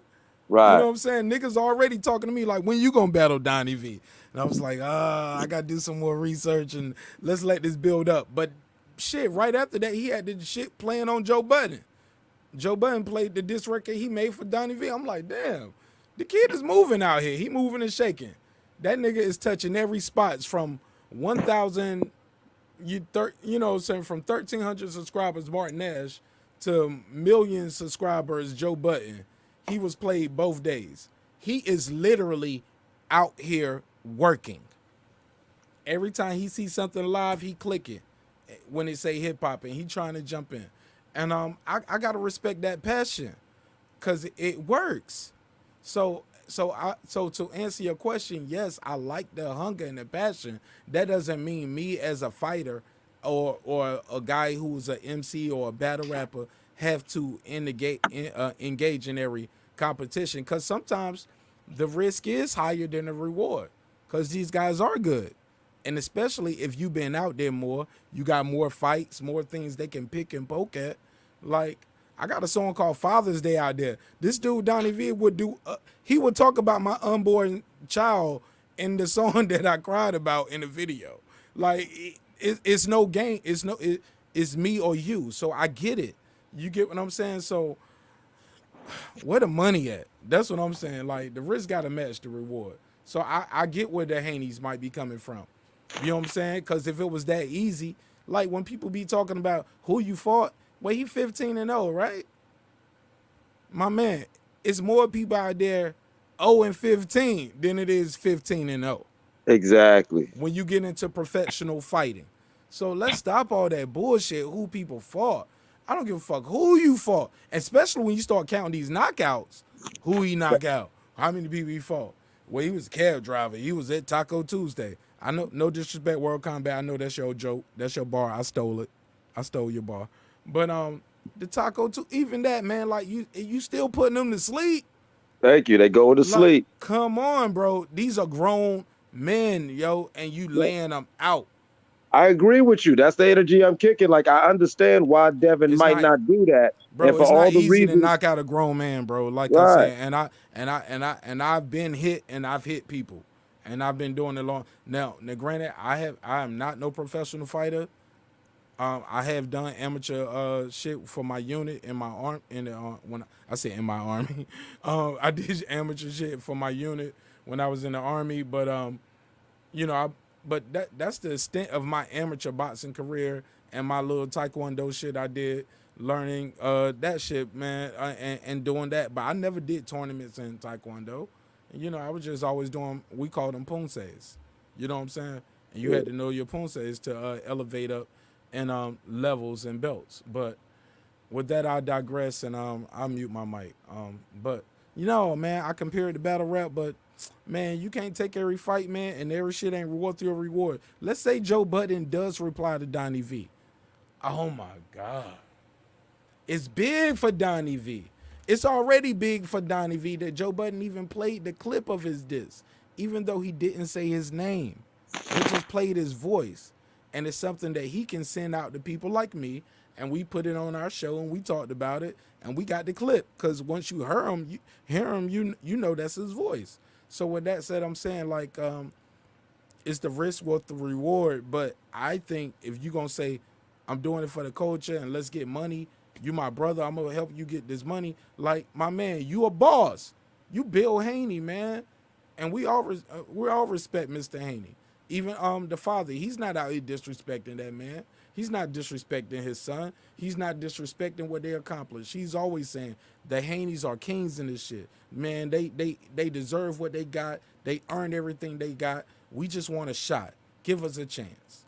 Right. You know what I'm saying? Niggas already talking to me like, when you gonna battle Donnie V? And I was like, I gotta do some more research and let's let this build up. But shit, right after that, he had the shit playing on Joe Budden. Joe Budden played the diss record he made for Donnie V. I'm like, damn, the kid is moving out here. He moving and shaking. That nigga is touching every spot from 1,000, saying from 1,300 subscribers, Martin Nash, to million subscribers, Joe Budden. He was played both days. He is literally out here working. Every time he sees something live, he click it when it say hip hop, and he trying to jump in. And I gotta respect that passion, cause it works. So to answer your question, yes, I like the hunger and the passion. That doesn't mean me as a fighter or a guy who's an MC or a battle rapper have to engage in every competition, because sometimes the risk is higher than the reward, because these guys are good. And especially if you've been out there more, you got more fights, more things they can pick and poke at. Like, I got a song called Father's Day out there. This dude, Donnie V, would do, he would talk about my unborn child in the song that I cried about in the video. Like, it's no game. It's me or you. So I get it. You get what I'm saying? So where the money at? That's what I'm saying. Like, the risk got to match the reward. So I get where the Haneys might be coming from. You know what I'm saying? Because if it was that easy, like when people be talking about who you fought, well, he 15-0, right? My man, it's more people out there 0-15 than it is 15-0. Exactly. When you get into professional fighting. So let's stop all that bullshit, who people fought. I don't give a fuck who you fought, especially when you start counting these knockouts. Who he knocked out? How many people he fought? Well, he was a cab driver. He was at Taco Tuesday. I know, no disrespect, World Combat. I know that's your joke. That's your bar. I stole it. I stole your bar. But the Taco even that, man, like you still putting them to sleep. Thank you. They go to Like, sleep. come on, bro. These are grown men, yo, and you laying them out. I agree with you. That's the energy I'm kicking. Like, I understand why Devin might not do that. Bro, and for it's all not the easy reasons, to knock out a grown man, bro. Like Right. I said, and I've been hit and I've hit people, and I've been doing it long. Now, granted, I am not no professional fighter. I have done amateur shit for my unit in my arm. When I say in my army, I did amateur shit for my unit when I was in the army. But but that's the extent of my amateur boxing career and my little taekwondo shit I did, learning that shit, man, and doing that. But I never did tournaments in taekwondo. And, I was just always doing, we called them punseis. You know what I'm saying? And you had to know your punseis to elevate up in levels and belts. But with that, I digress, and I'll mute my mic. But, man, I compare it to battle rap, but man, you can't take every fight, man, and every shit ain't reward through a reward. Let's say Joe Budden does reply to Donnie V. Oh my God. It's big for Donnie V. It's already big for Donnie V that Joe Budden even played the clip of his diss, even though he didn't say his name. He just played his voice. And it's something that he can send out to people like me, and we put it on our show, and we talked about it, and we got the clip. Because once you hear him, you know that's his voice. So with that said, I'm saying, like, it's the risk worth the reward. But I think if you're going to say, I'm doing it for the culture and let's get money, you my brother, I'm going to help you get this money. Like, my man, you a boss. You Bill Haney, man. And we all respect Mr. Haney. Even the father, he's not out here disrespecting that man. He's not disrespecting his son. He's not disrespecting what they accomplished. He's always saying the Haneys are kings in this shit. Man, they deserve what they got. They earned everything they got. We just want a shot. Give us a chance.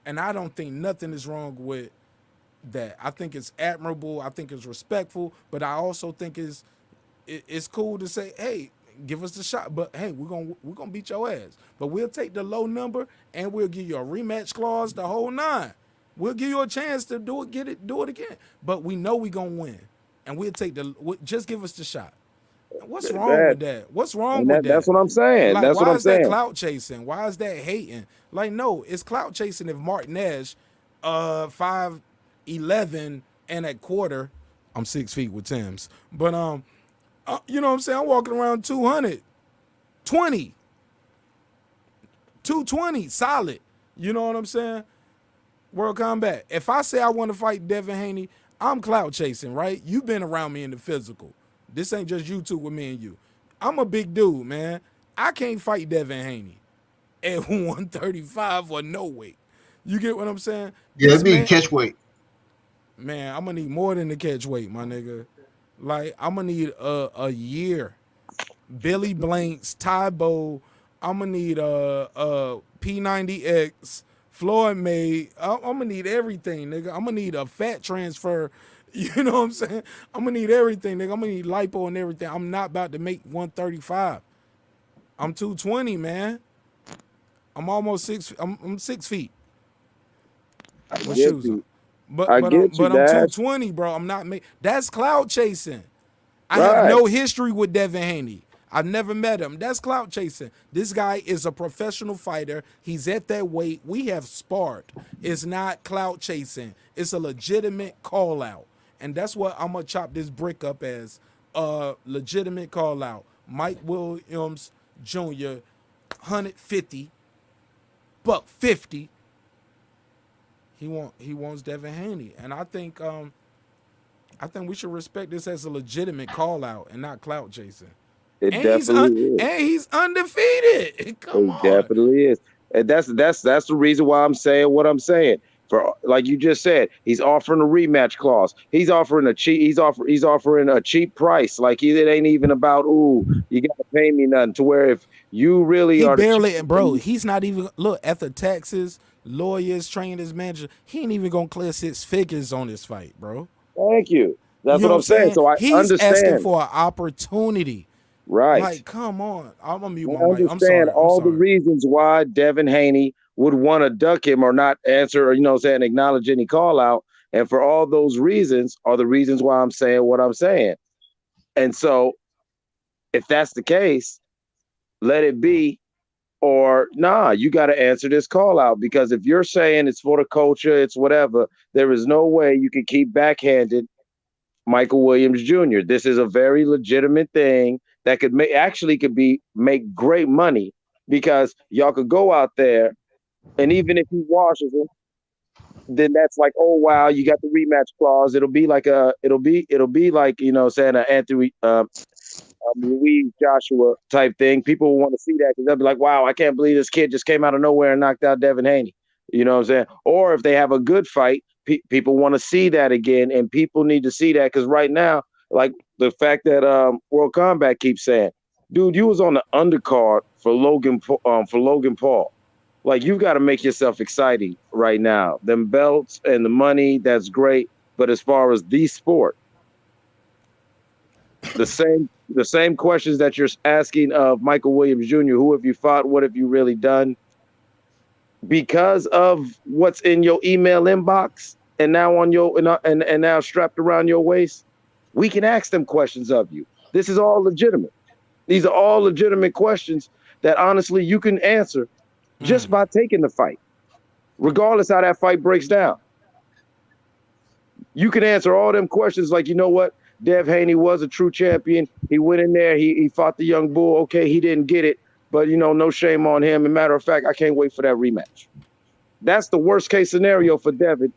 And I don't think nothing is wrong with that. I think it's admirable. I think it's respectful. But I also think it's cool to say, hey, give us the shot, but hey, we're gonna beat your ass. But we'll take the low number and we'll give you a rematch clause, the whole 9. We'll give you a chance to do it again. But we know we're gonna win. and we'll take just give us the shot. What's Th- wrong that- with that? What's wrong and with that? that's what I'm saying. Like, That's what why I'm is that saying. clout chasing? Why is that hating? Like, no, it's clout chasing if Mark Nash, 5'11" and at quarter, I'm 6 feet with Tim's, but you know what I'm saying? I'm walking around 220, 220, solid. You know what I'm saying? World Combat. If I say I want to fight Devin Haney, I'm clout chasing, right? You've been around me in the physical. This ain't just you two with me and you. I'm a big dude, man. I can't fight Devin Haney at 135 or no weight. You get what I'm saying? Yeah, This it'd be man- catch weight. Man, I'm gonna need more than the catch weight, my nigga. Like, I'm gonna need a year. Billy Blanks, Tybo. I'm gonna need P90X, Floyd May. I'm gonna need everything, nigga. I'm gonna need a fat transfer. You know what I'm saying? I'm gonna need everything, nigga. I'm gonna need lipo and everything. I'm not about to make 135. I'm 220, man. I'm almost 6. I'm 6 feet. I With get shoes you. on. But I but get I'm, you, but I'm Dash. 220, bro. I'm not that's clout chasing. I have Right. no history with Devin Haney. I've never met him. That's clout chasing. This guy is a professional fighter. He's at that weight. We have sparred. It's not clout chasing. It's a legitimate call out. And that's what I'm gonna chop this brick up as. Legitimate call out. Mike Williams Jr. 150, $150. He wants Devin Haney, and I think we should respect this as a legitimate call out and not clout chasing. It And definitely is. and he's undefeated. Come It on. definitely is. And that's the reason why I'm saying what I'm saying. For like you just said, he's offering a rematch clause. He's offering a cheap. He's offering a cheap price. Like it ain't even about you got to pay me nothing. To where if you really He are the barely, cheap- bro. He's not even look at the taxes, lawyers, trainers, manager. He ain't even gonna clear 6 figures on this fight, bro. Thank you. That's You know what I'm saying. So I he's understand. asking for an opportunity. Right. Like, come on. I'm gonna mute I my mic. I'm sorry. understand all the reasons why Devin Haney would want to duck him or not answer or, acknowledge any call out. And for all those reasons are the reasons why I'm saying what I'm saying. And so if that's the case, let it be, or nah, you got to answer this call out, because if you're saying it's for the culture, it's whatever, there is no way you can keep backhanded Michael Williams Jr. This is a very legitimate thing that could make great money, because y'all could go out there, and even if he washes him, then that's like, oh wow, you got the rematch clause. It'll be like an Anthony Louise Joshua type thing. People will want to see that because they'll be like, wow, I can't believe this kid just came out of nowhere and knocked out Devin Haney. You know what I'm saying? Or if they have a good fight, people want to see that again, and people need to see that, because right now, like the fact that World Combat keeps saying, dude, you was on the undercard for Logan Paul. Like, you've got to make yourself exciting right now. Them belts and the money, that's great, but as far as the sport, the same questions that you're asking of Michael Williams Jr., who have you fought? What have you really done? Because of what's in your email inbox and now on your and now strapped around your waist, we can ask them questions of you. This is all legitimate. These are all legitimate questions that honestly you can answer just by taking the fight, regardless how that fight breaks down. You can answer all them questions like, you know what? Dev Haney was a true champion. He went in there. He fought the young bull. Okay, he didn't get it, but, no shame on him. As a matter of fact, I can't wait for that rematch. That's the worst case scenario for Devin,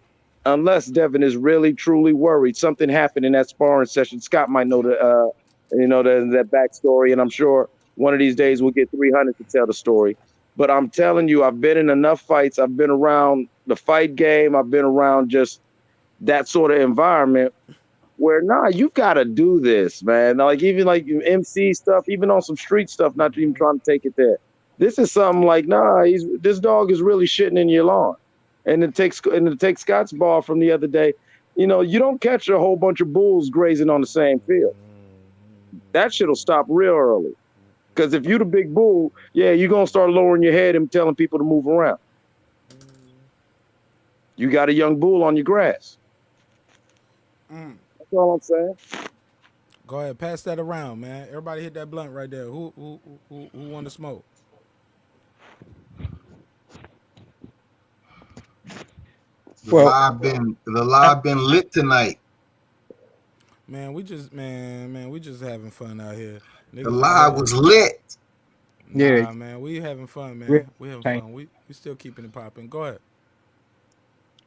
unless Devin is really, truly worried. Something happened in that sparring session. Scott might know that backstory, and I'm sure one of these days we'll get 300 to tell the story. But I'm telling you, I've been in enough fights. I've been around the fight game. I've been around just that sort of environment where, you've got to do this, man. Like, even like MC stuff, even on some street stuff, not even trying to take it there. This is something like, this dog is really shitting in your lawn. And to take Scott's ball from the other day, you don't catch a whole bunch of bulls grazing on the same field. That shit'll stop real early. Because if you the big bull, you're going to start lowering your head and telling people to move around. You got a young bull on your grass. That's all I'm saying. Go ahead, pass that around, man. Everybody hit that blunt right there. Who want to smoke? The live been lit tonight. Man, we just having fun out here. The live was lit. Nah, man, we having fun, man. We having fun. We still keeping it popping. Go ahead.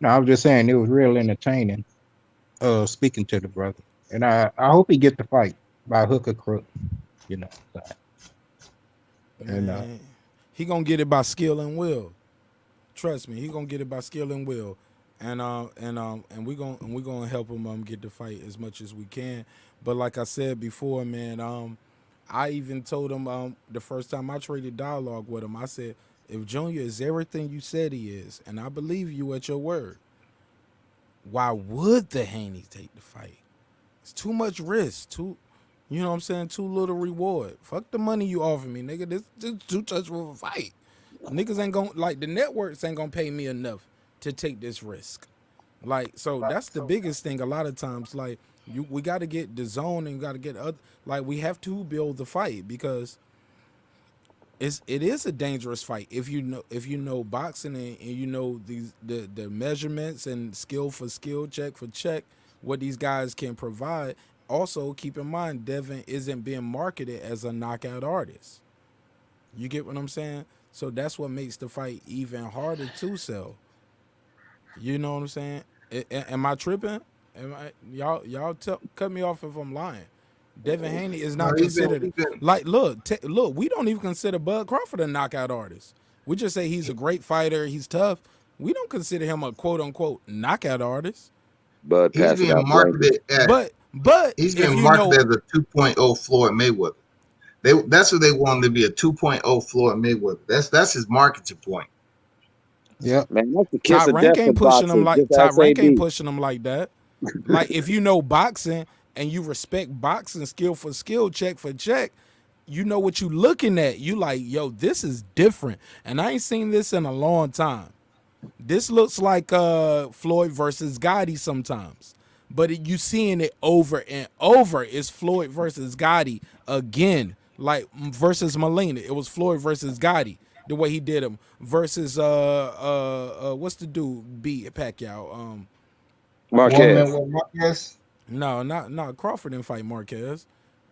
No, I was just saying it was real entertaining. Speaking to the brother, and I hope he get the fight by hook or crook. You know. And Man, he gonna get it by skill and will. Trust me, he gonna get it by skill and will. And we gonna help him get the fight as much as we can. But like I said before, man, I even told him the first time I traded dialogue with him, I said, if Junior is everything you said he is, and I believe you at your word, why would the Haney take the fight? It's too much risk, you know what I'm saying, too little reward. Fuck the money you offer me, nigga. This too touch of a fight. Niggas ain't gonna, like, the networks ain't gonna pay me enough to take this risk. Like, so that's the biggest thing. A lot of times, like, we got to get the zone and got to get other, like, we have to build the fight because it is a dangerous fight if you know boxing and you know the measurements and skill for skill, check for check, what these guys can provide. Also, keep in mind, Devin isn't being marketed as a knockout artist. You get what I'm saying? So that's what makes the fight even harder to sell. You know what I'm saying? Am I tripping? Y'all cut me off if I'm lying. Devin Haney is not considered like look, we don't even consider Bud Crawford a knockout artist. We just say he's a great fighter, he's tough. We don't consider him a quote unquote knockout artist. But he's being marketed he's being marketed as a 2.0 Floyd Mayweather. That's what they want him to be, a 2.0 Floyd Mayweather. That's his marketing point. Yeah, man, that's the kiss Top of Rank death ain't for pushing him boxing, like just Top Rank SAB. ain't pushing him like that. Like, if you know boxing and you respect boxing skill for skill, check for check, you know what you looking at. You like, yo, this is different. And I ain't seen this in a long time. This looks like Floyd versus Gotti sometimes. But you seeing it over and over. It's Floyd versus Gotti again. Like versus Molina. It was Floyd versus Gotti. The way he did him. Versus what's the dude beat Pacquiao? Marquez. No, Crawford didn't fight Marquez.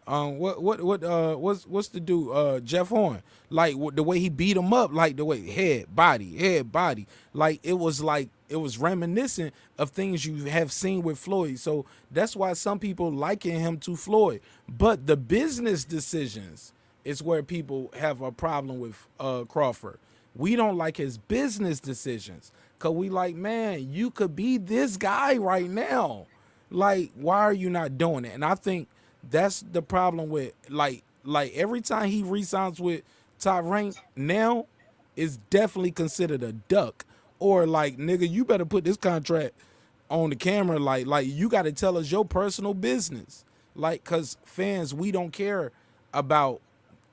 What's the dude? Jeff Horn. Like the way he beat him up, like the way head, body. Like it was reminiscent of things you have seen with Floyd. So that's why some people liken him to Floyd. But the business decisions is where people have a problem with Crawford. We don't like his business decisions. Cause we like, man, you could be this guy right now. Like, why are you not doing it? And I think that's the problem with like every time he re-signs with Top Rank now is definitely considered a duck. Or like, nigga, you better put this contract on the camera. Like you got to tell us your personal business. Like, cause fans, we don't care about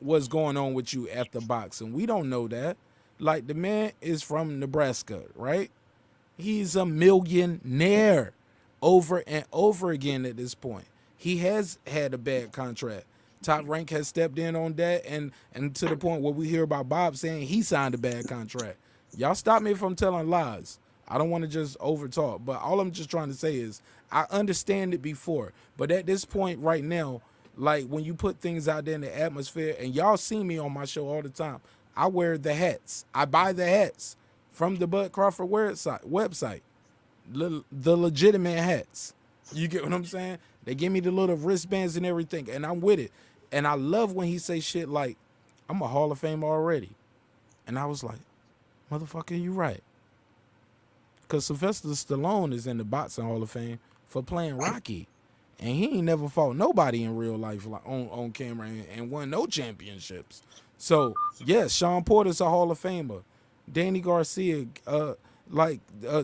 what's going on with you after boxing. We don't know that. Like, the man is from Nebraska, right? He's a millionaire over and over again at this point. He has had a bad contract. Top Rank has stepped in on that, and to the point where we hear about Bob saying he signed a bad contract. Y'all stop me if I'm telling lies. I don't want to just overtalk, but all I'm just trying to say is I understand it before, but at this point right now, like when you put things out there in the atmosphere, and y'all see me on my show all the time, I wear the hats. I buy the hats from the Bud Crawford website, the legitimate hats. You get what I'm saying? They give me the little wristbands and everything, and I'm with it. And I love when he say shit like, I'm a Hall of Famer already. And I was like, motherfucker, you right. Because Sylvester Stallone is in the Boxing Hall of Fame for playing Rocky. And he ain't never fought nobody in real life like on camera and won no championships. So, yes, Sean Porter's a Hall of Famer. Danny Garcia,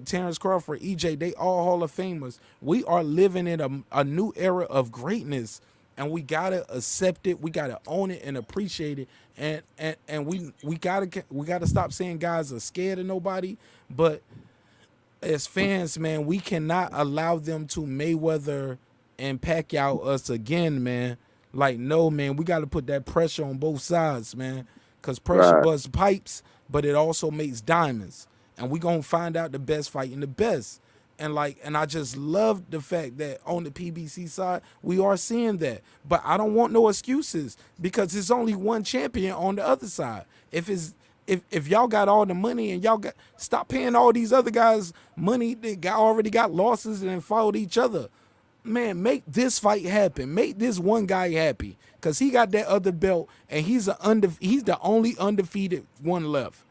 Terrence Crawford, EJ, they all Hall of Famers. We are living in a new era of greatness, and we gotta accept it. We gotta own it and appreciate it. And we gotta stop saying guys are scared of nobody. But as fans, man, we cannot allow them to Mayweather and Pacquiao us again, man. Like, no, man, we got to put that pressure on both sides, man, because pressure busts pipes, but it also makes diamonds, and we gonna find out the best fighting the best. And I just love the fact that on the PBC side, we are seeing that. But I don't want no excuses because there's only one champion on the other side. If y'all got all the money and y'all stop paying all these other guys money that already got losses and followed each other. Man, make this fight happen. Make this one guy happy because he got that other belt and he's the only undefeated one left.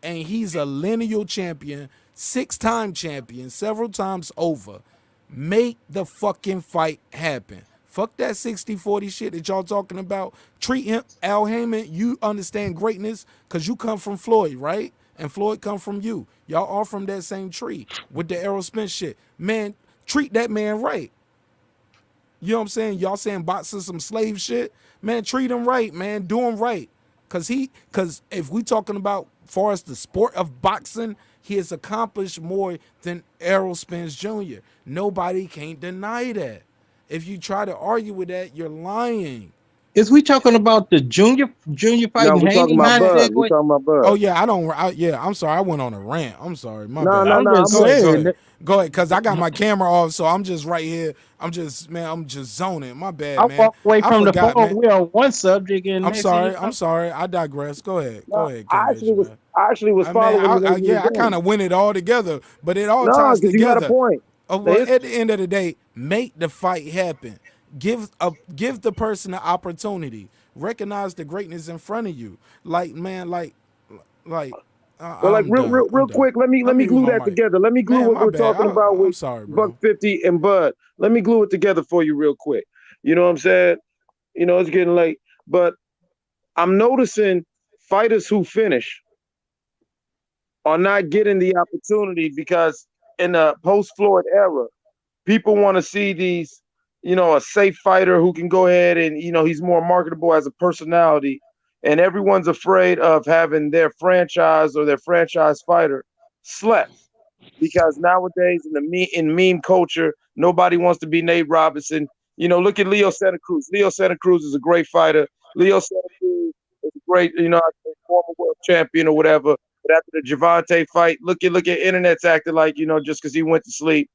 And he's a lineal champion, 6-time champion, several times over. Make the fucking fight happen. Fuck that 60-40 shit that y'all talking about. Treat him, Al Heyman, you understand greatness because you come from Floyd, right? And Floyd come from you. Y'all are from that same tree with the Errol Spence shit. Man, treat that man right. You know what I'm saying? Y'all saying boxing some slave shit? Man, treat him right, man. Do him right. Cause if we talking about far as the sport of boxing, he has accomplished more than Errol Spence Jr. Nobody can't deny that. If you try to argue with that, you're lying. Is we talking about the junior fight? No, we're talking about Bud. We're talking about Bud. Oh yeah, I'm sorry. I went on a rant. I'm sorry. My bad. No. Go ahead, cause I got my camera off, so I'm just right here. I'm just zoning. My bad, I man. walked away from the forgot, phone. man. We're on one subject, and I'm sorry. I digress. Go ahead. Go ahead. I actually was following. I kind of went it all together, but it all No, ties 'cause together. you got a point. Well, at the end of the day, make the fight happen. Give the person the opportunity. Recognize the greatness in front of you. Like, man, real quick, let me glue that together. Let me glue what we're talking about with Buck 50 and Bud. Let me glue it together for you real quick. You know what I'm saying? You know, it's getting late, but I'm noticing fighters who finish are not getting the opportunity because in the post-Floyd era, people want to see these, a safe fighter who can go ahead and, he's more marketable as a personality. And everyone's afraid of having their franchise or their franchise fighter slept. Because nowadays in meme culture, nobody wants to be Nate Robinson. Look at Leo Santa Cruz. Leo Santa Cruz is a great fighter. Leo Santa Cruz is a great, former world champion or whatever. But after the Javante fight, look at internet's acting like, just because he went to sleep,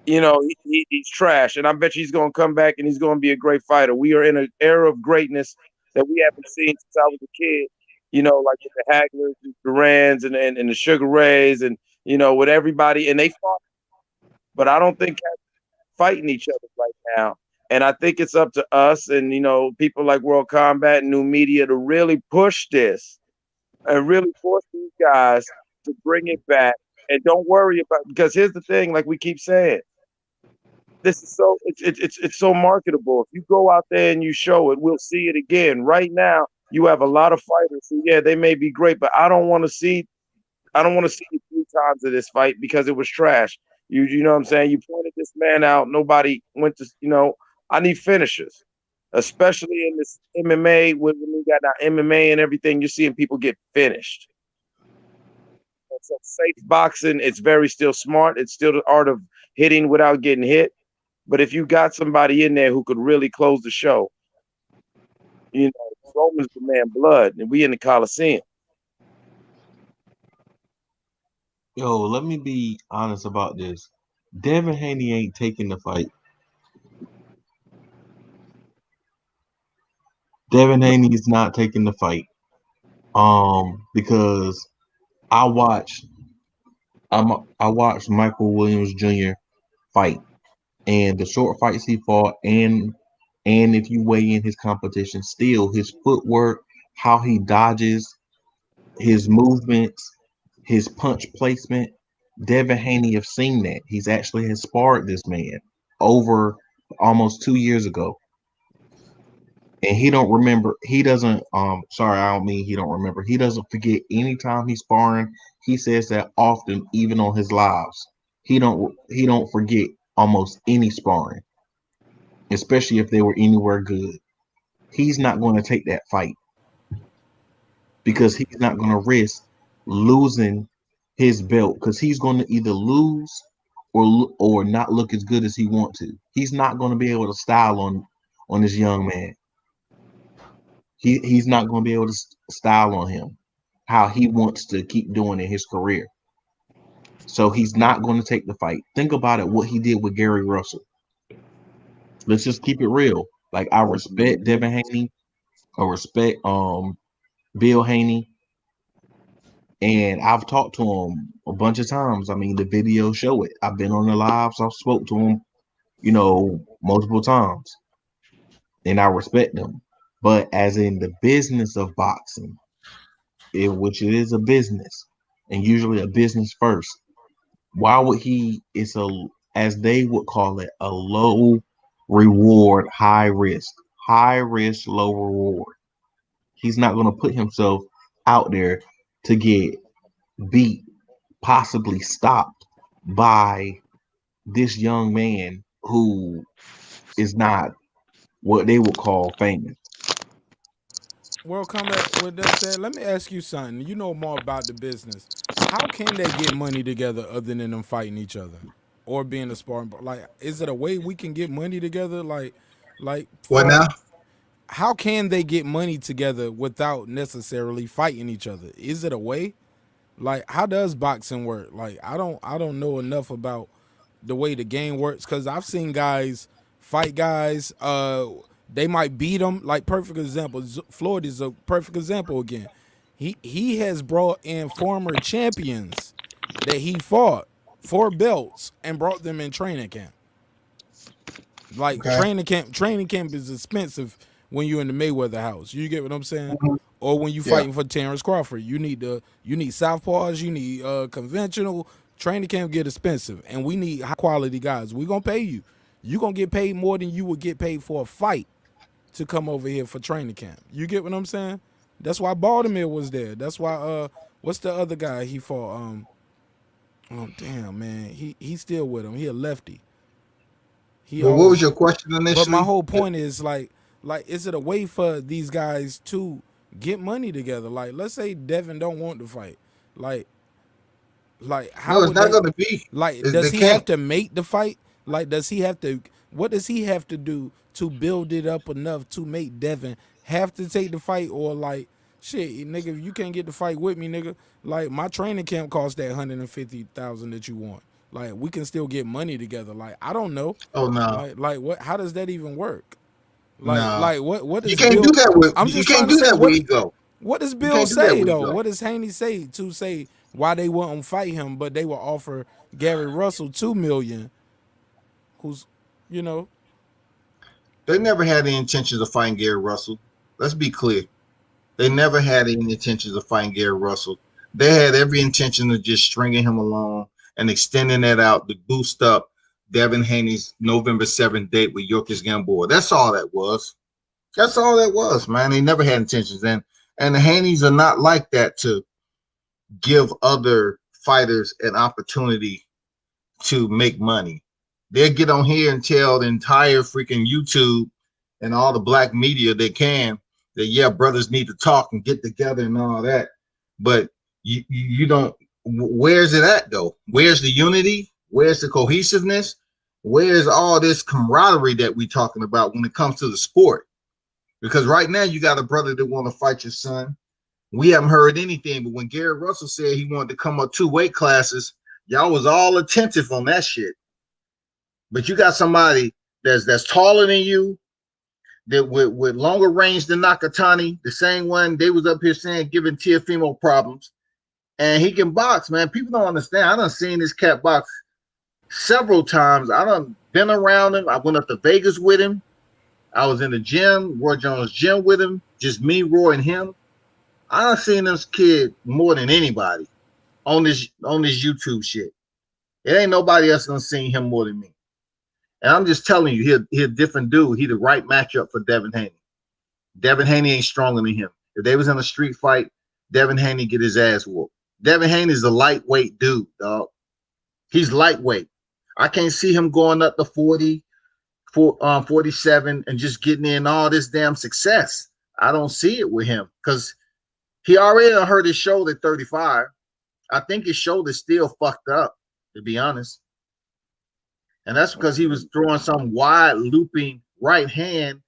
he's trash. And I bet you he's going to come back and he's going to be a great fighter. We are in an era of greatness that we haven't seen since I was a kid, like the Haglers, the Durans, and the Sugar Rays, and, with everybody. And they fought. But I don't think cats fighting each other right now. And I think it's up to us and, people like World Combat and New Media to really push this and really force these guys to bring it back. And don't worry about, because here's the thing, like we keep saying, this is it's so marketable. If you go out there and you show it, we'll see it again. Right now, you have a lot of fighters who, they may be great, but I don't want to see you 3 times of this fight because it was trash. You know what I'm saying? You pointed this man out. Nobody went to, I need finishers, especially in this MMA when we got now MMA and everything. You're seeing people get finished. So safe boxing, it's very still smart. It's still the art of hitting without getting hit. But if you got somebody in there who could really close the show, Roman's demand blood, and we in the Coliseum. Yo, let me be honest about this. Devin Haney ain't taking the fight. Devin Haney is not taking the fight. Because I watched Michael Williams Jr. fight, and the short fights he fought, and if you weigh in his competition, still his footwork, how he dodges, his movements, his punch placement. Devin Haney have seen that. He's actually has sparred this man over almost 2 years ago. And he don't remember. He doesn't. Sorry, I don't mean he don't remember. He doesn't forget any time he's sparring. He says that often, even on his lives. He don't forget almost any sparring, especially if they were anywhere good. He's not going to take that fight because he's not going to risk losing his belt, because he's going to either lose or not look as good as he want to. He's not going to be able to style on this young man. He's not going to be able to style on him how he wants to keep doing in his career. So he's not going to take the fight. Think about it, what he did with Gary Russell. Let's just keep it real. Like, I respect Devin Haney. I respect Bill Haney. And I've talked to him a bunch of times. I mean, the videos show it. I've been on the lives. I've spoke to him, multiple times. And I respect them. But as in the business of boxing, which it is a business, and usually a business first, why would it's as they would call it, a low reward, high risk, low reward. He's not going to put himself out there to get beat, possibly stopped by this young man who is not what they would call famous. Well, Combat, with that said, let me ask you something. You know more about the business. How can they get money together other than them fighting each other or being a sparring? Like, is it a way we can get money together? Like what now? How can they get money together without necessarily fighting each other? Is it a way? Like, how does boxing work? Like, I don't know enough about the way the game works, because I've seen guys fight guys. They might beat them. Like, perfect example, Floyd is a perfect example again. He has brought in former champions that he fought for belts and brought them in training camp. Like, training camp is expensive when you're in the Mayweather house. You get what I'm saying? Or when you fighting for Terrence Crawford, you need southpaws, you need conventional. Training camp get expensive, and we need high quality guys. We're gonna pay you. You're gonna get paid more than you would get paid for a fight to come over here for training camp. You get what I'm saying? That's why Baltimore was there. That's why what's the other guy he fought? Oh damn, man, he's still with him. He a lefty. What was your question initially? But my whole point is like, is it a way for these guys to get money together? Like, let's say Devin don't want to fight. Like how? No, it's not going to be. Like, does he have to make the fight? Like, does he have to? What does he have to do to build it up enough to make Devin have to take the fight? Or like, shit, nigga, if you can't get the fight with me, nigga, like, my training camp costs that $150,000 that you want. Like, we can still get money together. Like, I don't know. Oh no. Like what? How does that even work? Like what is you can't Bill, do that with. I'm You just can't trying to do say, that with ego. What does You Bill can't do that say with though? ego. What does Haney say to say why they wouldn't fight him, but they will offer Gary Russell $2 million? Who's, They never had any intentions of fighting Gary Russell. Let's be clear. They never had any intentions of fighting Gary Russell. They had every intention of just stringing him along and extending that out to boost up Devin Haney's November 7th date with Yorkis Gamboa. That's all that was. That's all that was, man. They never had intentions. And the Haneys are not like that to give other fighters an opportunity to make money. They'll get on here and tell the entire freaking YouTube and all the black media they can that, yeah, brothers need to talk and get together and all that. But you don't. Where's it at though? Where's the unity? Where's the cohesiveness? Where's all this camaraderie that we talking about when it comes to the sport? Because right now you got a brother that want to fight your son. We haven't heard anything, but when Gary Russell said he wanted to come up 2 weight classes, y'all was all attentive on that shit. But you got somebody that's taller than you, that with longer range than Nakatani, the same one they was up here saying giving Teofimo problems. And he can box, man. People don't understand. I done seen this cat box several times. I done been around him. I went up to Vegas with him. I was in the gym, Roy Jones gym with him, just me, Roy, and him. I done seen this kid more than anybody on this YouTube shit. It ain't nobody else done seen him more than me. And I'm just telling you, he a different dude. He the right matchup for Devin Haney. Devin Haney ain't stronger than him. If they was in a street fight, Devin Haney get his ass whooped. Devin Haney is a lightweight dude, dog. He's lightweight. I can't see him going up to 40, 47 and just getting in all this damn success. I don't see it with him because he already hurt his shoulder at 35. I think his shoulder's still fucked up, to be honest. And that's because he was throwing some wide looping right hand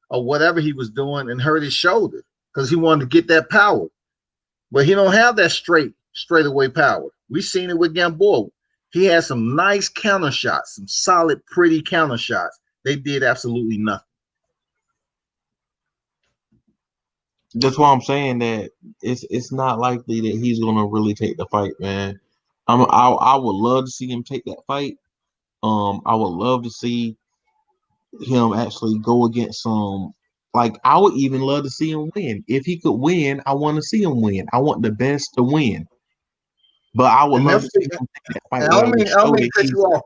or whatever he was doing and hurt his shoulder because he wanted to get that power. But he don't have that straightaway power. We seen it with Gamboa. He had some nice counter shots, some solid, pretty counter shots. They did absolutely nothing. That's why I'm saying that it's not likely that he's gonna really take the fight, man. I would love to see him take that fight. I would love to see him actually go against some. Like, I would even love to see him win. If he could win, I want to see him win. I want the best to win. But I would love to see him take that fight. I don't mean to cut you off.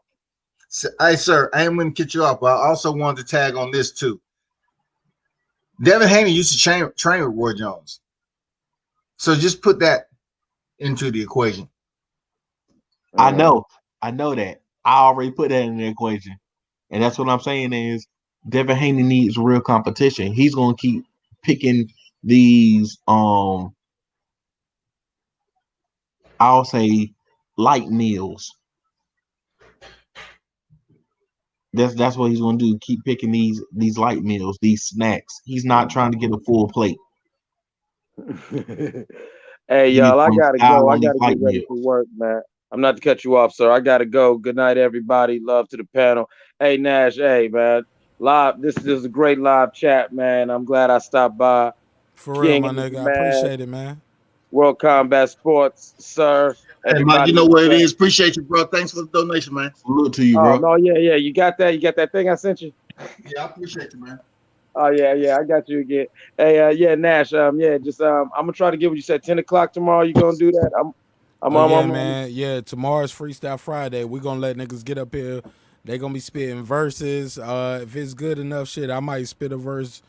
Hey, sir, I ain't going to cut you off, but I also wanted to tag on this too. Devin Haney used to train with Roy Jones. So just put that into the equation. I know that. I already put that in the equation. And that's what I'm saying is Devin Haney needs real competition. He's going to keep picking these, I'll say, light meals. That's what he's going to do. Keep picking these light meals, these snacks. He's not trying to get a full plate. Hey, y'all, I got to go. I got to get ready for work, man. I'm not to cut you off, sir. I got to go. Good night, everybody. Love to the panel. Hey, Nash, hey, man. Live. This is a great live chat, man. I'm glad I stopped by. For real, my nigga. I appreciate it, man. World Combat Sports, sir. Hey, Mike, you know what it is. Appreciate you, bro. Thanks for the donation, man. Salute to you, bro. Oh, no, yeah. You got that? You got that thing I sent you? Yeah, I appreciate you, man. Oh, yeah. I got you again. Hey, yeah, Nash. I'm gonna try to get what you said. 10 o'clock tomorrow. You gonna do that? Man. Yeah, tomorrow's Freestyle Friday. We're gonna let niggas get up here. They gonna be spitting verses. If it's good enough shit, I might spit a verse,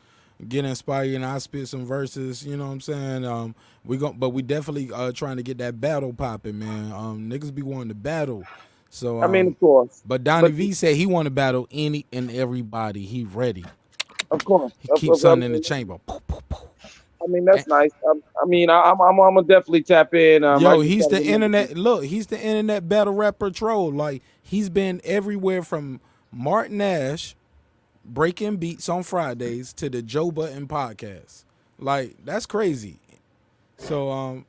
get inspired, and I spit some verses. You know what I'm saying? But we definitely trying to get that battle popping, man. Niggas be wanting to battle. So I mean, of course. But Donnie V said he want to battle any and everybody. He ready. Of course. He keeps something in the chamber. I mean, that's nice. I'm gonna definitely tap in. Yo, he's the internet. Look, he's the internet battle rapper troll. Like, he's been everywhere from Martin Nash breaking beats on Fridays to the Joe Budden podcast. Like, that's crazy. So,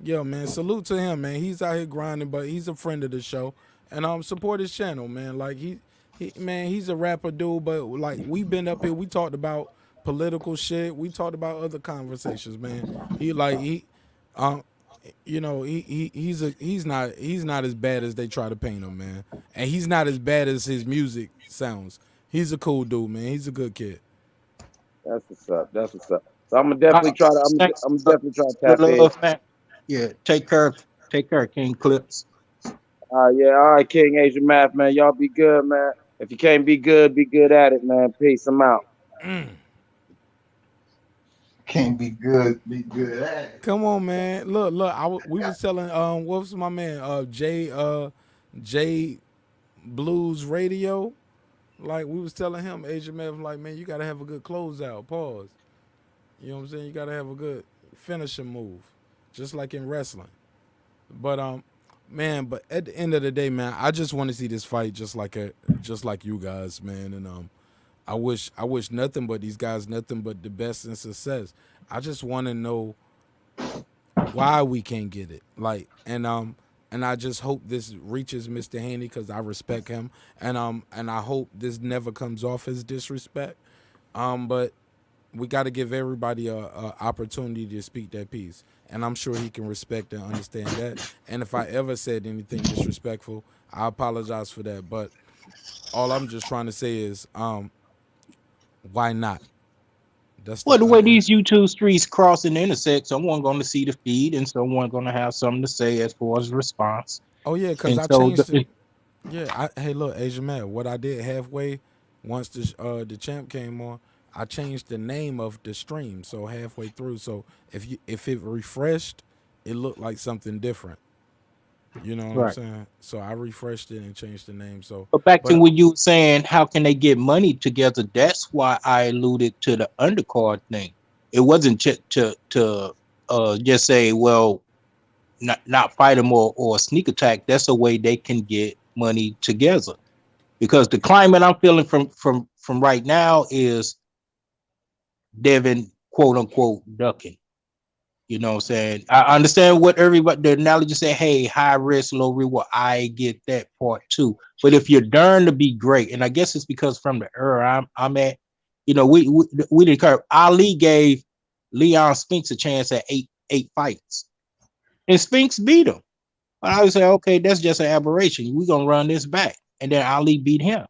yo, man, salute to him, man. He's out here grinding, but he's a friend of the show, and support his channel, man. Like, he's a rapper dude, but like, we've been up here, we talked about political shit. We talked about other conversations, man. He's not as bad as they try to paint him, man. And he's not as bad as his music sounds. He's a cool dude, man. He's a good kid. That's what's up. So I'm gonna definitely try to. I'm definitely trying to tap in. Yeah, take care, King Clips. Yeah, all right, King Asian Math, man. Y'all be good, man. If you can't be good at it, man. Peace. I'm out. Can't be good at it. Come on, man. Look. We was telling what was my man J Blues Radio. Like, we was telling him, Asian man, like, man, you gotta have a good closeout. Pause. You know what I'm saying? You gotta have a good finishing move, just like in wrestling. But man, but at the end of the day, man, I just want to see this fight just like you guys, man. And I wish nothing but these guys nothing but the best and success. I just want to know why we can't get it. Like, and I just hope this reaches Mr. Haney, because I respect him, and I hope this never comes off as disrespect. But we got to give everybody a opportunity to speak their piece, and I'm sure he can respect and understand that. And if I ever said anything disrespectful, I apologize for that. But all I'm just trying to say is, why not? That's the way these YouTube streets cross and intersect. Someone going to see the feed, and someone going to have something to say as far as response. Oh yeah, because I changed it. Yeah, hey, look, Asian man, what I did halfway, once the champ came on, I changed the name of the stream. So halfway through, so if it refreshed, it looked like something different. You know what I'm saying? So I refreshed it and changed the name. So, but back to when you were saying, how can they get money together? That's why I alluded to the undercard thing. It wasn't to just say, well, not fight them or sneak attack. That's a way they can get money together, because the climate I'm feeling from right now is Devin quote unquote ducking. You know what I'm saying? I understand what everybody the analogy say, hey, high risk, low reward. I get that part too. But if you're darned to be great, and I guess it's because from the era I'm at, you know, we didn't care. Ali gave Leon Spinks a chance at eight fights. And Spinks beat him. But I would say, okay, that's just an aberration. We're gonna run this back. And then Ali beat him.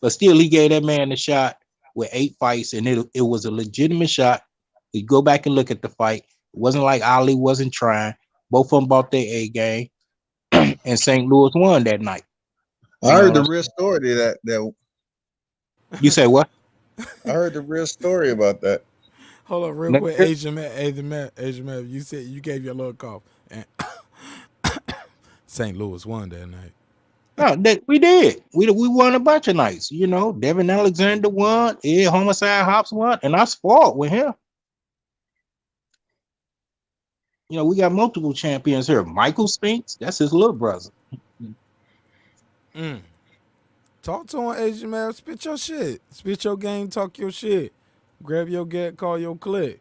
But still he gave that man a shot with 8 fights, and it was a legitimate shot. You go back and look at the fight. It wasn't like Ali wasn't trying. Both of them bought their A game, and St. Louis won that night. I heard the real story to that. You say what? I heard the real story about that. Hold on, real quick, Asian man, you said you gave your little cough, and St. Louis won that night. No, we did. We won a bunch of nights. You know, Devin Alexander won. Ed Homicide Hops won, and I fought with him. You know, we got multiple champions here. Michael Spinks, that's his little brother. Talk to him, Asian man. Spit your shit. Spit your game. Talk your shit. Grab your get. Call your click.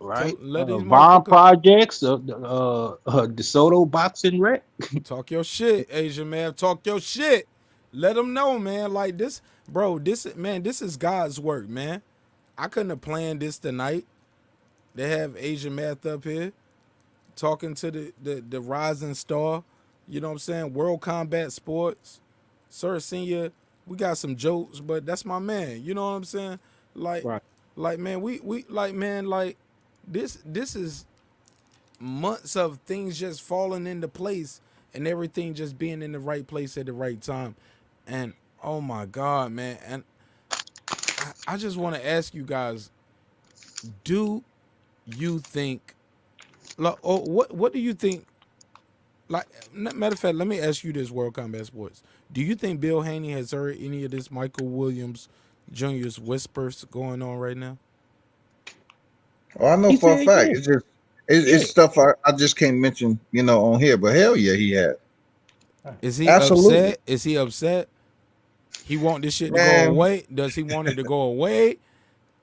Right. Let these Bond Projects, DeSoto Boxing Rec. Talk your shit, Asian man. Talk your shit. Let them know, man. Like this, bro. This is God's work, man. I couldn't have planned this tonight. They have Asian Math up here talking to the rising star. You know what I'm saying? World Combat Sports. Sir Senior, we got some jokes, but that's my man. You know what I'm saying? Like, right. Like, man, like this is months of things just falling into place and everything just being in the right place at the right time. And oh my God, man. And I just want to ask you guys, do you think, like, what do you think? Like, matter of fact, let me ask you this, World Combat Sports. Do you think Bill Haney has heard any of this Michael Williams Jr.'s whispers going on right now? Oh, I know for a fact. It's stuff I just can't mention, you know, on here. But hell yeah, he had. Is he upset? Is he upset? He want this shit to go away? Does he want it to go away?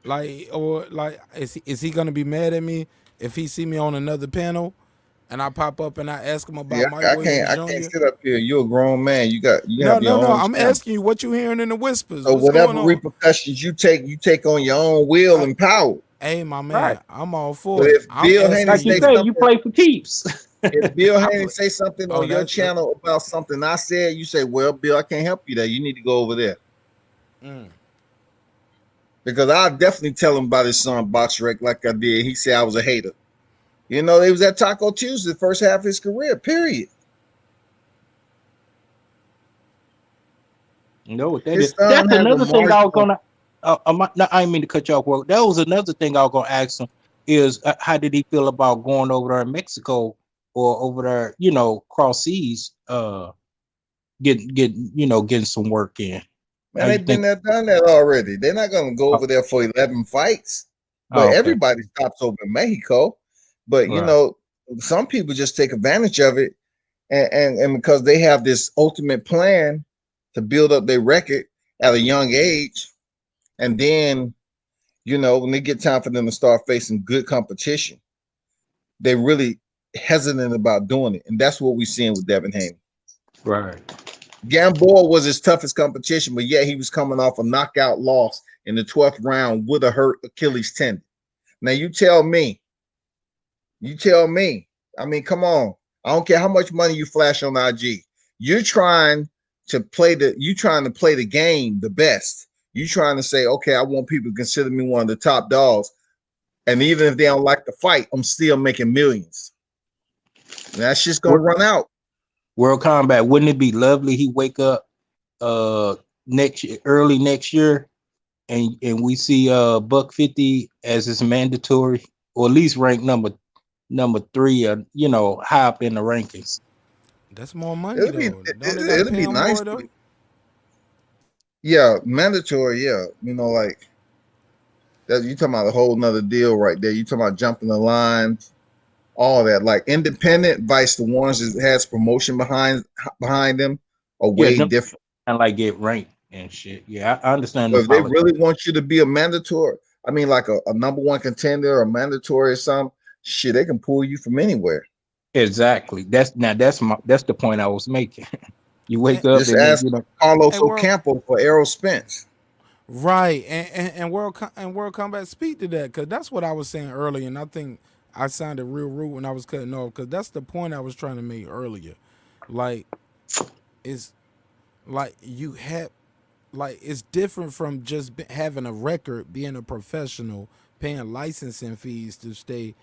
Like, or like, is he gonna be mad at me if he see me on another panel and I pop up and I ask him about Michael Williams Jr.? I can't sit up here. You're a grown man. You have your no. own I'm asking you what you hearing in the whispers. So what's whatever repercussions you take on your own will and power. Hey, my man, right. I'm all for it. If Bill Haney like you say, you play for keeps. If Bill Haney say something on your channel about something I said, you say, "Well, Bill, I can't help you there. You need to go over there." Because I'll definitely tell him about his son Box Rec like I did. He said I was a hater. You know, they was at Taco Tuesday the first half of his career, period. No, that's another thing I was gonna. I didn't mean to cut you off. Well, that was another thing I was gonna ask him is how did he feel about going over there in Mexico or over there, you know, cross seas, getting some work in. Man, they've been there, done that already. They're not gonna go over there for 11 fights. But everybody stops over in Mexico. But you know, some people just take advantage of it, and because they have this ultimate plan to build up their record at a young age. And then, you know, when they get time for them to start facing good competition, they really hesitant about doing it. And that's what we're seeing with Devin Haney. Right. Gamboa was his toughest competition, but yet he was coming off a knockout loss in the 12th round with a hurt Achilles tendon. Now you tell me. I mean, come on. I don't care how much money you flash on IG. You're trying to play the game the best. You trying to say, okay, I want people to consider me one of the top dogs. And even if they don't like the fight, I'm still making millions. And that's just going to run out. World Combat, wouldn't it be lovely he wake up early next year and we see Buck 50 as his mandatory, or at least ranked number 3, you know, high up in the rankings. That's more money. It'll be nice. Yeah, mandatory. Yeah, you know, like that. You talking about a whole nother deal right there. You talking about jumping the line, all that. Like independent vice, the ones that has promotion behind them are way different. and like get ranked and shit. Yeah, I understand But the if they politics. really want you to be a mandatory, I mean, like a number one contender or mandatory or something, shit, they can pull you from anywhere. Exactly. That's the point I was making. You wake up Just and then ask Carlos Ocampo for Errol Spence. Right, and World Combat speak to that, because that's what I was saying earlier, and I think I sounded real rude when I was cutting off, because that's the point I was trying to make earlier. Like, it's like you have, like, it's different from just having a record, being a professional, paying licensing fees to stay,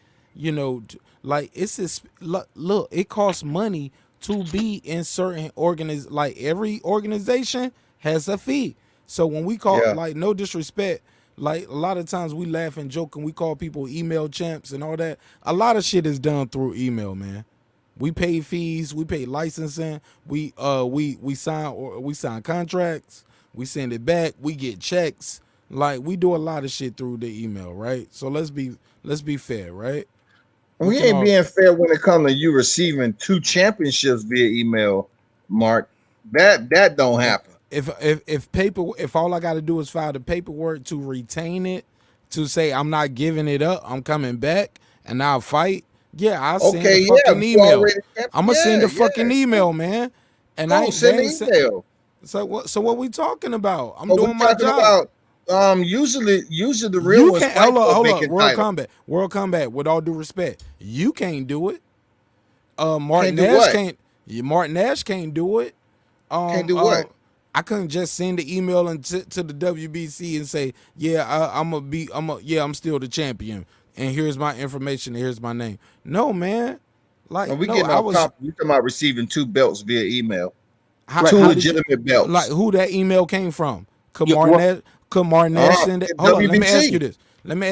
like it's this. Look, it costs money to be in certain like every organization has a fee. So when we call, like, no disrespect, like a lot of times we laugh and joke and we call people email champs and all that. A lot of shit is done through email, man. We pay fees, we pay licensing, we sign contracts, we send it back, we get checks. Like, we do a lot of shit through the email, right? So let's be fair, right? We ain't being fair when it comes to you receiving 2 championships via email, Mark. That don't happen. If all I got to do is file the paperwork to retain it, to say I'm not giving it up, I'm coming back, and I'll fight. Yeah, I'll send the fucking email. I'm gonna send the fucking email, man. And I send the email. So what we talking about? I'm What doing we my talking job. about, usually the real You ones can't. fight Hold for a up. vacant title. World Combat. With all due respect, you can't do it. Martin Can't do Nash what? can't. Martin Nash can't do it. Can't do what? I couldn't just send the email to the WBC and say, yeah, I'm still the champion, and here's my information, and here's my name. No, man. Like, We no, getting I off was. topic. You talking about receiving 2 belts via email? How 2 did you- legitimate belts. Like, who that email came from? Could Yeah, Martin Nash send it? Hold on, let me WBC. ask you this.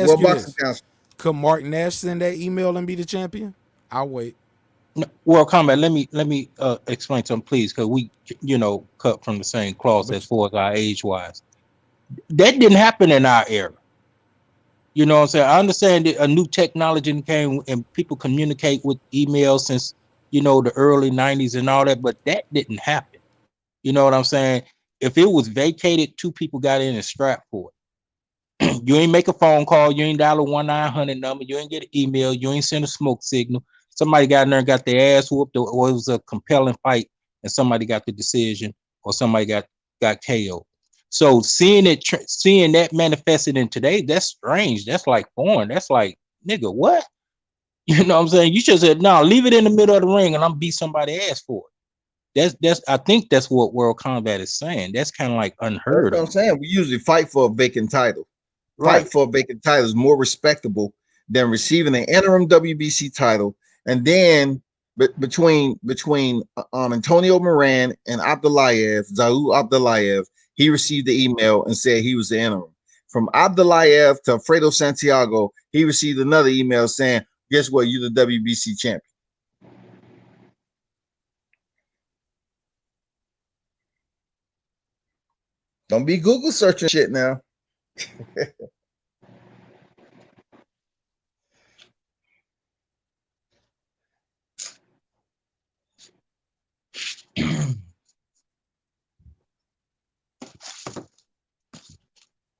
World Boxing Council. Could Martin Nash send that email and be the champion? I'll wait. No, World Combat, let me explain something, please, because we cut from the same cloth as far as our age wise. That didn't happen in our era. You know what I'm saying? I understand that a new technology came and people communicate with email since the early 90s and all that, but that didn't happen. You know what I'm saying? If it was vacated, 2 people got in and strapped for it. You ain't make a phone call, you ain't dial a 1-900 number, you ain't get an email, you ain't send a smoke signal. Somebody got in there and got their ass whooped, or it was a compelling fight, and somebody got the decision, or somebody got KO'd. So seeing that manifested in today, that's strange. That's like foreign. That's like, nigga, what? You know what I'm saying? You should have said, no, leave it in the middle of the ring, and I'm beat somebody's ass for it. I think that's what World Combat is saying. That's kind of like unheard That's what I'm of. saying. We usually fight for a vacant title. Right. Fight for a vacant title is more respectable than receiving an interim WBC title. And then between Antonio Moran and Zaud Abdullayev, he received the email and said he was the interim. From Abdullayev to Fredo Santiago, he received another email saying, guess what? You're the WBC champion. Don't be Google searching shit now.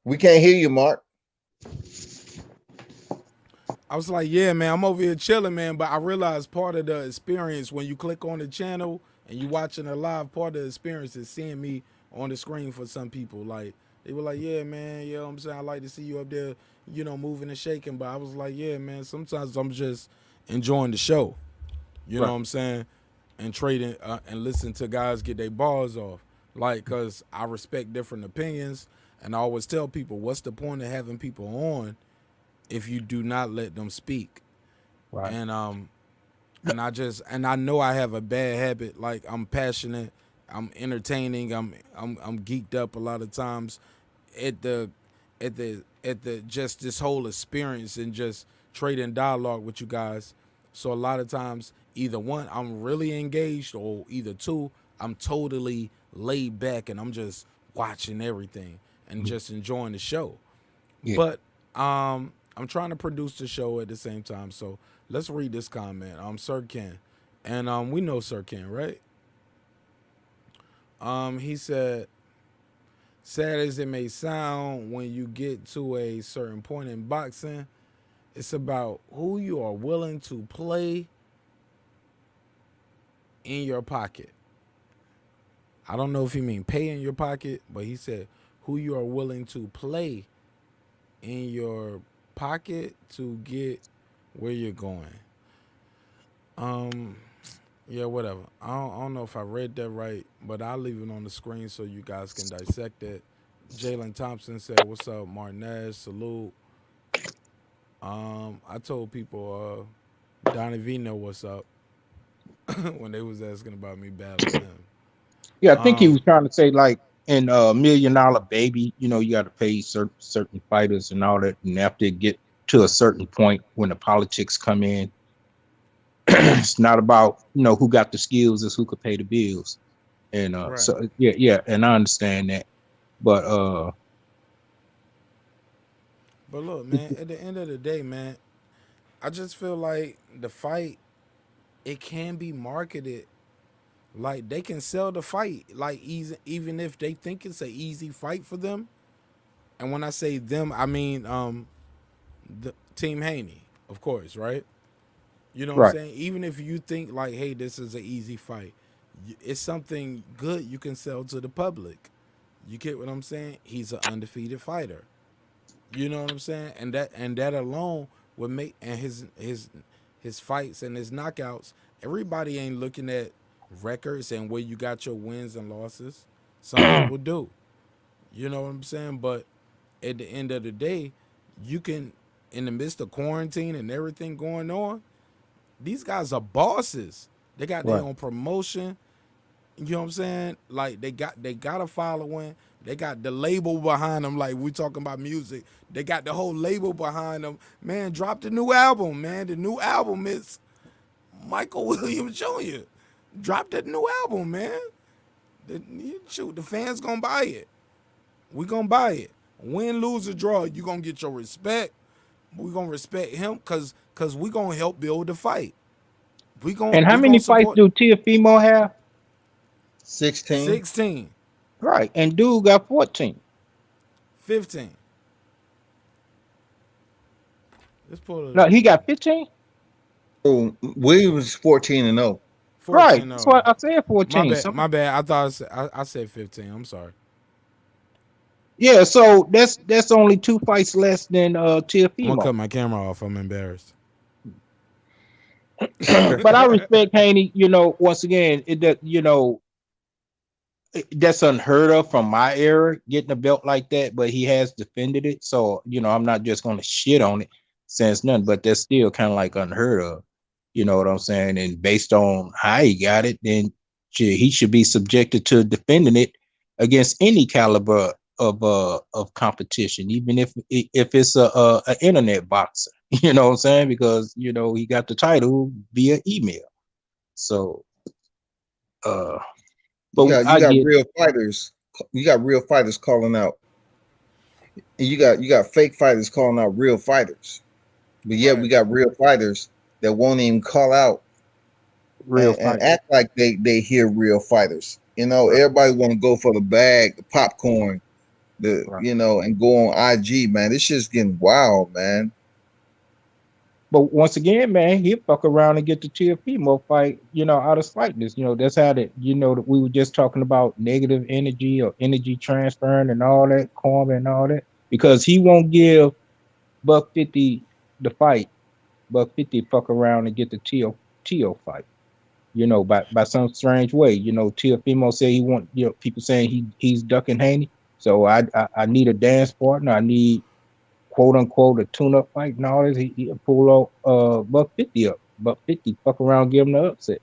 We can't hear you, Mark. I was like, yeah, man, I'm over here chilling, man. But I realized part of the experience when you click on the channel and you watching it live, part of the experience is seeing me on the screen for some people. Like, they were like, yeah, man, you know what I'm saying? I like to see you up there, moving and shaking. But I was like, yeah, man, sometimes I'm just enjoying the show. You know what I'm saying? And trading and listening to guys get their bars off. Like, because I respect different opinions. And I always tell people, what's the point of having people on if you do not let them speak? Right. And I know I have a bad habit. Like, I'm passionate, I'm entertaining, I'm geeked up a lot of times at the just this whole experience and just trading dialogue with you guys. So a lot of times, either one, I'm really engaged, or either 2, I'm totally laid back and I'm just watching everything and just enjoying the show. Yeah. But I'm trying to produce the show at the same time. So let's read this comment. Sir Ken. And we know Sir Ken, right? He said, sad as it may sound, when you get to a certain point in boxing, it's about who you are willing to play in your pocket. I don't know if he mean pay in your pocket, but he said who you are willing to play in your pocket to get where you're going. Yeah, whatever. I don't know if I read that right, but I'll leave it on the screen so you guys can dissect it. Jalen Thompson said, "What's up, Martinez? Salute." I told people Donnie Vino what's up when they was asking about me battling him. Yeah, I think he was trying to say like in $1 Million Baby, you know, you got to pay certain fighters and all that, and after it get to a certain point when the politics come in, it's not about, you know, who got the skills, it's who could pay the bills. And Right. so yeah, and I understand that. But look, man, at the end of the day, man, I just feel like the fight, it can be marketed like they can sell the fight like easy, even if they think it's an easy fight for them. And when I say them, I mean the Team Haney, of course, right? You know what I'm Right. saying? Even if you think like, hey, this is an easy fight, it's something good you can sell to the public. You get what I'm saying? He's an undefeated fighter. You know what I'm saying? And that alone would make, and his fights and his knockouts, everybody ain't looking at records and where you got your wins and losses. Some people do. You know what I'm saying? But at the end of the day, you can, in the midst of quarantine and everything going on, these guys are bosses. They got their Right. own promotion. You know what I'm saying? Like they got a following. They got the label behind them. Like we talking about music, they got the whole label behind them. Man, drop the new album, man. The new album is Michael Williams Jr. Drop that new album, man. Shoot, the fans gonna buy it. We gonna buy it. Win, lose, or draw, you gonna get your respect. We gonna respect him because we gonna help build the fight. and how many fights do Teofimo have? 16. 16, Right, and dude got 14. 15. Let's pull it No, up. he got 15. Oh, Williams 14-0. 14, Right, no. that's what I said. 14. My bad. My bad. I thought I said 15. I'm sorry. Yeah, so that's only 2 fights less than I'm gonna Teofimo. cut my camera off. I'm embarrassed. But I respect Haney. You know, once again, that's unheard of from my era, getting a belt like that. But he has defended it, so you know, I'm not just going to shit on it since none. But that's still kind of like unheard of. You know what I'm saying? And based on how he got it, then he should be subjected to defending it against any caliber of competition, even if it's a internet boxer. You know what I'm saying? Because you know he got the title via email. So, but You got real fighters. You got real fighters calling out. And you got fake fighters calling out real fighters. But yet we got real fighters that won't even call out real and act like they hear real fighters. You know, everybody want to go for the bag, the popcorn, you know, and go on IG, man. This shit's getting wild, man. But once again, man, he'll fuck around and get the Teofimo fight, you know, out of spiteness. You know, that's how that, you know, that we were just talking about negative energy or energy transferring and all that, karma and all that, because he won't give $150 the fight. $150 fuck around and get the Teo fight. You know, by some strange way. You know, Teofimo said he want, you know, people saying he's ducking Haney. So I need a dance partner. I need, quote unquote, a tune-up fight and all this. He pull out $150 up. $150 fuck around, give him the upset.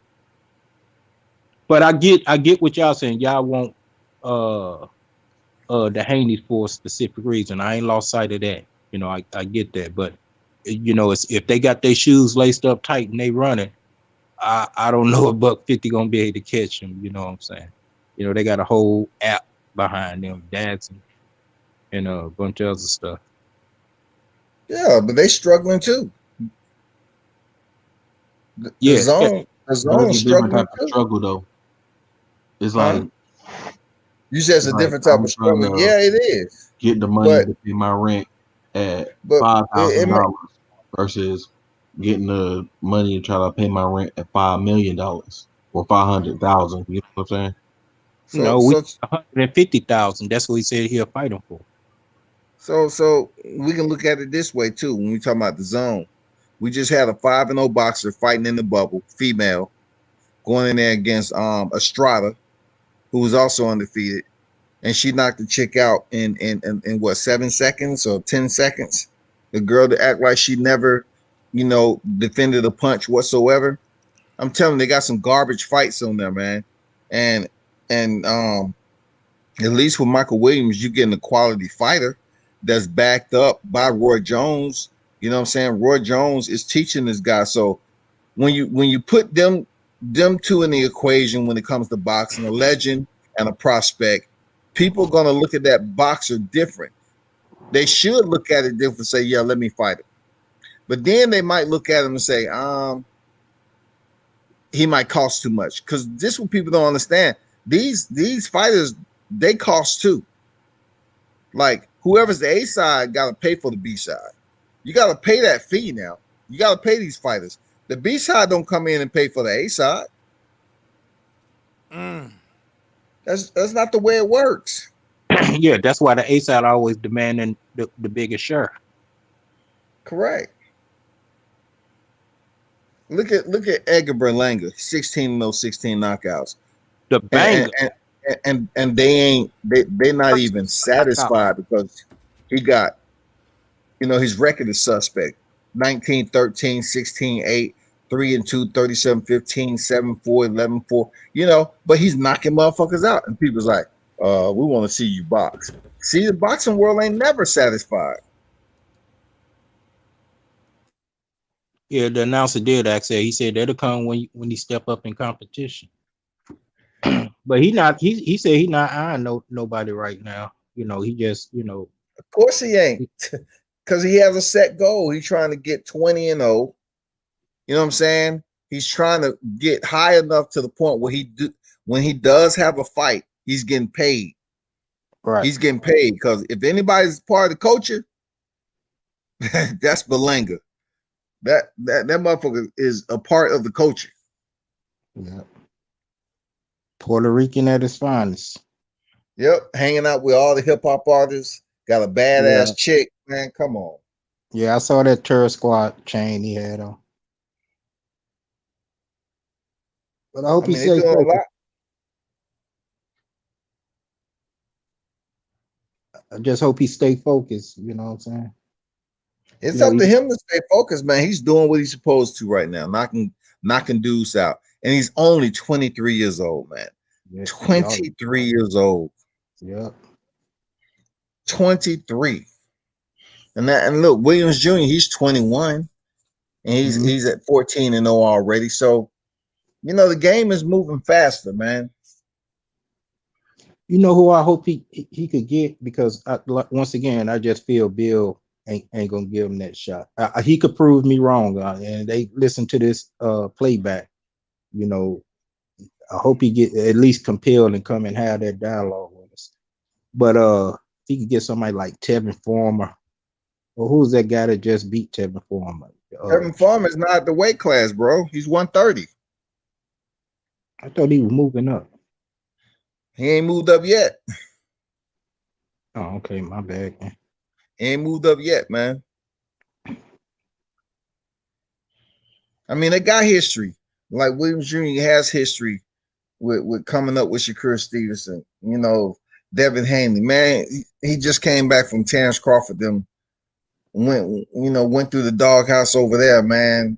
But I get what y'all saying. Y'all want the Haney for a specific reason. I ain't lost sight of that. You know, I get that. But you know, it's, if they got their shoes laced up tight and they running, I don't know if $150 gonna be able to catch them. You know what I'm saying? You know, they got a whole app behind them, dads and a bunch of other stuff. Yeah, but they struggling too. The zone But it's a struggling different type of too. struggle though. It's like You said it's a Like, different type I'm of trying struggle. to Yeah, it is. get the money to pay my rent at But $5,000 versus getting the money to try to pay my rent at $5 million or 500,000. You know what I'm saying? No, we 150,000. That's what he said he'll fight him for. So we can look at it this way too. When we talk about the zone, we just had a 5-0 boxer fighting in the bubble, female, going in there against Estrada, who was also undefeated, and she knocked the chick out in what, 7 seconds or 10 seconds. The girl to act like she never, defended a punch whatsoever. I'm telling you, they got some garbage fights on there, man. And at least with Michael Williams, you're getting a quality fighter that's backed up by Roy Jones. You know what I'm saying? Roy Jones is teaching this guy. So when you put them two in the equation when it comes to boxing, a legend and a prospect, people are gonna look at that boxer different. They should look at it different and say, yeah, let me fight him. But then they might look at him and say, he might cost too much. Because this is what people don't understand. These fighters, they cost too. Like, whoever's the A side got to pay for the B side. You got to pay that fee now. You got to pay these fighters. The B side don't come in and pay for the A side. That's not the way it works. Yeah, that's why the A side always demanding the biggest share. Correct. Look at Edgar Berlanga, 16 16 knockouts. The banger. And they're not even satisfied because he got, his record is suspect. 19-13, 16-8, 3-2, 37-15, 7-4, 11-4, but he's knocking motherfuckers out. And people's like, we want to see you box. See, the boxing world ain't never satisfied. Yeah, the announcer did ask that. He said that'll come when he step up in competition. But he said he not eyeing nobody right now. He just, Of course he ain't. Because he has a set goal. He's trying to get 20-0. You know what I'm saying? He's trying to get high enough to the point where when he does have a fight, he's getting paid. Right. He's getting paid. Because if anybody's part of the culture, that's Berlanga. That motherfucker is a part of the culture. Yeah. Puerto Rican at his finest. Yep, hanging out with all the hip hop artists. Got a badass chick, man. Come on. Yeah, I saw that Terror Squad chain he had on. But I hope he stays focused. I just hope he stay focused. You know what I'm saying? It's up to him to stay focused, man. He's doing what he's supposed to right now, knocking dudes out. And he's only 23 years old, man. Yeah, 23 years old. Yeah. 23. And look, Williams Jr., he's 21. And he's at 14-0 already. So, the game is moving faster, man. You know who I hope he could get? Because once again, I just feel Bill ain't gonna give him that shot. He could prove me wrong, and they listen to this playback. I hope he get at least compelled and come and have that dialogue with us. But if he could get somebody like Tevin Farmer, or who's that guy that just beat Tevin Farmer? Tevin Farmer is not the weight class, bro. He's 130. I thought he was moving up. He ain't moved up yet. Oh, okay, my bad, man. He ain't moved up yet, man. I mean, they got history. Like Williams Jr. has history with coming up with Shakur Stevenson. Devin Haney, man, he just came back from Terrence Crawford. Them went through the doghouse over there, man.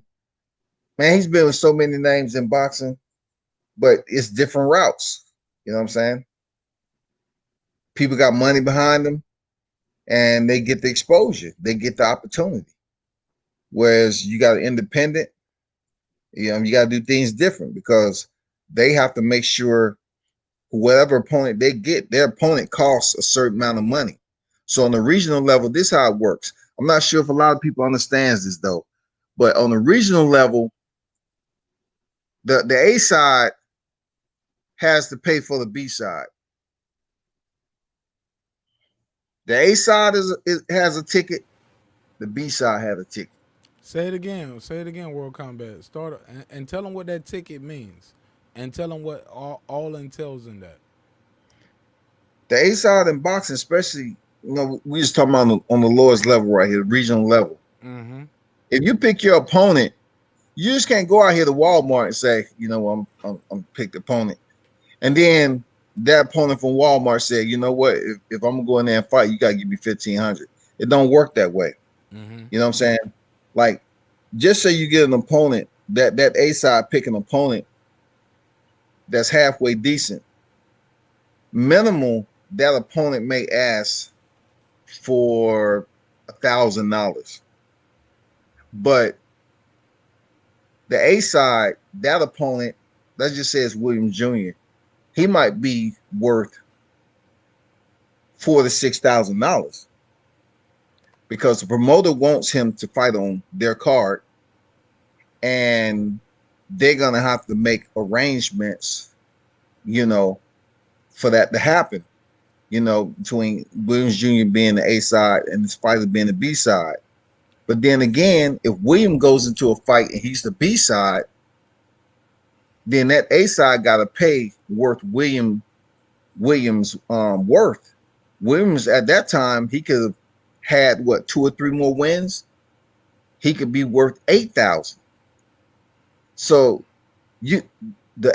Man, he's been with so many names in boxing, but it's different routes. You know what I'm saying? People got money behind them, and they get the exposure. They get the opportunity. Whereas you got an independent, you got to do things different because they have to make sure whatever opponent they get, their opponent costs a certain amount of money. So on the regional level, this is how it works. I'm not sure if a lot of people understands this though, but on the regional level, the A side has to pay for the B side. The A side has a ticket. The B side has a ticket. Say it again. Say it again, World Combat. Start and tell them what that ticket means. And tell them what all entails in that. The A side in boxing, especially, we just talking about on the lowest level right here, regional level. Mm-hmm. If you pick your opponent, you just can't go out here to Walmart and say, I'm pick the opponent. And then that opponent from Walmart said, you know what, if I'm gonna go in there and fight, you gotta give me $1,500. It don't work that way. Mm-hmm. You know what I'm saying? Like, just say you get an opponent, that A side pick an opponent that's halfway decent. Minimal, that opponent may ask for $1,000. But the A side, that opponent, let's just say it's Williams Jr., he might be worth $4,000 to $6,000 because the promoter wants him to fight on their card, and they're gonna have to make arrangements, for that to happen. Between Williams Jr. being the A side and this fighter being the B side. But then again, if William goes into a fight and he's the B side, then that A side got to pay worth Williams' worth. Williams at that time, he could have had 2 or 3 more wins. He could be worth $8,000. So the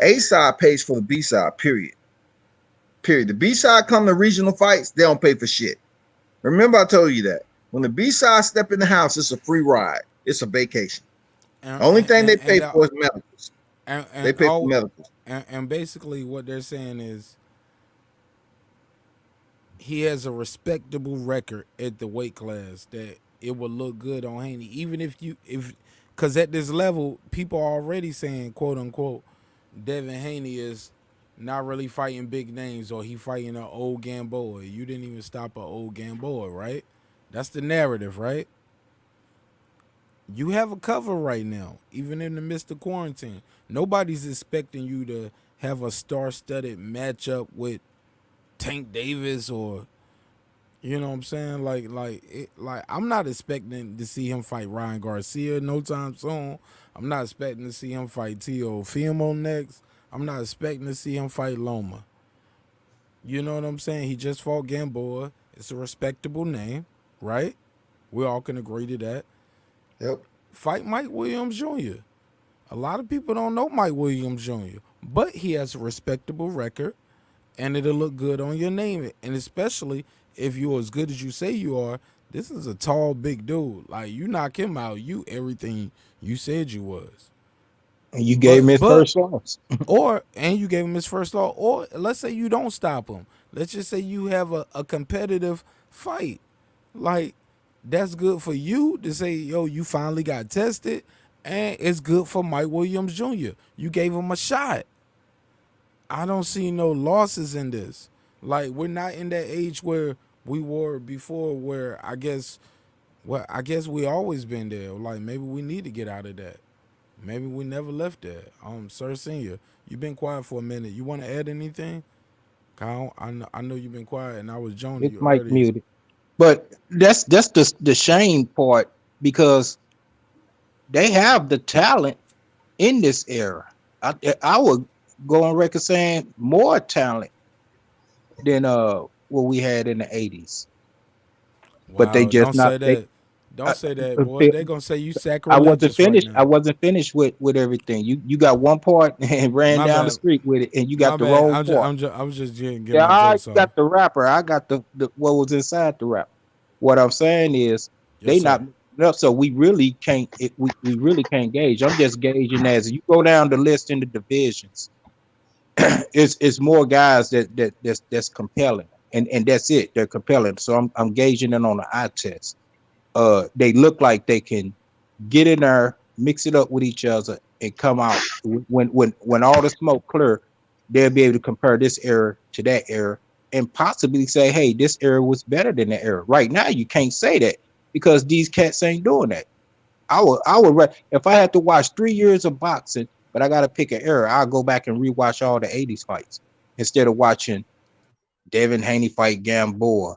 A side pays for the B side. Period. The B side come to regional fights, they don't pay for shit. Remember, I told you that. When the B side step in the house, it's a free ride. It's a vacation. Only thing they pay for is medicals. They pay for medicals. And basically what they're saying is he has a respectable record at the weight class that it would look good on Haney. Even because at this level, people are already saying, quote unquote, Devin Haney is not really fighting big names, or he fighting an old Gamboa. You didn't even stop an old Gamboa, right? That's the narrative, right? You have a cover right now, even in the midst of quarantine. Nobody's expecting you to have a star-studded matchup with Tank Davis or, you know what I'm saying? Like I'm not expecting to see him fight Ryan Garcia no time soon. I'm not expecting to see him fight Teofimo next. I'm not expecting to see him fight Loma. You know what I'm saying? He just fought Gamboa. It's a respectable name, right? We all can agree to that. Yep. Fight Mike Williams Jr. A lot of people don't know Mike Williams Jr., but he has a respectable record, and it'll look good on your name. And especially if you're as good as you say you are, this is a tall, big dude. Like, you knock him out, you everything you said you was. And you gave him his first loss. And you gave him his first loss. Or let's say you don't stop him. Let's just say you have a competitive fight. Like, that's good for you to say, yo, you finally got tested. And it's good for Mike Williams Jr. You gave him a shot. I don't see no losses in this. Like, we're not in that age where we were before, where I guess we always been there. Like, maybe we need to get out of that. Maybe we never left that. Sir Senior, you've been quiet for a minute. You want to add anything? Kyle, I know you've been quiet, and I was joining you. It might muted. But that's the shame part, because they have the talent in this era. I would go on record saying more talent than what we had in the 80s. But they just not. Don't say that, boy. They're gonna say you sacrilegious. I wasn't finished. Right now. I wasn't finished with everything. You got one part and ran down the street with it, and you got the wrong part. I was just getting I got the rapper. I got the what was inside the rap. What I'm saying is they not. So we really can't. We really can't gauge. I'm just gauging as you go down the list in the divisions. It's more guys that's compelling, and that's it. They're compelling. So I'm gauging it on the eye test. They look like they can get in there, mix it up with each other, and come out. When all the smoke clear, they'll be able to compare this era to that era and possibly say, hey, this era was better than that era. Right now, you can't say that because these cats ain't doing that. I would if I had to watch 3 years of boxing, but I got to pick an era, I'll go back and rewatch all the 80s fights instead of watching Devin Haney fight Gamboa,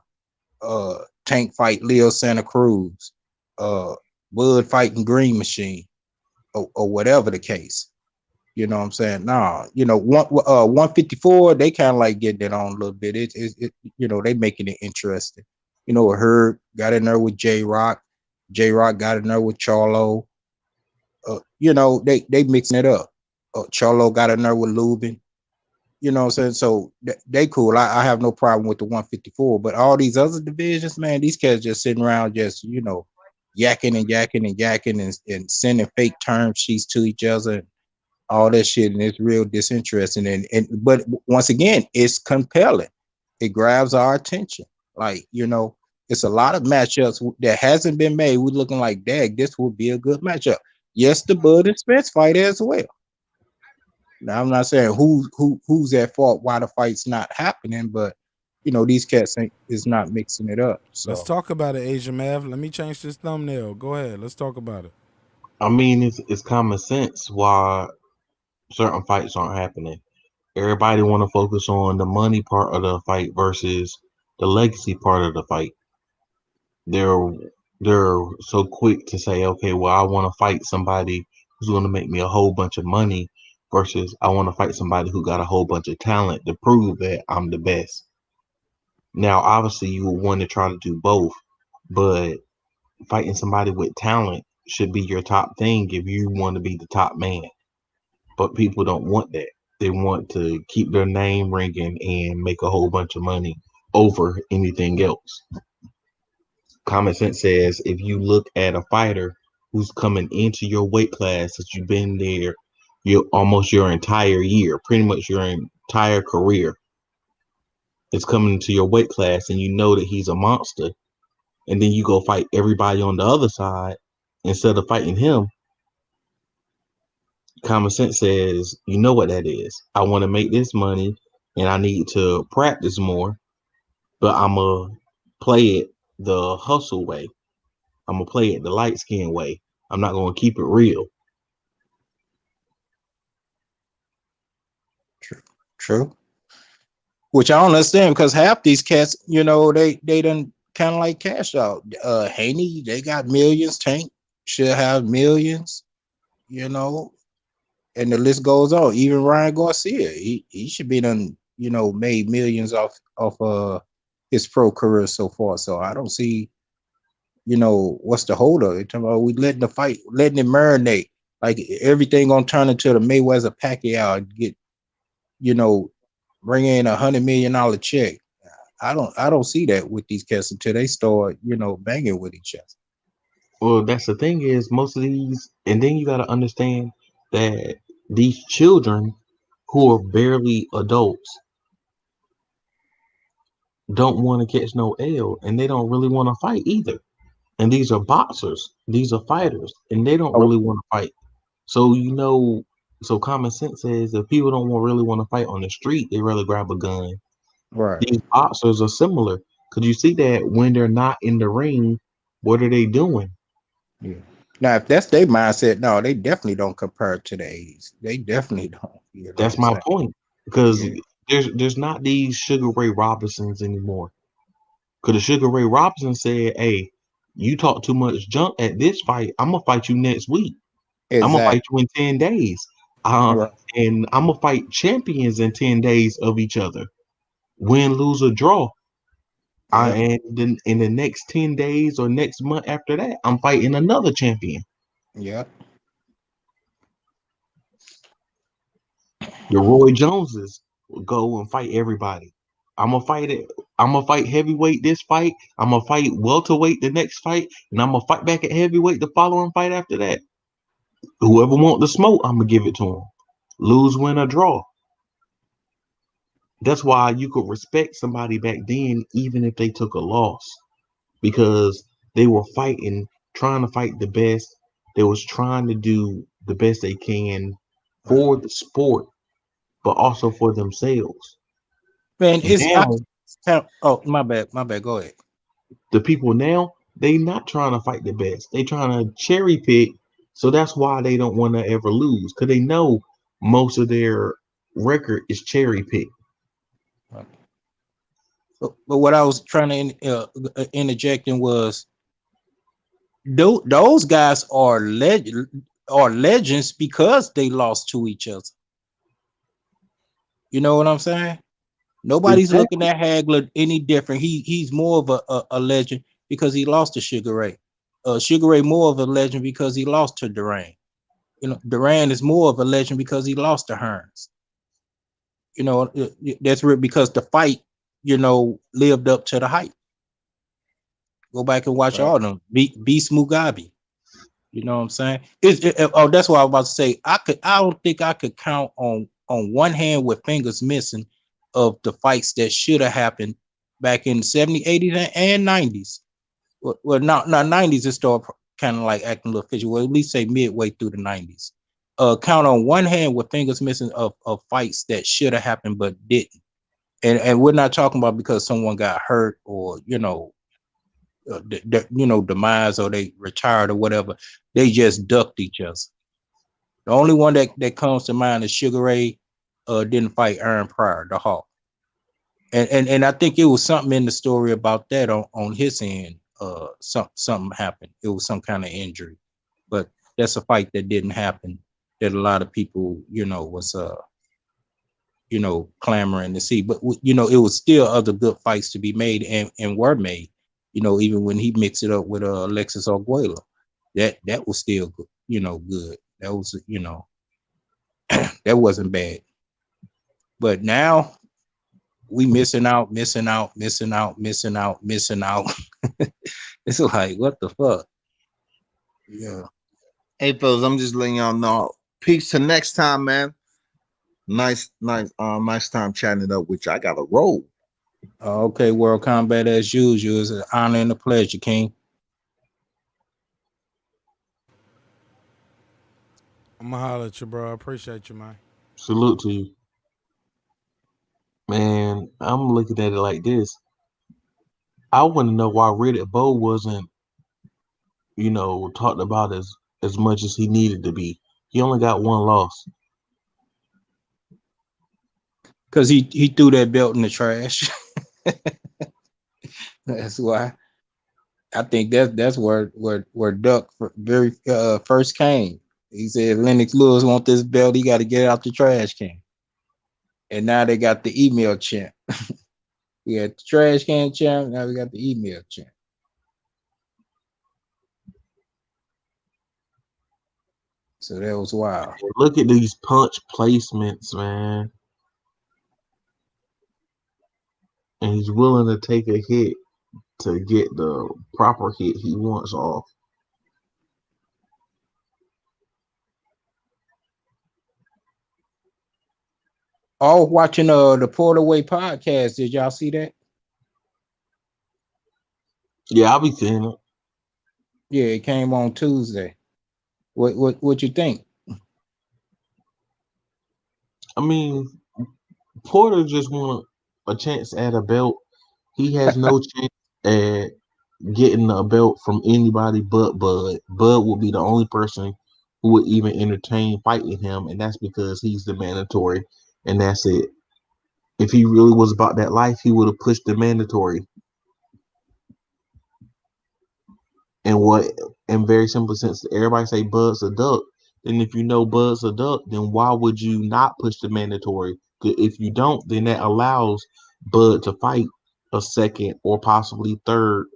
Tank fight Leo Santa Cruz, Bud fighting Green Machine, or whatever the case. You know what I'm saying? Nah, 154, they kind of like getting it on a little bit. It they making it interesting. Herb got in there with J-Rock. J-Rock got in there with Charlo. They mixing it up. Charlo got in there with Lubin. You know what I'm saying? So they cool. I have no problem with the 154, but all these other divisions, man, these cats just sitting around just, yakking and sending fake term sheets to each other and all that shit. And it's real disinteresting. But once again, it's compelling. It grabs our attention. Like, it's a lot of matchups that hasn't been made. We're looking like, dag, this would be a good matchup. Yes, the Bud and Spence fight as well. Now, I'm not saying who's at fault why the fight's not happening, but these cats is not mixing it up. So let's talk about it, Asia Mav. Let me change this thumbnail. Go ahead. Let's talk about it. I mean, it's common sense why certain fights aren't happening. Everybody want to focus on the money part of the fight versus the legacy part of the fight. They're so quick to say, okay, well, I want to fight somebody who's going to make me a whole bunch of money versus I want to fight somebody who got a whole bunch of talent to prove that I'm the best. Now, obviously, you will want to try to do both, but fighting somebody with talent should be your top thing if you want to be the top man. But people don't want that. They want to keep their name ringing and make a whole bunch of money over anything else. Common sense says if you look at a fighter who's coming into your weight class that you've been there almost your entire year, pretty much your entire career, is coming into your weight class and you know that he's a monster, and then you go fight everybody on the other side instead of fighting him. Common sense says, you know what that is. I want to make this money and I need to practice more, but I'm going to play it the hustle way. I'm going to play it the light skin way. I'm not going to keep it real. True. Which I don't understand because half these cats, they done kind of like cash out. Haney, they got millions. Tank should have millions, and the list goes on. Even Ryan Garcia, he should be done, made millions off his pro career so far. So I don't see, what's the holdup? They're talking about we letting it marinate. Like everything gonna turn into the Mayweather Pacquiao and get, bring in $100 million check. I don't see that with these cats until they start, banging with each other. Well, that's the thing is most of these, and then you got to understand that these children who are barely adults don't want to catch no L, and they don't really want to fight either. And these are boxers, these are fighters, and they don't really want to fight. So so common sense says if people don't really want to fight on the street, they rather grab a gun. Right. These boxers are similar because you see that when they're not in the ring, what are they doing? Yeah. Now, if that's their mindset, no, they definitely don't compare to the 80s. They definitely don't. That's my point. Because there's not these Sugar Ray Robinsons anymore. Because the Sugar Ray Robinson said, hey, you talk too much junk at this fight, I'm going to fight you next week. Exactly. I'm going to fight you in 10 days. Right. And I'm going to fight champions in 10 days of each other. Win, lose, or draw. And then in the next 10 days or next month after that, I'm fighting another champion. Yeah. The Roy Joneses will go and fight everybody. I'm gonna fight heavyweight this fight. I'm gonna fight welterweight the next fight, and I'm gonna fight back at heavyweight the following fight after that. Whoever want the smoke, I'm gonna give it to them. Lose, win, or draw. That's why you could respect somebody back then, even if they took a loss, because they were fighting, trying to fight the best. They was trying to do the best they can for the sport, but also for themselves. Man, my bad. Go ahead. The people now, they not trying to fight the best. They trying to cherry pick. So that's why they don't want to ever lose, because they know most of their record is cherry picked. But what I was trying to interject in was those guys are legends because they lost to each other. You know what I'm saying? Nobody's looking at Hagler any different. He's more of a legend because he lost to Sugar Ray. Sugar Ray more of a legend because he lost to Duran. You know, Duran is more of a legend because he lost to Hearns. You know, that's real because the fight, you know, lived up to the hype. Go back and watch all of them. Beast Mugabe. You know what I'm saying? That's what I was about to say. I don't think I could count on one hand with fingers missing of the fights that should have happened back in the 70s, 80s, and 90s. Well, not 90s, it started kind of like acting a little fishy. Well, at least say midway through the 90s. Count on one hand with fingers missing of fights that should have happened but didn't. And we're not talking about because someone got hurt or, you know, demise or they retired or whatever. They just ducked each other. The only one that comes to mind is Sugar Ray didn't fight Aaron Pryor, the Hawk. And I think it was something in the story about that on his end. Something happened. It was some kind of injury. But that's a fight that didn't happen that a lot of people, you know, was you know, clamoring to see. But you know, it was still other good fights to be made and were made. You know, even when he mixed it up with Alexis Arguello, that was still good, you know, good. That was, you know, that wasn't bad. But now we missing out. It's like, what the fuck? Yeah. Hey fellas, I'm just letting y'all know. Peace to next time, man. Nice time chatting it up with you. I got a roll. Okay, World Combat as usual. It's an honor and a pleasure, King. I'm gonna holler at you, bro. I appreciate you, man. Salute to you. Man, I'm looking at it like this. I want to know why Riddick Bowe wasn't, you know, talked about as much as he needed to be. He only got one loss. Because he threw that belt in the trash. That's why. I think that's where Duck very first came. He said Lennox Lewis want this belt, he got to get it out the trash can. And now they got the email champ. We had the trash can champ, now we got the email champ. So that was wild. Look at these punch placements, man. And he's willing to take a hit to get the proper hit he wants off. Oh, watching the Porterway podcast. Did y'all see that? Yeah, I'll be seeing it. Yeah, it came on Tuesday. What you think? I mean, Porter just want a chance at a belt. He has no chance at getting a belt from anybody but Bud. Bud will be the only person who would even entertain fighting him, and that's because he's the mandatory, and that's it. If he really was about that life, he would have pushed the mandatory. And very simple, since everybody say Bud's a duck, then if you know Bud's a duck, then why would you not push the mandatory? If you don't, then that allows Bud to fight a second or possibly third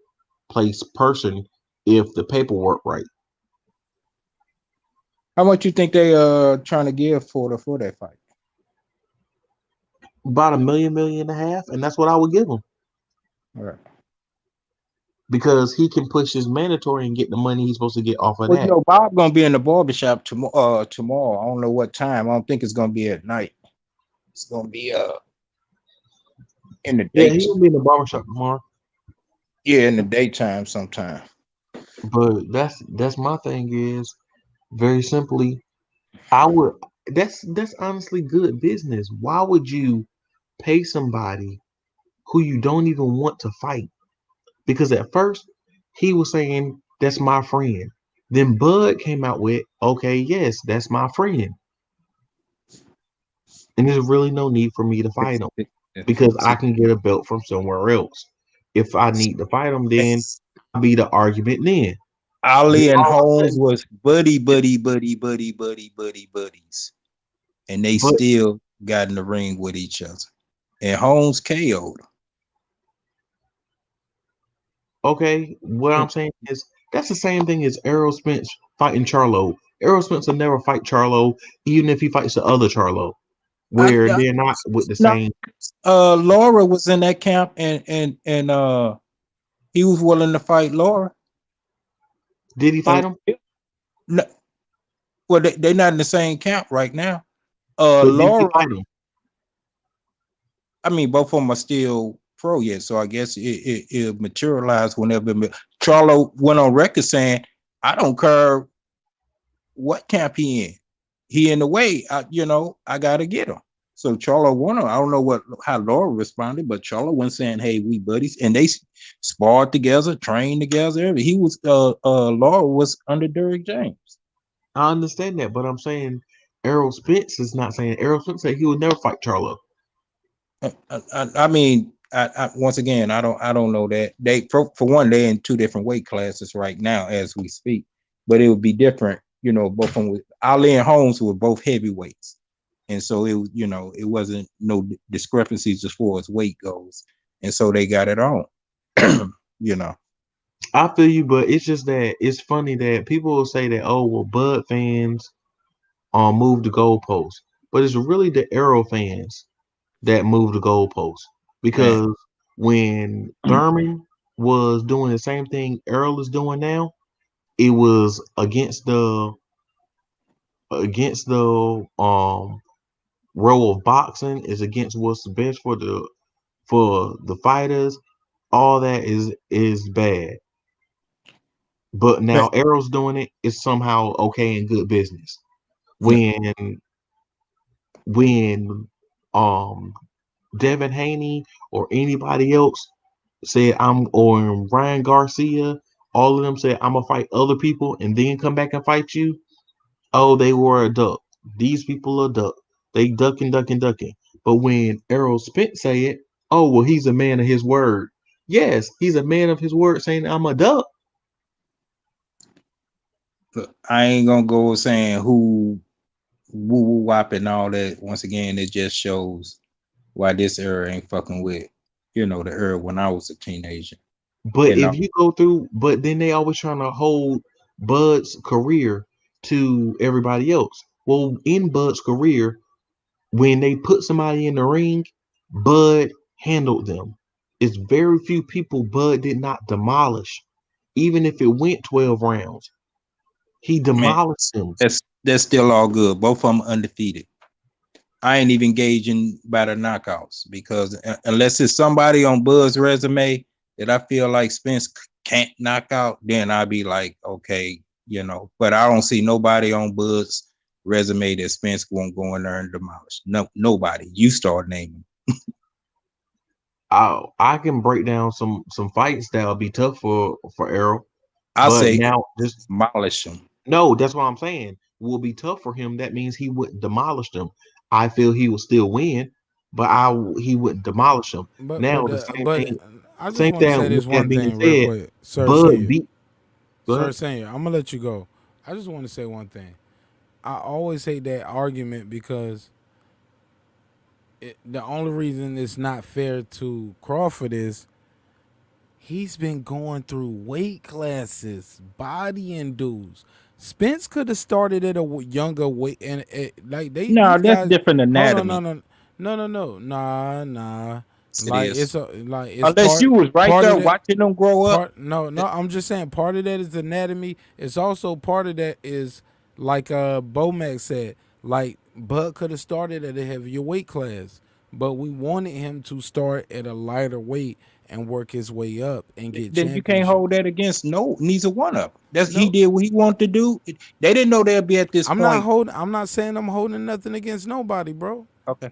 place person if the paperwork right. How much you think they trying to give for that fight? About $1 million and a half, and that's what I would give him. All right. Because he can push his mandatory and get the money he's supposed to get off of Well, that. you know, Bob gonna be in the barbershop tomorrow. I don't know what time. I don't think it's gonna be at night. It's gonna be in the day. Yeah, he's gonna be in the barbershop tomorrow. Yeah, in the daytime sometime. But that's my thing is very simply, that's honestly good business. Why would you pay somebody who you don't even want to fight? Because at first he was saying that's my friend. Then Bud came out with, okay, yes, that's my friend. And there's really no need for me to fight him. because I can get a belt from somewhere else. If I need to fight him, then I'll be the argument then. Ali Then and all of a Holmes sudden- was buddies, and they But- still got in the ring with each other. And Holmes KO'd. Okay, what I'm saying is that's the same thing as Errol Spence fighting Charlo. Errol Spence will never fight Charlo, even if he fights the other Charlo, where they're not with the No, same. Laura was in that camp, and he was willing to fight Laura. Did he fight him? No, well, they're not in the same camp right now. But did he Laura, fight him? I mean, both of them are still pro yet, so I guess it materialized whenever Charlo went on record saying, "I don't care what camp he in. He in the way. I gotta get him." So Charlo won him. I don't know how Laura responded, but Charlo went saying, "Hey, we buddies," and they sparred together, trained together. He was Laura was under Derrick James. I understand that, but I'm saying Errol Spence is not saying. Errol Spence said he would never fight Charlo. I mean, once again, I don't know that they for one, they're in two different weight classes right now as we speak, but it would be different, both of them with Ali and Holmes were both heavyweights, and so it wasn't no discrepancies as far as weight goes, and so they got it on. I feel you, but it's just that it's funny that people will say that, oh, well, Bud fans move the goalposts, but it's really the Arrow fans that move the goalposts, because when Thurman was doing the same thing Errol is doing now, it was against the role of boxing, is against what's best for the fighters. All that is bad. But now Errol's doing it, it's somehow okay and good business. When Devin Haney or anybody else said or Ryan Garcia, all of them said I'm gonna fight other people and then come back and fight you. Oh, they were a duck. These people are duck. They ducking. But when Errol Spence say it, oh well, he's a man of his word. Yes, he's a man of his word saying I'm a duck. Look, I ain't gonna go saying who woo woo wop and all that. Once again, it just shows why this era ain't fucking with, the era when I was a teenager. But if you go through, but then they always trying to hold Bud's career to everybody else. Well, in Bud's career, when they put somebody in the ring, Bud handled them. It's very few people Bud did not demolish, even if it went 12 rounds. He demolished them. That's still all good. Both of them undefeated. I ain't even gauging by the knockouts, because unless it's somebody on Bud's resume that I feel like Spence can't knock out, then I'll be like, okay, But I don't see nobody on Bud's resume that Spence won't go in there and demolish. No, nobody. You start naming. I can break down some fights that'll be tough for Errol. I say now just demolish him. No, that's what I'm saying. Will be tough for him. That means he wouldn't demolish them. I feel he will still win, but he wouldn't demolish them. The same thing. I just want to say this one thing real quick. Sir Senior, I'm gonna let you go. I just want to say one thing. I always hate that argument because the only reason it's not fair to Crawford is he's been going through weight classes, bodying dudes. Spence could have started at a younger weight, and No, that's different anatomy. No. Nah. It's It's unless you was right there watching them grow up. No. I'm just saying part of that is anatomy. It's also part of that is like Bomac said, like Bud could have started at a heavier weight class, but we wanted him to start at a lighter weight and work his way up and get. Then you can't hold that against neither one of them. He did what he wanted to do. They didn't know they'd be at this point. I'm not saying I'm holding nothing against nobody, bro. Okay.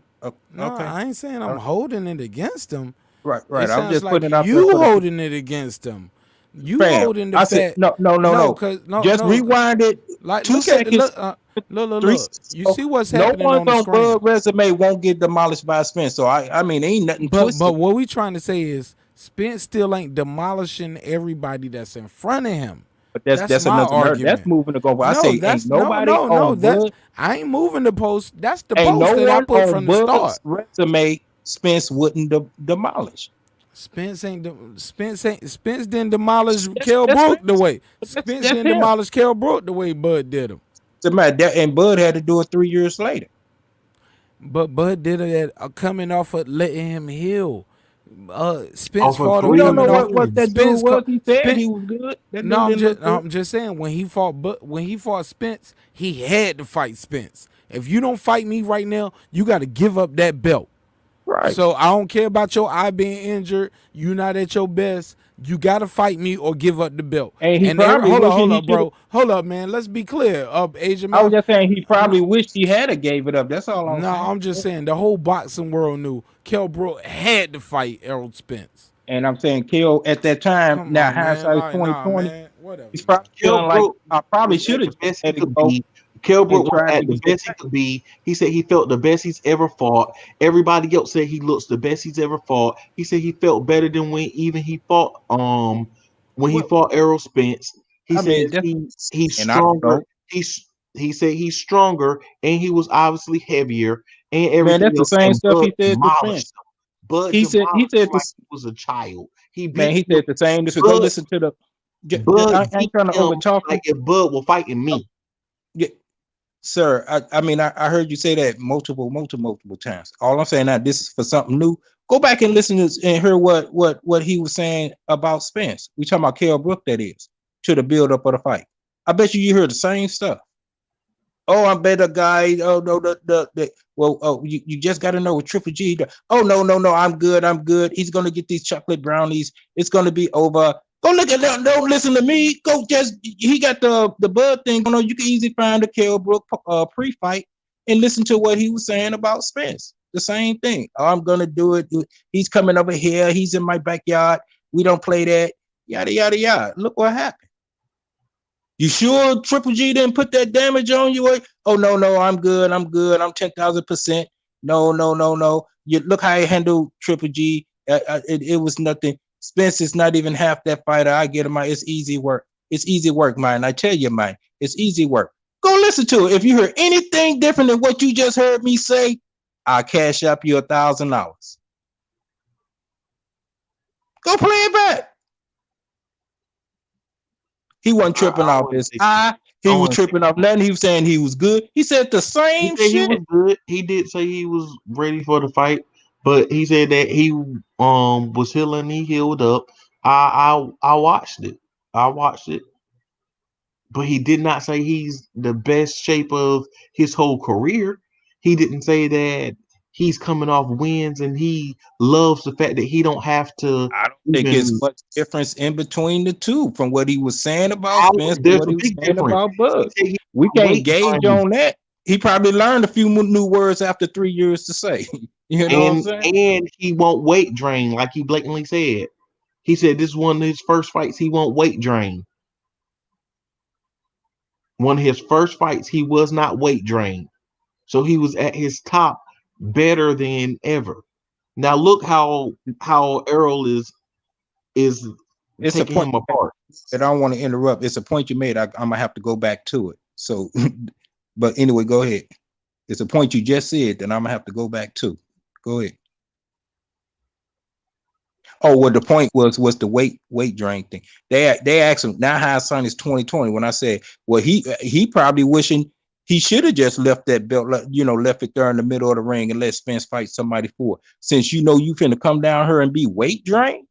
No, I ain't saying I'm holding it against them. Right. It I'm just like putting it out you there. holding it against them. You Fam, holding the I said fact? no. Cause no, Just no. rewind it Like 2 look at the seconds. look. You see what's No happening one on the on screen. Bud resume won't get demolished by Spence. So I mean, ain't nothing But twisted. what we trying to say is Spence still ain't demolishing everybody that's in front of him. But that's my another narrative. argument. That's moving to go. I No, say that's ain't nobody on that Bud. I ain't moving the post. That's the Ain't post no that I one put on from the start. Bud's resume Spence wouldn't demolish. Spence didn't demolish Kell Brook the way Spence didn't demolish Kell Brook the way Bud did him. And Bud had to do it 3 years later. But Bud did it coming off of letting him heal. Spence Off of fought him. we don't coming know off what that Spence dude was. He said Spence- he was good. That No, dude didn't look I'm good. just saying when he fought Spence, he had to fight Spence. If you don't fight me right now, you got to give up that belt. Right. So I don't care about your eye being injured. You not at your best. You got to fight me or give up the belt. And he And probably hold wishing up, he bro. Hold up, man. Let's be clear. Asian I was man. just saying he probably wished he had a gave it up. That's all I'm No, saying. I'm just saying the whole boxing world knew Kell Brook had to fight Errol Spence. And I'm saying Kell at that time. Come Now on, man. hindsight Like, 2020. man. Whatever. He's probably Kell feeling like Brook I probably should have best he let it could go. be. Kell Brook and was tried at to the get best he could be. He said he felt the best he's ever fought. Everybody else said he looks the best he's ever fought. He said he felt better than when he fought he fought Errol Spence. He said he's and I don't stronger. know. He said he's stronger and he was obviously heavier and everything. Man, that's the else, same and stuff he Bud said to demolished Spence. him. Bud He said demolished him like this, he was a child. He man. He beat said the same. This go Bud- listen to the. Bud I ain't trying to beat him over talk like if Bud were fighting me. Yeah, sir. I mean, I heard you say that multiple times. All I'm saying now, this is for something new. Go back and listen to and hear what he was saying about Spence. We talking about Kell Brook, that is, to the build up of the fight. I bet you heard the same stuff. Oh, I'm better guy. Oh no, you just got to know with Triple G. Oh no, I'm good. He's gonna get these chocolate brownies. It's gonna be over. Go look at that. Don't listen to me. He got the Bud thing going on. You can easily find the Kell Brook pre-fight and listen to what he was saying about Spence. The same thing. Oh, I'm gonna do it. He's coming over here. He's in my backyard. We don't play that. Yada yada yada. Look what happened. You sure Triple G didn't put that damage on you? Oh no, I'm good. I'm 10,000%. No. You look how he handled Triple G. It was nothing. Spence is not even half that fighter. I get him. It's easy work. It's easy work, man. I tell you, man. It's easy work. Go listen to it. If you hear anything different than what you just heard me say, I'll cash up you $1,000. Go play it back. He wasn't tripping off his eye. He was tripping off nothing. He was saying he was good. He said the same shit. He was good. He did say he was ready for the fight, but he said that he was healing. He healed up. I watched it. But he did not say he's the best shape of his whole career. He didn't say that he's coming off wins and he loves the fact that he don't have to. I don't think it's much difference in between the two from what he was saying about Spence to what he was saying about Bud. We can't gauge on that. He probably learned a few new words after 3 years to say. You know what I'm saying? And he won't weight drain like he blatantly said. He said this is one of his first fights. He won't weight drain. One of his first fights, he was not weight drained. So he was at his top better than ever. Now look how Errol is it's taking him apart. And I don't want to interrupt. It's a point you made. I'm gonna have to go back to it. So, but anyway, go ahead. It's a point you just said that I'm gonna have to go back to. Go ahead. Oh, well, the point was the weight drain thing. They asked him now how his son is 2020. When I said, well, he probably wishing he should have just left that belt, left it there in the middle of the ring and let Spence fight somebody for it. Since you finna come down here and be weight drained.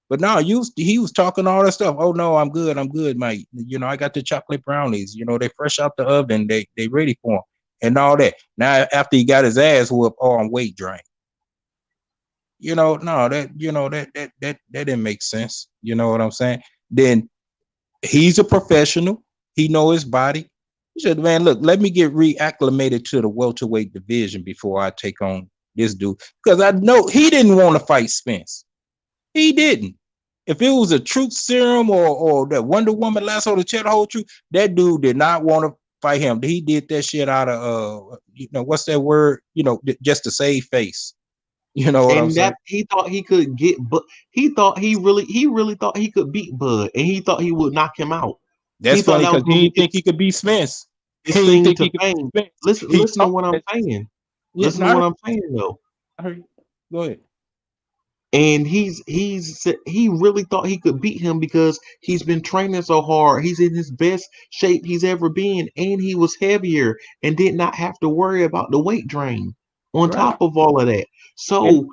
But no, he was talking all that stuff. Oh no, I'm good, mate. I got the chocolate brownies. They fresh out the oven. They ready for him and all that. Now after he got his ass whooped, I'm weight drained. No, that didn't make sense. You know what I'm saying? Then he's a professional. He know his body. He said, man, look, let me get reacclimated to the welterweight division before I take on this dude. Because I know he didn't want to fight Spence. He didn't. If it was a truth serum or that Wonder Woman lasso to tell the whole truth, that dude did not want to fight him. He did that shit out of what's that word? Just to save face. You know what I'm saying? And he thought he could get, but he really thought he could beat Bud, and he thought he would knock him out. That's funny because he didn't think he could beat Spence. He didn't think he could beat Spence. Listen to what I'm saying. Listen to what I'm saying though. I heard you. Go ahead. And he really thought he could beat him because he's been training so hard. He's in his best shape he's ever been, and he was heavier and did not have to worry about the weight drain on top of all of that. So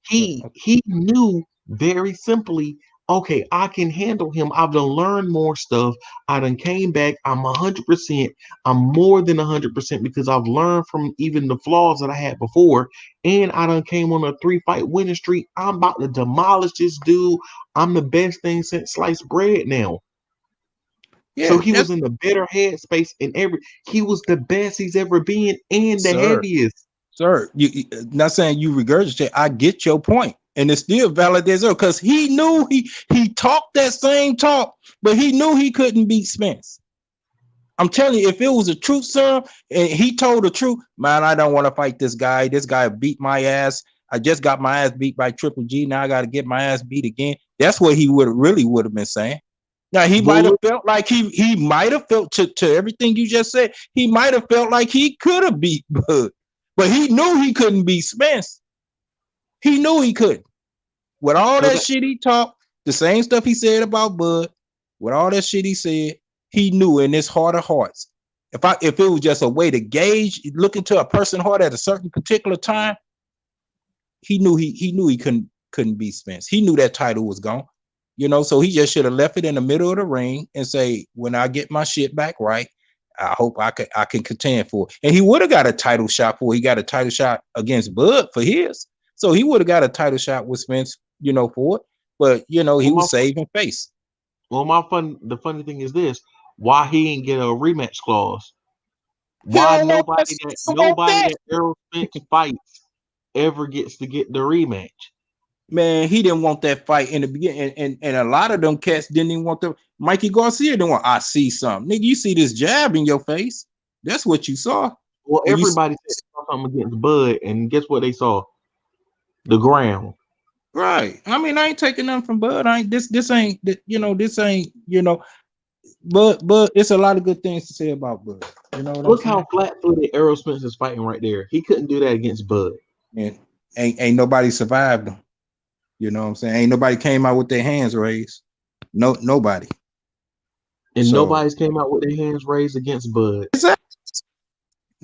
he knew very simply, okay, I can handle him. I've done learned more stuff. I done came back. I'm 100%. I'm more than 100% because I've learned from even the flaws that I had before. And I done came on a 3-fight winning streak. I'm about to demolish this dude. I'm the best thing since sliced bread now. Yeah, so he was in the better headspace he was the best he's ever been and the heaviest. Sir, you not saying you regurgitate. I get your point. And it still validates her because he knew he talked that same talk, but he knew he couldn't beat Spence. I'm telling you, if it was a truth serum and he told the truth, man, I don't want to fight this guy. This guy beat my ass. I just got my ass beat by Triple G. Now I got to get my ass beat again. That's what he would have been saying. Now he might have felt like he might have felt to everything you just said. He might have felt like he could have beat Bud, but he knew he couldn't beat Spence. He knew he couldn't. With all that shit he talked, the same stuff he said about Bud, with all that shit he said, he knew in his heart of hearts. If it was just a way to gauge, look into a person's heart at a certain particular time, he knew he couldn't beat Spence. He knew that title was gone. So he just should have left it in the middle of the ring and say, when I get my shit back right, I hope I can contend for it. And he would have got a title shot for it. He got a title shot against Bud for his. So he would have got a title shot with Spence, for it. But he was saving face. Well, the funny thing is this: why he ain't get a rematch clause? Why nobody that Errol Spence fights ever gets to get the rematch? Man, he didn't want that fight in the beginning, and a lot of them cats didn't even want the Mikey Garcia didn't want. I see something, nigga. You see this jab in your face? That's what you saw. Well, everybody saw something against Bud, and guess what they saw? The ground. Right. I mean, I ain't taking nothing from Bud. This ain't. But it's a lot of good things to say about Bud. Look how flat-footed Errol Spence is fighting right there. He couldn't do that against Bud. And ain't nobody survived him. You know what I'm saying? Ain't nobody came out with their hands raised. No, nobody. And nobody's came out with their hands raised against Bud. Exactly.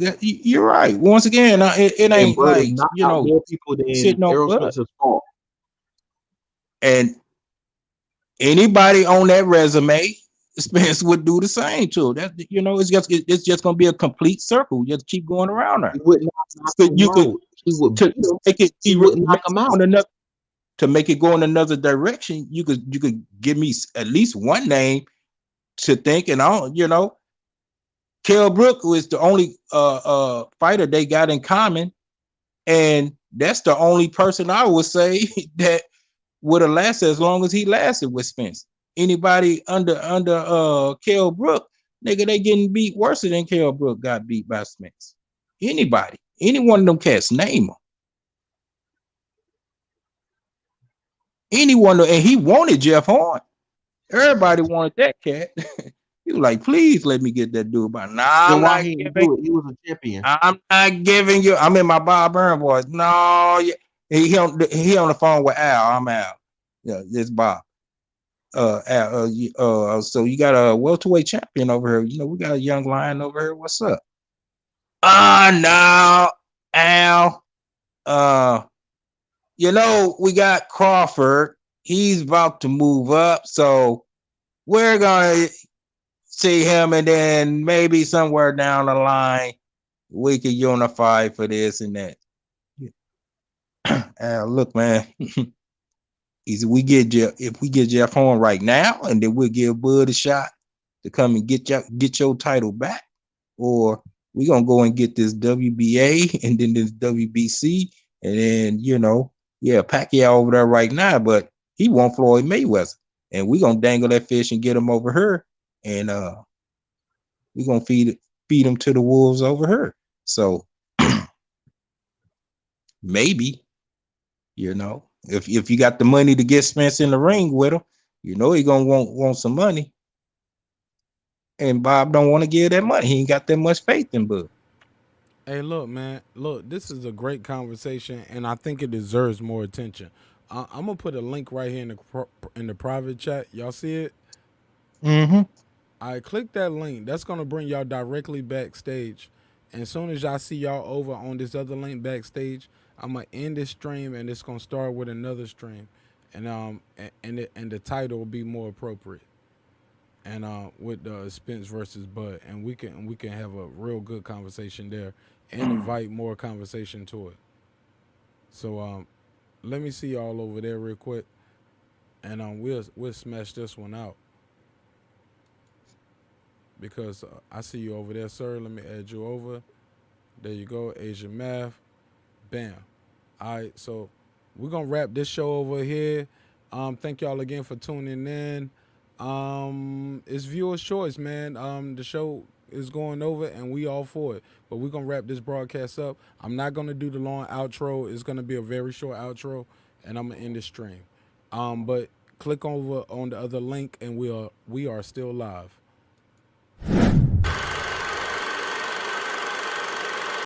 Yeah, you're right. Once again, it ain't like more people than Errol Spence's fault. And anybody on that resume, Spence would do the same too. That it's just gonna be a complete circle. Just keep going around there. He would knock him out. To make it go in another direction, you could give me at least one name to think, and Kell Brook was the only fighter they got in common, and that's the only person I would say that would have lasted as long as he lasted with Spence. Anybody under Kell Brook, nigga, they getting beat worse than Kell Brook got beat by Spence. Anybody, any one of them cats, name them. Anyone, and he wanted Jeff Horn. Everybody wanted that cat. He was like, please let me get that dude. But I'm not giving. He was a champion. I'm not giving you. I'm in my Bob Byrne voice. No, he on the phone with Al. I'm Al. Yeah, this Bob. Al. So you got a welterweight champion over here. We got a young lion over here. What's up? No, Al. We got Crawford. He's about to move up, so we're gonna see him, and then maybe somewhere down the line we can unify for this and that. Look, man, if we get Jeff Horn right now, and then we'll give Bud a shot to come and get your title back, or we're gonna go and get this WBA and then this WBC, and then Pacquiao over there right now, but He want Floyd Mayweather, and we gonna dangle that fish and get him over her, and we gonna feed him to the wolves over her. So maybe, you know, if you got the money to get Spence in the ring with him, you know he gonna want some money. And Bob don't want to give that money. He ain't got that much faith in Bud. Hey, look, man. Look, this is a great conversation, and I think it deserves more attention. I'm gonna put a link right here in the private chat. Y'all see it? Mm-hmm. I click that link. That's gonna bring y'all directly backstage. And as soon as y'all see y'all over on this other link backstage, I'm gonna end this stream, and it's gonna start with another stream, and the title will be more appropriate. And with Spence versus Bud, and we can have a real good conversation there, and invite more conversation to it. So let me see y'all over there real quick, and we'll smash this one out, because I see you over there, sir. Let me add you over. There you go, Asia Math. Bam. All right, so we're gonna wrap this show over here. Thank y'all again for tuning in. It's viewer's choice, man. The show is going over, and we all for it. But we're gonna wrap this broadcast up. I'm not gonna do the long outro. It's gonna be a very short outro, and I'm gonna end the stream. But click over on the other link, and we are still live.